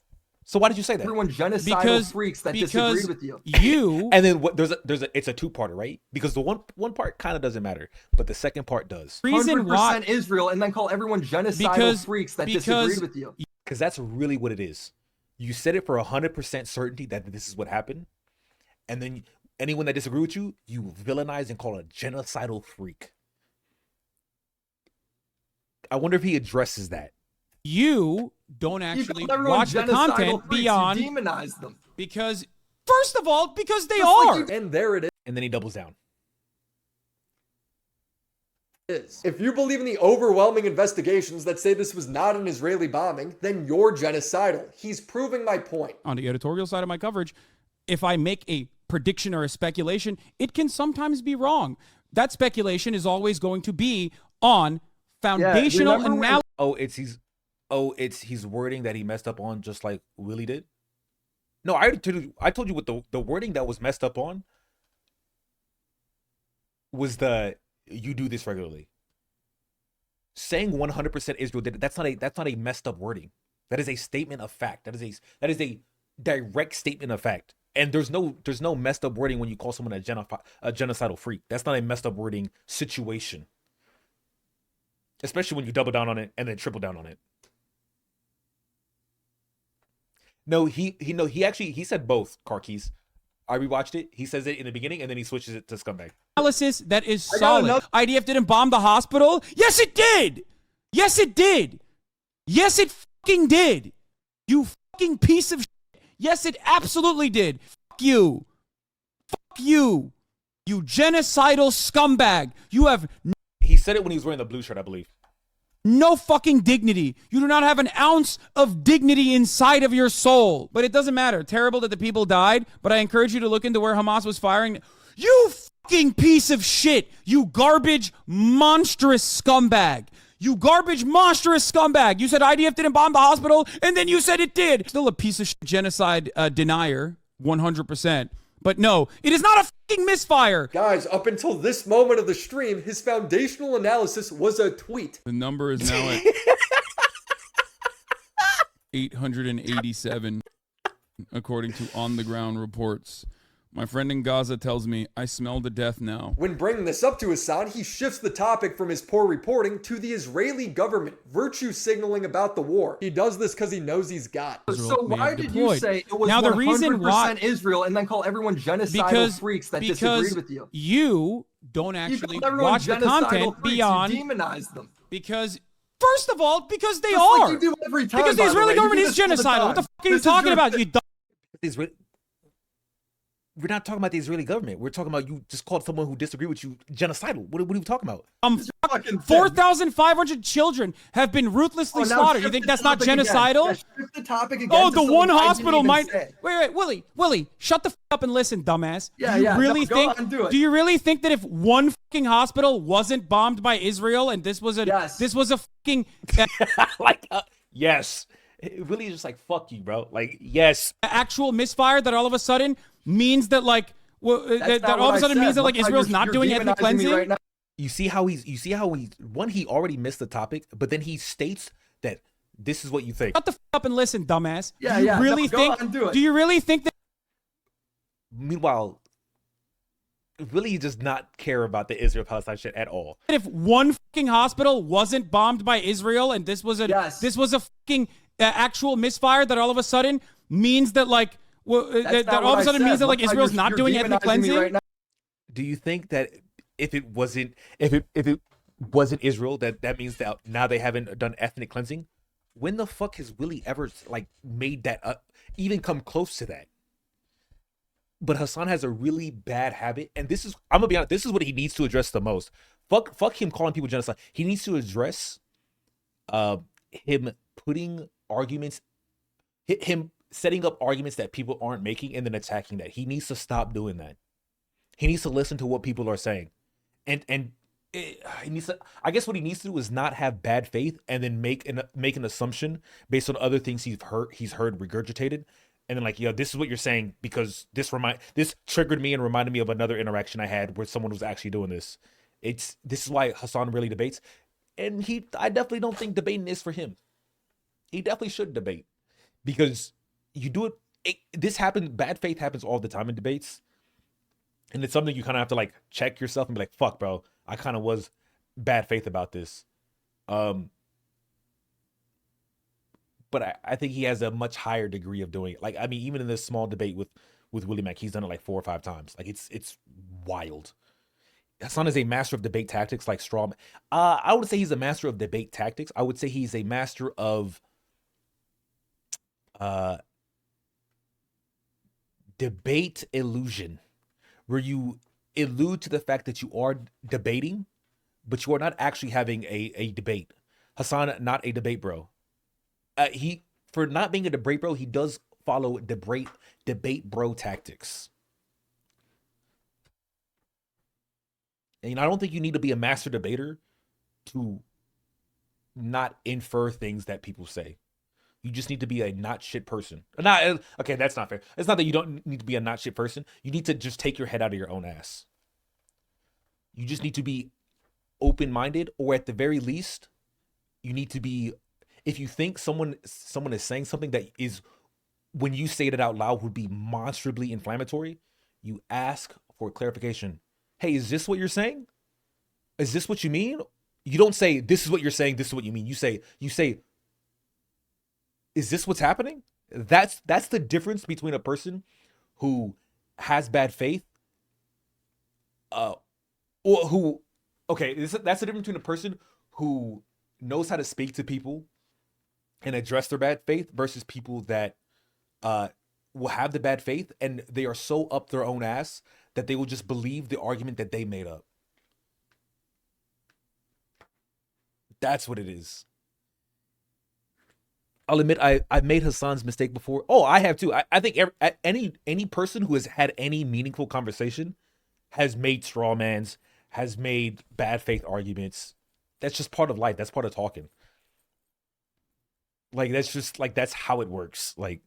So why did you say that? Everyone genocidal freaks that disagree with you. You and then what? There's a it's a two-parter, right? Because the one part kind of doesn't matter, but the second part does. Reason 100% why Israel, and then call everyone genocidal freaks that disagree with you. Because that's really what it is. You said it for 100% certainty that this is what happened, and then anyone that disagree with you, you villainize and call a genocidal freak. I wonder if he addresses that. You don't actually called everyone watch the genocidal content freaks. beyond You demonize them. because first of all, because they Just are. like And there it And then he doubles down. is. If you believe in the overwhelming investigations that say this was not an Israeli bombing, then you're genocidal. He's proving my point. On the editorial side of my coverage, if I make a prediction or a speculation, it can sometimes be wrong. That speculation is always going to be on foundational analysis. It's he's wording that he messed up on, just like Willie did. No, I told you what the wording that was messed up on was you do this regularly. Saying 100% Israel did it, that's not a messed up wording. That is a statement of fact. That is a direct statement of fact. And there's no messed up wording when you call someone a genocidal freak. That's not a messed up wording situation. Especially when you double down on it and then triple down on it. No, he said both, Carkeys. I rewatched it. He says it in the beginning and then he switches it to scumbag. Analysis that is solid. IDF didn't bomb the hospital. Yes, it did. Yes, it did. Yes, it fucking did. You fucking piece of shit. Yes, it absolutely did. Fuck you. Fuck you. You genocidal scumbag. You have He said it when he was wearing the blue shirt, I believe. no fucking dignity. You do not have an ounce of dignity inside of your soul. But it doesn't matter. Terrible that the people died, but I encourage you to look into where Hamas was firing. You fucking piece of shit. You garbage, monstrous scumbag. You garbage, monstrous scumbag. You said IDF didn't bomb the hospital, and then you said it did. Still a piece of shit genocide denier, 100%. But no, it is not a fucking misfire. Guys, up until this moment of the stream, his foundational analysis was a tweet. The number is now at 887, according to on-the-ground reports. My friend in Gaza tells me I smell to death now. When bringing this up to Hassan, he shifts the topic from his poor reporting to the Israeli government virtue signaling about the war. He does this because he knows he's got. So why did you say it was now, the 100% reason why, Israel and then call everyone genocidal freaks that disagree with you? You don't actually watch the content beyond. You demonize them. Because, first of all, because they Just are. like you do every time, because the by the Israeli way. You government do is this all the genocidal. What the time. fuck are you This is talking your about? thing. We're not talking about the Israeli government. We're talking about you just called someone who disagreed with you genocidal. What are you talking about? 4,500 children have been ruthlessly slaughtered. You think that's not genocidal? Shift the topic again Oh, to the something one I didn't hospital even might. say. Wait, Willie, shut the up and listen, dumbass. Yeah, do you yeah, really no, go think? on, do it. Do you really think that if one fucking hospital wasn't bombed by Israel and this was a fucking Yes. It really is just like, fuck you, bro. Like, yes. actual misfire that all of a sudden means that like that all of a sudden means that like Israel's not doing ethnic cleansing? You see how he's one, he already missed the topic, but then he states that this is what you think. Shut the up and listen, dumbass. Yeah, do you yeah, really no, go think? on, do it. Do you really think that? Meanwhile, really does not care about the Israel-Palestine shit at all. If one fucking hospital wasn't bombed by Israel and this was a fucking actual misfire that all of a sudden means that like that all of a sudden means that like Israel's not doing ethnic cleansing? Do you think that if it wasn't Israel, that means that now they haven't done ethnic cleansing? When the fuck has Willie ever like made that up, even come close to that? But Hassan has a really bad habit, and this is, I'm gonna be honest, this is what he needs to address the most. Fuck him calling people genocide. He needs to address him putting arguments, him setting up arguments that people aren't making and then attacking that. He needs to stop doing that. He needs to listen to what people are saying. He needs to, I guess what he needs to do is not have bad faith and then make an assumption based on other things he's heard regurgitated. And then like, yo, this is what you're saying because this triggered me and reminded me of another interaction I had where someone was actually doing this. This is why Hassan really debates, and I definitely don't think debating is for him. He definitely should debate because you do it. This happens. Bad faith happens all the time in debates, and it's something you kind of have to like check yourself and be like, "Fuck, bro, I kind of was bad faith about this." But I think he has a much higher degree of doing it. Like, I mean, even in this small debate with Willie Mack, he's done it like 4 or 5 times. Like, it's wild. Hassan is a master of debate tactics, like straw. I would say he's a master of debate tactics. I would say he's a master of debate illusion, where you allude to the fact that you are debating, but you are not actually having a debate. Hassan, not a debate bro. He, for not being a debate bro, he does follow debate bro tactics. And I don't think you need to be a master debater to not infer things that people say. You just need to be a not shit person. Okay, that's not fair. It's not that you don't need to be a not shit person. You need to just take your head out of your own ass. You just need to be open-minded, or at the very least, you need to be, if you think someone is saying something that is, when you say it out loud, would be monstrously inflammatory, you ask for clarification. Hey, is this what you're saying? Is this what you mean? You don't say, this is what you're saying, this is what you mean. You say, is this what's happening? That's the difference between a person who has bad faith, or who, okay, that's the difference between a person who knows how to speak to people and address their bad faith versus people that will have the bad faith and they are so up their own ass that they will just believe the argument that they made up. That's what it is. I'll admit I've made Hassan's mistake before. Oh, I have too. I think any person who has had any meaningful conversation has made straw mans, has made bad faith arguments. That's just part of life. That's part of talking. Like, that's just like, that's how it works. Like,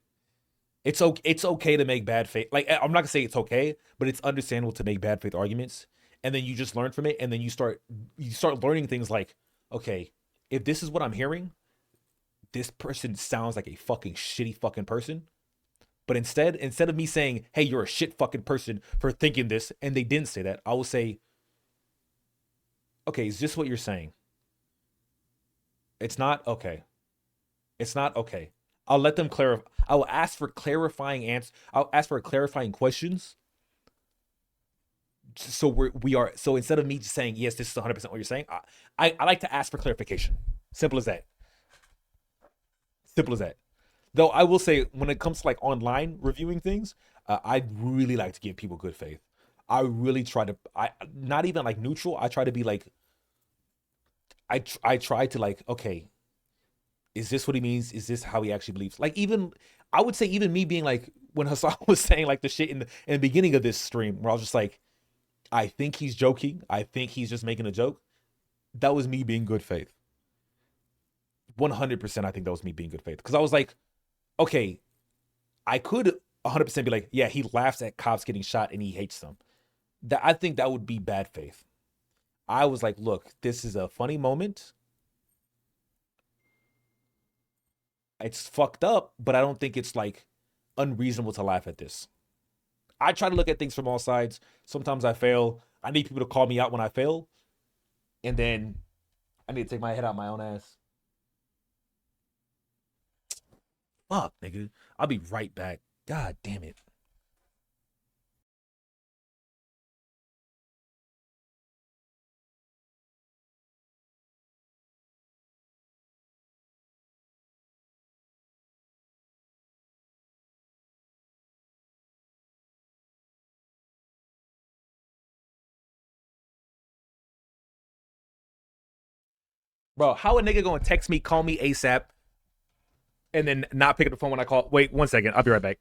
it's okay to make bad faith. Like, I'm not gonna say it's okay, but it's understandable to make bad faith arguments. And then you just learn from it, and then you start learning things like, okay, if this is what I'm hearing, this person sounds like a fucking shitty fucking person. But instead of me saying, hey, you're a shit fucking person for thinking this, and they didn't say that, I will say, okay, is this what you're saying? It's not okay. It's not okay. I'll let them clarify. I will ask for clarifying answers. I'll ask for clarifying questions. So so instead of me just saying, yes, this is 100% what you're saying, I like to ask for clarification. Simple as that. Simple as that. Though I will say, when it comes to like online reviewing things, I really like to give people good faith. I really try to, not even like neutral. I try to be like, I try to like, okay, is this what he means? Is this how he actually believes? Like, even, I would say even me being like, when Hassan was saying like the shit in the beginning of this stream, where I was just like, I think he's joking. I think he's just making a joke. That was me being good faith. 100% I think that was me being good faith. Because I was like, okay, I could 100% be like, yeah, he laughs at cops getting shot and he hates them. I think that would be bad faith. I was like, look, this is a funny moment. It's fucked up, but I don't think it's like unreasonable to laugh at this. I try to look at things from all sides. Sometimes I fail. I need people to call me out when I fail. And then I need to take my head out my own ass. Fuck, nigga. I'll be right back. God damn it. Bro, how a nigga gonna text me, call me ASAP, and then not pick up the phone when I call? Wait 1 second. I'll be right back.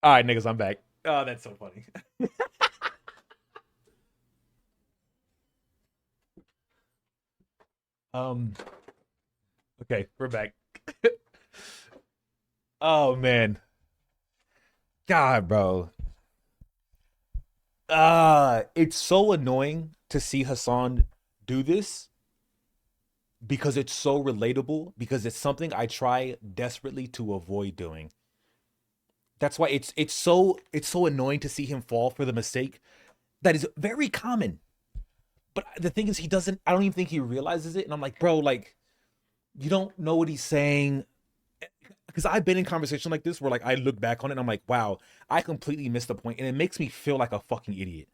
All right, niggas, I'm back. Oh, that's so funny. Okay, we're back. Oh man. God, bro. It's so annoying to see Hassan do this because it's so relatable, because it's something I try desperately to avoid doing. That's why it's so annoying to see him fall for the mistake that is very common. But the thing is, I don't even think he realizes it. And I'm like, bro, like, you don't know what he's saying. Because I've been in conversation like this where like I look back on it and I'm like, wow, I completely missed the point, and it makes me feel like a fucking idiot.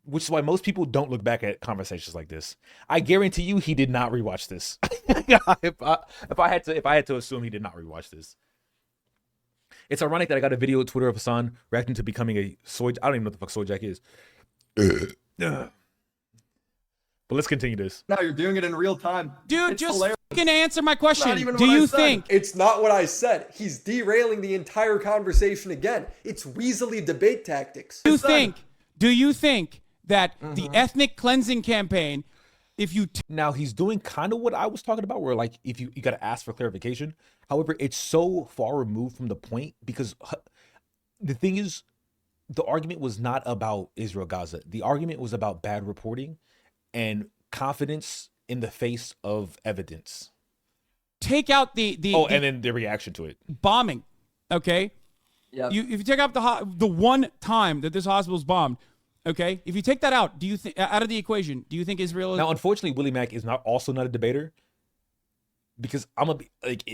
Which is why most people don't look back at conversations like this. I guarantee you he did not rewatch this. if I had to assume he did not rewatch this. It's ironic that I got a video on Twitter of Hassan reacting to becoming a soy. I don't even know what the fuck soy jack is. But let's continue this. No, you're doing it in real time. Dude, It's just hilarious. fucking answer my question. Not even Do what I you said. think? It's not what I said. He's derailing the entire conversation again. It's weaselly debate tactics. Do you think that the ethnic cleansing campaign, if you now he's doing kind of what I was talking about, where like if you got to ask for clarification. However, it's so far removed from the point, because the thing is, the argument was not about Israel Gaza. The argument was about bad reporting and confidence in the face of evidence. take out the and then the reaction to it, bombing, okay? Yeah. If you take out the one time that this hospital's bombed, okay? If you take that out, do you think out of the equation, do you think Israel is now? Unfortunately, Willie Mack is also not a debater, because I'm gonna be like,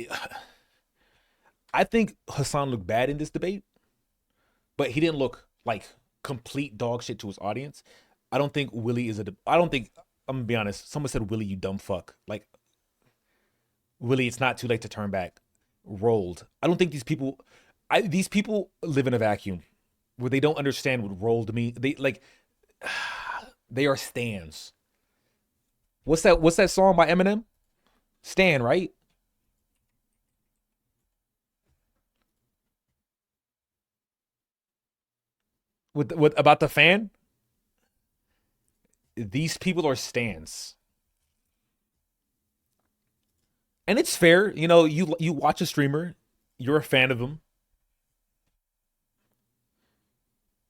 I think Hassan looked bad in this debate, but he didn't look like complete dog shit to his audience. I don't think Willie is I don't think, I'm gonna be honest. Someone said, Willie, you dumb fuck. Like, Willie, it's not too late to turn back. Rolled. I don't think these people live in a vacuum where they don't understand what rolled means. They are stans. What's that song by Eminem? Stan, right? With about the fan? These people are stans. And it's fair, you know, you watch a streamer, you're a fan of them.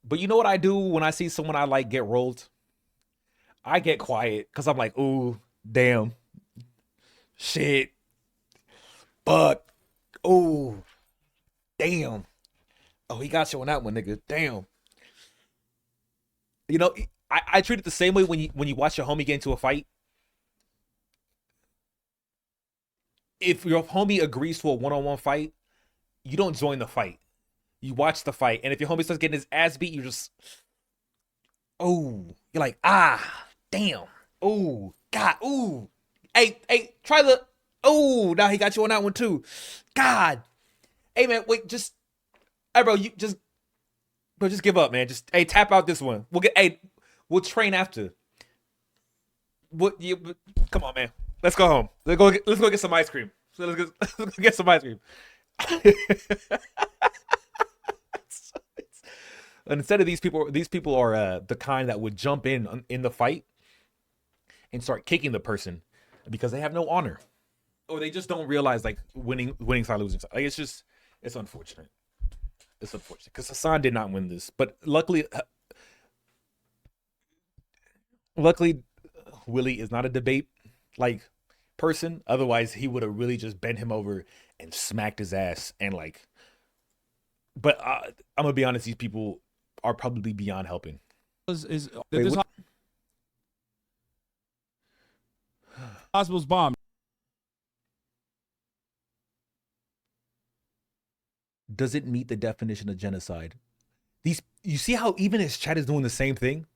But you know what I do when I see someone I like get rolled? I get quiet because I'm like, ooh, damn. Shit. Fuck. Ooh. Damn. Oh, he got you on that one, nigga. Damn. You know, I treat it the same way when you watch your homie get into a fight. If your homie agrees to a one-on-one fight, you don't join the fight. You watch the fight. And if your homie starts getting his ass beat, you just, oh, you're like, ah, damn. Oh, God, ooh. Hey, try the, oh, now he got you on that one too. God. Hey, man, wait, just, hey, bro, just give up, man. Just, hey, tap out this one. We'll train after. Come on, man. Let's go home. Let's go get some ice cream. Let's go get some ice cream. And instead of these people are the kind that would jump in the fight and start kicking the person because they have no honor, or they just don't realize like winning side, losing side. Like it's unfortunate. It's unfortunate because Hassan did not win this, but luckily, Willie is not a debate like person. Otherwise, he would have really just bent him over and smacked his ass and like. But I'm gonna be honest; these people are probably beyond helping. Hospital's bombed. Does it meet the definition of genocide? You see how even his chat is doing the same thing?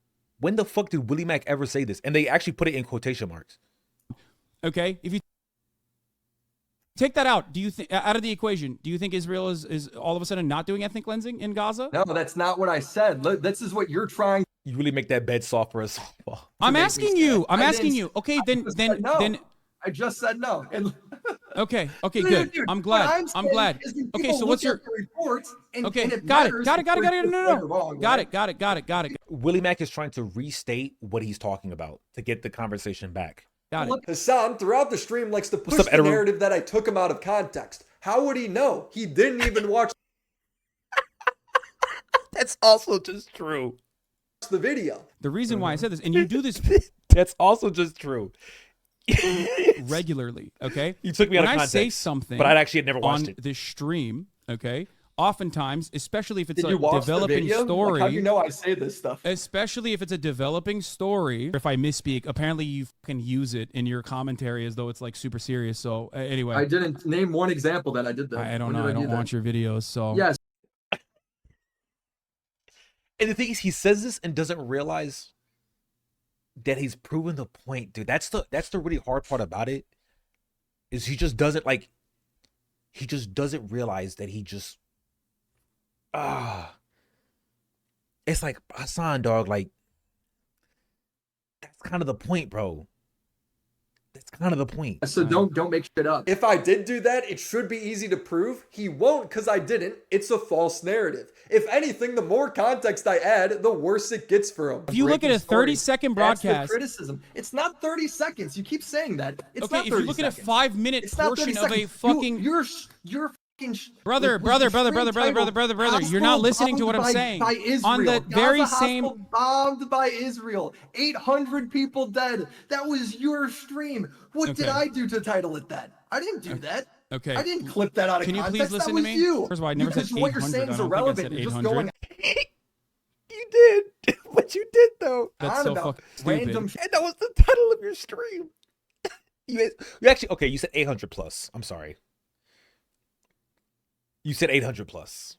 When the fuck did Willie Mack ever say this? And they actually put it in quotation marks. Okay, if you take that out, do you think out of the equation, do you think Israel is all of a sudden not doing ethnic cleansing in Gaza? No, that's not what I said. Look, this is what you're trying. You really make that bed soft for us. I'm asking you. Okay, then I just said no. And Okay, Dude, good. dude, I'm what glad. I'm I'm saying glad. is when Okay, people so what's look your at the reports and Okay, it got it. matters Got it. if they're No, right or wrong, Got right? it. Got it. Willie Mack is trying to restate what he's talking about to get the conversation back. Got Look, Hassan, throughout the stream, likes to push up, the Ederu? narrative that I took him out of context. How would he know? He didn't even watch That's also just true. the video. The reason why I said this, and you do this That's also just true. regularly, okay? You took me out when of I say context, something, but I actually had never watched on it. this stream, okay? Oftentimes, especially if it's Did a you watch the developing video? story, Like, how do you know I say this stuff? especially if it's a developing story. If I misspeak, apparently you can use it in your commentary as though it's like super serious. So anyway, I didn't name one example that I did that. I don't When know. did I do don't that? watch your videos, so Yes. And the thing is, he says this and doesn't realize that he's proven the point, dude. That's the really hard part about it. Is he just doesn't realize that he just it's like Hassan, dog, like that's kind of the point, bro. That's kind of the point. So don't make shit up. If I did do that, it should be easy to prove. He won't because I didn't. It's a false narrative. If anything, the more context I add, the worse it gets for him. if you look at a 30-second That's the broadcast, criticism. It's not 30 seconds. You keep saying that. It's okay, not if 30 you look at a seconds. 5-minute It's not 30 portion of a seconds. fucking You're fucking brother, you're not listening to what I'm saying. By Israel. On the Gaza very hospital same bombed by Israel. 800 people dead. That was your stream. What did Okay. I do to title it that? I didn't do that. Okay. I didn't clip that out of Can you context. please listen that to was me? you. First of all, I never said Because what you're 800. saying I is don't think I irrelevant. said You're just 800. going You did, but you did though. That's on so about fucking stupid. random And that was the title of your stream. you actually okay. You said 800 plus. I'm sorry. You said 800 plus.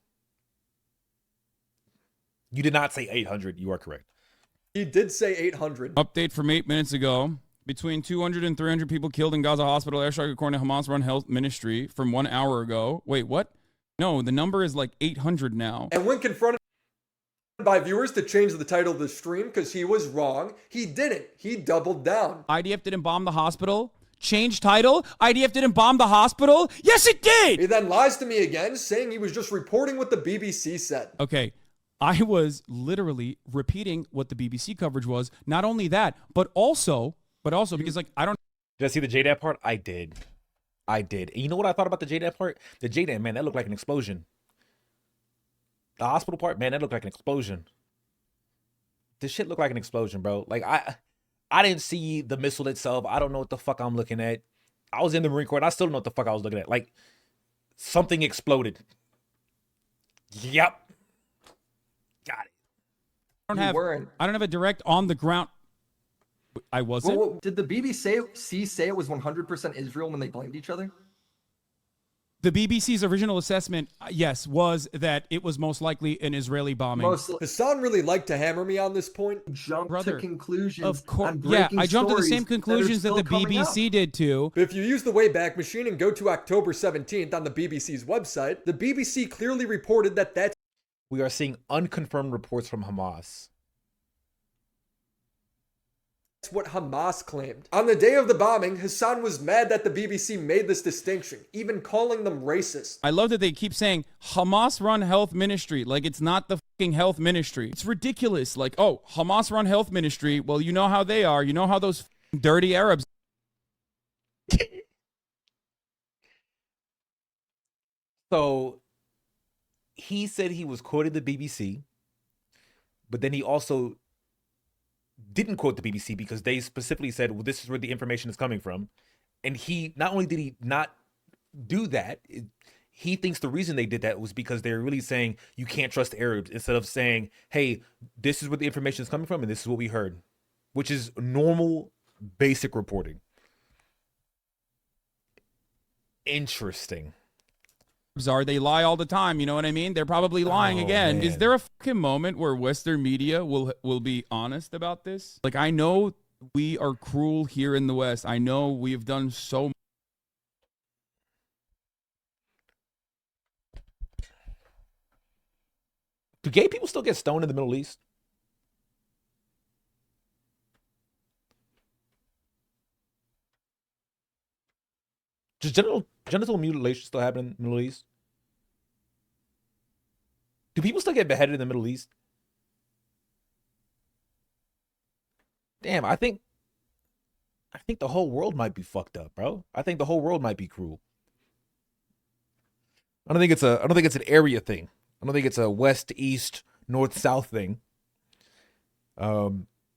You did not say 800. You are correct. He did say 800. Update from 8 minutes ago. Between 200 and 300 people killed in Gaza hospital airstrike according to Hamas-run health ministry from 1 hour ago. Wait, what? No, the number is like 800 now. And when confronted by viewers to change the title of the stream because he was wrong, he didn't. He doubled down. IDF didn't bomb the hospital. Change title. IDF didn't bomb the hospital. Yes, it did. He then lies to me again, saying he was just reporting what the BBC said. Okay. I was literally repeating what the BBC coverage was. Not only that, but also because like I don't. Did I see the JDAD part? I did. And you know what I thought about the JDAD part? The JDAD, man, that looked like an explosion. The hospital part, man, that looked like an explosion. This shit looked like an explosion, bro. Like I didn't see the missile itself. I don't know what the fuck I'm looking at. I was in the Marine Corps and I still don't know what the fuck I was looking at. Like something exploded. Yep. Got it. I don't have a direct on the ground. I wasn't. Well, did the BBC say it was 100% Israel when they blamed each other? The BBC's original assessment, yes, was that it was most likely an Israeli bombing. Hassan really liked to hammer me on this point. Jump Brother, to conclusions. Of course, on yeah, breaking I jumped to the same stories that are conclusions that still the coming up. BBC did too. But if you use the Wayback Machine and go to October 17th on the BBC's website, the BBC clearly reported that we are seeing unconfirmed reports from Hamas. That's what Hamas claimed. On the day of the bombing, Hassan was mad that the BBC made this distinction, even calling them racist. I love that they keep saying Hamas-run health ministry, like it's not the fucking health ministry. It's ridiculous. Like, oh, Hamas-run health ministry. Well, you know how they are. You know how those dirty Arabs. So he said he was quoting the BBC, but then he also didn't quote the BBC because they specifically said, well, this is where the information is coming from. And he, not only did he not do that, he thinks the reason they did that was because they're really saying you can't trust Arabs instead of saying, hey, this is where the information is coming from and this is what we heard, which is normal, basic reporting. Interesting. Are they lie all the time? You know what I mean? They're probably lying again. Is man. there a fucking moment where Western media will be honest about this? Like, I know we are cruel here in the West. I know we've done so much. Do gay people still get stoned in the Middle East? Does genital mutilation still happen in the Middle East? Do people still get beheaded in the Middle East? Damn, I think the whole world might be fucked up, bro. I think the whole world might be cruel. I don't think it's an area thing. I don't think it's a west, east, north, south thing. But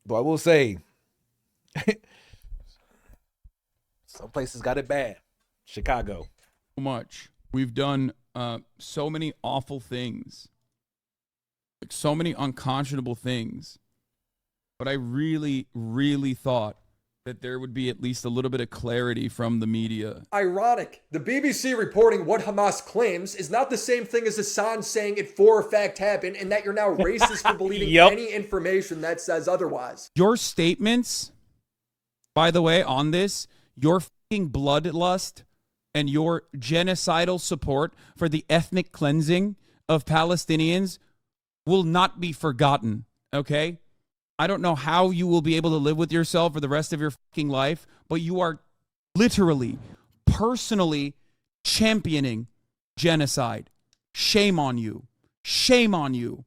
I will say, some places got it bad. Chicago. So much. We've done so many awful things. Like so many unconscionable things. But I really, really thought that there would be at least a little bit of clarity from the media. Ironic. The BBC reporting what Hamas claims is not the same thing as Assange saying it for a fact happened and that you're now racist for believing any information that says otherwise. Your statements, by the way, on this, your fucking bloodlust and your genocidal support for the ethnic cleansing of Palestinians will not be forgotten, okay? I don't know how you will be able to live with yourself for the rest of your fucking life, but you are literally, personally championing genocide. Shame on you. Shame on you.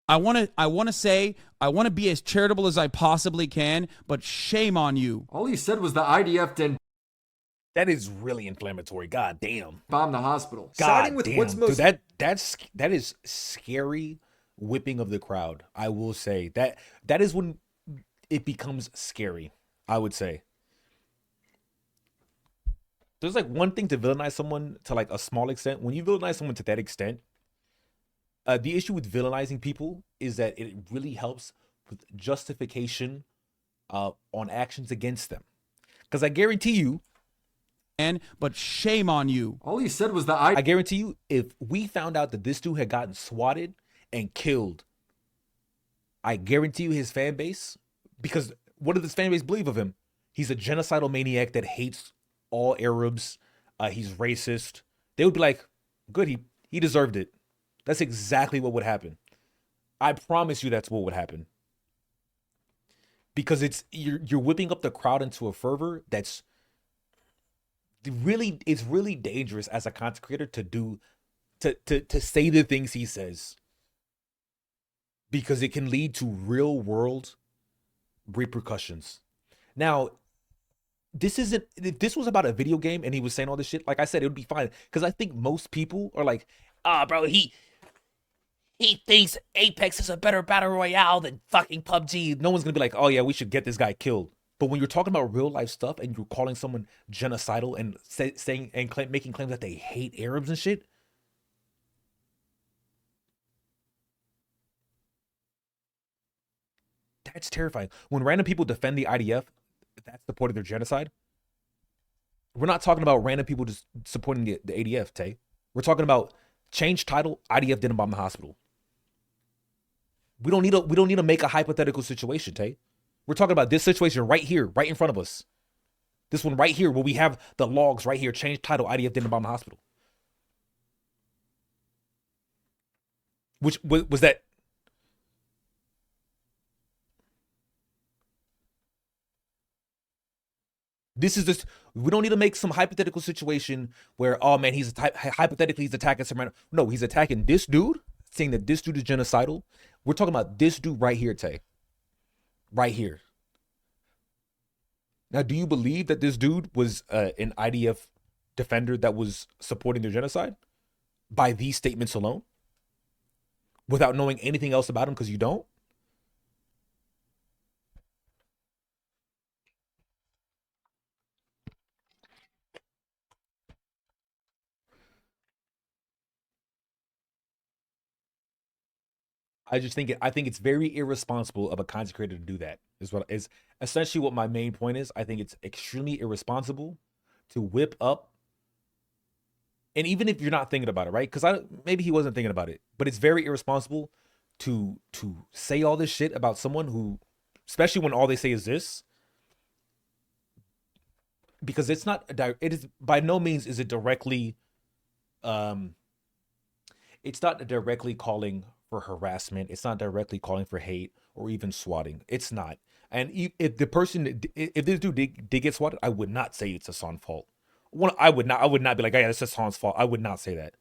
I want to be as charitable as I possibly can, but shame on you. All he said was the IDF didn't. That is really inflammatory. God damn. Bomb the hospital. God Siding with damn. what's most. Dude, that is scary whipping of the crowd. I will say that is when it becomes scary. I would say there's like one thing to villainize someone to like a small extent. When you villainize someone to that extent, the issue with villainizing people is that it really helps with justification on actions against them. Because I guarantee you, but shame on you. All he said was the I guarantee you, if we found out that this dude had gotten swatted and killed, I guarantee you his fan base, because what does this fan base believe of him? He's a genocidal maniac that hates all Arabs. He's racist. They would be like, good, he deserved it. That's exactly what would happen. I promise you that's what would happen. Because you're whipping up the crowd into a fervor that's really dangerous as a content creator to say the things he says. Because it can lead to real world repercussions. Now, if this was about a video game and he was saying all this shit, like I said, it would be fine. Because I think most people are like, bro, he thinks Apex is a better battle royale than fucking PUBG. No one's gonna be like, oh yeah, we should get this guy killed. But when you're talking about real life stuff and you're calling someone genocidal and saying and making claims that they hate Arabs and shit, that's terrifying. When random people defend the IDF that's supporting their genocide, we're not talking about random people just supporting the ADF, Tay. We're talking about change title, IDF didn't bomb the hospital. We don't need to make a hypothetical situation, Tay. We're talking about this situation right here, right in front of us. This one right here, where we have the logs right here, change title, IDF didn't bomb the hospital. Which was that? This is just, we don't need to make some hypothetical situation where, oh man, hypothetically he's attacking some random. No, he's attacking this dude, saying that this dude is genocidal. We're talking about this dude right here, Tay. Right here. Now, do you believe that this dude was an IDF defender that was supporting their genocide by these statements alone? Without knowing anything else about him, because you don't? I think it's very irresponsible of a content creator to do that. Is essentially what my main point is. I think it's extremely irresponsible to whip up, and even if you're not thinking about it, right? Because maybe he wasn't thinking about it, but it's very irresponsible to say all this shit about someone who, especially when all they say is this, because it's not. It is by no means is it directly. It's not directly calling for harassment. It's not directly calling for hate or even swatting. It's not. And if this dude did get swatted, I would not say it's Hassan's fault. I would not be like, oh, yeah, that's Hassan's fault. I would not say that.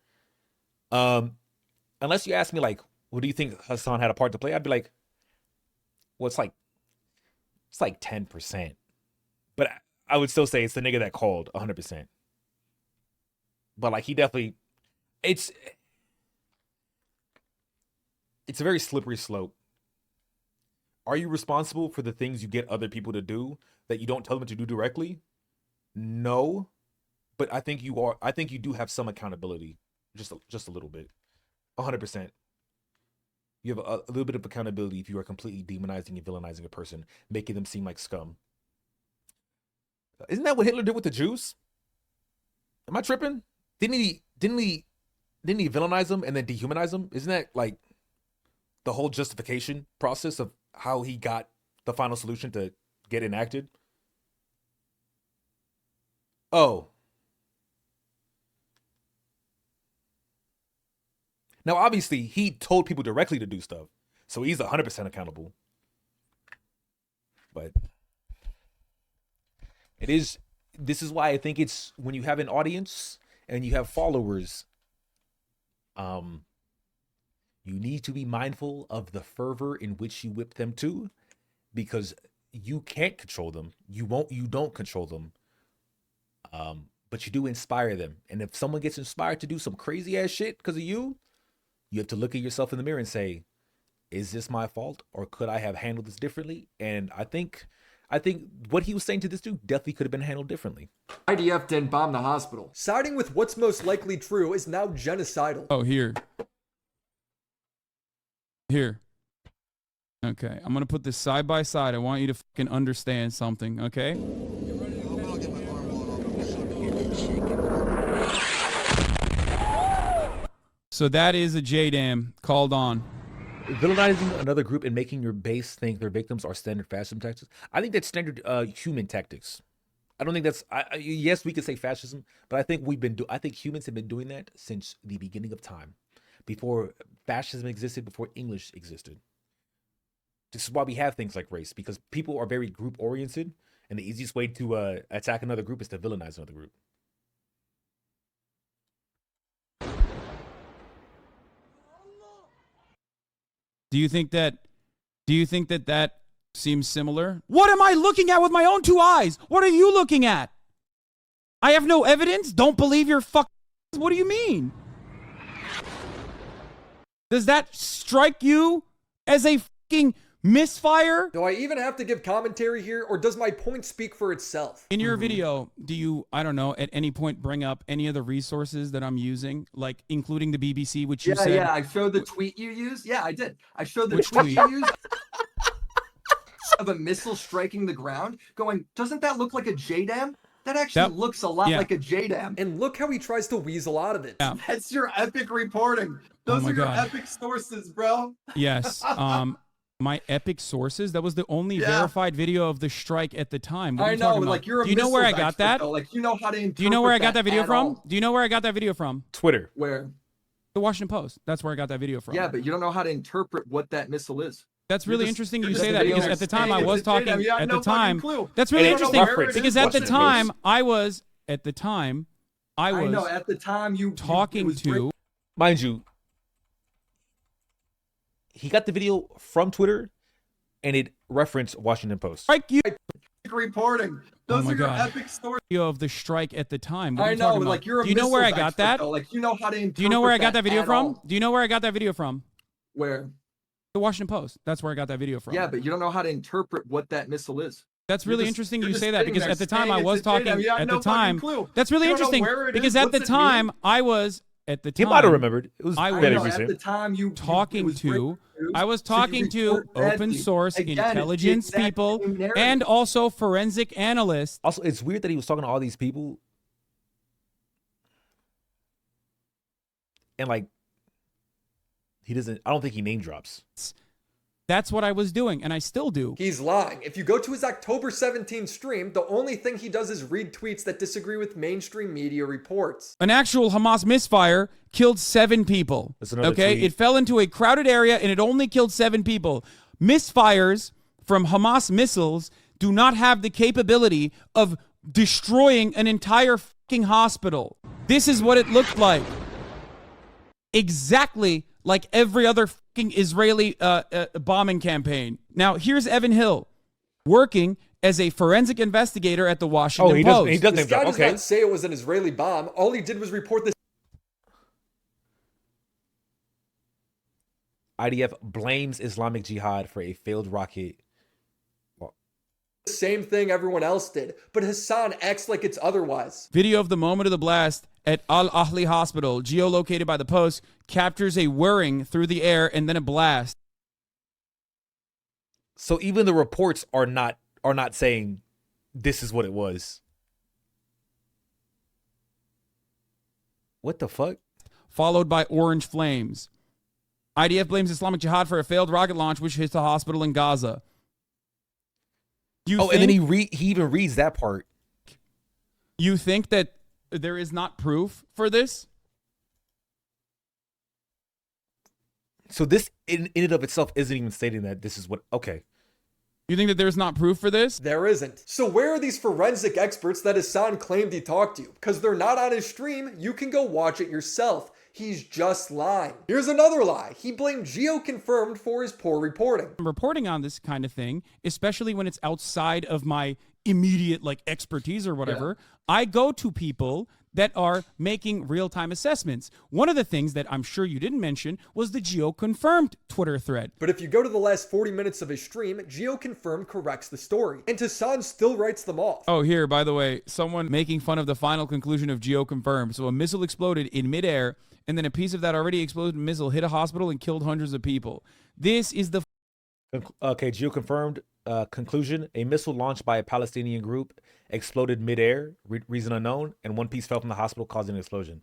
Unless you ask me like, what do you think Hassan had a part to play? I'd be like, well, it's like 10%. But I would still say it's the nigga that called 100%. But like he definitely, it's a very slippery slope. Are you responsible for the things you get other people to do that you don't tell them to do directly? No, but I think you are. I think you do have some accountability, just a little bit, 100%. You have a little bit of accountability if you are completely demonizing and villainizing a person, making them seem like scum. Isn't that what Hitler did with the Jews? Am I tripping? Didn't he villainize them and then dehumanize them? Isn't that like the whole justification process of how he got the final solution to get enacted? Oh. Now, obviously, he told people directly to do stuff, so he's 100% accountable. But this is why I think it's when you have an audience and you have followers, you need to be mindful of the fervor in which you whip them to, because you can't control them. You don't control them. But you do inspire them. And if someone gets inspired to do some crazy ass shit because of you, you have to look at yourself in the mirror and say, is this my fault, or could I have handled this differently? And I think what he was saying to this dude definitely could have been handled differently. IDF didn't bomb the hospital. Siding with what's most likely true is now genocidal. Oh, here. Okay, I'm gonna put this side by side. I want you to fucking understand something, okay? So that is a JDAM called on. Villainizing another group and making your base think their victims are standard fascism tactics. I think that's standard human tactics. I don't think that's. Yes, we could say fascism, but I think I think humans have been doing that since the beginning of time, before fascism existed, before English existed. This is why we have things like race, because people are very group oriented, and the easiest way to attack another group is to villainize another group. Do you think that seems similar? What am I looking at with my own two eyes? What are you looking at? I have no evidence? Don't believe your fuck. What do you mean? Does that strike you as a fucking misfire? Do I even have to give commentary here, or does my point speak for itself? In your video, do you, I don't know, at any point bring up any of the resources that I'm using, like including the BBC, which you said? Yeah, I showed the tweet you used. Yeah, I did. I showed the tweet you used of a missile striking the ground, going, doesn't that look like a JDAM? That actually looks a lot like a JDAM. And look how he tries to weasel out of it. Yeah. That's your epic reporting. Those are your epic sources, bro. Yes. My epic sources. That was the only verified video of the strike at the time. What are you talking about? Like you're a Do you know where I got expert, that? though. Like you know how to interpret. Do you know where I got that video at from? all. Do you know where I got that video from? Twitter. Where? The Washington Post. That's where I got that video from. Yeah, but you don't know how to interpret what that missile is. That's really interesting you say that, because at the time I was talking at the time. That's really You don't interesting know where it because is. at the Washington time Post. I was I know at the time you talking to. Mind you, he got the video from Twitter, and it referenced Washington Post. Strike you. Reporting. Those are your epic stories. Video of the strike at the time. What are I you know, talking about? like you're a Do you know where I missiles got expert, that? though. Like you know how to interpret. Do you know where I got that video at from? all. Do you know where I got that video from? Where? The Washington Post. That's where I got that video from. Yeah, but you don't know how to interpret what that missile is. That's You're really just- interesting you're you just say that, sitting because there at the time saying I it's was a talking JDAM. You had at no the time. fucking clue. That's really You don't know interesting where it because is. at the What's it mean? time I was at the He time. might have remembered. It was I very was recent. At the time you talking it was breaking to. news, I was so you talking to report open badly. source Again, it's the intelligence exact people same narrative. and also forensic analysts. Also, it's weird that he was talking to all these people, and like, he doesn't. I don't think he name drops. That's what I was doing, and I still do. He's lying. If you go to his October 17 stream, the only thing he does is read tweets that disagree with mainstream media reports. An actual Hamas misfire killed 7 people. That's another Okay, tweet. it fell into a crowded area and it only killed 7 people. Misfires from Hamas missiles do not have the capability of destroying an entire fucking hospital. This is what it looked like. Exactly like every other fucking Israeli bombing campaign. Now, here's Evan Hill working as a forensic investigator at the Washington Post. This guy does not say it was an Israeli bomb. All he did was report this. IDF blames Islamic Jihad for a failed rocket. Same thing everyone else did, but Hassan acts like it's otherwise. Video of the moment of the blast at Al Ahli Hospital, geolocated by the Post, captures a whirring through the air and then a blast. So even the reports are not saying this is what it was. What the fuck? Followed by orange flames. IDF blames Islamic Jihad for a failed rocket launch which hit the hospital in Gaza. And then he even reads that part. You think that there is not proof for this? So this in and of itself isn't even stating that this is what. Okay. You think that there's not proof for this? There isn't. So where are these forensic experts that Hassan claimed he talked to? Because they're not on his stream. You can go watch it yourself. He's just lying. Here's another lie. He blamed GeoConfirmed for his poor reporting. I'm reporting on this kind of thing, especially when it's outside of my immediate expertise or whatever. Yeah. I go to people that are making real-time assessments. One of the things that I'm sure you didn't mention was the GeoConfirmed Twitter thread. But if you go to the last 40 minutes of his stream, GeoConfirmed corrects the story, and Hassan still writes them off. Oh, here, by the way, someone making fun of the final conclusion of GeoConfirmed. So a missile exploded in midair, and then a piece of that already exploded missile hit a hospital and killed hundreds of people. This is the... Okay, GeoConfirmed conclusion. A missile launched by a Palestinian group exploded midair, reason unknown, and one piece fell from the hospital, causing an explosion.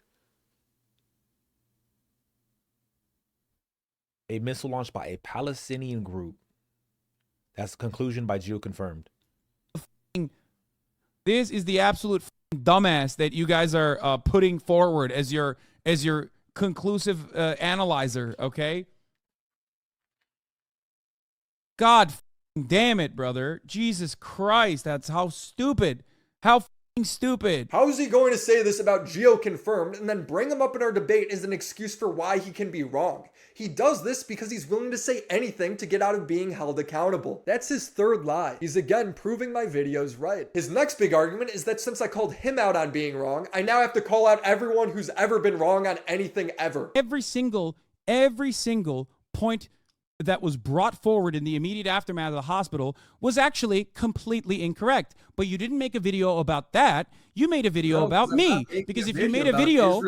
A missile launched by a Palestinian group. That's the conclusion by GeoConfirmed. This is the absolute dumbass that you guys are putting forward as your conclusive analyzer, okay? God damn it, brother. Jesus Christ, that's how stupid. How stupid. How is he going to say this about GeoConfirmed and then bring him up in our debate as an excuse for why he can be wrong? He does this because he's willing to say anything to get out of being held accountable. That's his third lie. He's again proving my videos right. His next big argument is that since I called him out on being wrong, I now have to call out everyone who's ever been wrong on anything ever. Every single point that was brought forward in the immediate aftermath of the hospital was actually completely incorrect. But you didn't make a video about that. You made a video about me. Because if you made a video,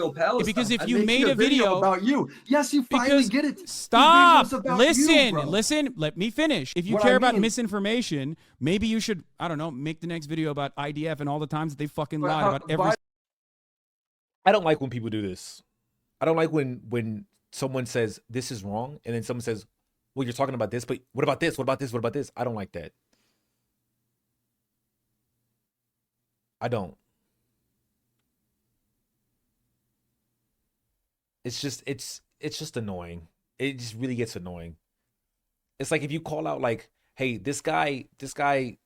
about you, yes, you finally get it. Stop. Listen. Let me finish. If you care about misinformation, maybe you should, I don't know, make the next video about IDF and all the times that they fucking lied about every. I don't like when people do this. I don't like when someone says this is wrong, and then someone says, well, you're talking about this, but what about this? What about this? What about this? I don't like that. I don't. It's just annoying. It just really gets annoying. It's like if you call out like, hey, this guy, hey,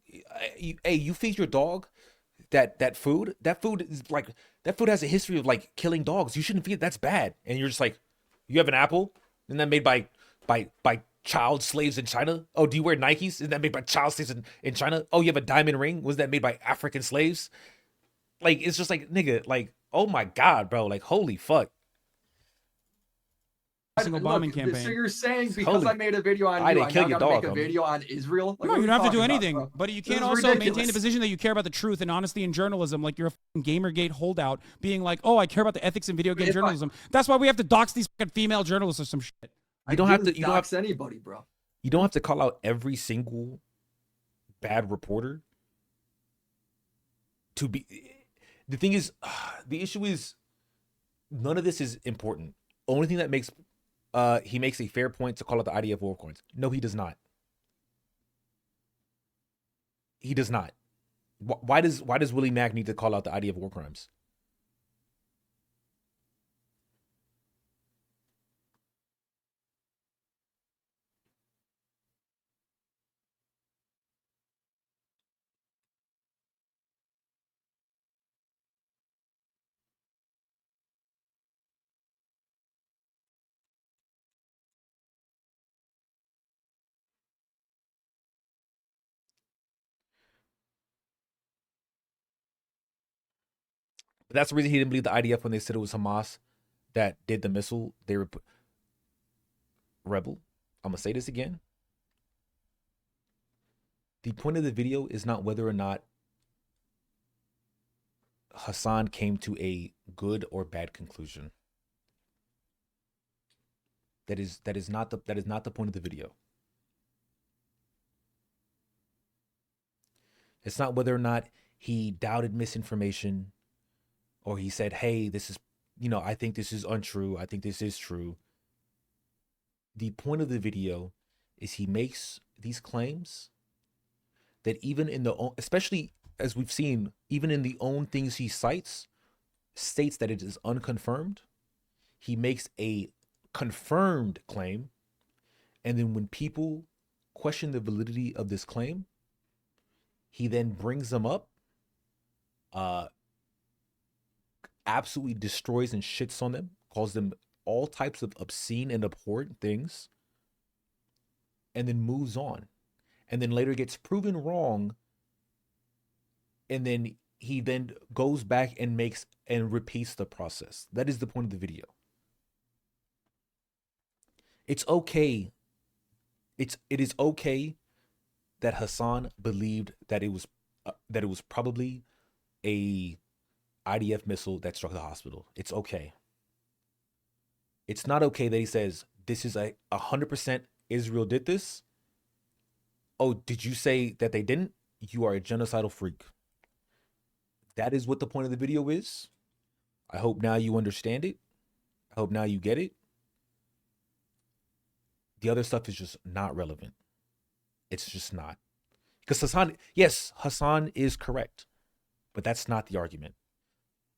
you feed your dog that food is like, that food has a history of like killing dogs. You shouldn't feed it. That's bad. And you're just like, you have an apple and that made by child slaves in China? Oh, do you wear Nikes? Isn't that made by child slaves in China? Oh, you have a diamond ring? Was that made by African slaves? Like, it's just like, nigga, like, oh my God, bro. Like, holy fuck. Single bombing campaign. So you're saying because I made a video on you, I now gotta make a video on Israel? No, you don't have to do anything. But you can't also maintain the position that you care about the truth and honesty in journalism, like you're a Gamergate holdout, being like, oh, I care about the ethics in video game journalism. That's why we have to dox these fucking female journalists or some shit. You don't have to dox anybody, bro. You don't have to call out every single bad reporter to be. The thing is, the issue is none of this is important. Only thing that makes he makes a fair point to call out the IDF war crimes. No, he does not. He does not. Why does Willie Mack need to call out the IDF war crimes? But that's the reason he didn't believe the IDF when they said it was Hamas that did the missile. They were rebel. I'm gonna say this again. The point of the video is not whether or not Hassan came to a good or bad conclusion. That is not the point of the video. It's not whether or not he doubted misinformation or he said, hey, this is, I think this is untrue. I think this is true. The point of the video is he makes these claims that even in especially as we've seen, even in the own things he cites, states that it is unconfirmed. He makes a confirmed claim. And then when people question the validity of this claim, he then brings them up, absolutely destroys and shits on them, calls them all types of obscene and abhorrent things, and then moves on. And then later gets proven wrong, and then he then goes back and makes and repeats the process. That is the point of the video. It's okay. It is okay that Hassan believed that it was probably a IDF missile that struck the hospital. It's okay. It's not okay that he says this is 100% Israel did this. Oh, did you say that they didn't? You are a genocidal freak. That is what the point of the video is. I hope now you understand it. I hope now you get it. The other stuff is just not relevant. It's just not. Because Hassan is correct, but that's not the argument.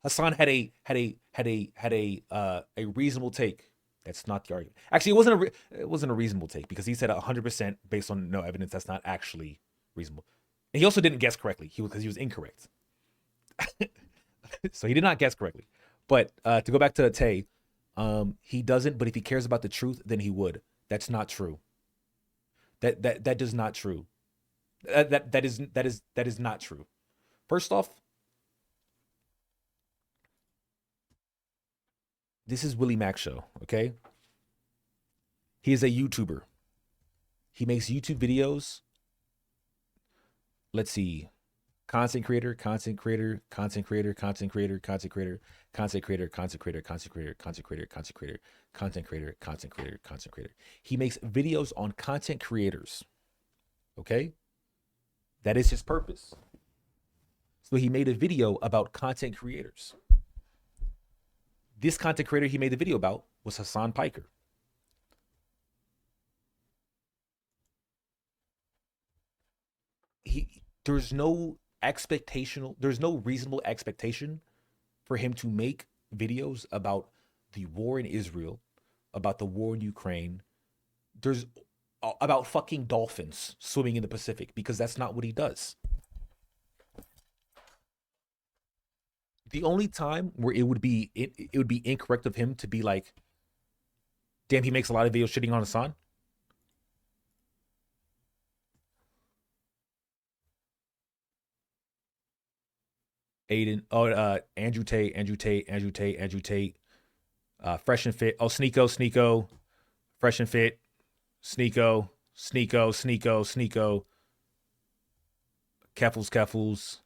Hassan had a reasonable take. That's not the argument. Actually, it wasn't a reasonable take because he said 100% based on no evidence. That's not actually reasonable. And he also didn't guess correctly. Because he was incorrect. So he did not guess correctly. But to go back to Tay, he doesn't. But if he cares about the truth, then he would. That's not true. That is not true. That is not true. First off, this is Willie Mack show, okay? He is a YouTuber. He makes YouTube videos. Let's see. Content creator. He makes videos on content creators. Okay? That is his purpose. So he made a video about content creators. This content creator he made the video about was Hassan Piker. There's no reasonable expectation for him to make videos about the war in Israel, about the war in Ukraine. There's about fucking dolphins swimming in the Pacific, because that's not what he does. The only time where it would be incorrect of him to be like, damn, he makes a lot of videos shitting on Hassan. Andrew Tate, Fresh and Fit. Oh, Sneeko, Fresh and Fit, Sneeko, Keffels.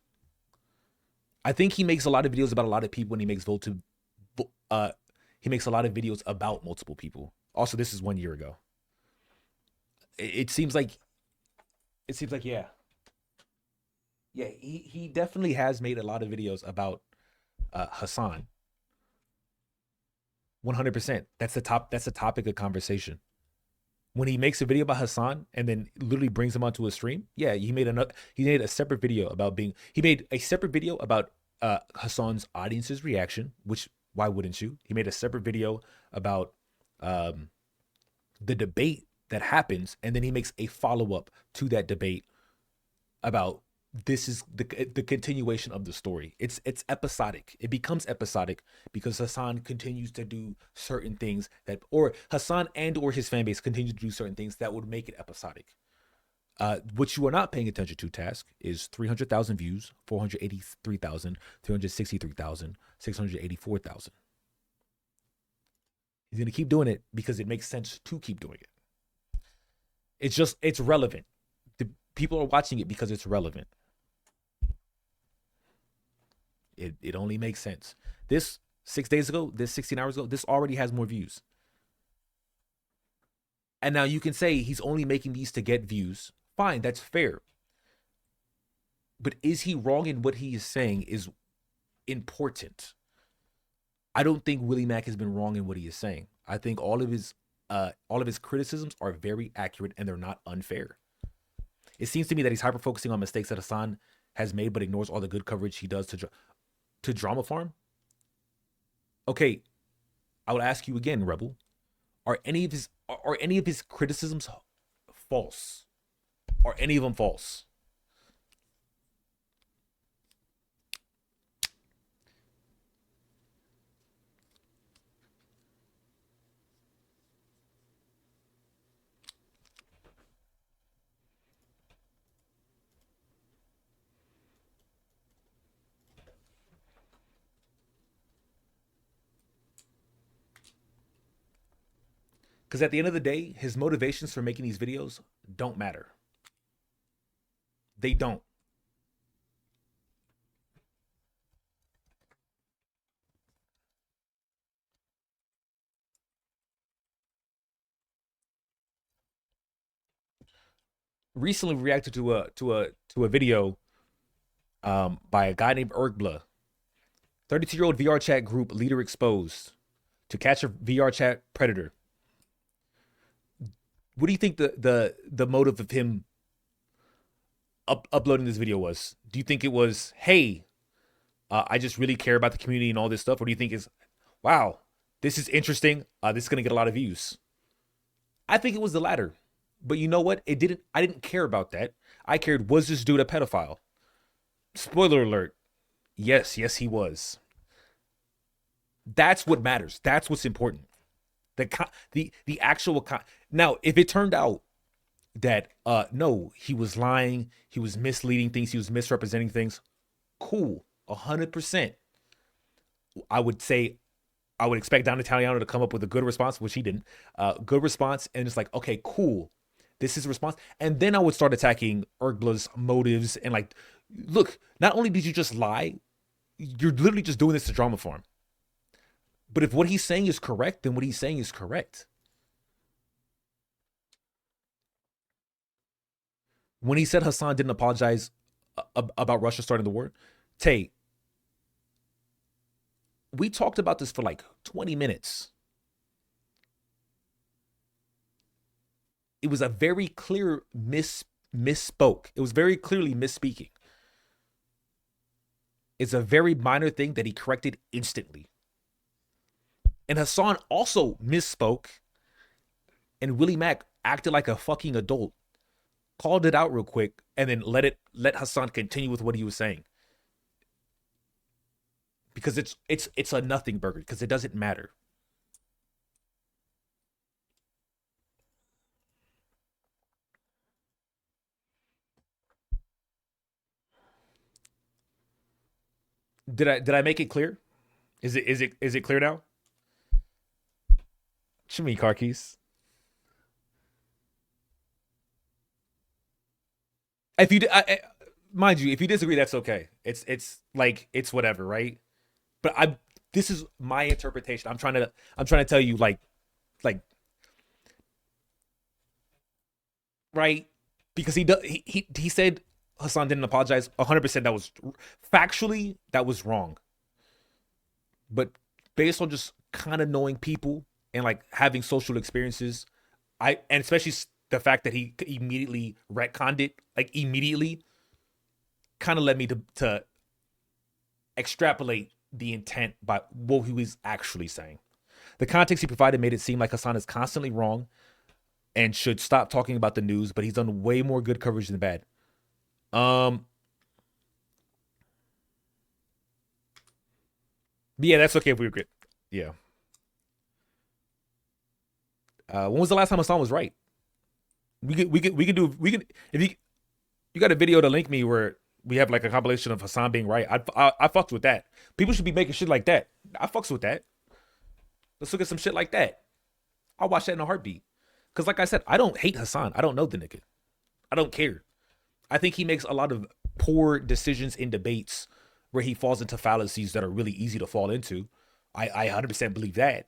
I think he makes a lot of videos about a lot of people, and he makes he makes a lot of videos about multiple people. Also, this is 1 year ago. It seems like yeah. Yeah, he definitely has made a lot of videos about Hassan. 100%. That's the topic of conversation. When he makes a video about Hassan and then literally brings him onto a stream, yeah, he made a separate video about Hassan's audience's reaction, which why wouldn't you? He made a separate video about the debate that happens, and then he makes a follow-up to that debate about this is the continuation of the story. It's episodic. It becomes episodic because Hassan continues to do certain things or Hassan and or his fan base continue to do certain things that would make it episodic. What you are not paying attention to, Task, is 300,000 views, 483,000, 363,000, 684,000. He's going to keep doing it because it makes sense to keep doing it. It's relevant. The people are watching it because it's relevant. It only makes sense. This 6 days ago, this 16 hours ago, this already has more views. And now you can say he's only making these to get views. Fine, that's fair. But is he wrong in what he is saying is important. I don't think Willie Mack has been wrong in what he is saying. I think all of his criticisms are very accurate and they're not unfair. It seems to me that he's hyper focusing on mistakes that Hasan has made, but ignores all the good coverage he does to Drama Farm. Okay, I would ask you again, Rebel. Are any of his criticisms false? Are any of them false? Because at the end of the day, his motivations for making these videos don't matter. They don't. Recently reacted to a video by a guy named Ergbla. 32-year-old VR chat group leader exposed to catch a VR chat predator. What do you think the motive of him uploading this video was? Do you think it was, hey, I just really care about the community and all this stuff? Or do you think it's, wow, this is interesting. This is going to get a lot of views. I think it was the latter. But you know what? I didn't care about that. I cared, was this dude a pedophile? Spoiler alert. Yes, he was. That's what matters. That's what's important. The actual now, if it turned out that no, he was lying, he was misleading things, he was misrepresenting things, cool, 100%. I would expect Don Italiano to come up with a good response, which he didn't. Good response, and it's like, okay, cool, this is a response, and then I would start attacking Ergbla's motives and like, look, not only did you just lie, you're literally just doing this to Drama Farm. But if what he's saying is correct, then what he's saying is correct. When he said Hasan didn't apologize about Russia starting the war, Tay, we talked about this for like 20 minutes. It was a very clear misspoke. It was very clearly misspeaking. It's a very minor thing that he corrected instantly. And Hasan also misspoke, and Willie Mack acted like a fucking adult, called it out real quick, and then let Hasan continue with what he was saying. Because it's a nothing burger, because it doesn't matter. Did I make it clear? Is it clear now? What you mean, car keys? If you, mind you, if you disagree, that's okay. It's like, it's whatever, right? But this is my interpretation. I'm trying to tell you, like, right? Because he said Hasan didn't apologize. 100%. That was factually, that was wrong. But based on just kind of knowing people and like having social experiences, and especially the fact that he immediately retconned it, like immediately, kind of led me to extrapolate the intent by what he was actually saying. The context he provided made it seem like Hasan is constantly wrong and should stop talking about the news, but he's done way more good coverage than bad. Yeah, that's okay if we agree. Yeah. When was the last time Hasan was right? We can do if you got a video to link me where we have like a compilation of Hassan being right. I fucks with that. People should be making shit like that. I fucks with that. Let's look at some shit like that. I'll watch that in a heartbeat. Cause like I said, I don't hate Hassan. I don't know the nigga. I don't care. I think he makes a lot of poor decisions in debates where he falls into fallacies that are really easy to fall into. I 100% believe that.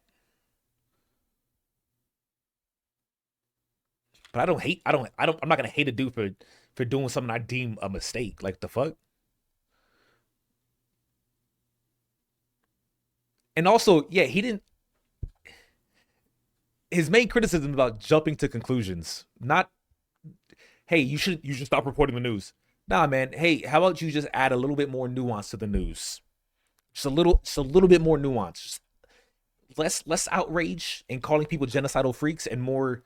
But I'm not gonna hate a dude for doing something I deem a mistake. Like the fuck? And also, yeah, his main criticism about jumping to conclusions, not, hey, you should stop reporting the news. Nah, man. Hey, how about you just add a little bit more nuance to the news? Just a little bit more nuance. Just less outrage and calling people genocidal freaks and more,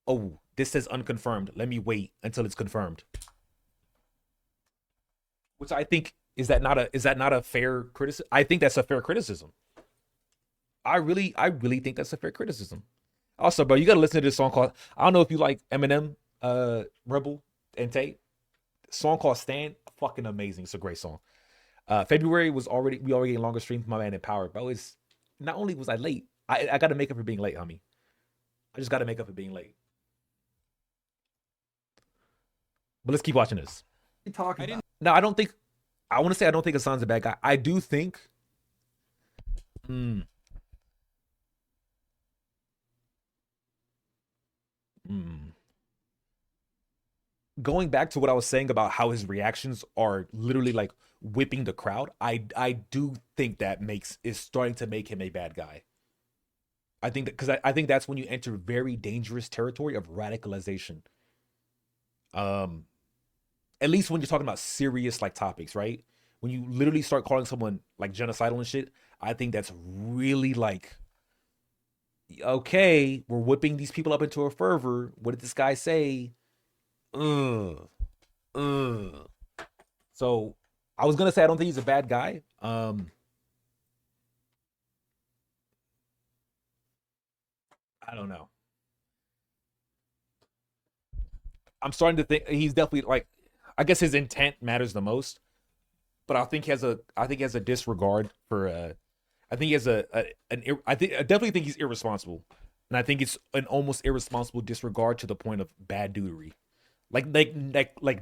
oh, this says unconfirmed. Let me wait until it's confirmed. Which I think is that not a fair criticism? I think that's a fair criticism. I really think that's a fair criticism. Also, bro, you gotta listen to this song called, I don't know if you like Eminem, Rebel, and Tate. Song called Stand, fucking amazing. It's a great song. February we already getting longer streams. My man Empowered, bro. It's not only was I late, I got to make up for being late, homie. I just got to make up for being late. But let's keep watching this. What are you talking about? No, I don't think. I want to say I don't think Hassan's a bad guy. I do think. Going back to what I was saying about how his reactions are literally like whipping the crowd, I do think that is starting to make him a bad guy. I think that because I think that's when you enter very dangerous territory of radicalization. At least when you're talking about serious like topics, right? When you literally start calling someone like genocidal and shit, I think that's really like, okay, we're whipping these people up into a fervor. What did this guy say? So I was gonna say I don't think he's a bad guy. I don't know. I'm starting to think he's definitely like, I guess his intent matters the most, but I think he has a disregard for I definitely think he's irresponsible, and I think it's an almost irresponsible disregard to the point of bad dudery. Like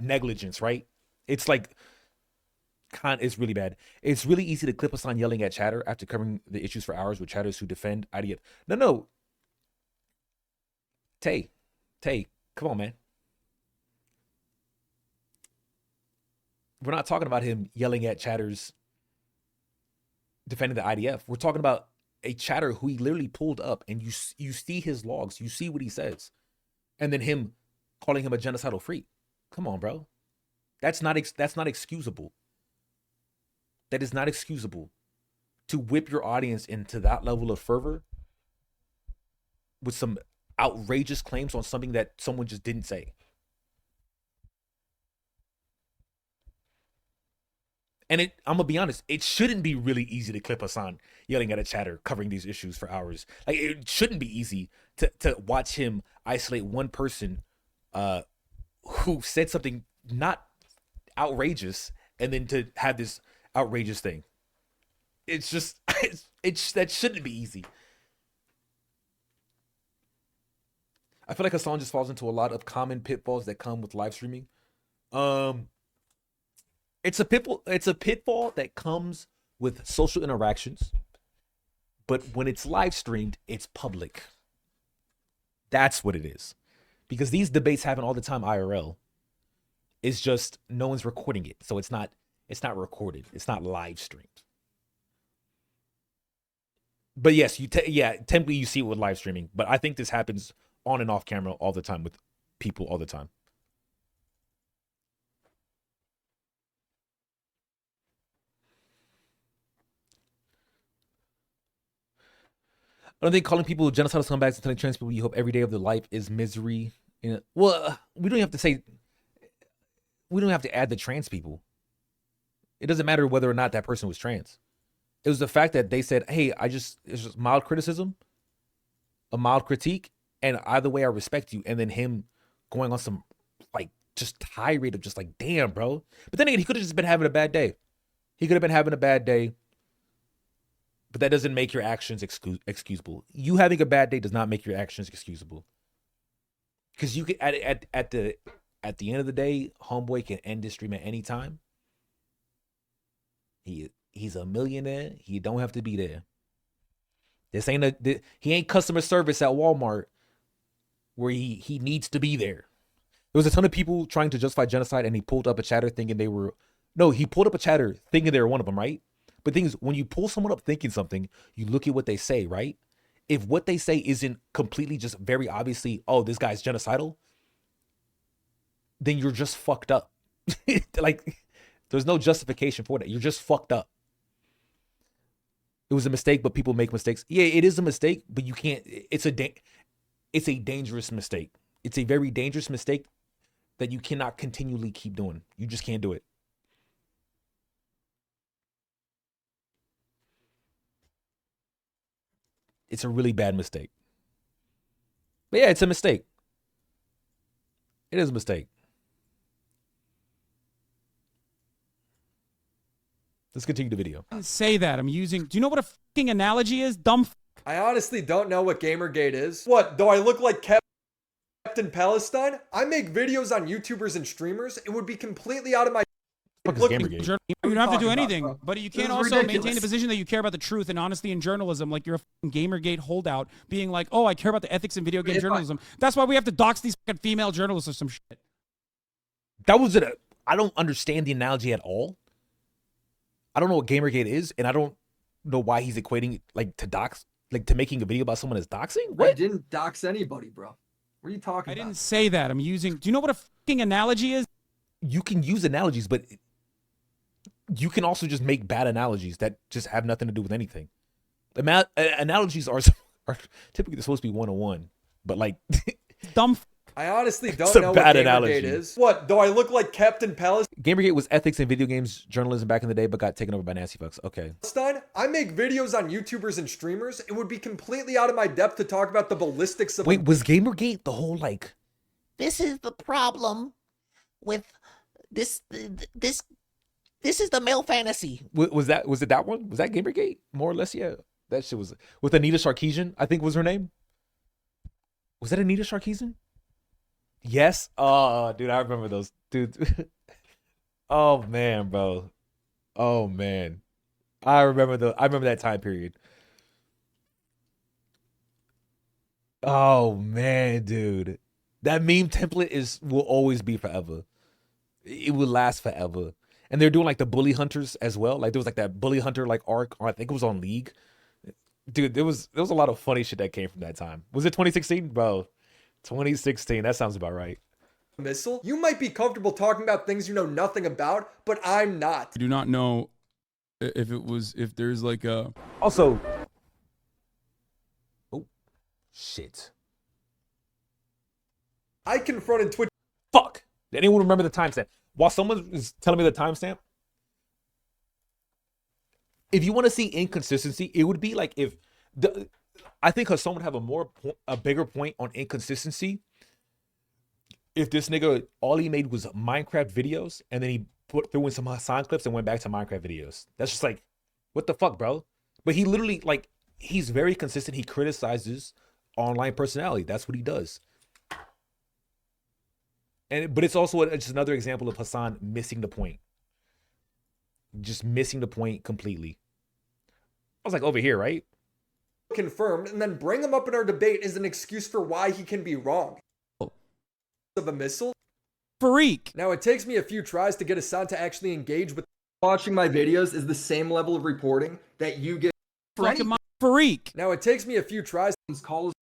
negligence, right? It's like, it's really bad. It's really easy to clip us on yelling at chatter after covering the issues for hours with chatters who defend IDF. No. Tay, come on, man. We're not talking about him yelling at chatters defending the IDF. We're talking about a chatter who he literally pulled up, and you see his logs, you see what he says, and then him calling him a genocidal freak. Come on, bro. That's not excusable. That is not excusable. To whip your audience into that level of fervor with some outrageous claims on something that someone just didn't say. And I'm gonna be honest, it shouldn't be really easy to clip Hassan yelling at a chatter covering these issues for hours. Like, it shouldn't be easy to watch him isolate one person who said something not outrageous and then to have this outrageous thing. It's just that shouldn't be easy. I feel like Hassan just falls into a lot of common pitfalls that come with live streaming. It's a pitfall that comes with social interactions, but when it's live streamed, it's public. That's what it is. Because these debates happen all the time IRL. It's just no one's recording it. So it's not recorded. It's not live streamed. But yes, technically you see it with live streaming, but I think this happens on and off camera all the time with people all the time. I don't think calling people genocidal scumbags and telling trans people you hope every day of their life is misery. Well, we don't have to add the trans people. It doesn't matter whether or not that person was trans. It was the fact that they said, hey, it's just mild criticism, a mild critique, and either way I respect you. And then him going on some like just tirade of just like, damn, bro. But then again, he could have just been having a bad day. He could have been having a bad day. But that doesn't make your actions excusable. You having a bad day does not make your actions excusable. Because you can at the end of the day, homeboy can end this stream at any time. He's a millionaire. He don't have to be there. This ain't he ain't customer service at Walmart where he needs to be there. There was a ton of people trying to justify genocide, and he pulled up a chatter thinking they were he pulled up a chatter thinking they were one of them, right? But things when you pull someone up thinking something, you look at what they say, right? If what they say isn't completely just very obviously, oh, this guy's genocidal, then you're just fucked up. Like, there's no justification for that. You're just fucked up. It was a mistake, but people make mistakes. Yeah, it is a mistake, but you can't. It's a dangerous mistake. It's a very dangerous mistake that you cannot continually keep doing. You just can't do it. It's a really bad mistake. But yeah, it's a mistake. It is a mistake. Let's continue the video. I didn't say that. I'm using. Do you know what a fucking analogy is? Dumb. I honestly don't know what Gamergate is. What? Do I look like Captain Palestine? I make videos on YouTubers and streamers. It would be completely out of my. You don't have to do anything, but you can't also maintain the position that you care about the truth and honesty in journalism, like you're a fucking Gamergate holdout, being like, "Oh, I care about the ethics in video game journalism." That's why we have to dox these fucking female journalists or some shit. That was it. I don't understand the analogy at all. I don't know what Gamergate is, and I don't know why he's equating like to dox, like to making a video about someone as doxing. What? I didn't dox anybody, bro. What are you talking about? I didn't say that. I'm using. Do you know what a fucking analogy is? You can use analogies, but you can also just make bad analogies that just have nothing to do with anything. Analogies are typically supposed to be 101, but like dumb. I honestly don't know what Gamergate is. What? Do I look like Captain Palestine? Gamergate was ethics in video games journalism back in the day, but got taken over by Nancy Fucks. Okay. I make videos on YouTubers and streamers. It would be completely out of my depth to talk about the ballistics of. Wait, was Gamergate the whole like? This is the problem with this. This is the male fantasy. Was it that one? Was that Gamergate? More or less, yeah. That shit was with Anita Sarkeesian, I think was her name. Was that Anita Sarkeesian? Yes. Oh, dude, I remember those. Dude. Oh man, bro. Oh man. I remember that time period. Oh man, dude. That meme template will always be forever. It will last forever. And they're doing like the bully hunters as well. Like there was like that bully hunter like arc. I think it was on League. Dude, there was a lot of funny shit that came from that time. Was it 2016, bro? 2016. That sounds about right. Missile. You might be comfortable talking about things you know nothing about, but I'm not. I do not know if there's like a. Also. Oh, shit. I confronted Twitch. Fuck. Did anyone remember the timestamp? While someone is telling me the timestamp, if you want to see inconsistency, it would be like if I think Hassan would have a bigger point on inconsistency if this nigga all he made was Minecraft videos and then he threw in some Hassan clips and went back to Minecraft videos. That's just like, what the fuck, bro? But he literally like he's very consistent. He criticizes online personality. That's what he does. But it's also just another example of Hassan missing the point. Just missing the point completely. I was like, over here, right? Confirmed, and then bring him up in our debate as an excuse for why he can be wrong. Of a missile? Freak. Now, it takes me a few tries to get Hassan to actually engage with. Watching my videos is the same level of reporting that you get. Fucking freak. Now, it takes me a few tries. Calls.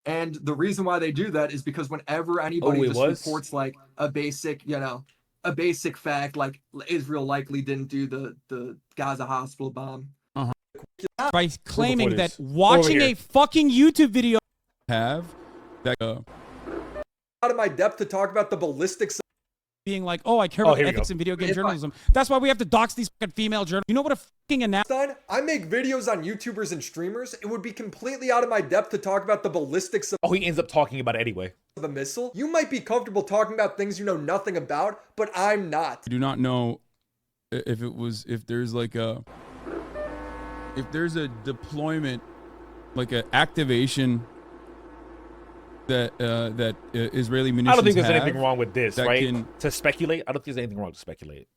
And the reason why they do that is because whenever anybody reports like a basic, a basic fact, like Israel likely didn't do the Gaza hospital bomb. By claiming that watching a fucking YouTube video out of my depth to talk about the ballistics. Being like, oh, I care about ethics in video game journalism. That's why we have to dox these fucking female journalists. You know what a Stein, I make videos on YouTubers and streamers. It would be completely out of my depth to talk about the ballistics of he ends up talking about it anyway. A missile. You might be comfortable talking about things you know nothing about, but I'm not. I do not know if there's a deployment, like an activation that Israeli munitions I don't think there's have anything wrong with this, that right? To speculate, I don't think there's anything wrong to speculate.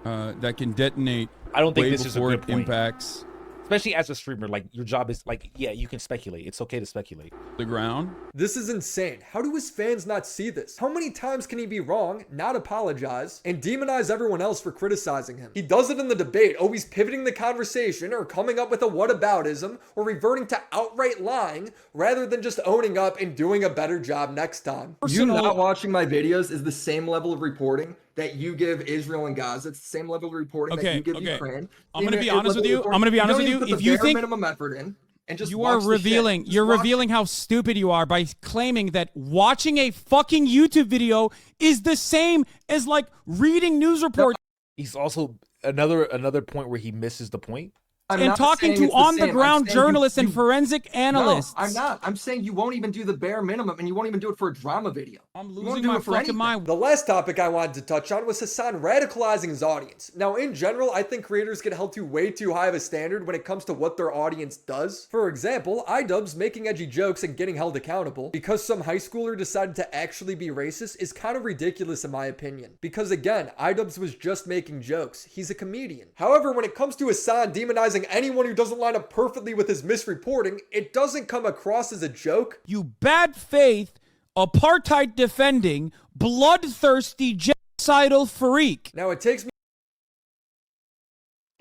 That can detonate. I don't think way this is a before good it point. impacts Especially as a streamer, like your job is like, yeah, you can speculate. It's okay to speculate. the ground. This is insane. How do his fans not see this? How many times can he be wrong, not apologize, and demonize everyone else for criticizing him? He does it in the debate, always pivoting the conversation or coming up with a whataboutism or reverting to outright lying rather than just owning up and doing a better job next time. You not watching my videos is the same level of reporting that you give Israel and Gaza. It's the same level of reporting that you give Ukraine. I'm going to be honest with you. If you think minimum effort in and just you are revealing, revealing how stupid you are by claiming that watching a fucking YouTube video is the same as like reading news reports. He's also another point where he misses the point. And talking to on-the-ground journalists and forensic analysts. No, I'm not. I'm saying you won't even do the bare minimum, and you won't even do it for a drama video. I'm losing my fucking mind. The last topic I wanted to touch on was Hassan radicalizing his audience. Now, in general, I think creators get held to way too high of a standard when it comes to what their audience does. For example, iDubbbz making edgy jokes and getting held accountable because some high schooler decided to actually be racist is kind of ridiculous in my opinion. Because again, iDubbbz was just making jokes. He's a comedian. However, when it comes to Hassan demonizing anyone who doesn't line up perfectly with his misreporting, it doesn't come across as a joke. You bad faith, apartheid defending, bloodthirsty, genocidal freak. Now it takes me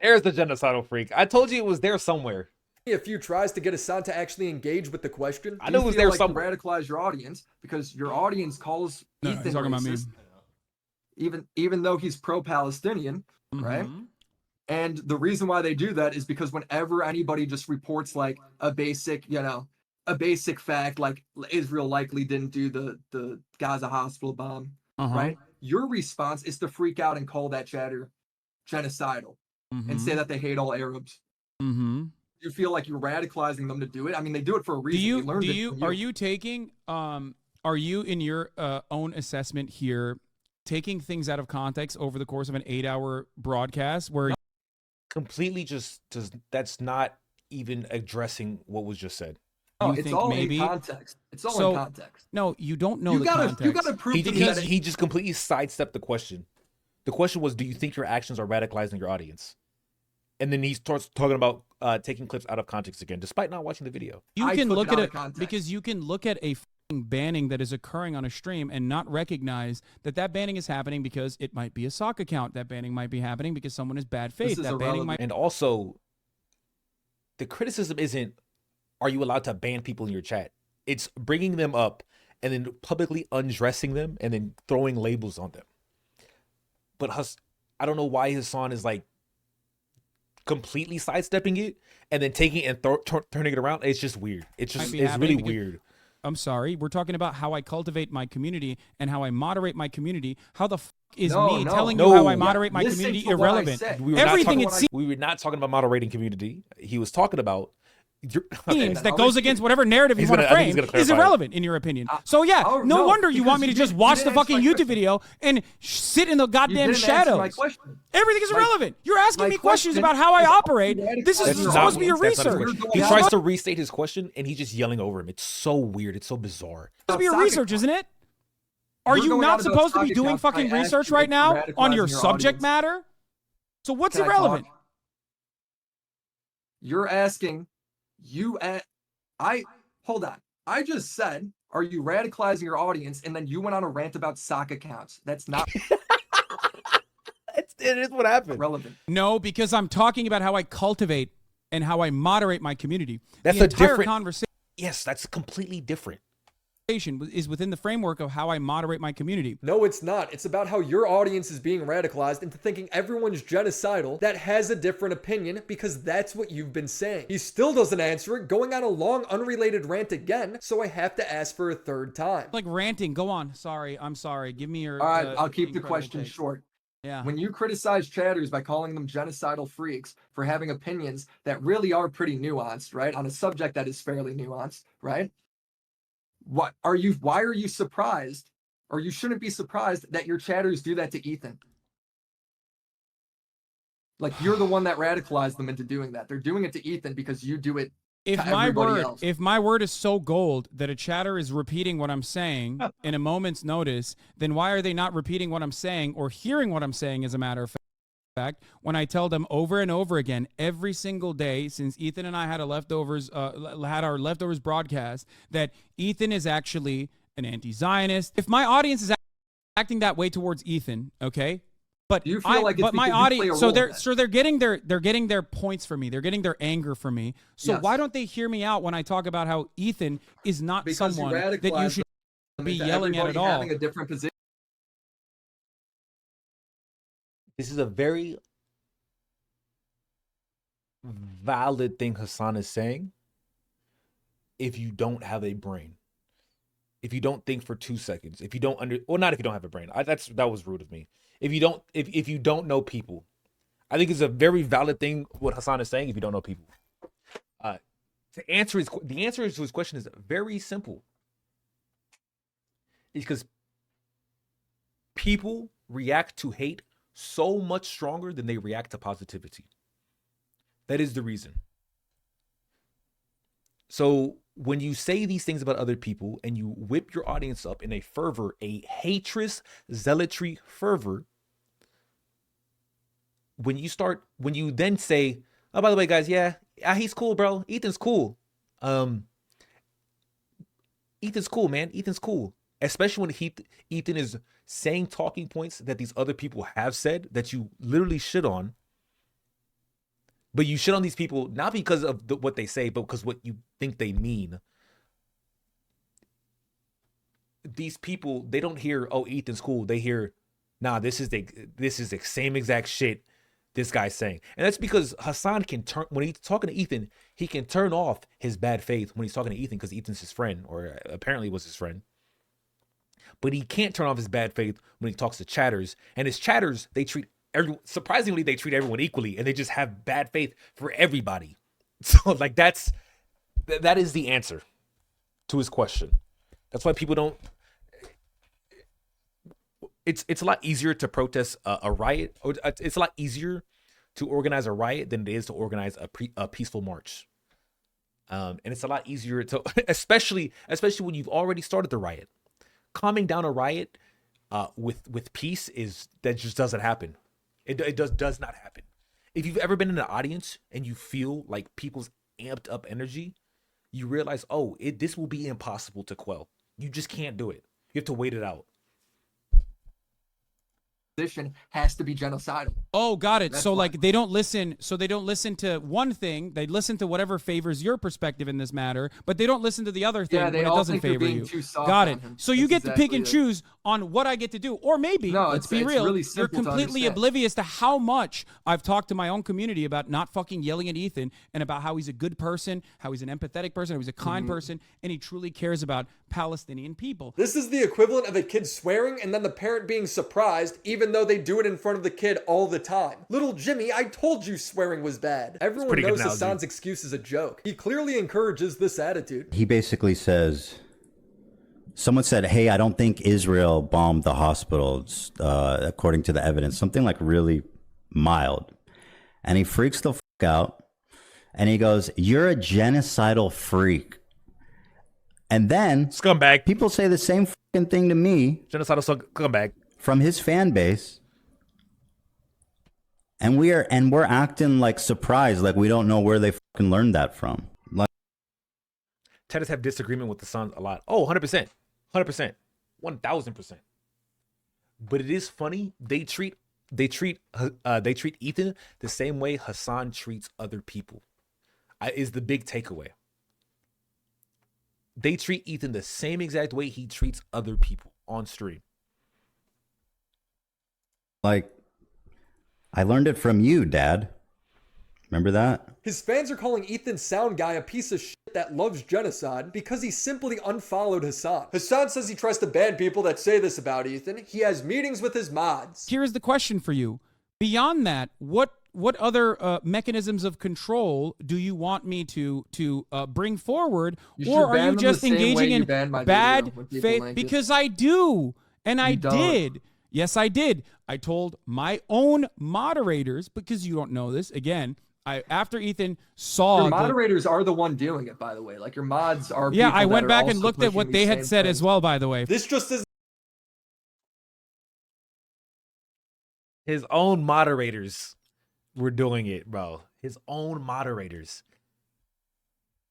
There's the genocidal freak. I told you it was there somewhere. A few tries to get Hassan to actually engage with the question. I know it was there somewhere. You radicalize your audience because your audience calls Ethan he's talking racist, about me. even though he's pro-Palestinian, right? And the reason why they do that is because whenever anybody just reports like a basic fact, like Israel likely didn't do the Gaza hospital bomb, right? Your response is to freak out and call that chatter genocidal and say that they hate all Arabs. You feel like you're radicalizing them to do it. I mean, they do it for a reason. Are you taking are you in your own assessment here taking things out of context over the course of an 8-hour broadcast where completely just that's not even addressing what was just said? No, it's all in context. It's all in context. No, you don't know the context. You gotta prove he just completely sidestepped the question. The question was, do you think your actions are radicalizing your audience? And then he starts talking about taking clips out of context again, despite not watching the video. You can look at it because you can look at a f***ing banning that is occurring on a stream and not recognize that that banning is happening because it might be a sock account. That banning might be happening because someone is bad faith. That banning might. And also, the criticism isn't, are you allowed to ban people in your chat? It's bringing them up and then publicly undressing them and then throwing labels on them. But I don't know why Hassan is like completely sidestepping it and then taking it and turning it around. It's just weird. It's really weird. I'm sorry. We're talking about how I cultivate my community and how I moderate my community. How the f is telling you how I moderate my community irrelevant? We were not talking about moderating community. He was talking about themes that goes against whatever narrative you want to frame is irrelevant in your opinion. So yeah, no wonder you want me to just watch the fucking YouTube video and sit in the goddamn shadows. Everything is irrelevant. You're asking me questions about how I operate. This is supposed to be your research. He tries to restate his question and he's just yelling over him. It's so weird. It's so bizarre. It's supposed to be your research, isn't it? Are you not supposed to be doing fucking research right now on your subject matter? So what's irrelevant? You're asking. Hold on. I just said, are you radicalizing your audience? And then you went on a rant about sock accounts. That's not. It is what happened. Relevant. No, because I'm talking about how I cultivate and how I moderate my community. That's the a different conversation. Yes, that's completely different. Is within the framework of how I moderate my community. No, it's not. It's about how your audience is being radicalized into thinking everyone's genocidal that has a different opinion because that's what you've been saying. He still doesn't answer it, going on a long unrelated rant again, so I have to ask for a third time. Like ranting. Go on. Sorry. I'm sorry. Give me your... All right, I'll keep the question short. Yeah. When you criticize chatters by calling them genocidal freaks for having opinions that really are pretty nuanced, right? On a subject that is fairly nuanced, right? Why are you surprised, or you shouldn't be surprised that your chatters do that to Ethan? Like, you're the one that radicalized them into doing that. They're doing it to Ethan because you do it If to my everybody word, else. if my word is so gold that a chatter is repeating what I'm saying in a moment's notice, then why are they not repeating what I'm saying or hearing what I'm saying? As a matter of fact, when I tell them over and over again every single day since Ethan and I had our leftovers broadcast that Ethan is actually an anti-Zionist. If my audience is acting that way towards Ethan, okay. But you feel like it's but my because you play a audience, role in so they're getting their points from me. They're getting their anger from me. So Yes. why don't they hear me out when I talk about how Ethan is not Because someone you that you radicalize should them be into yelling at everybody all? having a different position. This is a very valid thing Hassan is saying. If you don't have a brain, if you don't think for 2 seconds, if you don't not if you don't have a brain, that was rude of me. If you don't know people, I think it's a very valid thing what Hassan is saying. If you don't know people, the answer to his question is very simple. It's because people react to hate so much stronger than they react to positivity. That is the reason. So when you say these things about other people and you whip your audience up in a fervor, a hatred, zealotry fervor, when you then say, oh, by the way, guys, yeah, he's cool, bro. Ethan's cool. Ethan's cool, man. Ethan's cool. Especially when Ethan is saying talking points that these other people have said that you literally shit on. But you shit on these people not because of what they say, but because what you think they mean. These people, they don't hear, oh, Ethan's cool. They hear, nah, this is the same exact shit this guy's saying. And that's because Hassan can turn, when he's talking to Ethan, he can turn off his bad faith when he's talking to Ethan because Ethan's his friend, or apparently was his friend. But he can't turn off his bad faith when he talks to chatters. And his chatters, surprisingly, they treat everyone equally, and they just have bad faith for everybody. So, like, that is the answer to his question. That's why people don't. It's a lot easier to protest a riot, or it's a lot easier to organize a riot than it is to organize a peaceful march. And it's a lot easier to, especially when you've already started the riot. Calming down a riot with peace that just doesn't happen. It does not happen. If you've ever been in an audience and you feel like people's amped up energy, you realize, this will be impossible to quell. You just can't do it. You have to wait it out. Position has to be genocidal. Oh, got it. That's So why. like they don't listen to one thing. They listen to whatever favors your perspective in this matter, but they don't listen to the other thing Yeah, when they it all doesn't think you're favor being you. too soft Got on it. him. So you That's get to pick exactly and it. choose on what I get to do. Or maybe, No, let's be it's real, really you're simple to completely understand. oblivious to how much I've talked to my own community about not fucking yelling at Ethan and about how he's a good person, how he's an empathetic person, how he's a kind Mm-hmm. person, and he truly cares about Palestinian people. This is the equivalent of a kid swearing and then the parent being surprised even though they do it in front of the kid all the time. Little Jimmy, I told you swearing was bad. Everyone pretty good knows analogy. Hassan's excuse is a joke. He clearly encourages this attitude. He basically says, someone said, hey, I don't think Israel bombed the hospitals, according to the evidence, something like really mild. And he freaks the fuck out and he goes, you're a genocidal freak. And then scumbag. People say the same fucking thing to me. Genocidal scumbag. From his fan base. And we're acting like surprised, like we don't know where they fucking learned that from. Like, Chatters have disagreement with the Suns a lot. Oh, 100%. 100%. 1000%. But it is funny. They treat Ethan the same way Hassan treats other people. Is the big takeaway. They treat Ethan the same exact way he treats other people on stream. I learned it from you, Dad. Remember that? His fans are calling Ethan Sound Guy a piece of shit that loves genocide because he simply unfollowed Hassan. Hassan says he tries to ban people that say this about Ethan. He has meetings with his mods. Here's the question for you. Beyond that, what other mechanisms of control do you want me to bring forward, or are you just engaging in bad faith? Because I do, and I did. Yes, I did. I told my own moderators, because you don't know this. Again, after Ethan saw your moderators are the one doing it, by the way. Like your mods are. Yeah, people I that went are back and also looked at pushing what these they had same said things. as well. By the way, This just is. His own moderators were doing it, bro. His own moderators.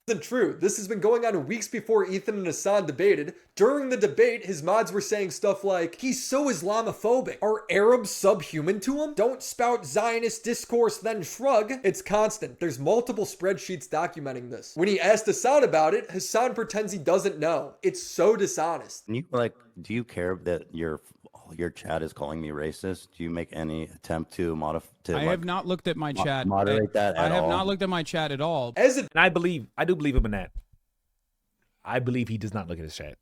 Isn't true. This has been going on weeks before Ethan and Hassan debated. During the debate, his mods were saying stuff like, he's so Islamophobic. Are Arabs subhuman to him? Don't spout Zionist discourse, then shrug. It's constant. There's multiple spreadsheets documenting this. When he asked Hassan about it, Hassan pretends he doesn't know. It's so dishonest. And you do you care that your chat is calling me racist? Do you make any attempt to modify? I have not looked at my chat. Moderate that at all? I have not looked at my chat at all. And I do believe him in that. I believe he does not look at his chat.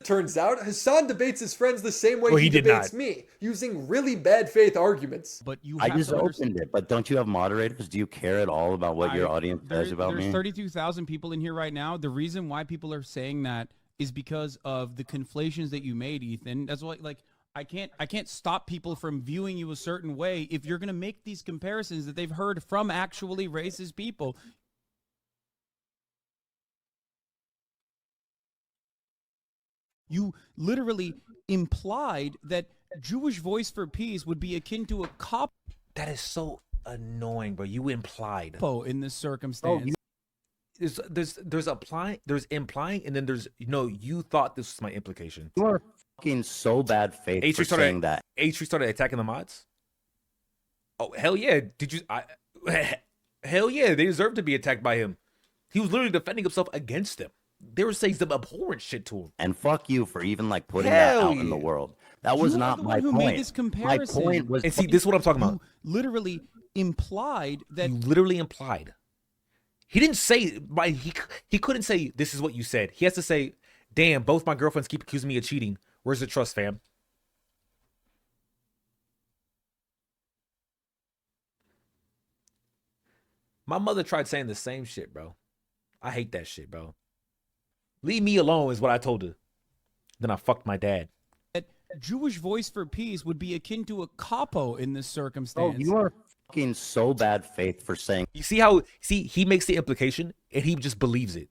Turns out, Hassan debates his friends the same way Well, he he did debates not. me, using really bad faith arguments. But you I just opened it, but don't you have moderators? Do you care at all about what your audience says about There's me? 32,000 people in here right now. The reason why people are saying that is because of the conflations that you made, Ethan. That's why, like, I can't stop people from viewing you a certain way if you're going to make these comparisons that they've heard from actually racist people. You literally implied that Jewish Voice for Peace would be akin to a cop. That is so annoying, bro. You implied. In this circumstance. There's implying, and then there's you thought this was my implication. You are fucking so bad faith for saying that. H3 started attacking the mods. Oh hell yeah! Hell yeah! They deserve to be attacked by him. He was literally defending himself against them. They were saying some abhorrent shit to him. And fuck you for even putting that out in the yeah. world. That was not my who point. made this comparison. My point was. And see, this is what I'm talking about. Literally implied that. You literally implied. He didn't say he couldn't say this is what you said. He has to say, damn, both my girlfriends keep accusing me of cheating. Where's the trust, fam? My mother tried saying the same shit, bro. I hate that shit, bro. Leave me alone is what I told her. Then I fucked my dad. Jewish Voice for Peace would be akin to a capo in this circumstance. Oh, you are fucking so bad faith for saying. You see how he makes the implication and he just believes it.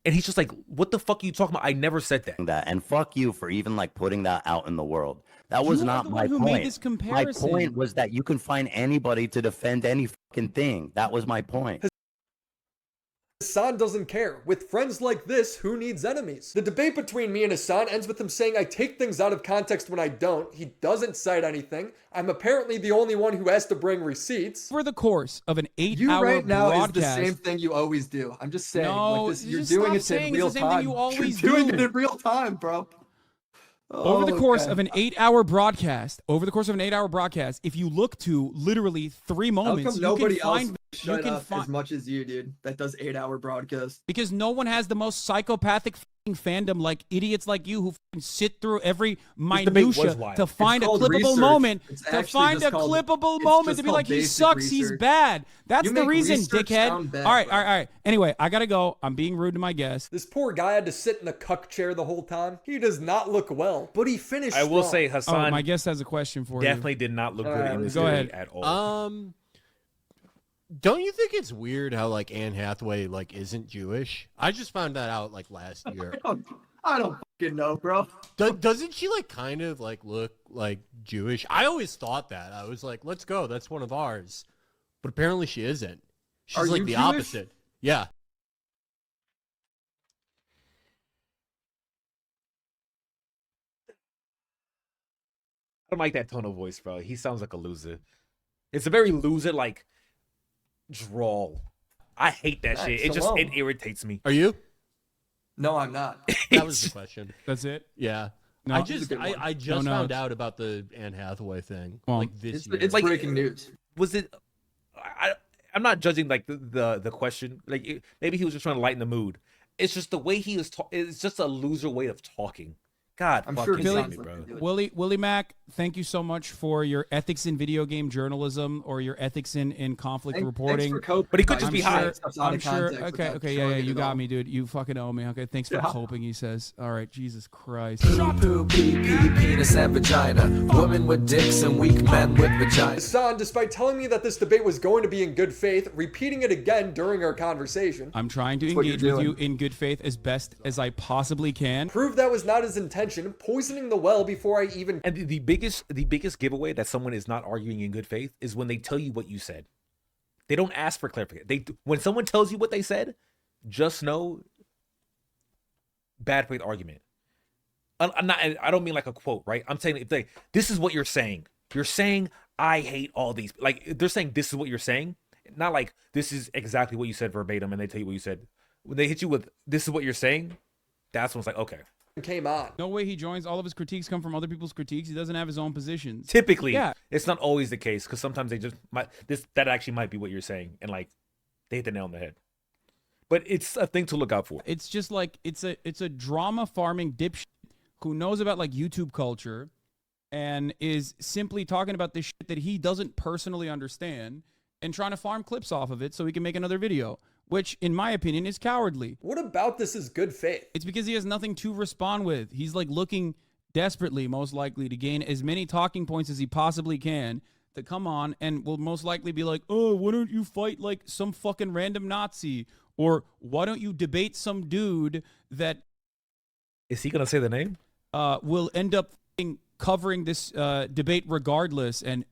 And he's just like, what the fuck are you talking about? I never said that. And fuck you for even putting that out in the world. That was not my point. Made this comparison. My point was that you can find anybody to defend any fucking thing. That was my point. Hassan doesn't care. With friends like this, who needs enemies? The debate between me and Hassan ends with him saying I take things out of context when I don't. He doesn't cite anything. I'm apparently the only one who has to bring receipts. Over the course of an 8-hour You right now broadcast, is the same thing you always do. I'm just saying. No, like this, you you're just doing stop it in saying it's real the same thing time. you always You're doing do. it in real time, bro. Over the course okay. of an 8-hour broadcast, if you look to literally 3 moments, How come nobody you can find, else shut you up can as much as you, dude? That does 8-hour broadcast. Because no one has the most psychopathic fandom like idiots like you who sit through every minutia to find a clippable moment, to find a clippable moment to be like, he sucks, he's bad. That's the reason, dickhead. All right. Anyway, I gotta go. I'm being rude to my guest. This poor guy had to sit in the cuck chair the whole time. He does not look well, but he finished I will strong. say Hassan my guest has a question for definitely you. did not look good in this Go debate ahead. at all. Don't you think it's weird how Anne Hathaway isn't Jewish? I just found that out last year. I don't fucking know, bro. Doesn't she kind of look like Jewish? I always thought that. I was like, let's go. That's one of ours. But apparently she isn't. She's Are you the Jewish? opposite. Yeah. I don't like that tone of voice, bro. He sounds like a loser. It's a very loser drawl. I hate that shit. It irritates me. Are you? No, I'm not. That was the question. That's it? Yeah. No, I it's a just good one. I just No, no, found it's- out about the Anne Hathaway thing Well, this It's, year. it's breaking news. Was it? I'm not judging like the question. Like maybe he was just trying to lighten the mood. It's just the way he is. It's just a loser way of talking. God, I'm fucking sure me, bro. Willie Mack, thank you so much for your ethics in video game journalism or your ethics in conflict reporting. Thanks for coping. But he could just be high. I'm sure. Okay, yeah, you got me, dude. You fucking owe me. Okay, thanks for Yeah. coping. He says. All right, Jesus Christ. Poo, pee, pee, penis and vagina. Women with dicks and weak men with vaginas. Hassan, despite telling me that this debate was going to be in good faith, repeating it again during our conversation, I'm trying to That's what engage you're with you doing. in good faith as best as I possibly can. proved that was not his intention, poisoning the well before I even. And the biggest giveaway that someone is not arguing in good faith is when they tell you what you said. They don't ask for clarification. When someone tells you what they said, just know bad faith argument. I don't mean like a quote, right? I'm saying if this is what you're saying. You're saying I hate all these. Like they're saying this is what you're saying, not like this is exactly what you said verbatim, and they tell you what you said. When they hit you with this is what you're saying, that's when it's like okay. Came on. No way he joins. All of his critiques come from other people's critiques. He doesn't have his own positions. Typically, yeah. It's not always the case because sometimes they just might that actually might be what you're saying, and like they hit the nail on the head. But it's a thing to look out for. It's just like it's a drama farming dipshit who knows about like YouTube culture and is simply talking about this shit that he doesn't personally understand and trying to farm clips off of it so he can make another video, which in my opinion is cowardly. What about this is good faith? It's because he has nothing to respond with. He's like looking desperately, most likely, to gain as many talking points as he possibly can to come on and will most likely be like, oh, why don't you fight like some fucking random Nazi? Or why don't you debate some dude that is he gonna say the name? Will end up covering this debate regardless and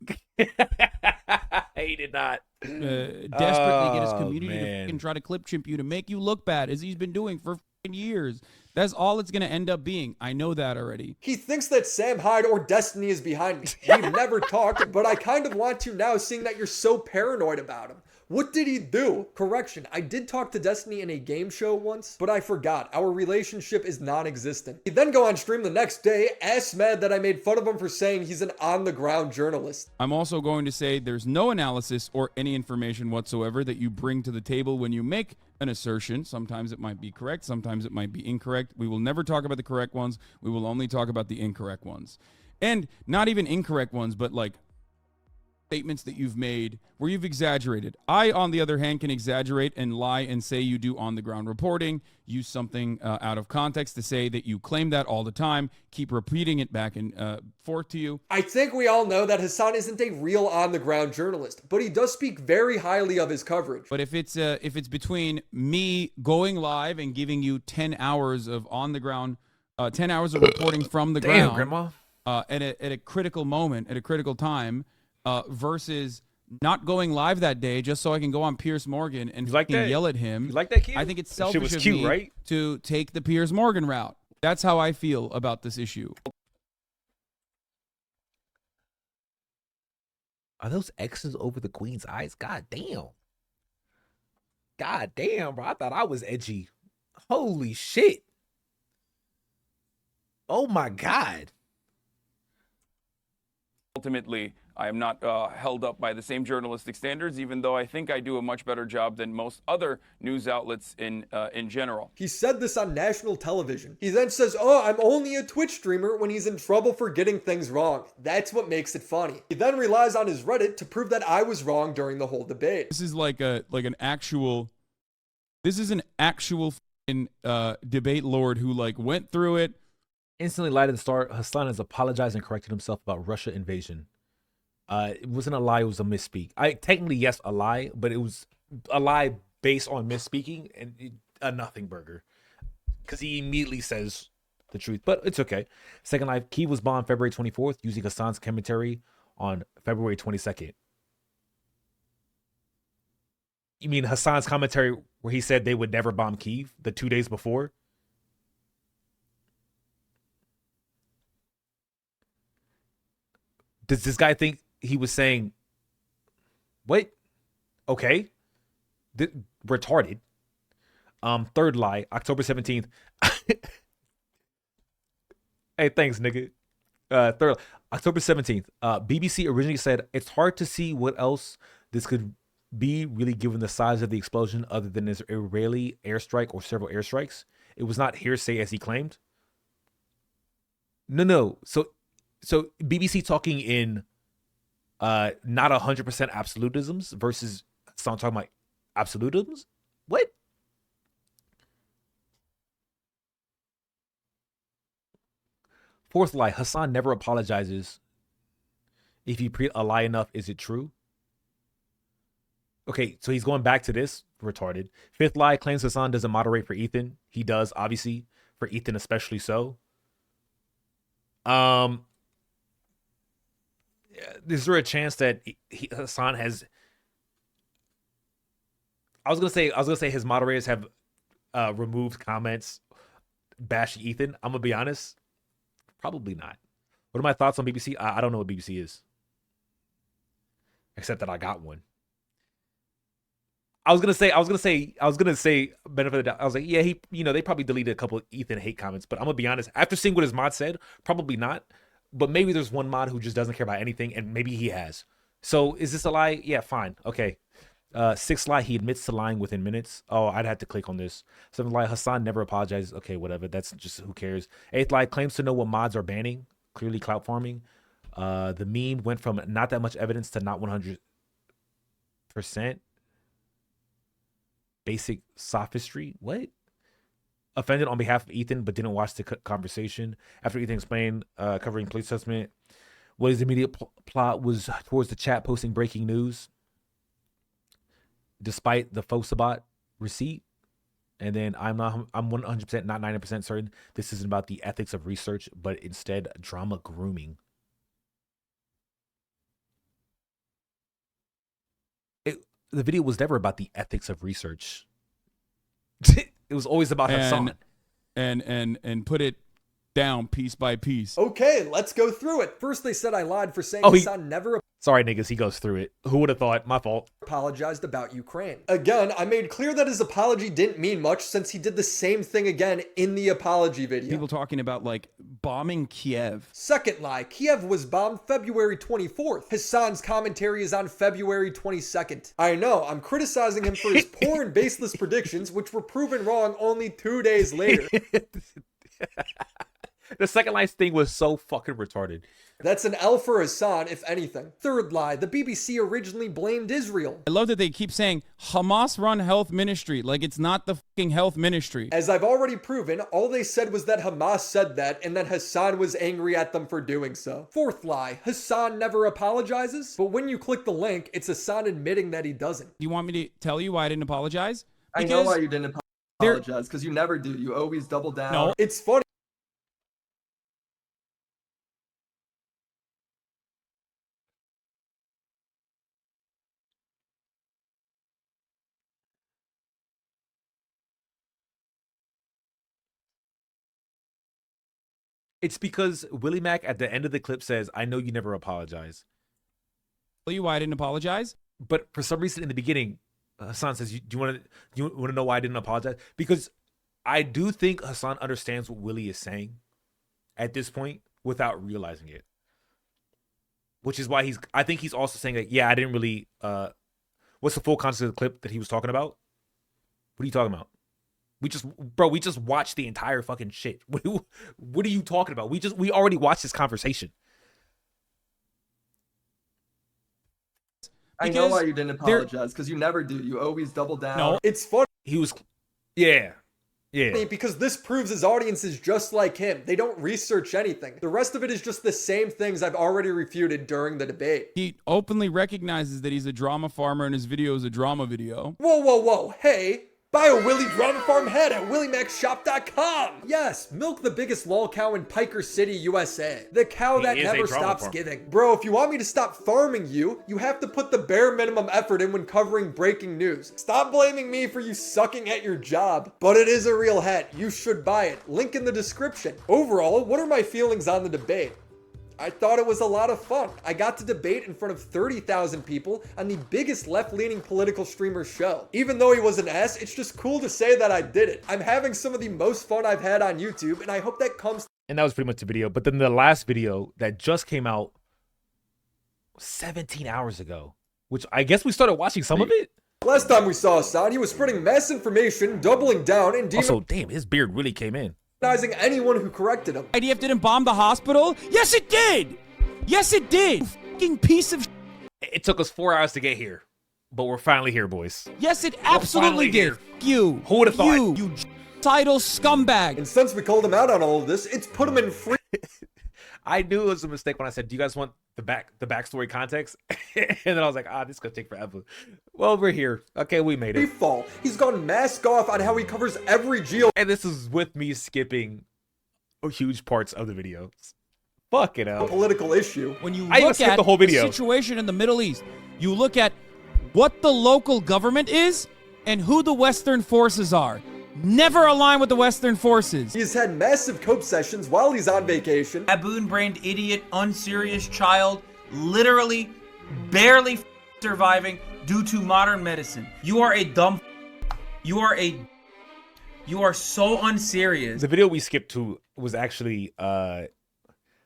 he did not desperately get his community to man. fucking try to clip chimp you to make you look bad as he's been doing for years. That's all it's gonna end up being. I know that already. He thinks that Sam Hyde or Destiny is behind me. We've never talked, but I kind of want to now, seeing that you're so paranoid about him. What did he do? Correction, I did talk to Destiny in a game show once, but I forgot. Our relationship is non-existent. He'd then go on stream the next day, ass mad that I made fun of him for saying he's an on-the-ground journalist. I'm also going to say there's no analysis or any information whatsoever that you bring to the table when you make an assertion. Sometimes it might be correct, sometimes it might be incorrect. We will never talk about the correct ones. We will only talk about the incorrect ones. And not even incorrect ones, but like statements that you've made where you've exaggerated. I, on the other hand, can exaggerate and lie and say you do on-the-ground reporting, use something out of context to say that you claim that all the time, keep repeating it back and forth to you. I think we all know that Hassan isn't a real on-the-ground journalist, but he does speak very highly of his coverage. But if it's between me going live and giving you 10 hours of on-the-ground, 10 hours of reporting from the Damn, ground, Grandma. at a critical moment, at a critical time, versus not going live that day just so I can go on Piers Morgan and like that? yell at him. You like that, Q? I think it's That shit selfish was of cute, me right? to take the Piers Morgan route. That's how I feel about this issue. Are those X's over the queen's eyes? God damn. God damn, bro. I thought I was edgy. Holy shit. Oh my God. Ultimately, I am not held up by the same journalistic standards, even though I think I do a much better job than most other news outlets in general. He said this on national television. He then says, oh, I'm only a Twitch streamer when he's in trouble for getting things wrong. That's what makes it funny. He then relies on his Reddit to prove that I was wrong during the whole debate. This is like an actual fucking, debate lord who like went through it. Instantly light at the start, Hassan has apologized and corrected himself about Russia invasion. It wasn't a lie, it was a misspeak. Technically, yes, a lie, but it was a lie based on misspeaking and a nothing burger. Because he immediately says the truth, but it's okay. Second Life, Key was bombed February 24th using Hassan's commentary on February 22nd. You mean Hassan's commentary where he said they would never bomb Kyiv the 2 days before? Does this guy think he was saying, wait, okay, retarded. Third lie, October 17th. Hey, thanks, nigga. Third, October 17th. BBC originally said, it's hard to see what else this could B, really given the size of the explosion other than his Israeli airstrike or several airstrikes? It was not hearsay as he claimed. No. So BBC talking in not 100% absolutisms versus someone talking about absolutisms? What? Fourth lie, Hassan never apologizes. If you pre a lie enough, is it true? Okay, so he's going back to this. Retarded. Fifth lie, claims Hassan doesn't moderate for Ethan. He does, obviously. For Ethan especially so. Is there a chance that Hassan has... I was gonna say his moderators have removed comments bashing Ethan. I'm gonna be honest. Probably not. What are my thoughts on BBC? I don't know what BBC is. Except that I got one. I was gonna say benefit of the doubt. I was like, yeah, they probably deleted a couple of Ethan hate comments, but I'm gonna be honest. After seeing what his mod said, probably not. But maybe there's one mod who just doesn't care about anything, and maybe he has. So is this a lie? Yeah, fine. Okay. Sixth lie, he admits to lying within minutes. Oh, I'd have to click on this. Seventh lie, Hassan never apologizes. Okay, whatever. That's just, who cares? Eighth lie, claims to know what mods are banning. Clearly clout farming. The meme went from not that much evidence to not 100%. Basic sophistry. What? Offended on behalf of Ethan, but didn't watch the conversation. After Ethan explained, covering police assessment, what his immediate plot was towards the chat posting breaking news, despite the Fosabot receipt. And then I'm 100%, not 90% certain this isn't about the ethics of research, but instead drama grooming. The video was never about the ethics of research. It was always about Hassan. And put it down piece by piece. Okay, let's go through it. First, they said I lied for saying Hassan never... Sorry, niggas, he goes through it. Who would have thought? My fault. Apologized about Ukraine. Again, I made clear that his apology didn't mean much since he did the same thing again in the apology video. People talking about, like, bombing Kiev. Second lie, Kiev was bombed February 24th. Hassan's commentary is on February 22nd. I know, I'm criticizing him for his poor and baseless predictions, which were proven wrong only 2 days later. The second lie thing was so fucking retarded. That's an L for Hassan, if anything. Third lie, the BBC originally blamed Israel. I love that they keep saying Hamas-run health ministry, like it's not the fucking health ministry. As I've already proven, all they said was that Hamas said that, and that Hassan was angry at them for doing so. Fourth lie, Hassan never apologizes, but when you click the link, it's Hassan admitting that he doesn't. Do you want me to tell you why I didn't apologize? I know why you didn't apologize, because you never do. You always double down. No. It's funny. It's because Willie Mack at the end of the clip says, I know you never apologize. Tell you why I didn't apologize? But for some reason in the beginning, Hassan says, do you want to know why I didn't apologize? Because I do think Hassan understands what Willie is saying at this point without realizing it. Which is why I think he's also saying that, yeah, I didn't really, what's the full context of the clip that he was talking about? What are you talking about? We just watched the entire fucking shit. What are you talking about? We already watched this conversation. I know why you didn't apologize, because you never do. You always double down. No, it's funny. Yeah. Because this proves his audience is just like him. They don't research anything. The rest of it is just the same things I've already refuted during the debate. He openly recognizes that he's a drama farmer and his video is a drama video. Whoa. Hey. Buy a Willie Drama Farm head at WillieMaxShop.com. Yes, milk the biggest lol cow in Piker City, USA. The cow that never stops giving. Bro, if you want me to stop farming you, you have to put the bare minimum effort in when covering breaking news. Stop blaming me for you sucking at your job. But it is a real head. You should buy it. Link in the description. Overall, what are my feelings on the debate? I thought it was a lot of fun. I got to debate in front of 30,000 people on the biggest left-leaning political streamer show. Even though he was an ass, it's just cool to say that I did it. I'm having some of the most fun I've had on YouTube, and I hope that comes... And that was pretty much the video. But then the last video that just came out 17 hours ago. which I guess we started watching some of it. Last time we saw Hassan, he was spreading mass information, doubling down, and Also, damn, his beard really came in. demonizing anyone who corrected him. IDF didn't bomb the hospital? Yes, it did. Yes, it did. You fucking piece of. It took us 4 hours to get here, but we're finally here, boys. Yes, it absolutely did. Here. You. Who would have thought? You title scumbag. And since we called him out on all of this, it's put him in free. I knew it was a mistake when I said, "Do you guys want the backstory context?" And then I was like, "This is gonna take forever." Well, we're here. Okay, we made it. Fall. He's gone mask off on how he covers every geo. And this is with me skipping huge parts of the video. Fuck it out. Political issue. When you I even look skipped at the whole video. situation in the Middle East, you look at what the local government is and who the Western forces are. Never align with the Western forces. He's had massive cope sessions while he's on vacation. Baboon-brained idiot, unserious child, literally barely surviving due to modern medicine. You are a dumb. You are so unserious. The video we skipped to was actually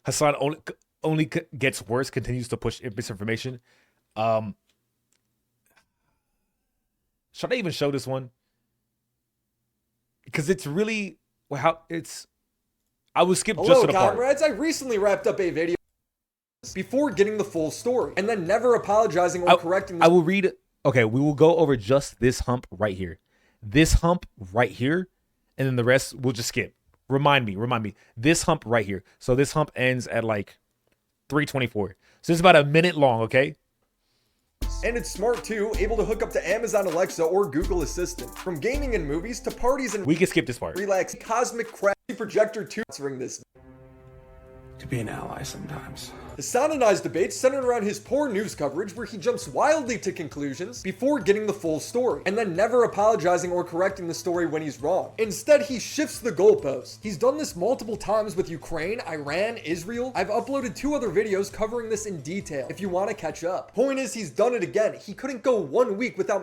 Hassan only gets worse, continues to push misinformation. Should I even show this one? Because it's really how it's. I will skip just Hello, to the part. comrades. I recently wrapped up a video before getting the full story and then never apologizing or correcting. I will read. Okay, we will go over just this hump right here. This hump right here, and then the rest we'll just skip. Remind me. This hump right here. So this hump ends at like 3:24. So it's about a minute long, okay? And it's smart too, able to hook up to Amazon Alexa or Google Assistant. From gaming and movies to parties and we can skip this part. Relax cosmic crap projector 2 answering this. To be an ally sometimes. Hassan and I's debates centered around his poor news coverage where he jumps wildly to conclusions before getting the full story, and then never apologizing or correcting the story when he's wrong. Instead, he shifts the goalpost. He's done this multiple times with Ukraine, Iran, Israel. I've uploaded 2 other videos covering this in detail if you want to catch up. Point is, he's done it again. He couldn't go 1 week without.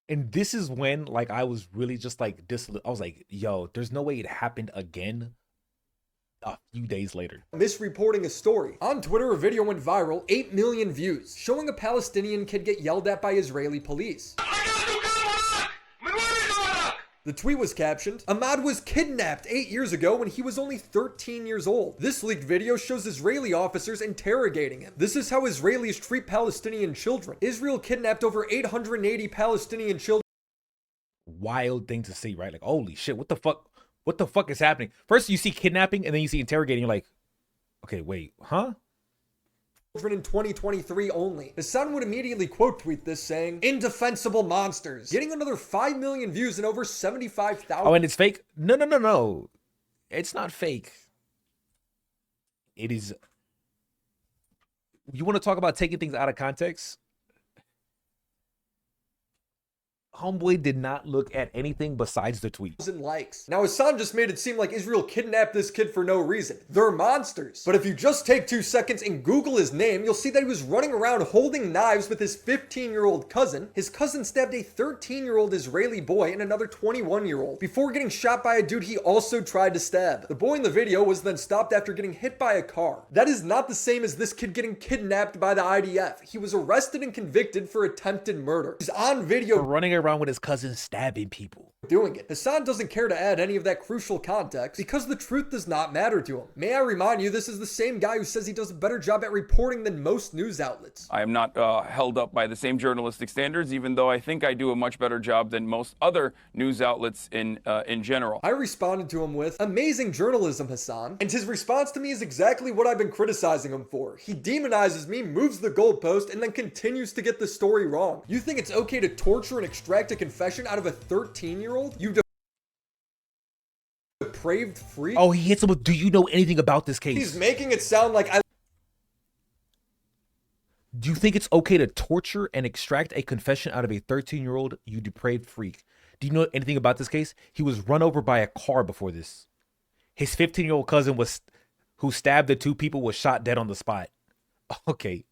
And this is when like I was really just like I was like, yo, there's no way it happened again. A few days later, misreporting a story. On Twitter, a video went viral, 8 million views, showing a Palestinian kid get yelled at by Israeli police. The tweet was captioned, Ahmad was kidnapped 8 years ago when he was only 13 years old. This leaked video shows Israeli officers interrogating him. This is how Israelis treat Palestinian children. Israel kidnapped over 880 Palestinian children. Wild thing to see, right? Like, holy shit, what the fuck? What the fuck is happening? First, you see kidnapping, and then you see interrogating. You're like, okay, wait, huh? In 2023 only. Hassan would immediately quote tweet this saying, indefensible monsters, getting another 5 million views and over 75,000. Oh, and it's fake? No. It's not fake. It is. You want to talk about taking things out of context? Homeboy did not look at anything besides the tweet. Likes. Now, Hassan just made it seem like Israel kidnapped this kid for no reason. They're monsters. But if you just take 2 seconds and Google his name, you'll see that he was running around holding knives with his 15-year-old cousin. His cousin stabbed a 13-year-old Israeli boy and another 21-year-old before getting shot by a dude he also tried to stab. The boy in the video was then stopped after getting hit by a car. That is not the same as this kid getting kidnapped by the IDF. He was arrested and convicted for attempted murder. He's on video for running around with his cousin stabbing people. Doing it. Hassan doesn't care to add any of that crucial context because the truth does not matter to him. May I remind you, this is the same guy who says he does a better job at reporting than most news outlets. I am not held up by the same journalistic standards, even though I think I do a much better job than most other news outlets in general. I responded to him with, amazing journalism, Hassan. And his response to me is exactly what I've been criticizing him for. He demonizes me, moves the goalpost, and then continues to get the story wrong. You think it's okay to torture and extract a confession out of a 13-year-old? You depraved freak. Oh, he hits him with, do you know anything about this case? He's making it sound like I... Do you think it's okay to torture and extract a confession out of a 13-year-old, you depraved freak? Do you know anything about this case? He was run over by a car before this. His 15-year-old cousin who stabbed the 2 people was shot dead on the spot. Okay.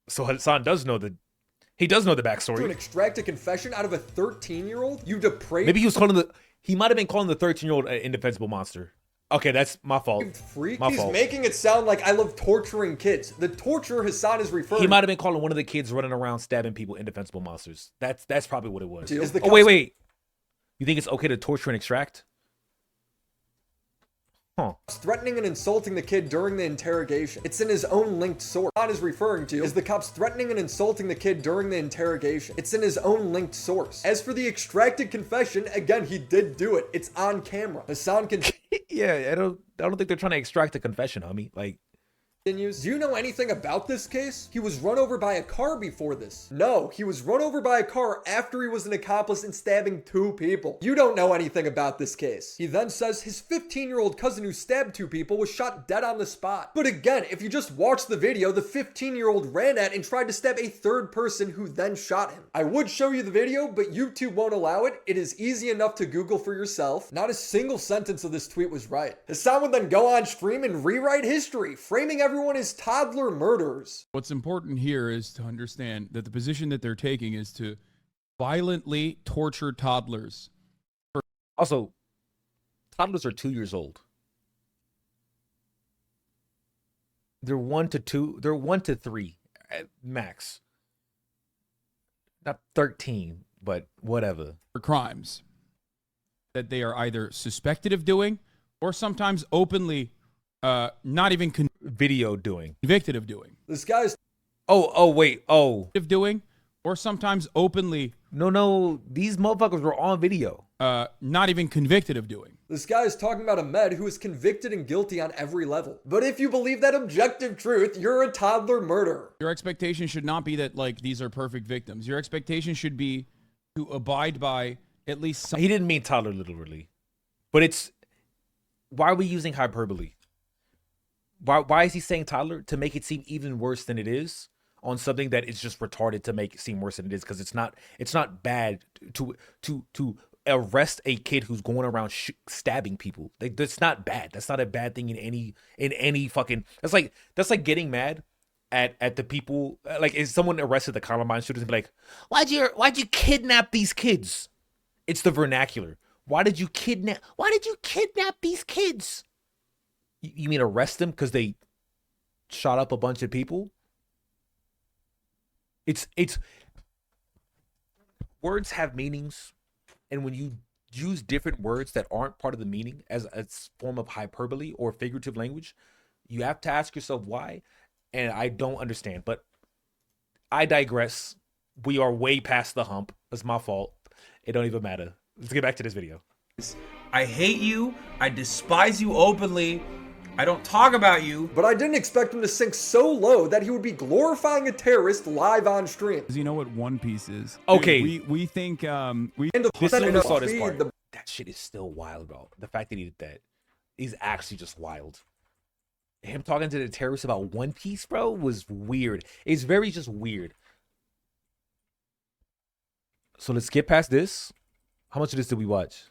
So Hassan does know the backstory. To extract a confession out of a 13-year-old? You depraved. Maybe he might have been calling the 13-year-old an indefensible monster. Okay, that's my fault. Freak. My He's fault. making it sound like I love torturing kids. The torture Hassan is referring He might have been calling one of the kids running around stabbing people indefensible monsters. That's probably what it was. Is the Oh, wait. You think it's okay to torture and extract? Huh. threatening and insulting the kid during the interrogation. It's in his own linked source. Hassan is referring to is the cops threatening and insulting the kid during the interrogation. It's in his own linked source. As for the extracted confession, again, he did do it. It's on camera. Hassan can Yeah, I don't think they're trying to extract a confession, homie. Like, continues. Do you know anything about this case? He was run over by a car before this. No, he was run over by a car after he was an accomplice in stabbing 2 people. You don't know anything about this case. He then says his 15-year-old cousin who stabbed 2 people was shot dead on the spot. But again, if you just watch the video, the 15-year-old ran at and tried to stab a 3rd person who then shot him. I would show you the video, but YouTube won't allow it. It is easy enough to Google for yourself. Not a single sentence of this tweet was right. Hassan would then go on stream and rewrite history, framing everyone as toddler murderers. What's important here is to understand that the position that they're taking is to violently torture toddlers. Also, toddlers are 2 years old. They're 1 to 2. They're 1 to 3 at max. Not 13, but whatever. For crimes that they are either suspected of doing or sometimes openly not even video doing, convicted of doing. This guy's of doing, or sometimes openly. No, these motherfuckers were on video. Not even convicted of doing. This guy is talking about Ahmed, who is convicted and guilty on every level. But if you believe that objective truth, you're a toddler murderer. Your expectation should not be that like these are perfect victims. Your expectation should be to abide by at least some. He didn't mean toddler literally, but it's why are we using hyperbole? Why is he saying toddler? To make it seem even worse than it is on something that is just retarded to make it seem worse than it is, because it's not bad to arrest a kid who's going around stabbing people. Like, that's not bad. That's not a bad thing in any fucking. That's like getting mad at the people. Like, if someone arrested the Columbine shooters and be like, why'd you kidnap these kids? It's the vernacular. Why did you kidnap these kids? You mean arrest them because they shot up a bunch of people? It's words have meanings, and when you use different words that aren't part of the meaning as a form of hyperbole or figurative language, you have to ask yourself why. And I don't understand, but I digress. We are way past the hump. It's my fault. It don't even matter. Let's get back to this video. I hate you. I despise you openly. I don't talk about you. But I didn't expect him to sink so low that he would be glorifying a terrorist live on stream. You know what One Piece is? Okay. Dude, we think This is when I saw this part. That shit is still wild, bro. The fact that he did that is actually just wild. Him talking to the terrorists about One Piece, bro, was weird. It's very just weird. So let's get past this. How much of this did we watch?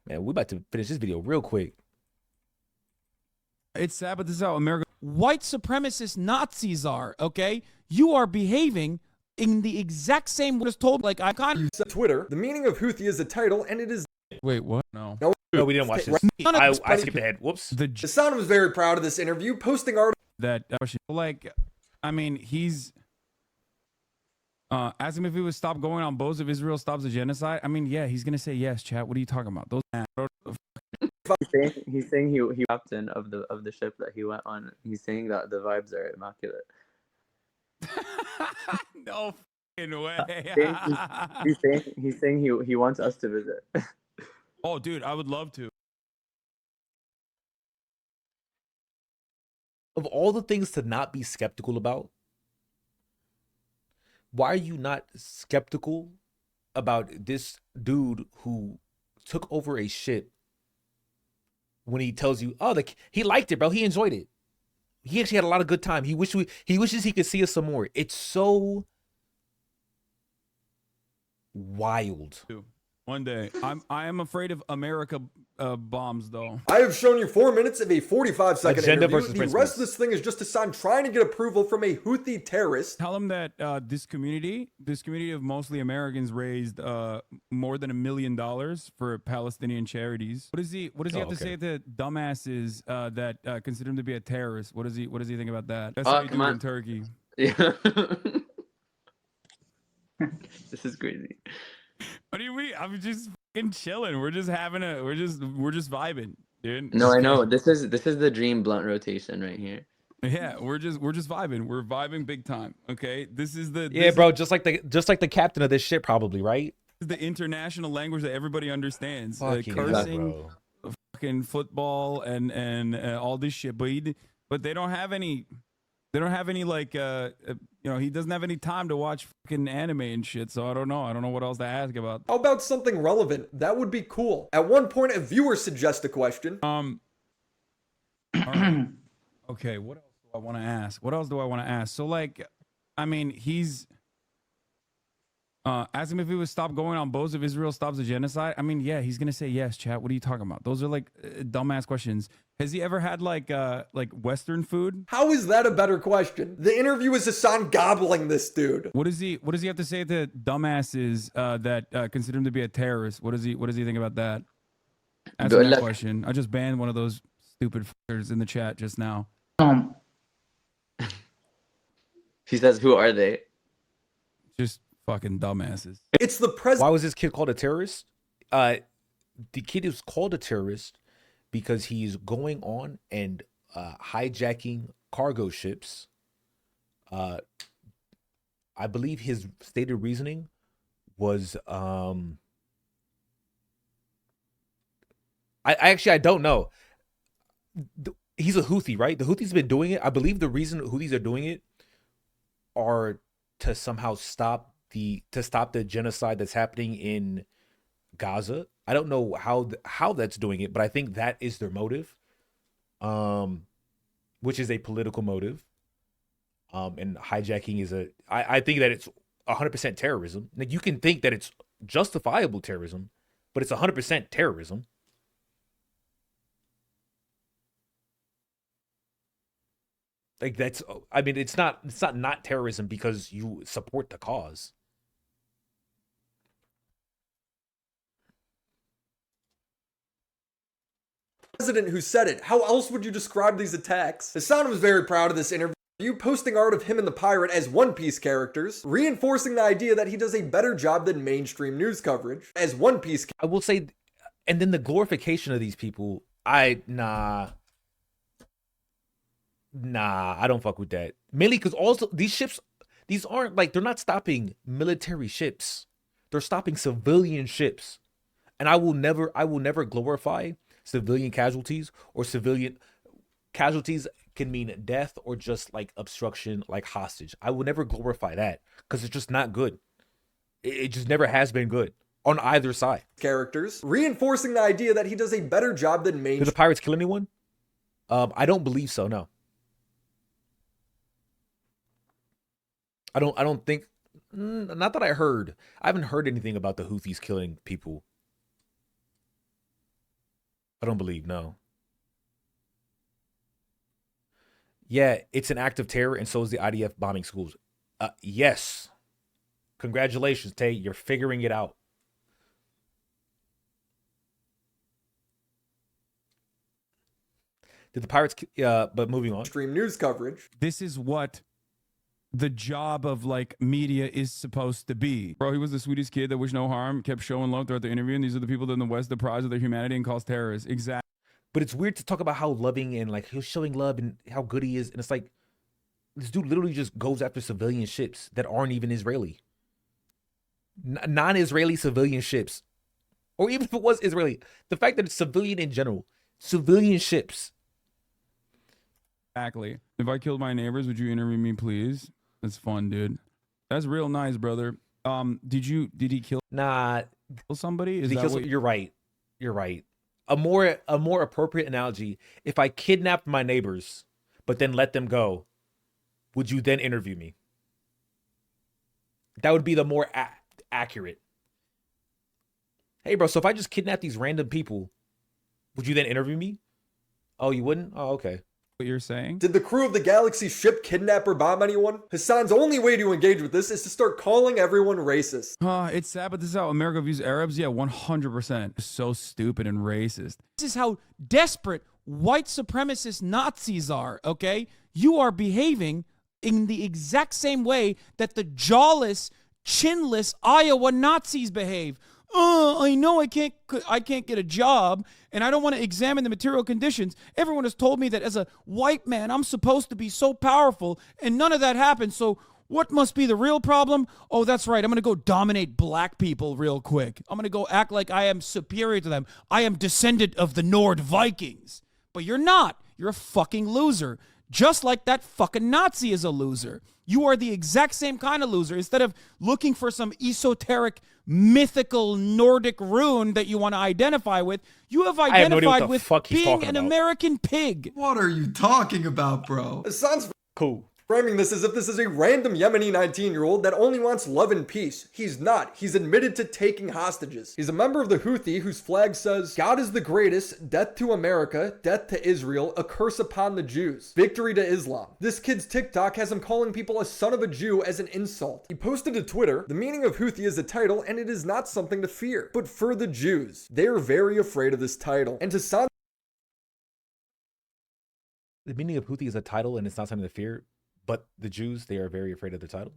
Man, we're about to finish this video real quick. It's sad, but this is how America. White supremacist Nazis are, okay? You are behaving in the exact same way as told, like I can't. Twitter, the meaning of Houthi is a title, and it is. Wait, what? No. No, we didn't watch this. I skipped ahead. Whoops. Hassan was very proud of this interview, posting articles. That, like, I mean, he's. Ask him if he would stop going on boats if Israel stops the genocide. I mean, yeah, he's gonna say yes, chat. What are you talking about? Those. He's saying he captain of the ship that he went on. He's saying that the vibes are immaculate. No fucking way. he's saying he wants us to visit. Oh, dude, I would love to. Of all the things to not be skeptical about, why are you not skeptical about this dude who took over a ship when he tells you, oh, he liked it, bro. He enjoyed it. He actually had a lot of good time. He wishes he could see us some more. It's so wild. One day. I am afraid of America bombs, though. I have shown you 4 minutes of a 45-second Agenda interview. versus The principles. rest of this thing is just Hassan trying to get approval from a Houthi terrorist. Tell him that this community of mostly Americans raised more than $1 million for Palestinian charities. What does he have to say to dumbasses that consider him to be a terrorist? What does he think about that? That's how you do it in Turkey. Yeah. This is crazy. What do you mean? I'm just fucking chilling. We're just vibing, dude. No, I know. This is the dream blunt rotation right here. Yeah, we're just vibing. We're vibing big time. Okay, this is the bro. Just like the captain of this shit, probably, right? This is the international language that everybody understands. Fucking Cursing, bro. fucking football, and all this shit. But they don't have any. They don't have any like he doesn't have any time to watch fucking anime and shit. So I don't know. I don't know what else to ask about. How about something relevant? That would be cool. At one point, a viewer suggests a question. All right. Okay, what else do I want to ask? So like, I mean, he's ask him if he would stop going on boats if Israel stops the genocide. I mean, yeah, he's gonna say yes, chat. What are you talking about? Those are like dumbass questions. Has he ever had like Western food? How is that a better question? The interview is Hassan gobbling this dude. What does he have to say to dumbasses that consider him to be a terrorist? What does he think about that? Ask him that question. I just banned one of those stupid fuckers in the chat just now. He says, "Who are they?" Just fucking dumbasses. It's the president. Why was this kid called a terrorist? The kid is called a terrorist because he's going on and hijacking cargo ships. I believe his stated reasoning was I don't know. He's a Houthi, right? The Houthis been doing it. I believe the reason Houthis are doing it are to somehow stop the genocide that's happening in Gaza. I don't know how that's doing it, but I think that is their motive, which is a political motive. And hijacking is I think that it's 100% terrorism. Like, you can think that it's justifiable terrorism, but it's 100% terrorism. Like, that's, I mean, it's not terrorism because you support the cause. President who said it. How else would you describe these attacks? Hassan was very proud of this interview, posting art of him and the pirate as One Piece characters, reinforcing the idea that he does a better job than mainstream news coverage as One Piece. I will say, and then the glorification of these people, nah, I don't fuck with that. Mainly because also these ships, these aren't like, they're not stopping military ships. They're stopping civilian ships. And I will never glorify civilian casualties, or civilian casualties can mean death or just like obstruction, like hostage. I will never glorify that because it's just not good. It just never has been good on either side. Characters, reinforcing the idea that he does a better job than mainstream. Did the pirates kill anyone? I don't believe so, no. I don't think, not that I heard. I haven't heard anything about the Houthis killing people. I don't believe, no. Yeah, it's an act of terror, and so is the IDF bombing schools. Yes. Congratulations, Tay. You're figuring it out. Did the pirates, but moving on. Stream news coverage. This is what the job of like media is supposed to be. Bro, he was the sweetest kid that wished no harm, kept showing love throughout the interview, and these are the people that in the West deprives of their humanity and calls terrorists. Exactly. But it's weird to talk about how loving and like he's showing love and how good he is. And it's like, this dude literally just goes after civilian ships that aren't even Israeli. Non-Israeli civilian ships. Or even if it was Israeli. The fact that it's civilian in general. Civilian ships. Exactly. If I killed my neighbors, would you interview me, please? That's fun, dude. That's real nice, brother. Did he kill somebody? Is that what... You're right. You're right. A more appropriate analogy, if I kidnapped my neighbors, but then let them go, would you then interview me? That would be the more accurate. Hey, bro, so if I just kidnap these random people, would you then interview me? Oh, you wouldn't? Oh, okay. What you're saying? Did the crew of the Galaxy ship kidnap or bomb anyone? Hassan's only way to engage with this is to start calling everyone racist. It's sad, but this is how America views Arabs. Yeah, 100%. So stupid and racist. This is how desperate white supremacist Nazis are, okay? You are behaving in the exact same way that the jawless, chinless Iowa Nazis behave. I know I can't get a job, and I don't want to examine the material conditions. Everyone has told me that as a white man, I'm supposed to be so powerful, and none of that happened. So what must be the real problem? Oh, that's right. I'm going to go dominate black people real quick. I'm going to go act like I am superior to them. I am descendant of the Nord Vikings. But you're not. You're a fucking loser. Just like that fucking Nazi is a loser. You are the exact same kind of loser. Instead of looking for some esoteric, mythical Nordic rune that you want to identify with, you have identified with being an American pig. What are you talking about, bro? Hassan's cool. Framing this as if this is a random Yemeni 19-year-old that only wants love and peace. He's not. He's admitted to taking hostages. He's a member of the Houthi whose flag says, God is the greatest, death to America, death to Israel, a curse upon the Jews, victory to Islam. This kid's TikTok has him calling people a son of a Jew as an insult. He posted to Twitter, the meaning of Houthi is a title and it is not something to fear. But for the Jews, they are very afraid of this title. And Hassan... The meaning of Houthi is a title and it's not something to fear. But the Jews, they are very afraid of the title.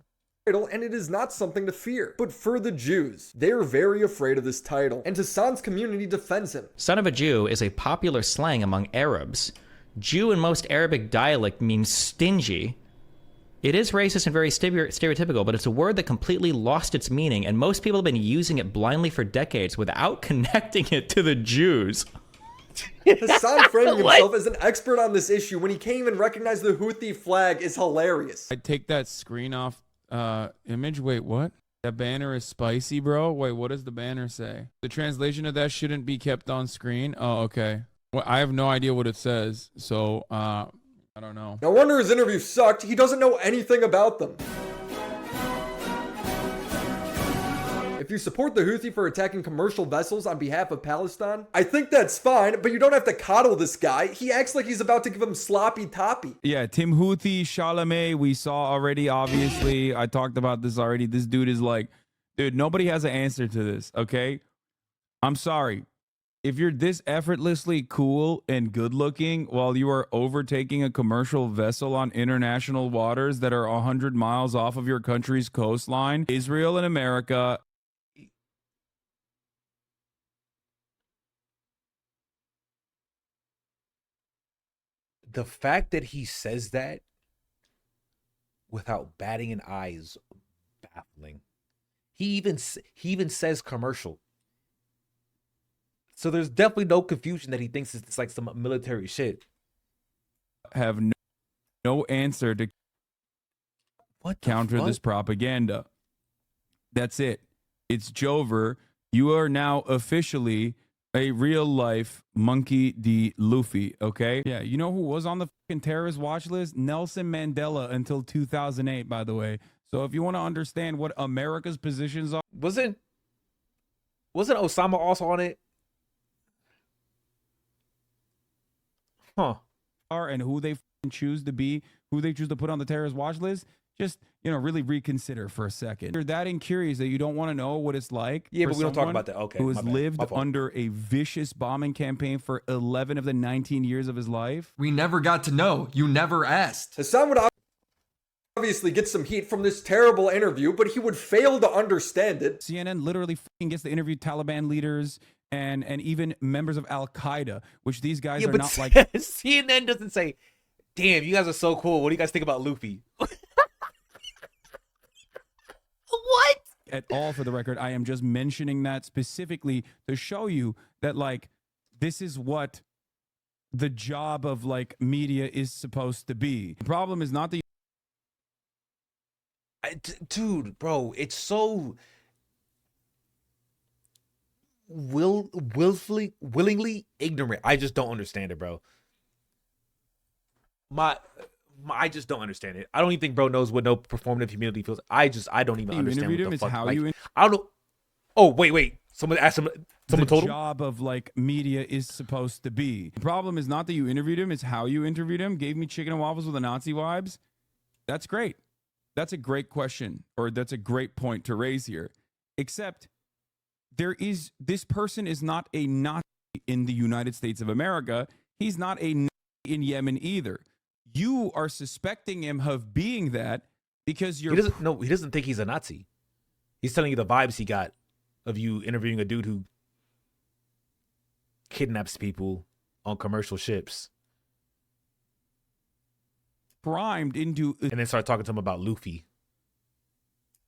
And it is not something to fear. But for the Jews, they are very afraid of this title. And Hassan's community defends him. Son of a Jew is a popular slang among Arabs. Jew in most Arabic dialect means stingy. It is racist and very stereotypical, but it's a word that completely lost its meaning, and most people have been using it blindly for decades without connecting it to the Jews. Hassan framing himself as an expert on this issue when he can't even recognize the Houthi flag is hilarious. I'd take that screen off image. Wait, what? That banner is spicy, bro. Wait, what does the banner say? The translation of that shouldn't be kept on screen. Oh, okay. Well, I have no idea what it says, so I don't know. No wonder his interview sucked. He doesn't know anything about them. If you support the Houthi for attacking commercial vessels on behalf of Palestine, I think that's fine, but you don't have to coddle this guy. He acts like he's about to give him sloppy toppy. Yeah, Tim Houthi, Chalamet, we saw already, obviously. I talked about this already. This dude is like, dude, nobody has an answer to this, okay? I'm sorry. If you're this effortlessly cool and good looking while you are overtaking a commercial vessel on international waters that are 100 miles off of your country's coastline, Israel and America... The fact that he says that without batting an eye is baffling. He even says commercial. So there's definitely no confusion that he thinks it's like some military shit. Have no answer to counter this propaganda. That's it. It's Jover. You are now officially a real life Monkey D. Luffy, okay? Yeah, you know who was on the fucking terrorist watch list? Nelson Mandela until 2008, by the way. So if you want to understand what America's positions are... Wasn't Osama also on it? Huh. And who they choose to be, who they choose to put on the terrorist watch list, just, you know, really reconsider for a second. You're that incurious that you don't want to know what it's like. Yeah, but we don't talk about that. Okay. Who has lived under a vicious bombing campaign for 11 of the 19 years of his life. We never got to know. You never asked. Hassan would obviously get some heat from this terrible interview, but he would fail to understand it. CNN literally fucking gets to interview Taliban leaders and even members of Al-Qaeda, which these guys are not like... CNN doesn't say, damn, you guys are so cool. What do you guys think about Luffy? What? At all, for the record. I am just mentioning that specifically to show you that, like, this is what the job of, like, media is supposed to be. The problem is not the... Dude, bro, it's so... willingly ignorant. I just don't understand it, bro. I just don't understand it. I don't even think bro knows what no performative humility feels. I don't even understand what the fuck. I don't know. Oh, wait. Someone asked him. the Someone told him. job of like media is supposed to be. The problem is not that you interviewed him, it's how you interviewed him. Gave me chicken and waffles with the Nazi vibes. That's great. That's a great question, or that's a great point to raise here. Except this person is not a Nazi in the United States of America. He's not a Nazi in Yemen either. You are suspecting him of being that because you're. He doesn't think he's a Nazi. He's telling you the vibes he got of you interviewing a dude who kidnaps people on commercial ships. Primed into. And then start talking to him about Luffy.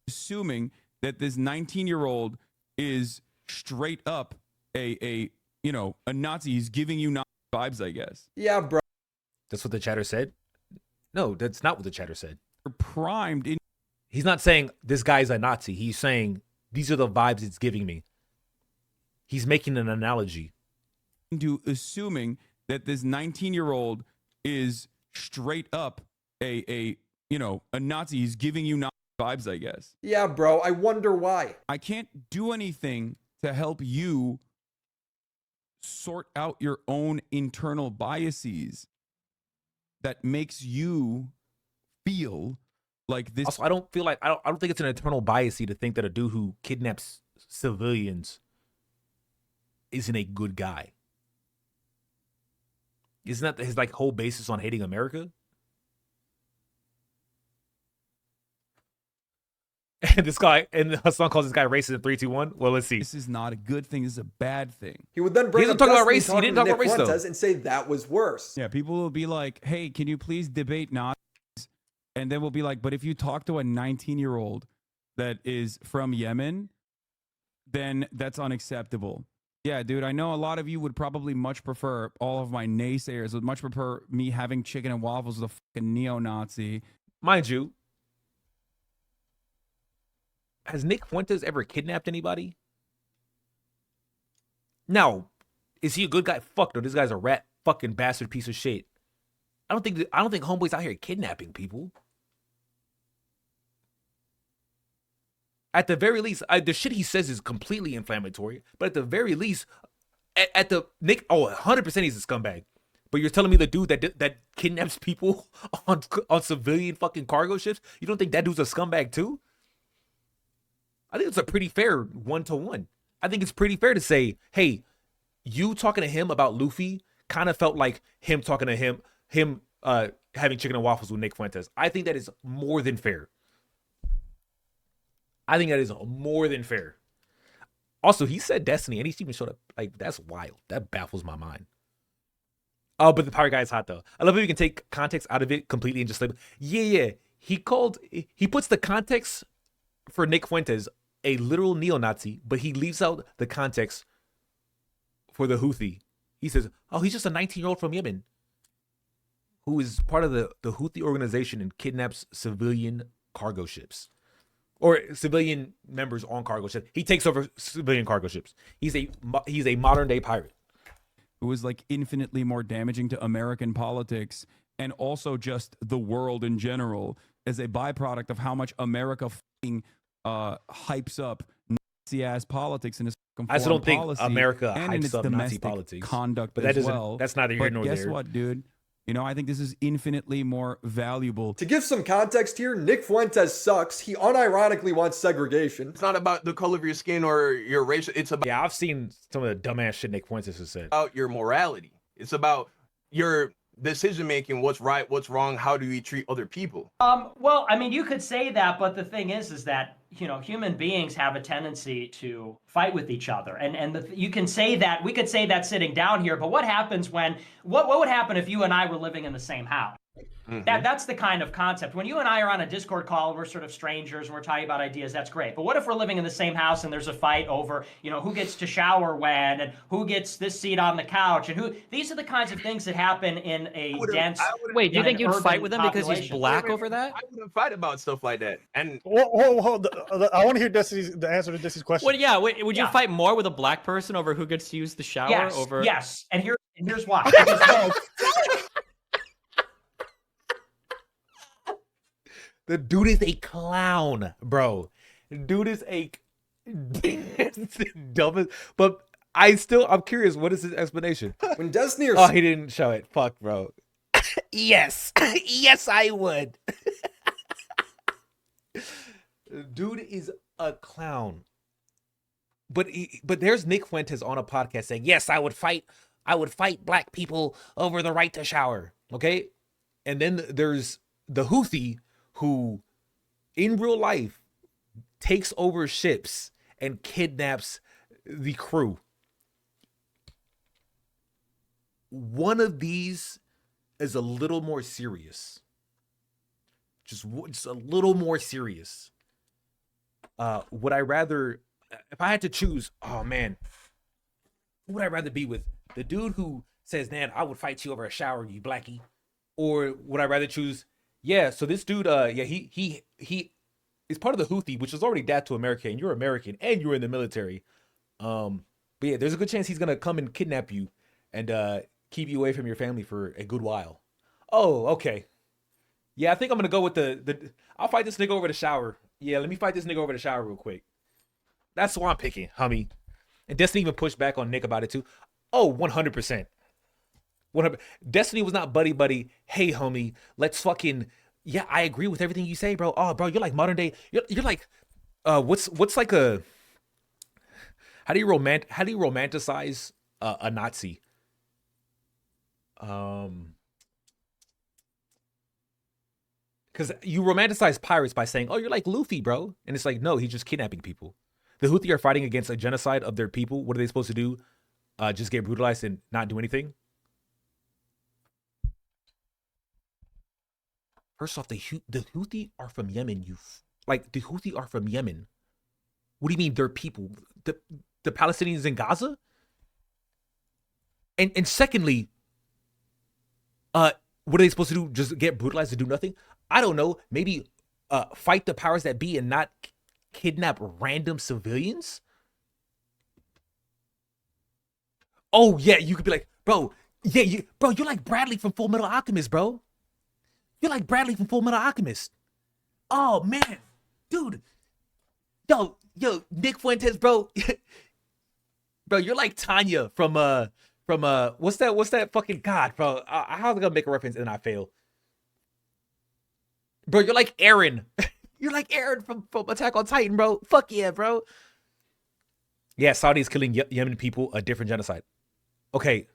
Assuming that this 19-year-old is straight up a Nazi. He's giving you Nazi vibes, I guess. Yeah, bro. That's what the chatter said? No, that's not what the chatter said. You're primed in. He's not saying this guy's a Nazi. He's saying these are the vibes it's giving me. He's making an analogy. Into assuming that this 19-year-old is straight up a Nazi. He's giving you Nazi vibes, I guess. Yeah, bro. I wonder why. I can't do anything to help you sort out your own internal biases that makes you feel like this. Also, I don't think it's an internal bias to think that a dude who kidnaps civilians isn't a good guy. Isn't that his like whole basis on hating America? And this guy, and Hassan calls this guy racist in 3, 2, 1. Well, let's see. This is not a good thing. This is a bad thing. He would then bring He up doesn't talk about Destiny race. He talking didn't to talk about Nick race, though. Fuentes and say that was worse. Yeah, people will be like, hey, can you please debate Nazis? And then we'll be like, but if you talk to a 19-year-old that is from Yemen, then that's unacceptable. Yeah, dude, I know a lot of you would probably much prefer, all of my naysayers would much prefer me having chicken and waffles with a fucking neo-Nazi. Mind you, has Nick Fuentes ever kidnapped anybody? Now, is he a good guy? Fuck no, this guy's a rat fucking bastard piece of shit. I don't think homeboy's out here kidnapping people. At the very least, the shit he says is completely inflammatory. But at the very least, at the Nick, 100% he's a scumbag. But you're telling me the dude that kidnaps people on civilian fucking cargo ships, you don't think that dude's a scumbag too? I think it's a pretty fair 1-to-1. I think it's pretty fair to say, hey, you talking to him about Luffy kind of felt like him talking to him having chicken and waffles with Nick Fuentes. I think that is more than fair. I think that is more than fair. Also, he said Destiny, and he even showed up. Like, that's wild. That baffles my mind. Oh, but the Pirate Guy is hot, though. I love how you can take context out of it completely and just like, yeah. He puts the context for Nick Fuentes a literal neo-Nazi, but he leaves out the context for the Houthi. He says, oh, he's just a 19-year-old from Yemen who is part of the Houthi organization and kidnaps civilian cargo ships. Or civilian members on cargo ships. He takes over civilian cargo ships. He's a modern day pirate. It was like infinitely more damaging to American politics and also just the world in general as a byproduct of how much America fucking hypes up Nazi ass politics and its I still don't think policy America and in hypes its up Nazi domestic politics. conduct But that as doesn't. well. That's neither here But nor guess there. what, dude? You know, I think this is infinitely more valuable. To give some context here, Nick Fuentes sucks. He unironically wants segregation. It's not about the color of your skin or your race. It's about Yeah, I've seen some of the dumbass shit Nick Fuentes has said. your morality. It's about your decision making. What's right? What's wrong? How do you treat other people? Well, I mean, you could say that, but the thing is that, you know, human beings have a tendency to fight with each other. And you can say that, we could say that sitting down here, but what happens when, what would happen if you and I were living in the same house? That's the kind of concept. When you and I are on a Discord call, we're sort of strangers and we're talking about ideas, that's great. But what if we're living in the same house and there's a fight over, you know, who gets to shower when and who gets this seat on the couch and who, these are the kinds of things that happen in a dense. Wait, do you think you'd fight with him because he's population. black over that? I wouldn't fight about stuff like that. And Hold. I want to hear the answer to Destiny's question. Well, yeah. Would you fight more with a black person over who gets to use the shower? Yes. And here's why. The dude is a clown, bro. Dude is a Dumbest, but I'm curious. What is his explanation? When Desnir, Oh, he didn't show it. Fuck, bro. Yes, yes, I would. Dude is a clown. But there's Nick Fuentes on a podcast saying, "Yes, I would fight black people over the right to shower." Okay? And then there's the Houthi who in real life takes over ships and kidnaps the crew. One of these is a little more serious. Just a little more serious. Would I rather, if I had to choose, oh man, who would I rather be with? The dude who says, "Man, I would fight you over a shower, you blackie," or would I rather choose? Yeah, so this dude, he is part of the Houthi, which is already dad to America, and you're American, and you're in the military. But yeah, there's a good chance he's gonna come and kidnap you and keep you away from your family for a good while. Oh, okay. Yeah, I think I'm gonna go with the. I'll fight this nigga over the shower. Yeah, let me fight this nigga over the shower real quick. That's what I'm picking, homie. And Destiny even pushed back on Nick about it too. Oh, 100%. 100. Destiny was not buddy. Hey, homie, let's fucking. Yeah, I agree with everything you say, bro. Oh, bro, you're like modern day. You're like, what's like a. How do you romanticize a Nazi? Because you romanticize pirates by saying, "Oh, you're like Luffy, bro," and it's like, no, he's just kidnapping people. The Houthi are fighting against a genocide of their people. What are they supposed to do? Just get brutalized and not do anything? First off, the Houthi are from Yemen. The Houthi are from Yemen. What do you mean they're people? The Palestinians in Gaza? And secondly, what are they supposed to do? Just get brutalized and do nothing? I don't know. Maybe fight the powers that be and not kidnap random civilians? Oh yeah, you could be like, bro, yeah, you're like Bradley from Full Metal Alchemist, bro. You're like Bradley from Full Metal Alchemist. Oh man, dude. Yo, Nick Fuentes, bro. Bro, you're like Tanya from what's that fucking God, bro? How am I gonna make a reference and I fail? Bro, you're like Aaron. You're like Aaron from Attack on Titan, bro. Fuck yeah, bro. Yeah, Saudi's killing Yemen people, a different genocide. Okay.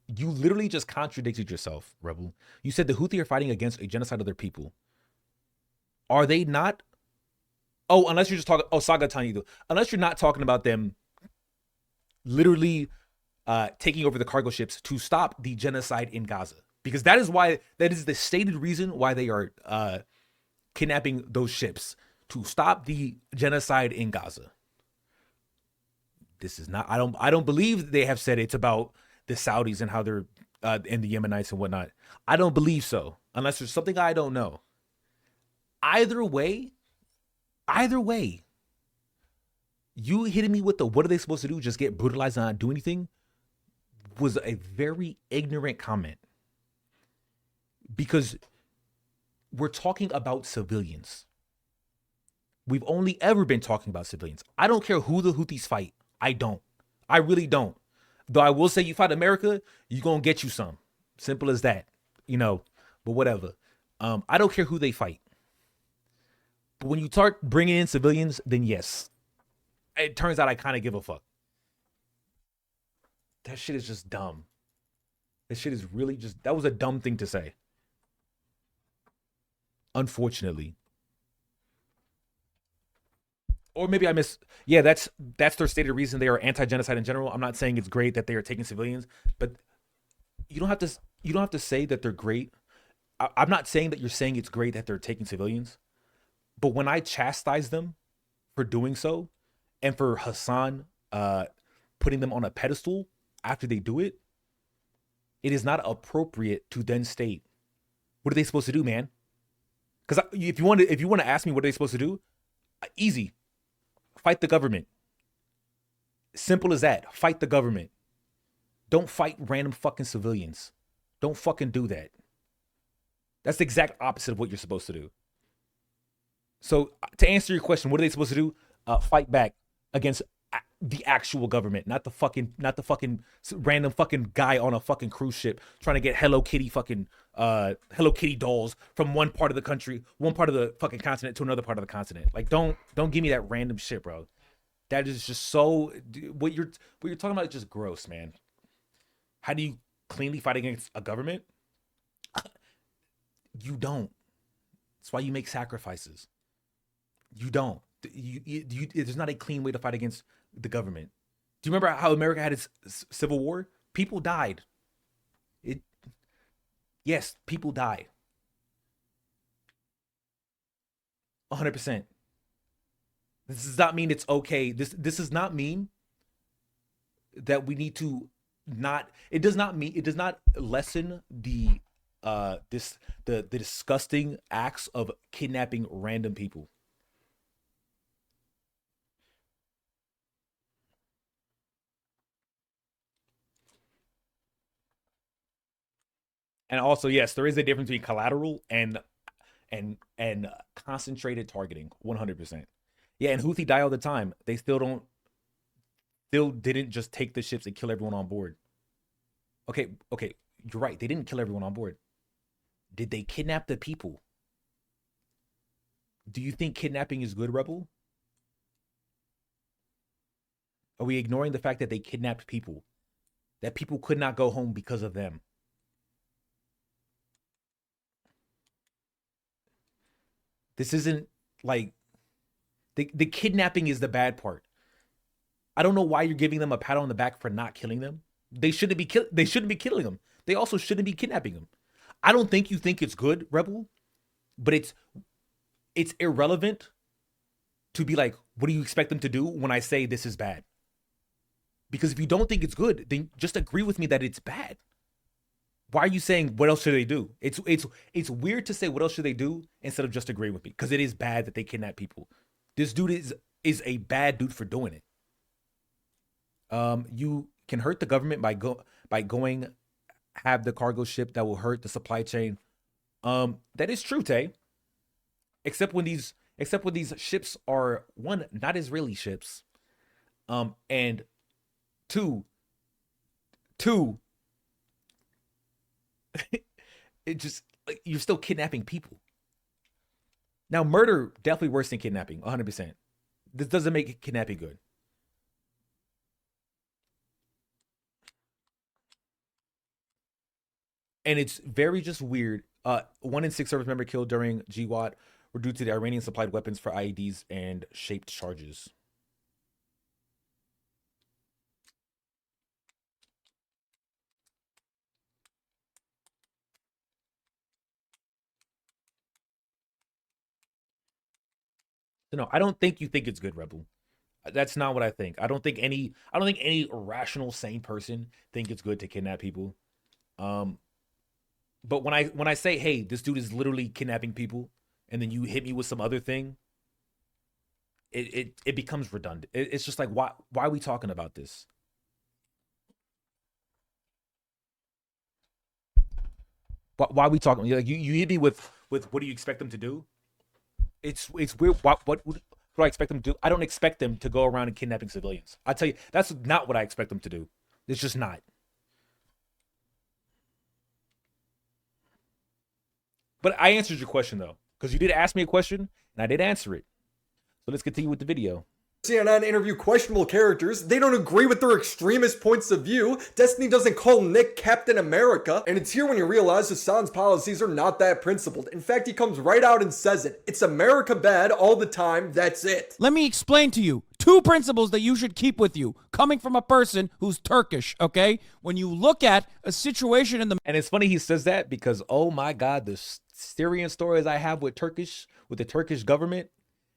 You literally just contradicted yourself, Rebel. You said the Houthi are fighting against a genocide of their people. Are they not? Oh, unless you're just talking. Oh, Saga Tanya. Unless you're not talking about them literally taking over the cargo ships to stop the genocide in Gaza. Because that is the stated reason why they are kidnapping those ships, to stop the genocide in Gaza. This is not, I don't believe they have said it's about the Saudis and how they're and the Yemenites and whatnot. I don't believe so, unless there's something I don't know. Either way, you hitting me with the what are they supposed to do? Just get brutalized and not do anything was a very ignorant comment. Because we're talking about civilians. We've only ever been talking about civilians. I don't care who the Houthis fight. I don't. I really don't. Though I will say you fight America, you're going to get you some. Simple as that. But whatever. I don't care who they fight. But when you start bringing in civilians, then yes. It turns out I kind of give a fuck. That shit is just dumb. That shit is really just, that was a dumb thing to say. Unfortunately. Or maybe I miss. Yeah, that's their stated reason. They are anti-genocide in general. I'm not saying it's great that they are taking civilians, but you don't have to say that they're great. I'm not saying that you're saying it's great that they're taking civilians, but when I chastise them for doing so, and for Hassan putting them on a pedestal after they do it, it is not appropriate to then state, what are they supposed to do, man? Because if you want to ask me what are they supposed to do, easy. Fight the government. Simple as that. Fight the government. Don't fight random fucking civilians. Don't fucking do that. That's the exact opposite of what you're supposed to do. So to answer your question, what are they supposed to do? Fight back against the actual government, not the fucking random fucking guy on a fucking cruise ship trying to get Hello Kitty dolls from one part of the country, one part of the fucking continent to another part of the continent. Like, don't give me that random shit, bro. That is just so, what you're talking about is just gross, man. How do you cleanly fight against a government? You don't. That's why you make sacrifices. You don't. There's not a clean way to fight against the government. Do you remember how America had its civil war? People died. Yes, people died. 100%. This does not mean it's okay. This does not mean that we need to not. It does not lessen the disgusting acts of kidnapping random people. And also, yes, there is a difference between collateral and concentrated targeting. 100%. Yeah, and Houthi die all the time. They still didn't just take the ships and kill everyone on board. Okay, you're right. They didn't kill everyone on board. Did they kidnap the people? Do you think kidnapping is good, Rebel? Are we ignoring the fact that they kidnapped people? That people could not go home because of them? This isn't like the kidnapping is the bad part. I don't know why you're giving them a pat on the back for not killing them. They shouldn't be killing them. They also shouldn't be kidnapping them. I don't think you think it's good, Rebel, but it's irrelevant to be like, what do you expect them to do when I say this is bad? Because if you don't think it's good, then just agree with me that it's bad. Why are you saying what else should they do? It's weird to say what else should they do instead of just agree with me, because it is bad that they kidnap people. This dude is a bad dude for doing it. You can hurt the government by going have the cargo ship that will hurt the supply chain. That is true, Tay. Except when these ships are, one, not Israeli ships, and two, it just, like, you're still kidnapping people. Now, murder definitely worse than kidnapping, 100%. This doesn't make kidnapping good. And it's very just weird. 1 in 6 service member killed during GWAT were due to the Iranian supplied weapons for IEDs and shaped charges. No, I don't think you think it's good, Rebel. That's not what I think. I don't think any rational, sane person think it's good to kidnap people. But when I say, hey, this dude is literally kidnapping people, and then you hit me with some other thing, it becomes redundant. It's just like, why are we talking about this? Why are we talking? Like, you hit me with what do you expect them to do? It's weird. What do I expect them to do? I don't expect them to go around and kidnapping civilians. I tell you, that's not what I expect them to do. It's just not. But I answered your question, though, because you did ask me a question, and I did answer it. So let's continue with the video. CNN interview questionable characters. They don't agree with their extremist points of view. Destiny doesn't call Nick Captain America. And it's here when you realize Hassan's policies are not that principled. In fact, he comes right out and says it. It's America bad all the time. That's it. Let me explain to you 2 principles that you should keep with you, coming from a person who's Turkish, okay? When you look at a situation in the... And it's funny he says that because, oh my God, the Syrian stories I have with the Turkish government,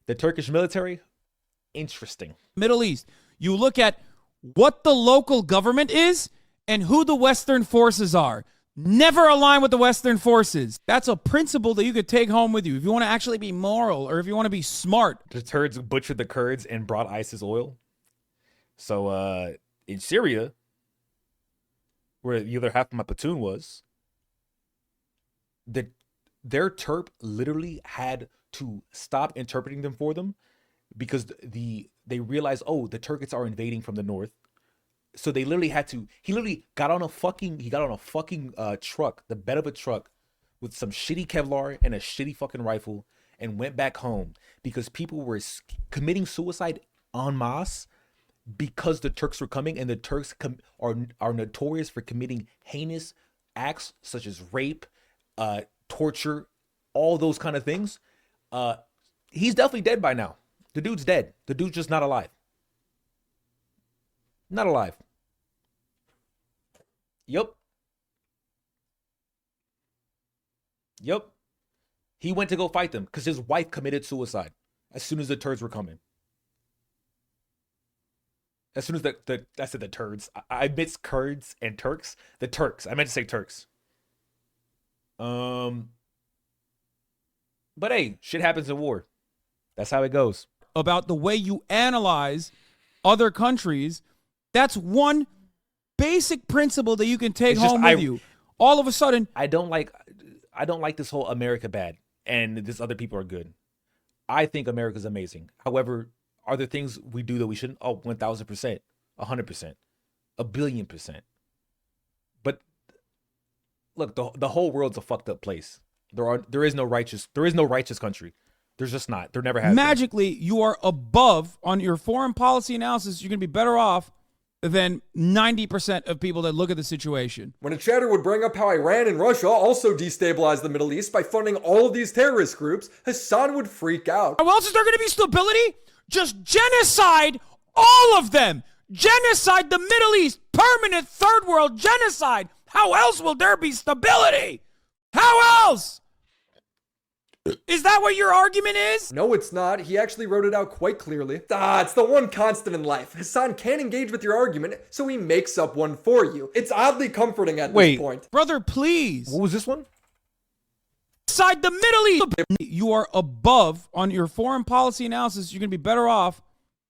the Turkish military... Interesting. Middle East. You look at what the local government is and who the Western forces are. Never align with the Western forces. That's a principle that you could take home with you. If you want to actually be moral or if you want to be smart. The Turks butchered the Kurds and brought ISIS oil. So in Syria, where the other half of my platoon was, their Terp literally had to stop interpreting them for them because they realized, oh, the Turks are invading from the north. So they literally had to. He literally got on a fucking truck, the bed of a truck, with some shitty Kevlar and a shitty fucking rifle, and went back home because people were committing suicide en masse because the Turks were coming, and the Turks are notorious for committing heinous acts such as rape, torture, all those kind of things. He's definitely dead by now. The dude's dead. The dude's just not alive. Not alive. Yup. He went to go fight them because his wife committed suicide as soon as the Turks were coming. As soon as I said the Turks. I mixed Kurds and Turks. The Turks. I meant to say Turks. But hey, shit happens in war. That's how it goes. About the way you analyze other countries, that's one basic principle that you can take home with you. All of a sudden, I don't like this whole America bad and this other people are good. I think America's amazing. However, are there things we do that we shouldn't? Oh, 1,000%, 100%, 1,000,000,000%. But look, the whole world's a fucked up place. There is no righteous country. There's just not. There never has. Magically, you are above on your foreign policy analysis. You're going to be better off than 90% of people that look at the situation. When a chatter would bring up how Iran and Russia also destabilized the Middle East by funding all of these terrorist groups, Hassan would freak out. How else is there going to be stability? Just genocide all of them. Genocide the Middle East. Permanent third world genocide. How else will there be stability? How else? Is that what your argument is? No, it's not. He actually wrote it out quite clearly. It's the one constant in life. Hassan can't engage with your argument, so he makes up one for you. It's oddly comforting at this point. Brother, please. What was this one? Inside the Middle East. You are above on your foreign policy analysis. You're going to be better off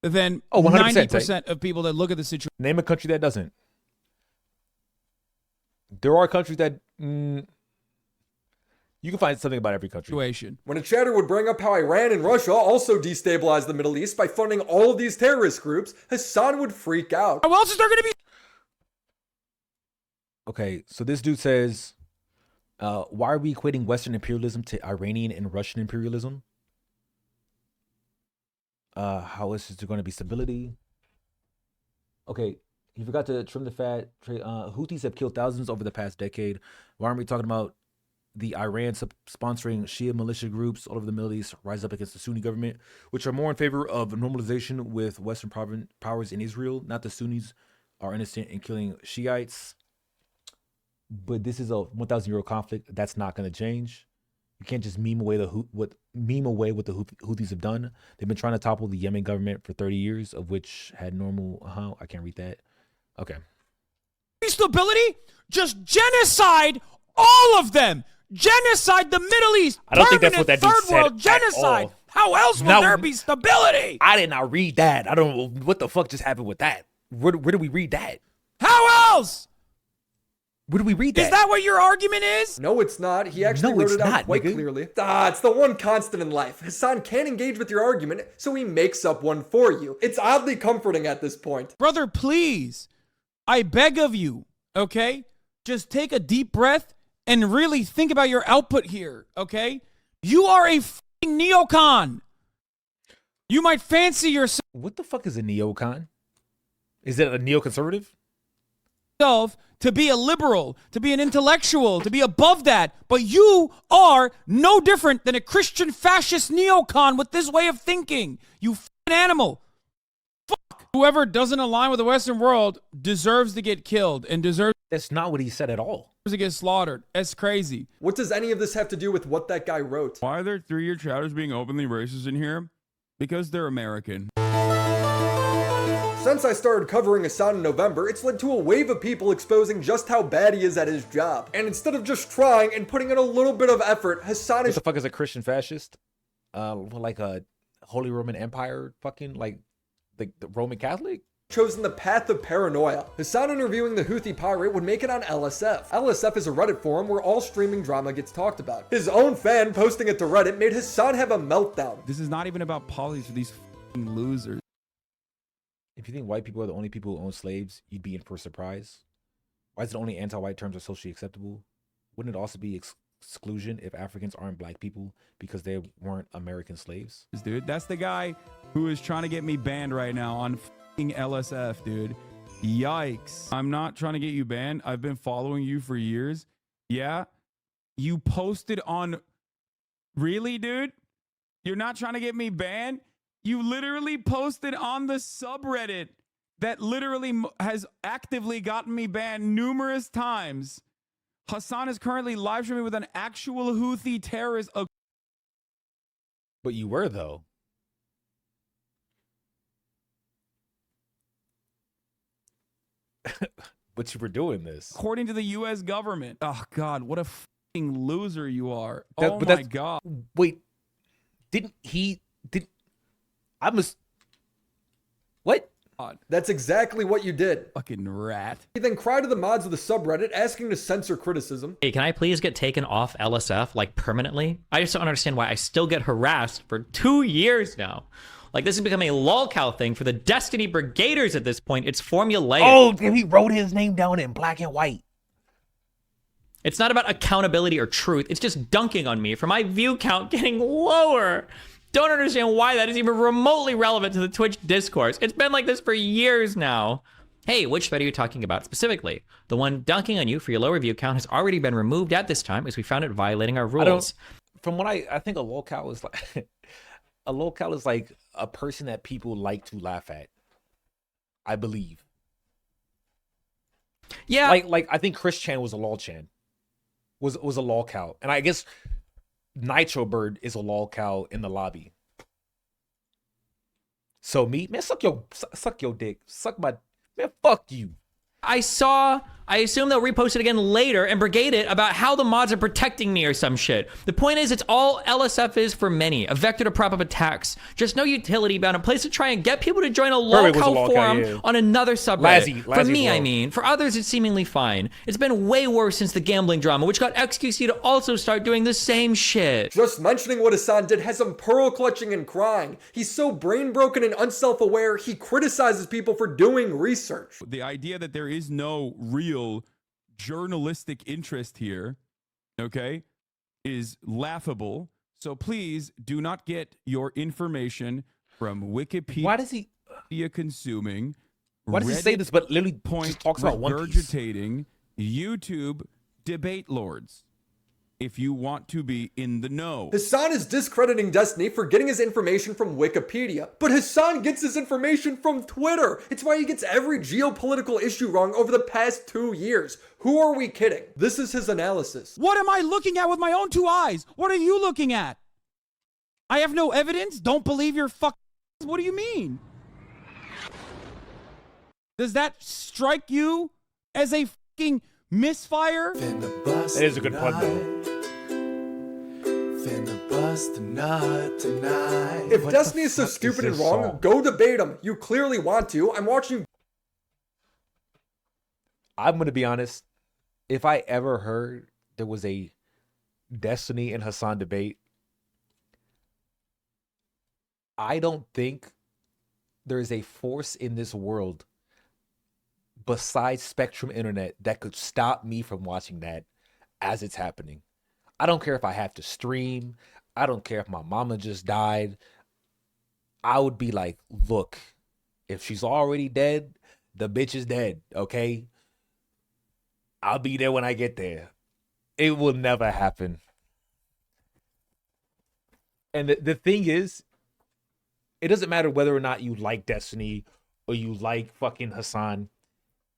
than 90% of people that look at the situation. Name a country that doesn't. There are countries that... you can find something about every country. When a chatter would bring up how Iran and Russia also destabilized the Middle East by funding all of these terrorist groups, Hassan would freak out. How else is there going to be? Okay, so this dude says, why are we equating Western imperialism to Iranian and Russian imperialism? How is there going to be stability? Okay, he forgot to trim the fat. Houthis have killed thousands over the past decade. Why aren't we talking about the Iran sponsoring Shia militia groups all over the Middle East rise up against the Sunni government, which are more in favor of normalization with Western powers in Israel? Not the Sunnis are innocent in killing Shiites. But this is a 1,000-year-old conflict. That's not going to change. You can't just meme away what the Houthis have done. They've been trying to topple the Yemen government for 30 years, of which had normal. I can't read that. Okay. Stability? Just genocide all of them. Genocide the Middle East. I don't think that's what that dude third said world genocide. at all. How else will there be stability? I did not read that. I don't know what the fuck just happened with that. Where did we read that? How else? Where did we read that? Is that what your argument is? No, it's not. He actually wrote it out quite clearly. It's the one constant in life. Hassan can't engage with your argument, so he makes up one for you. It's oddly comforting at this point. Brother, please. I beg of you, okay? Just take a deep breath and really think about your output here, okay? You are a fucking neocon. You might fancy yourself. What the fuck is a neocon? Is it a neoconservative? To be a liberal, to be an intellectual, to be above that. But you are no different than a Christian fascist neocon with this way of thinking. You fucking animal. Fuck. Whoever doesn't align with the Western world deserves to get killed and deserves. That's not what he said at all. To get slaughtered. That's crazy. What does any of this have to do with what that guy wrote? Why are there 3-year chatters being openly racist in here? Because they're American. Since I started covering Hassan in November, it's led to a wave of people exposing just how bad he is at his job. And instead of just trying and putting in a little bit of effort, Hassan is— What the fuck is a Christian fascist? Like a Holy Roman Empire fucking, like the Roman Catholic? chosen the path of paranoia. Hassan interviewing the Houthi pirate would make it on LSF. LSF is a Reddit forum where all streaming drama gets talked about. His own fan posting it to Reddit made Hassan have a meltdown. This is not even about politics for these f***ing losers. If you think white people are the only people who own slaves, you'd be in for a surprise. Why is it only anti-white terms are socially acceptable? Wouldn't it also be exclusion if Africans aren't black people because they weren't American slaves? Dude, that's the guy who is trying to get me banned right now on f***ing LSF, dude. Yikes. I'm not trying to get you banned. I've been following you for years. Yeah. You posted on... Really, dude? You're not trying to get me banned? You literally posted on the subreddit that literally has actively gotten me banned numerous times. Hassan is currently live streaming with an actual Houthi terrorist. But you were, though. But you were doing this. According to the U.S. government. Oh, God, what a f***ing loser you are. That- Oh, but my that's- God. Wait, didn't he... I must... What? That's exactly what you did. Fucking rat. He then cried to the mods of the subreddit asking to censor criticism. Hey, can I please get taken off LSF, like, permanently? I just don't understand why I still get harassed for 2 years now. Like, this has become a lolcow thing for the Destiny Brigaders at this point. It's formulaic. Oh, he wrote his name down in black and white. It's not about accountability or truth. It's just dunking on me for my view count getting lower. Don't understand why that is even remotely relevant to the Twitch discourse. It's been like this for years now. Hey, which thread are you talking about specifically? The one dunking on you for your lower view count has already been removed at this time as we found it violating our rules. From what I think a lolcow is like... A lolcow is like a person that people like to laugh at. I believe. Yeah. Like I think Chris Chan was a lolchan. Was a lolcow. And I guess Nitro Bird is a lolcow in the lobby. So me, man, suck your dick. Suck my man, fuck you. I assume they'll repost it again later and brigade it about how the mods are protecting me or some shit. The point is, it's all LSF is for many, a vector to prop up attacks. Just no utility bound, a place to try and get people to join a lolcow forum on another subreddit. For me, I mean. For others, it's seemingly fine. It's been way worse since the gambling drama, which got XQC to also start doing the same shit. Just mentioning what Hassan did has him pearl clutching and crying. He's so brain broken and unself-aware, he criticizes people for doing research. The idea that there is no real journalistic interest here, okay, is laughable. So please do not get your information from Wikipedia. Why does he consuming? Why does he say this but literally just talks about One Piece? Regurgitating YouTube debate lords. If you want to be in the know. Hassan is discrediting Destiny for getting his information from Wikipedia. But Hassan gets his information from Twitter. It's why he gets every geopolitical issue wrong over the past 2 years. Who are we kidding? This is his analysis. What am I looking at with my own 2 eyes? What are you looking at? I have no evidence? Don't believe your fuck. What do you mean? Does that strike you as a fucking misfire? That is a good pun, though. If Destiny is so stupid and wrong, go debate him. You clearly want to. I'm watching. I'm going to be honest. If I ever heard there was a Destiny and Hassan debate, I don't think there is a force in this world besides Spectrum Internet that could stop me from watching that as it's happening. I don't care if I have to stream. I don't care if my mama just died. I would be like, look, if she's already dead, the bitch is dead, okay? I'll be there when I get there. It will never happen. And the thing is, it doesn't matter whether or not you like Destiny or you like fucking Hassan.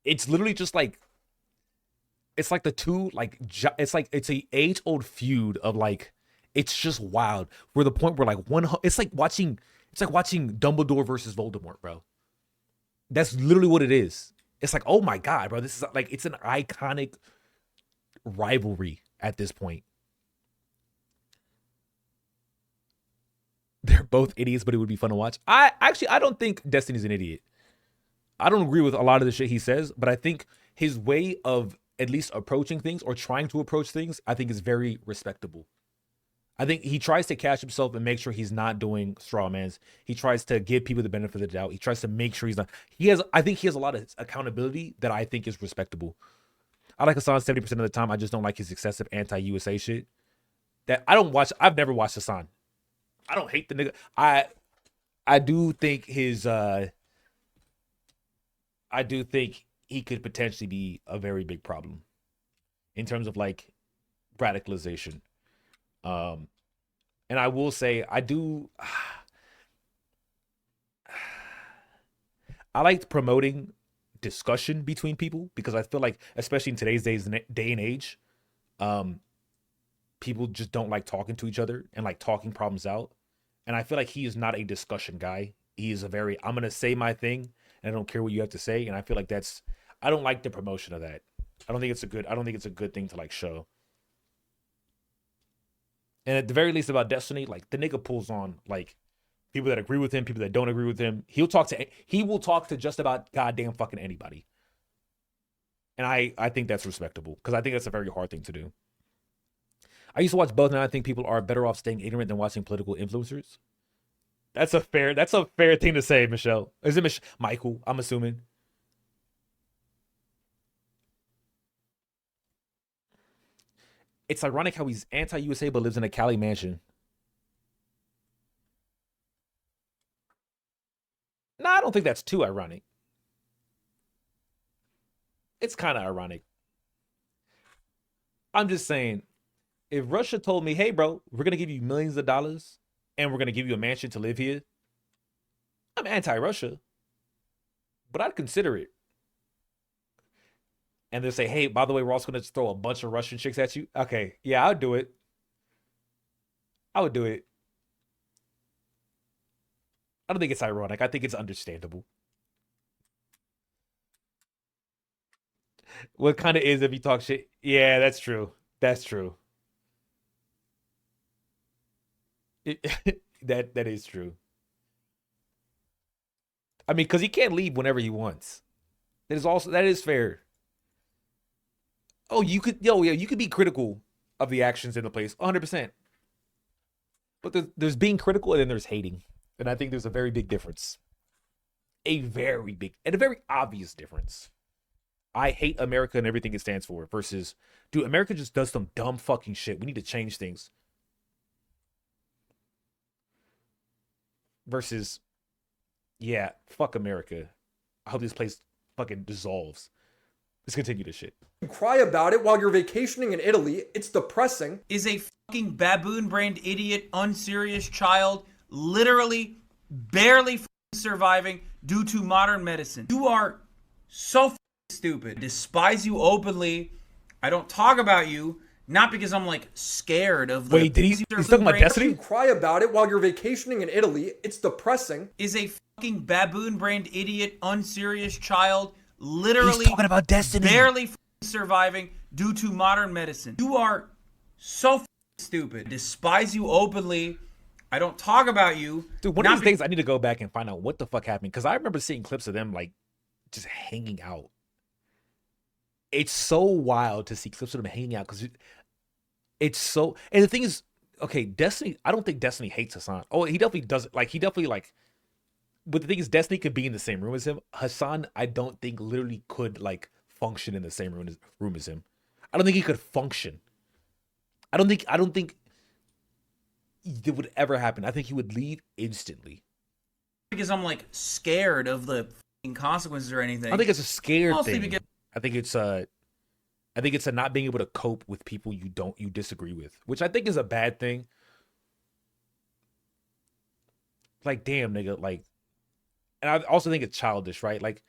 It's literally just like, it's like the two, like, it's a age-old feud of like, it's just wild. We're the point where like it's like watching Dumbledore versus Voldemort, bro. That's literally what it is. It's like, oh my God, bro. This is like, it's an iconic rivalry at this point. They're both idiots, but it would be fun to watch. I don't think Destiny's an idiot. I don't agree with a lot of the shit he says, but I think his way of at least approaching things or trying to approach things, I think is very respectable. I think he tries to catch himself and make sure he's not doing straw mans. He tries to give people the benefit of the doubt. He tries to make sure he's not. I think he has a lot of accountability that I think is respectable. I like Hassan 70% of the time. I just don't like his excessive anti-USA shit. That I don't watch. I've never watched Hassan. I don't hate the nigga. I do think I do think he could potentially be a very big problem in terms of like radicalization. And I will say I like promoting discussion between people because I feel like, especially in today's day and age, people just don't like talking to each other and like talking problems out. And I feel like he is not a discussion guy. He is I'm going to say my thing and I don't care what you have to say. And I feel like I don't like the promotion of that. I don't think it's a good thing to like show. And at the very least about Destiny, like the nigga pulls on like people that agree with him, people that don't agree with him. He will talk to just about goddamn fucking anybody. And I think that's respectable because I think that's a very hard thing to do. I used to watch both, and I think people are better off staying ignorant than watching political influencers. That's a fair thing to say, Michelle. Is it Michael? I'm assuming. It's ironic how he's anti-USA but lives in a Cali mansion. No, I don't think that's too ironic. It's kind of ironic. I'm just saying, if Russia told me, hey, bro, we're going to give you millions of dollars and we're going to give you a mansion to live here, I'm anti-Russia, but I'd consider it. And they'll say, hey, by the way, we're also going to throw a bunch of Russian chicks at you. Okay, yeah, I would do it. I would do it. I don't think it's ironic. I think it's understandable. What kind of is if you talk shit? Yeah, that's true. That's true. That is true. I mean, because he can't leave whenever he wants. That is fair. Oh, you could be critical of the actions in the place, 100%. But there's being critical and then there's hating. And I think there's a very big difference. A very big and a very obvious difference. I hate America and everything it stands for versus, dude, America just does some dumb fucking shit. We need to change things. Versus, yeah, fuck America. I hope this place fucking dissolves. Let's continue this shit. You cry about it while you're vacationing in Italy. It's depressing. Is a fucking baboon-brained idiot, unserious child, literally barely surviving due to modern medicine. You are so stupid. Despise you openly. I don't talk about you, not because I'm like scared of the. Wait, he's talking about Destiny? You cry about it while you're vacationing in Italy. It's depressing. Is a fucking baboon-brained idiot, unserious child, literally he's talking about Destiny. Barely surviving due to modern medicine. You are so stupid. Despise you openly. I don't talk about you. Dude, one of these things I need to go back and find out what the fuck happened. Because I remember seeing clips of them like just hanging out. It's so wild to see clips of them hanging out because it's so. And the thing is, okay, Destiny. I don't think Destiny hates Hassan. Oh, he definitely does. Like he definitely like. But the thing is, Destiny could be in the same room as him. Hassan, I don't think literally could like function in the same room as him. I don't think he could function. I don't think it would ever happen. I think he would leave instantly. Because I'm like scared of the consequences or anything. I don't think it's a scared Mostly thing. because I think it's a not being able to cope with people you disagree with, which I think is a bad thing. Like, damn, nigga, like, and I also think it's childish, right? Like,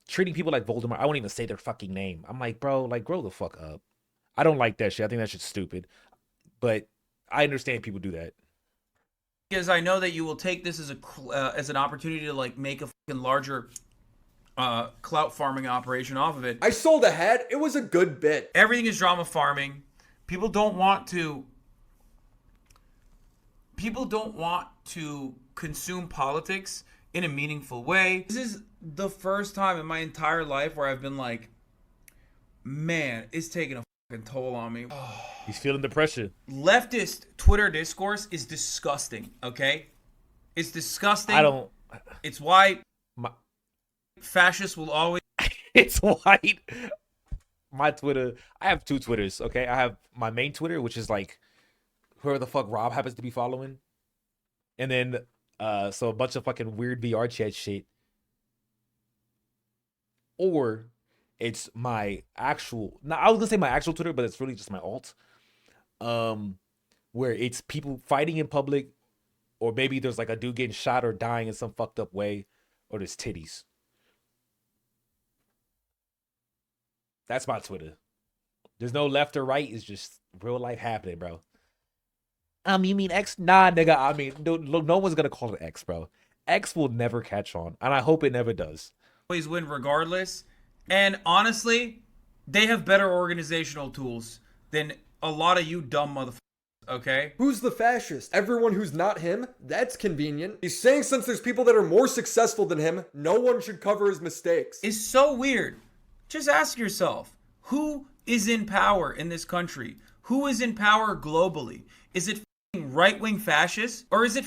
treating people like Voldemort. I won't even say their fucking name. I'm like, bro, like, grow the fuck up. I don't like that shit. I think that shit's stupid. But I understand people do that. Because I know that you will take this as an opportunity to like make a fucking larger clout farming operation off of it. I sold a head. It was a good bit. Everything is drama farming. People don't want to consume politics in a meaningful way. This is the first time in my entire life where I've been like, man, it's taking a fucking toll on me. He's feeling the pressure. Leftist Twitter discourse is disgusting, okay? It's disgusting. It's why fascists will always... It's white. My Twitter, I have two Twitters, okay? I have my main Twitter, which is like whoever the fuck Rob happens to be following. And then, so a bunch of fucking weird VR chat shit. Or it's my actual, now I was gonna say my actual Twitter, but it's really just my alt. Where it's people fighting in public, or maybe there's like a dude getting shot or dying in some fucked up way, or there's titties. That's my Twitter. There's no left or right. It's just real life happening, bro. You mean X? Nah, nigga. I mean, no one's gonna call it X, bro. X will never catch on, and I hope it never does. Always win regardless. And honestly, they have better organizational tools than a lot of you dumb motherfuckers. Okay? Who's the fascist? Everyone who's not him? That's convenient. He's saying since there's people that are more successful than him, no one should cover his mistakes. It's so weird. Just ask yourself, who is in power in this country? Who is in power globally? Is it right-wing fascists? Or is it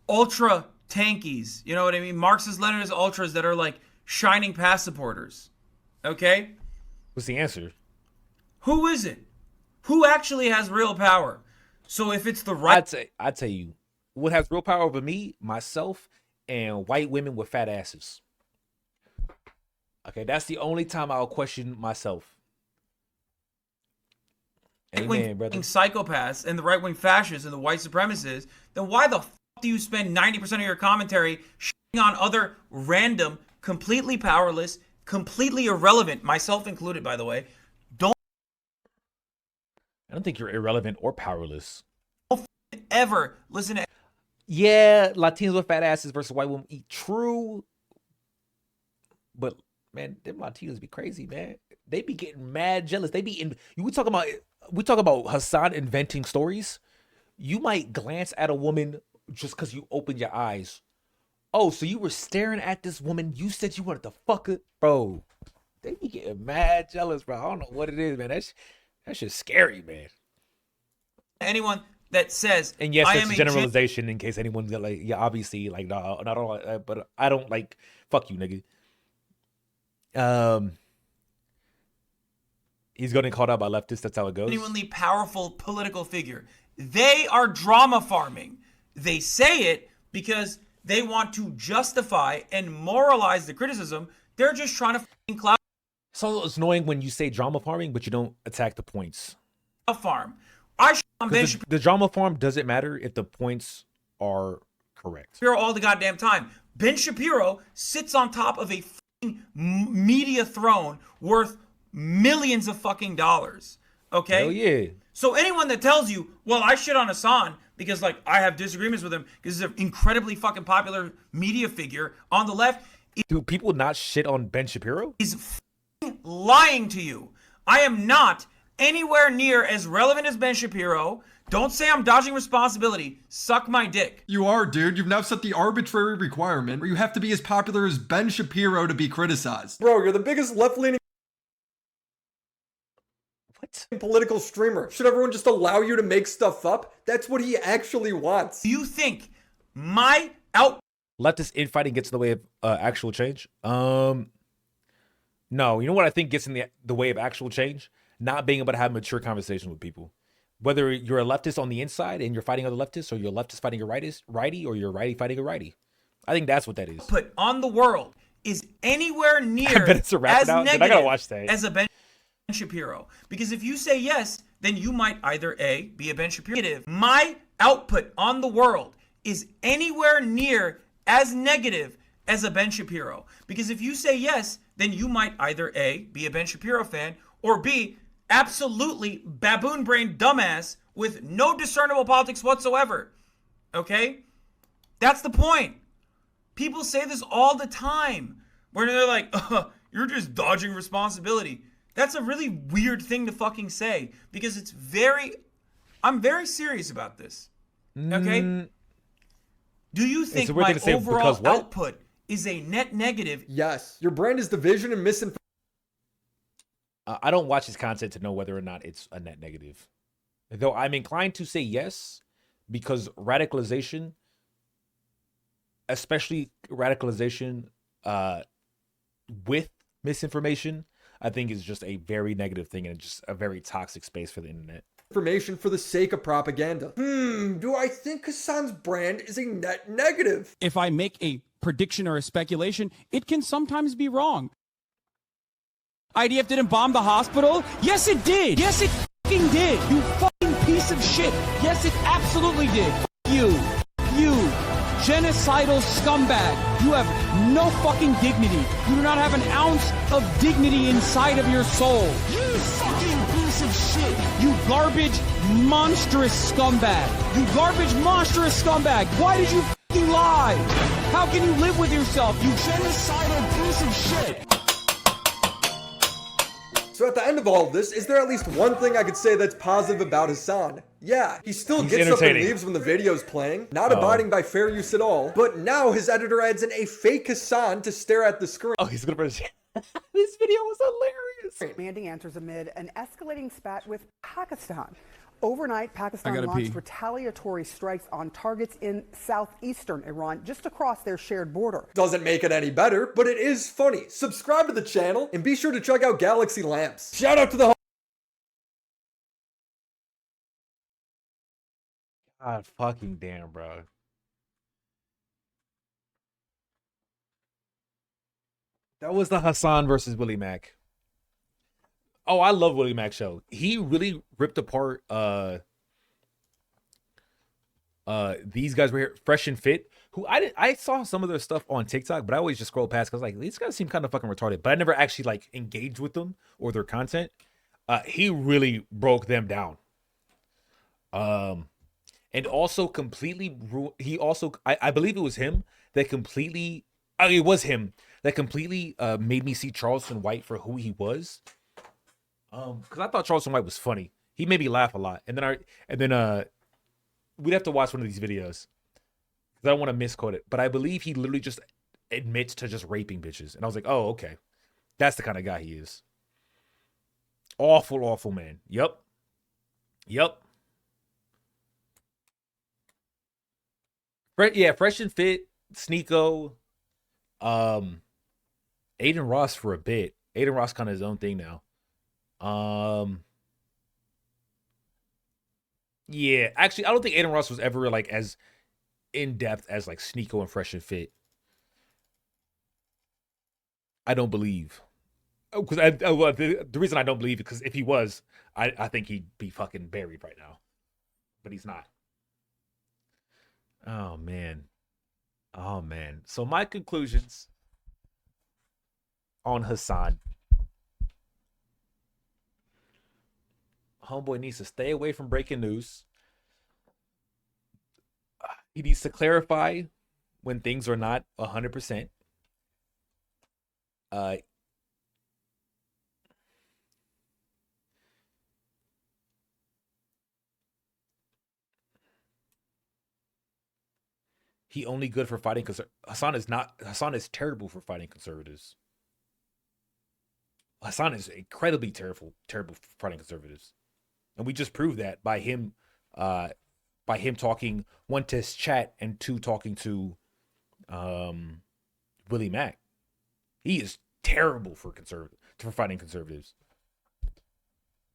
ultra tankies? You know what I mean? Marxist-Leninist ultras that are like shining pass supporters. Okay? What's the answer? Who is it? Who actually has real power? So if it's the right... I'd tell you, what has real power over me, myself, and white women with fat asses. Okay, that's the only time I'll question myself. Amen, brother. Psychopaths and the right-wing fascists and the white supremacists, then why the fuck do you spend 90% of your commentary shitting on other random, completely powerless, completely irrelevant, myself included, by the way, I don't think you're irrelevant or powerless. don't ever listen to... Yeah, Latinos with fat asses versus white women eat. True. But, man, them Latinos be crazy, man. They be getting mad jealous. They be in... We talk about Hassan inventing stories. You might glance at a woman just because you opened your eyes. Oh, so you were staring at this woman. You said you wanted to fuck her. Bro, they be getting mad jealous, bro. I don't know what it is, man. That's just scary, man. Anyone that says, and yes, I it's am a generalization in case anyone's like, yeah, obviously, like, no, not all, but I don't like, fuck you, nigga. He's getting called out by leftists. That's how it goes. Genuinely powerful political figure. They are drama farming. They say it because they want to justify and moralize the criticism. They're just trying to fucking clout. So it's annoying when you say drama farming, but you don't attack the points. A farm. The drama farm doesn't matter if the points are correct. Shapiro all the goddamn time. Ben Shapiro sits on top of a fucking media throne worth millions of fucking dollars. Okay? Hell yeah. So anyone that tells you, well, I shit on Hassan because like I have disagreements with him because he's an incredibly fucking popular media figure on the left. Do people not shit on Ben Shapiro? He's lying to you. I am not anywhere near as relevant as Ben Shapiro. Don't say I'm dodging responsibility. Suck my dick. You are, dude. You've now set the arbitrary requirement where you have to be as popular as Ben Shapiro to be criticized. Bro, you're the biggest left-leaning political streamer. Should everyone just allow you to make stuff up? That's what he actually wants. Do you think my leftist infighting gets in the way of actual change? No, you know what I think gets in the way of actual change? Not being able to have mature conversations with people. Whether you're a leftist on the inside and you're fighting other leftists, or you're a leftist fighting a righty, or you're a righty fighting a righty. I think that's what that is. Put on the world is anywhere near I bet it's a wrap as now. negative I gotta watch that. as a Ben Shapiro. Because if you say yes, then you might either A, be a Ben Shapiro. Negative. My output on the world is anywhere near as negative as a Ben Shapiro. Because if you say yes, then you might either A, be a Ben Shapiro fan, or B, absolutely baboon brain dumbass with no discernible politics whatsoever. Okay? That's the point. People say this all the time. Where they're like, you're just dodging responsibility. That's a really weird thing to fucking say. Because I'm very serious about this. Okay? Do you It's think a weird my thing to say overall because what? output is a net negative? Yes. Your brand is division and misinformation. I don't watch his content to know whether or not it's a net negative. Though I'm inclined to say yes, because radicalization, especially radicalization with misinformation, I think is just a very negative thing and just a very toxic space for the internet. Information for the sake of propaganda. Do I think Hassan's brand is a net negative? If I make a prediction or a speculation, it can sometimes be wrong. IDF didn't bomb the hospital? Yes, it did. Yes, it fucking did. You fucking piece of shit. Yes, it absolutely did. You genocidal scumbag. You have no fucking dignity. You do not have an ounce of dignity inside of your soul. You fucking piece of shit. You garbage, monstrous scumbag. You garbage, monstrous scumbag. Why did you fucking lie? How can you live with yourself, you genocidal piece of shit? So at the end of all of this, is there at least one thing I could say that's positive about Hassan? Yeah, he still He's gets up and entertaining. leaves when the video's playing, not abiding by fair use at all, but now his editor adds in a fake Hassan to stare at the screen. Oh, he's gonna press. This video was hilarious. Demanding answers amid an escalating spat with Pakistan. Overnight, Pakistan gotta launched pee. retaliatory strikes on targets in southeastern Iran, just across their shared border. Doesn't make it any better, but it is funny. Subscribe to the channel and be sure to check out Galaxy Lamps. Shout out to the God fucking damn, bro. That was the Hassan versus Willie Mack. Oh, I love Willie Mack's show. He really ripped apart these guys right here, Fresh and Fit, who I saw some of their stuff on TikTok, but I always just scroll past because like these guys seem kind of fucking retarded. But I never actually like engaged with them or their content. He really broke them down. And also completely he also I believe it was him that completely it was him that completely made me see Charleston White for who he was. Because I thought Charleston White was funny. He made me laugh a lot. And then we'd have to watch one of these videos. Because I don't want to misquote it. But I believe he literally just admits to just raping bitches. And I was like, oh, okay. That's the kind of guy he is. Awful, awful man. Yep. Yeah, Fresh and Fit, Sneeko, Aiden Ross for a bit. Aiden Ross kind of his own thing now. Yeah, actually, I don't think Aiden Ross was ever like as in depth as like Sneeko and Fresh and Fit. I don't believe. Because the reason I don't believe is because if he was, I think he'd be fucking buried right now. But he's not. Oh man. So my conclusions on Hassan. Homeboy needs to stay away from breaking news. He needs to clarify when things are not 100%. He only good for fighting because Hassan is terrible for fighting conservatives. Hassan is incredibly terrible for fighting conservatives. And we just proved that by him talking, one, to his chat, and two, talking to Willie Mack. He is terrible for fighting conservatives.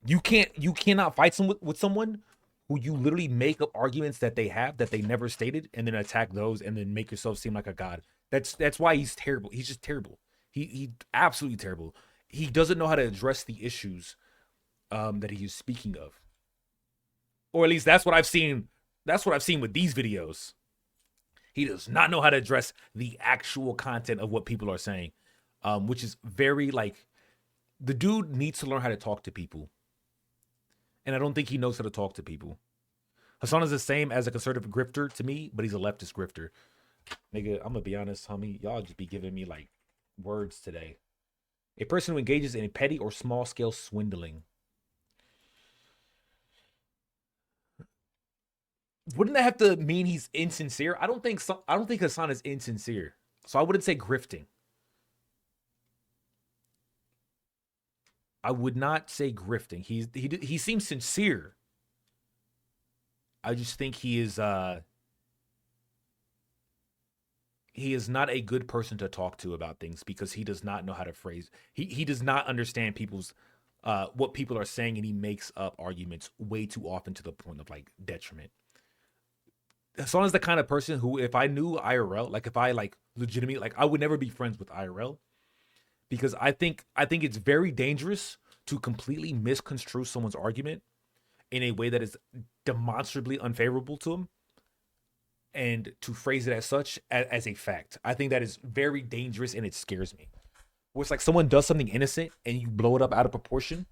You cannot fight with someone who you literally make up arguments that they have that they never stated, and then attack those, and then make yourself seem like a god. That's why he's terrible. He's just terrible. He absolutely terrible. He doesn't know how to address the issues that he is speaking of, or at least that's what I've seen. That's what I've seen with these videos. He does not know how to address the actual content of what people are saying, which is very like the dude needs to learn how to talk to people. And I don't think he knows how to talk to people. Hassan is the same as a conservative grifter to me, but he's a leftist grifter. Nigga, I'm gonna be honest, homie. Y'all just be giving me like words today. A person who engages in petty or small scale swindling. wouldn't that have to mean he's insincere? I don't think Hassan is insincere. So I wouldn't say grifting. I would not say grifting. He seems sincere. I just think he is not a good person to talk to about things because he does not know how to phrase. He does not understand people's what people are saying, and he makes up arguments way too often to the point of like detriment. Hassan is the kind of person who, if I knew IRL, like if I like legitimately, like I would never be friends with IRL, because I think it's very dangerous to completely misconstrue someone's argument in a way that is demonstrably unfavorable to him, and to phrase it as such as a fact. I think that is very dangerous, and it scares me. Where it's like someone does something innocent and you blow it up out of proportion.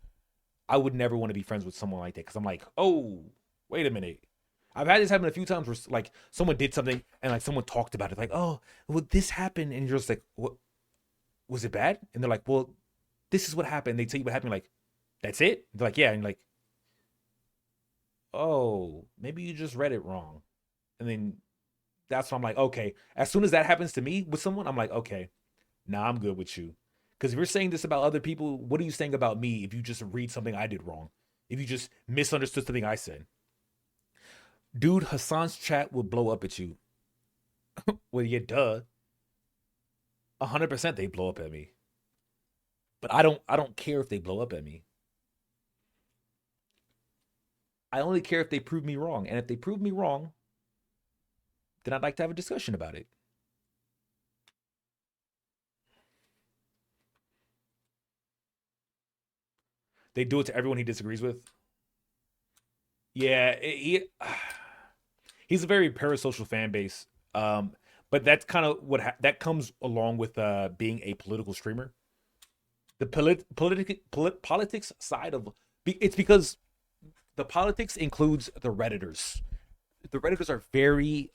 I would never want to be friends with someone like that, because I'm like, oh, wait a minute. I've had this happen a few times where like someone did something and like someone talked about it, like, oh, well, this happened, and you're just like, what? Was it bad? And they're like, well, this is what happened. They tell you what happened, like, that's it? They're like, yeah, and you're like, oh, maybe you just read it wrong. And then that's why I'm like, okay. As soon as that happens to me with someone, I'm like, okay, nah, I'm good with you. Because if you're saying this about other people, what are you saying about me if you just read something I did wrong? If you just misunderstood something I said? Dude, Hassan's chat will blow up at you. Well, yeah, duh. 100% they blow up at me. But I don't care if they blow up at me. I only care if they prove me wrong. And if they prove me wrong, then I'd like to have a discussion about it. They do it to everyone he disagrees with. Yeah, he's a very parasocial fan base. But that's kind of what that comes along with being a political streamer. The politics side of it's because the politics includes the Redditors. The Redditors are very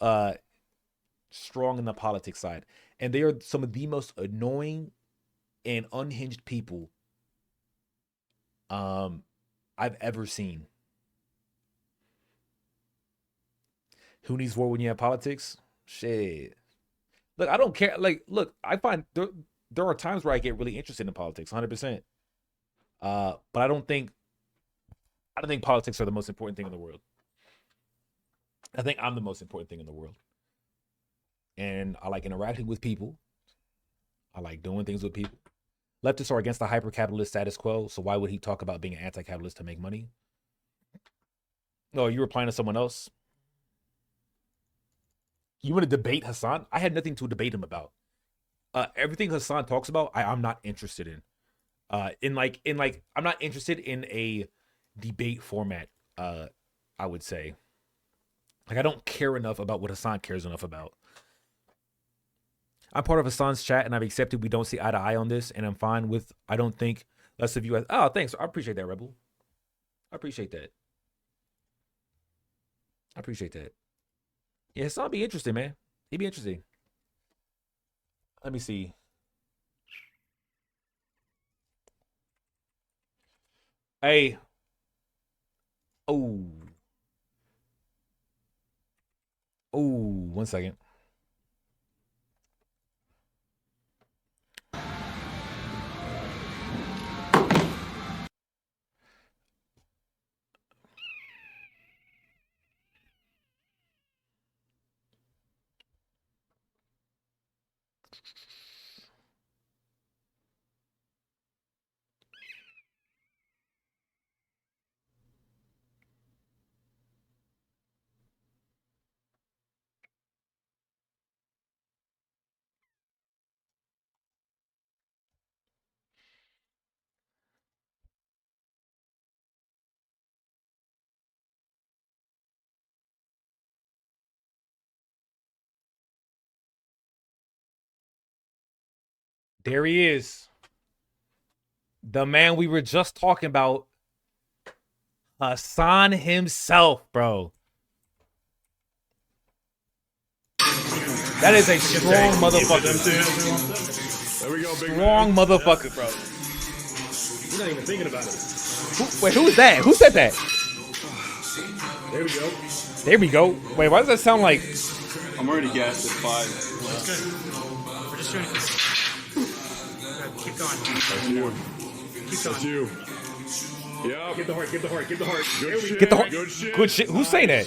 strong in the politics side, and they are some of the most annoying and unhinged people I've ever seen. Who needs war when you have politics? Shit. Look, I don't care. Like, look, I find there are times where I get really interested in politics, 100%. But I don't think politics are the most important thing in the world. I think I'm the most important thing in the world. And I like interacting with people. I like doing things with people. Leftists are against the hyper-capitalist status quo, so why would he talk about being an anti-capitalist to make money? No, you replying to someone else? You want to debate Hassan? I had nothing to debate him about. Everything Hassan talks about, I'm not interested in. I'm not interested in a debate format. I would say, like, I don't care enough about what Hassan cares enough about. I'm part of Hassan's chat, and I've accepted we don't see eye to eye on this, and I'm fine with. I don't think less of you. Oh, thanks. I appreciate that, Rebel. I appreciate that. I appreciate that. Yeah, Hassan be interesting, man. He'd be interesting. Let me see. Hey. Oh. Oh, 1 second. There he is. The man we were just talking about. Hassan himself, bro. That is a strong motherfucker. There we go, big strong man. motherfucker, bro. You're not even thinking about it. Wait, who is that? Who said that? There we go. There we go. Wait, why does that sound like? I'm already gassed at 5. That's good. We're just doing this. Keep going. That's you. Keep That's you. Yeah. Give the heart. Give the heart. Give the heart. Good shit. Get the heart. Good shit. Good shit. Who's saying that?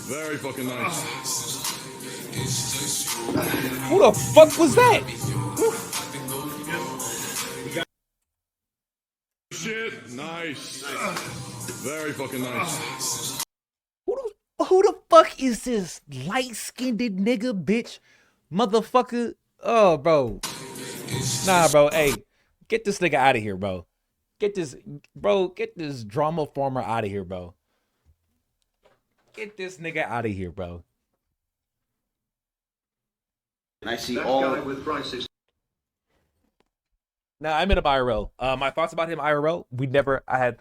Very fucking nice. Who the fuck was that? Shit. Nice. Very fucking nice. Who the fuck is this light-skinned nigga, bitch, motherfucker? Oh, bro. Nah, bro. Hey, get this nigga out of here, bro. Get this drama farmer out of here, bro. Get this nigga out of here, bro. And I see all with prices. Nah, I met him IRL. My thoughts about him IRL, I had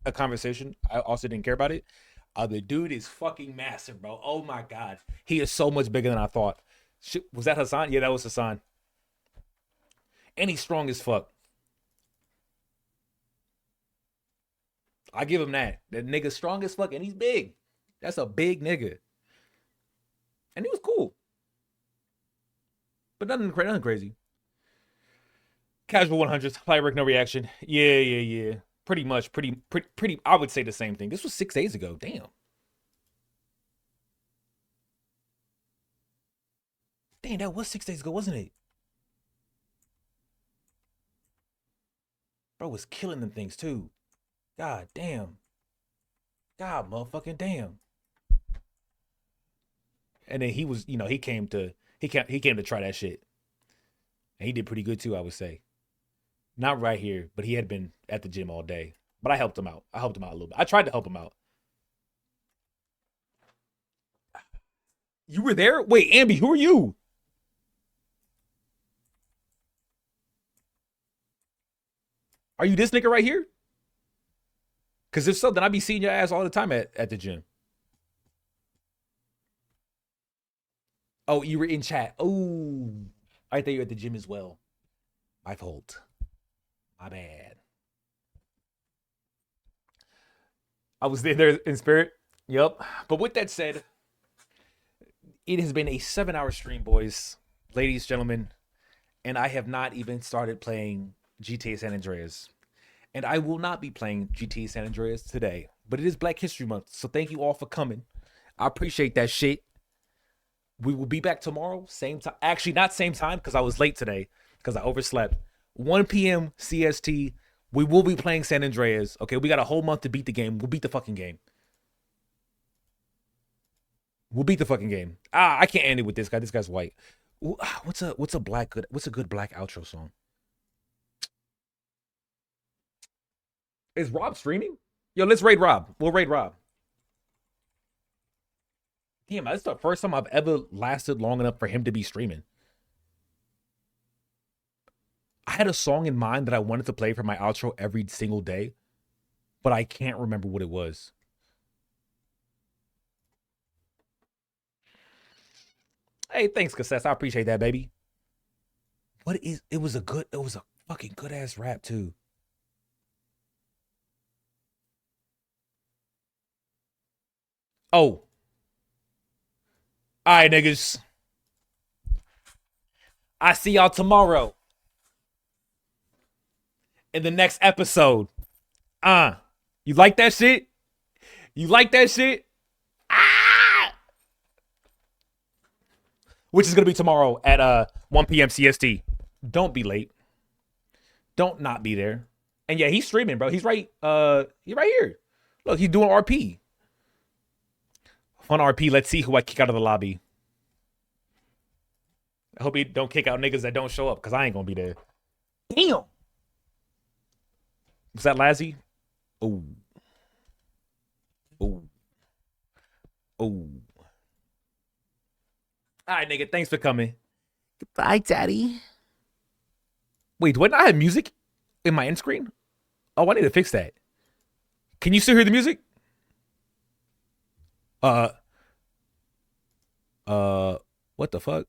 a conversation. I also didn't care about it. The dude is fucking massive, bro. Oh my God. He is so much bigger than I thought. Shit, was that Hassan? Yeah, that was Hassan. And he's strong as fuck. I give him that. That nigga's strong as fuck and he's big. That's a big nigga. And he was cool. But nothing crazy. Casual 100s. Firework, no reaction. Yeah. Pretty much. Pretty. I would say the same thing. This was 6 days ago. Damn. Damn, that was 6 days ago, wasn't it? Bro was killing them things too. God damn. God motherfucking damn. And then he was, he came to try that shit. And he did pretty good too, I would say. Not right here, but he had been at the gym all day. But I helped him out. A little bit. I tried to help him out. You were there? Wait, Ambi, who are you? Are you this nigga right here? Because if so, then I'd be seeing your ass all the time at the gym. Oh, you were in chat. Oh, I thought you were at the gym as well. My fault. My bad. I was there in spirit. Yep. But with that said, it has been a 7-hour stream, boys, ladies, gentlemen, and I have not even started playing GTA San Andreas. And I will not be playing GTA San Andreas today. But it is Black History Month, so thank you all for coming. I appreciate that shit. We will be back tomorrow, same time. Actually, not same time, because I was late today, because I overslept. 1 p.m. CST. We will be playing San Andreas. Okay, we got a whole month to beat the game. We'll beat the fucking game. We'll beat the fucking game. I can't end it with this guy. This guy's white. What's a good black outro song? Is Rob streaming? Yo, let's raid Rob. We'll raid Rob. Damn, that's the first time I've ever lasted long enough for him to be streaming. I had a song in mind that I wanted to play for my outro every single day, but I can't remember what it was. Hey, thanks, Cassess. I appreciate that, baby. It was a fucking good ass rap too. Oh. All right, niggas. I see y'all tomorrow in the next episode. You like that shit? You like that shit? Which is going to be tomorrow at 1 p.m. CST. Don't be late. Don't not be there. And yeah, he's streaming, bro. He's right here. Look, he's doing RP. Fun RP. Let's see who I kick out of the lobby. I hope he don't kick out niggas that don't show up, because I ain't going to be there. Damn. Was that Lazzy? Oh. Oh. Oh. All right, nigga. Thanks for coming. Goodbye, daddy. Wait, do I not have music in my end screen? Oh, I need to fix that. Can you still hear the music? What the fuck?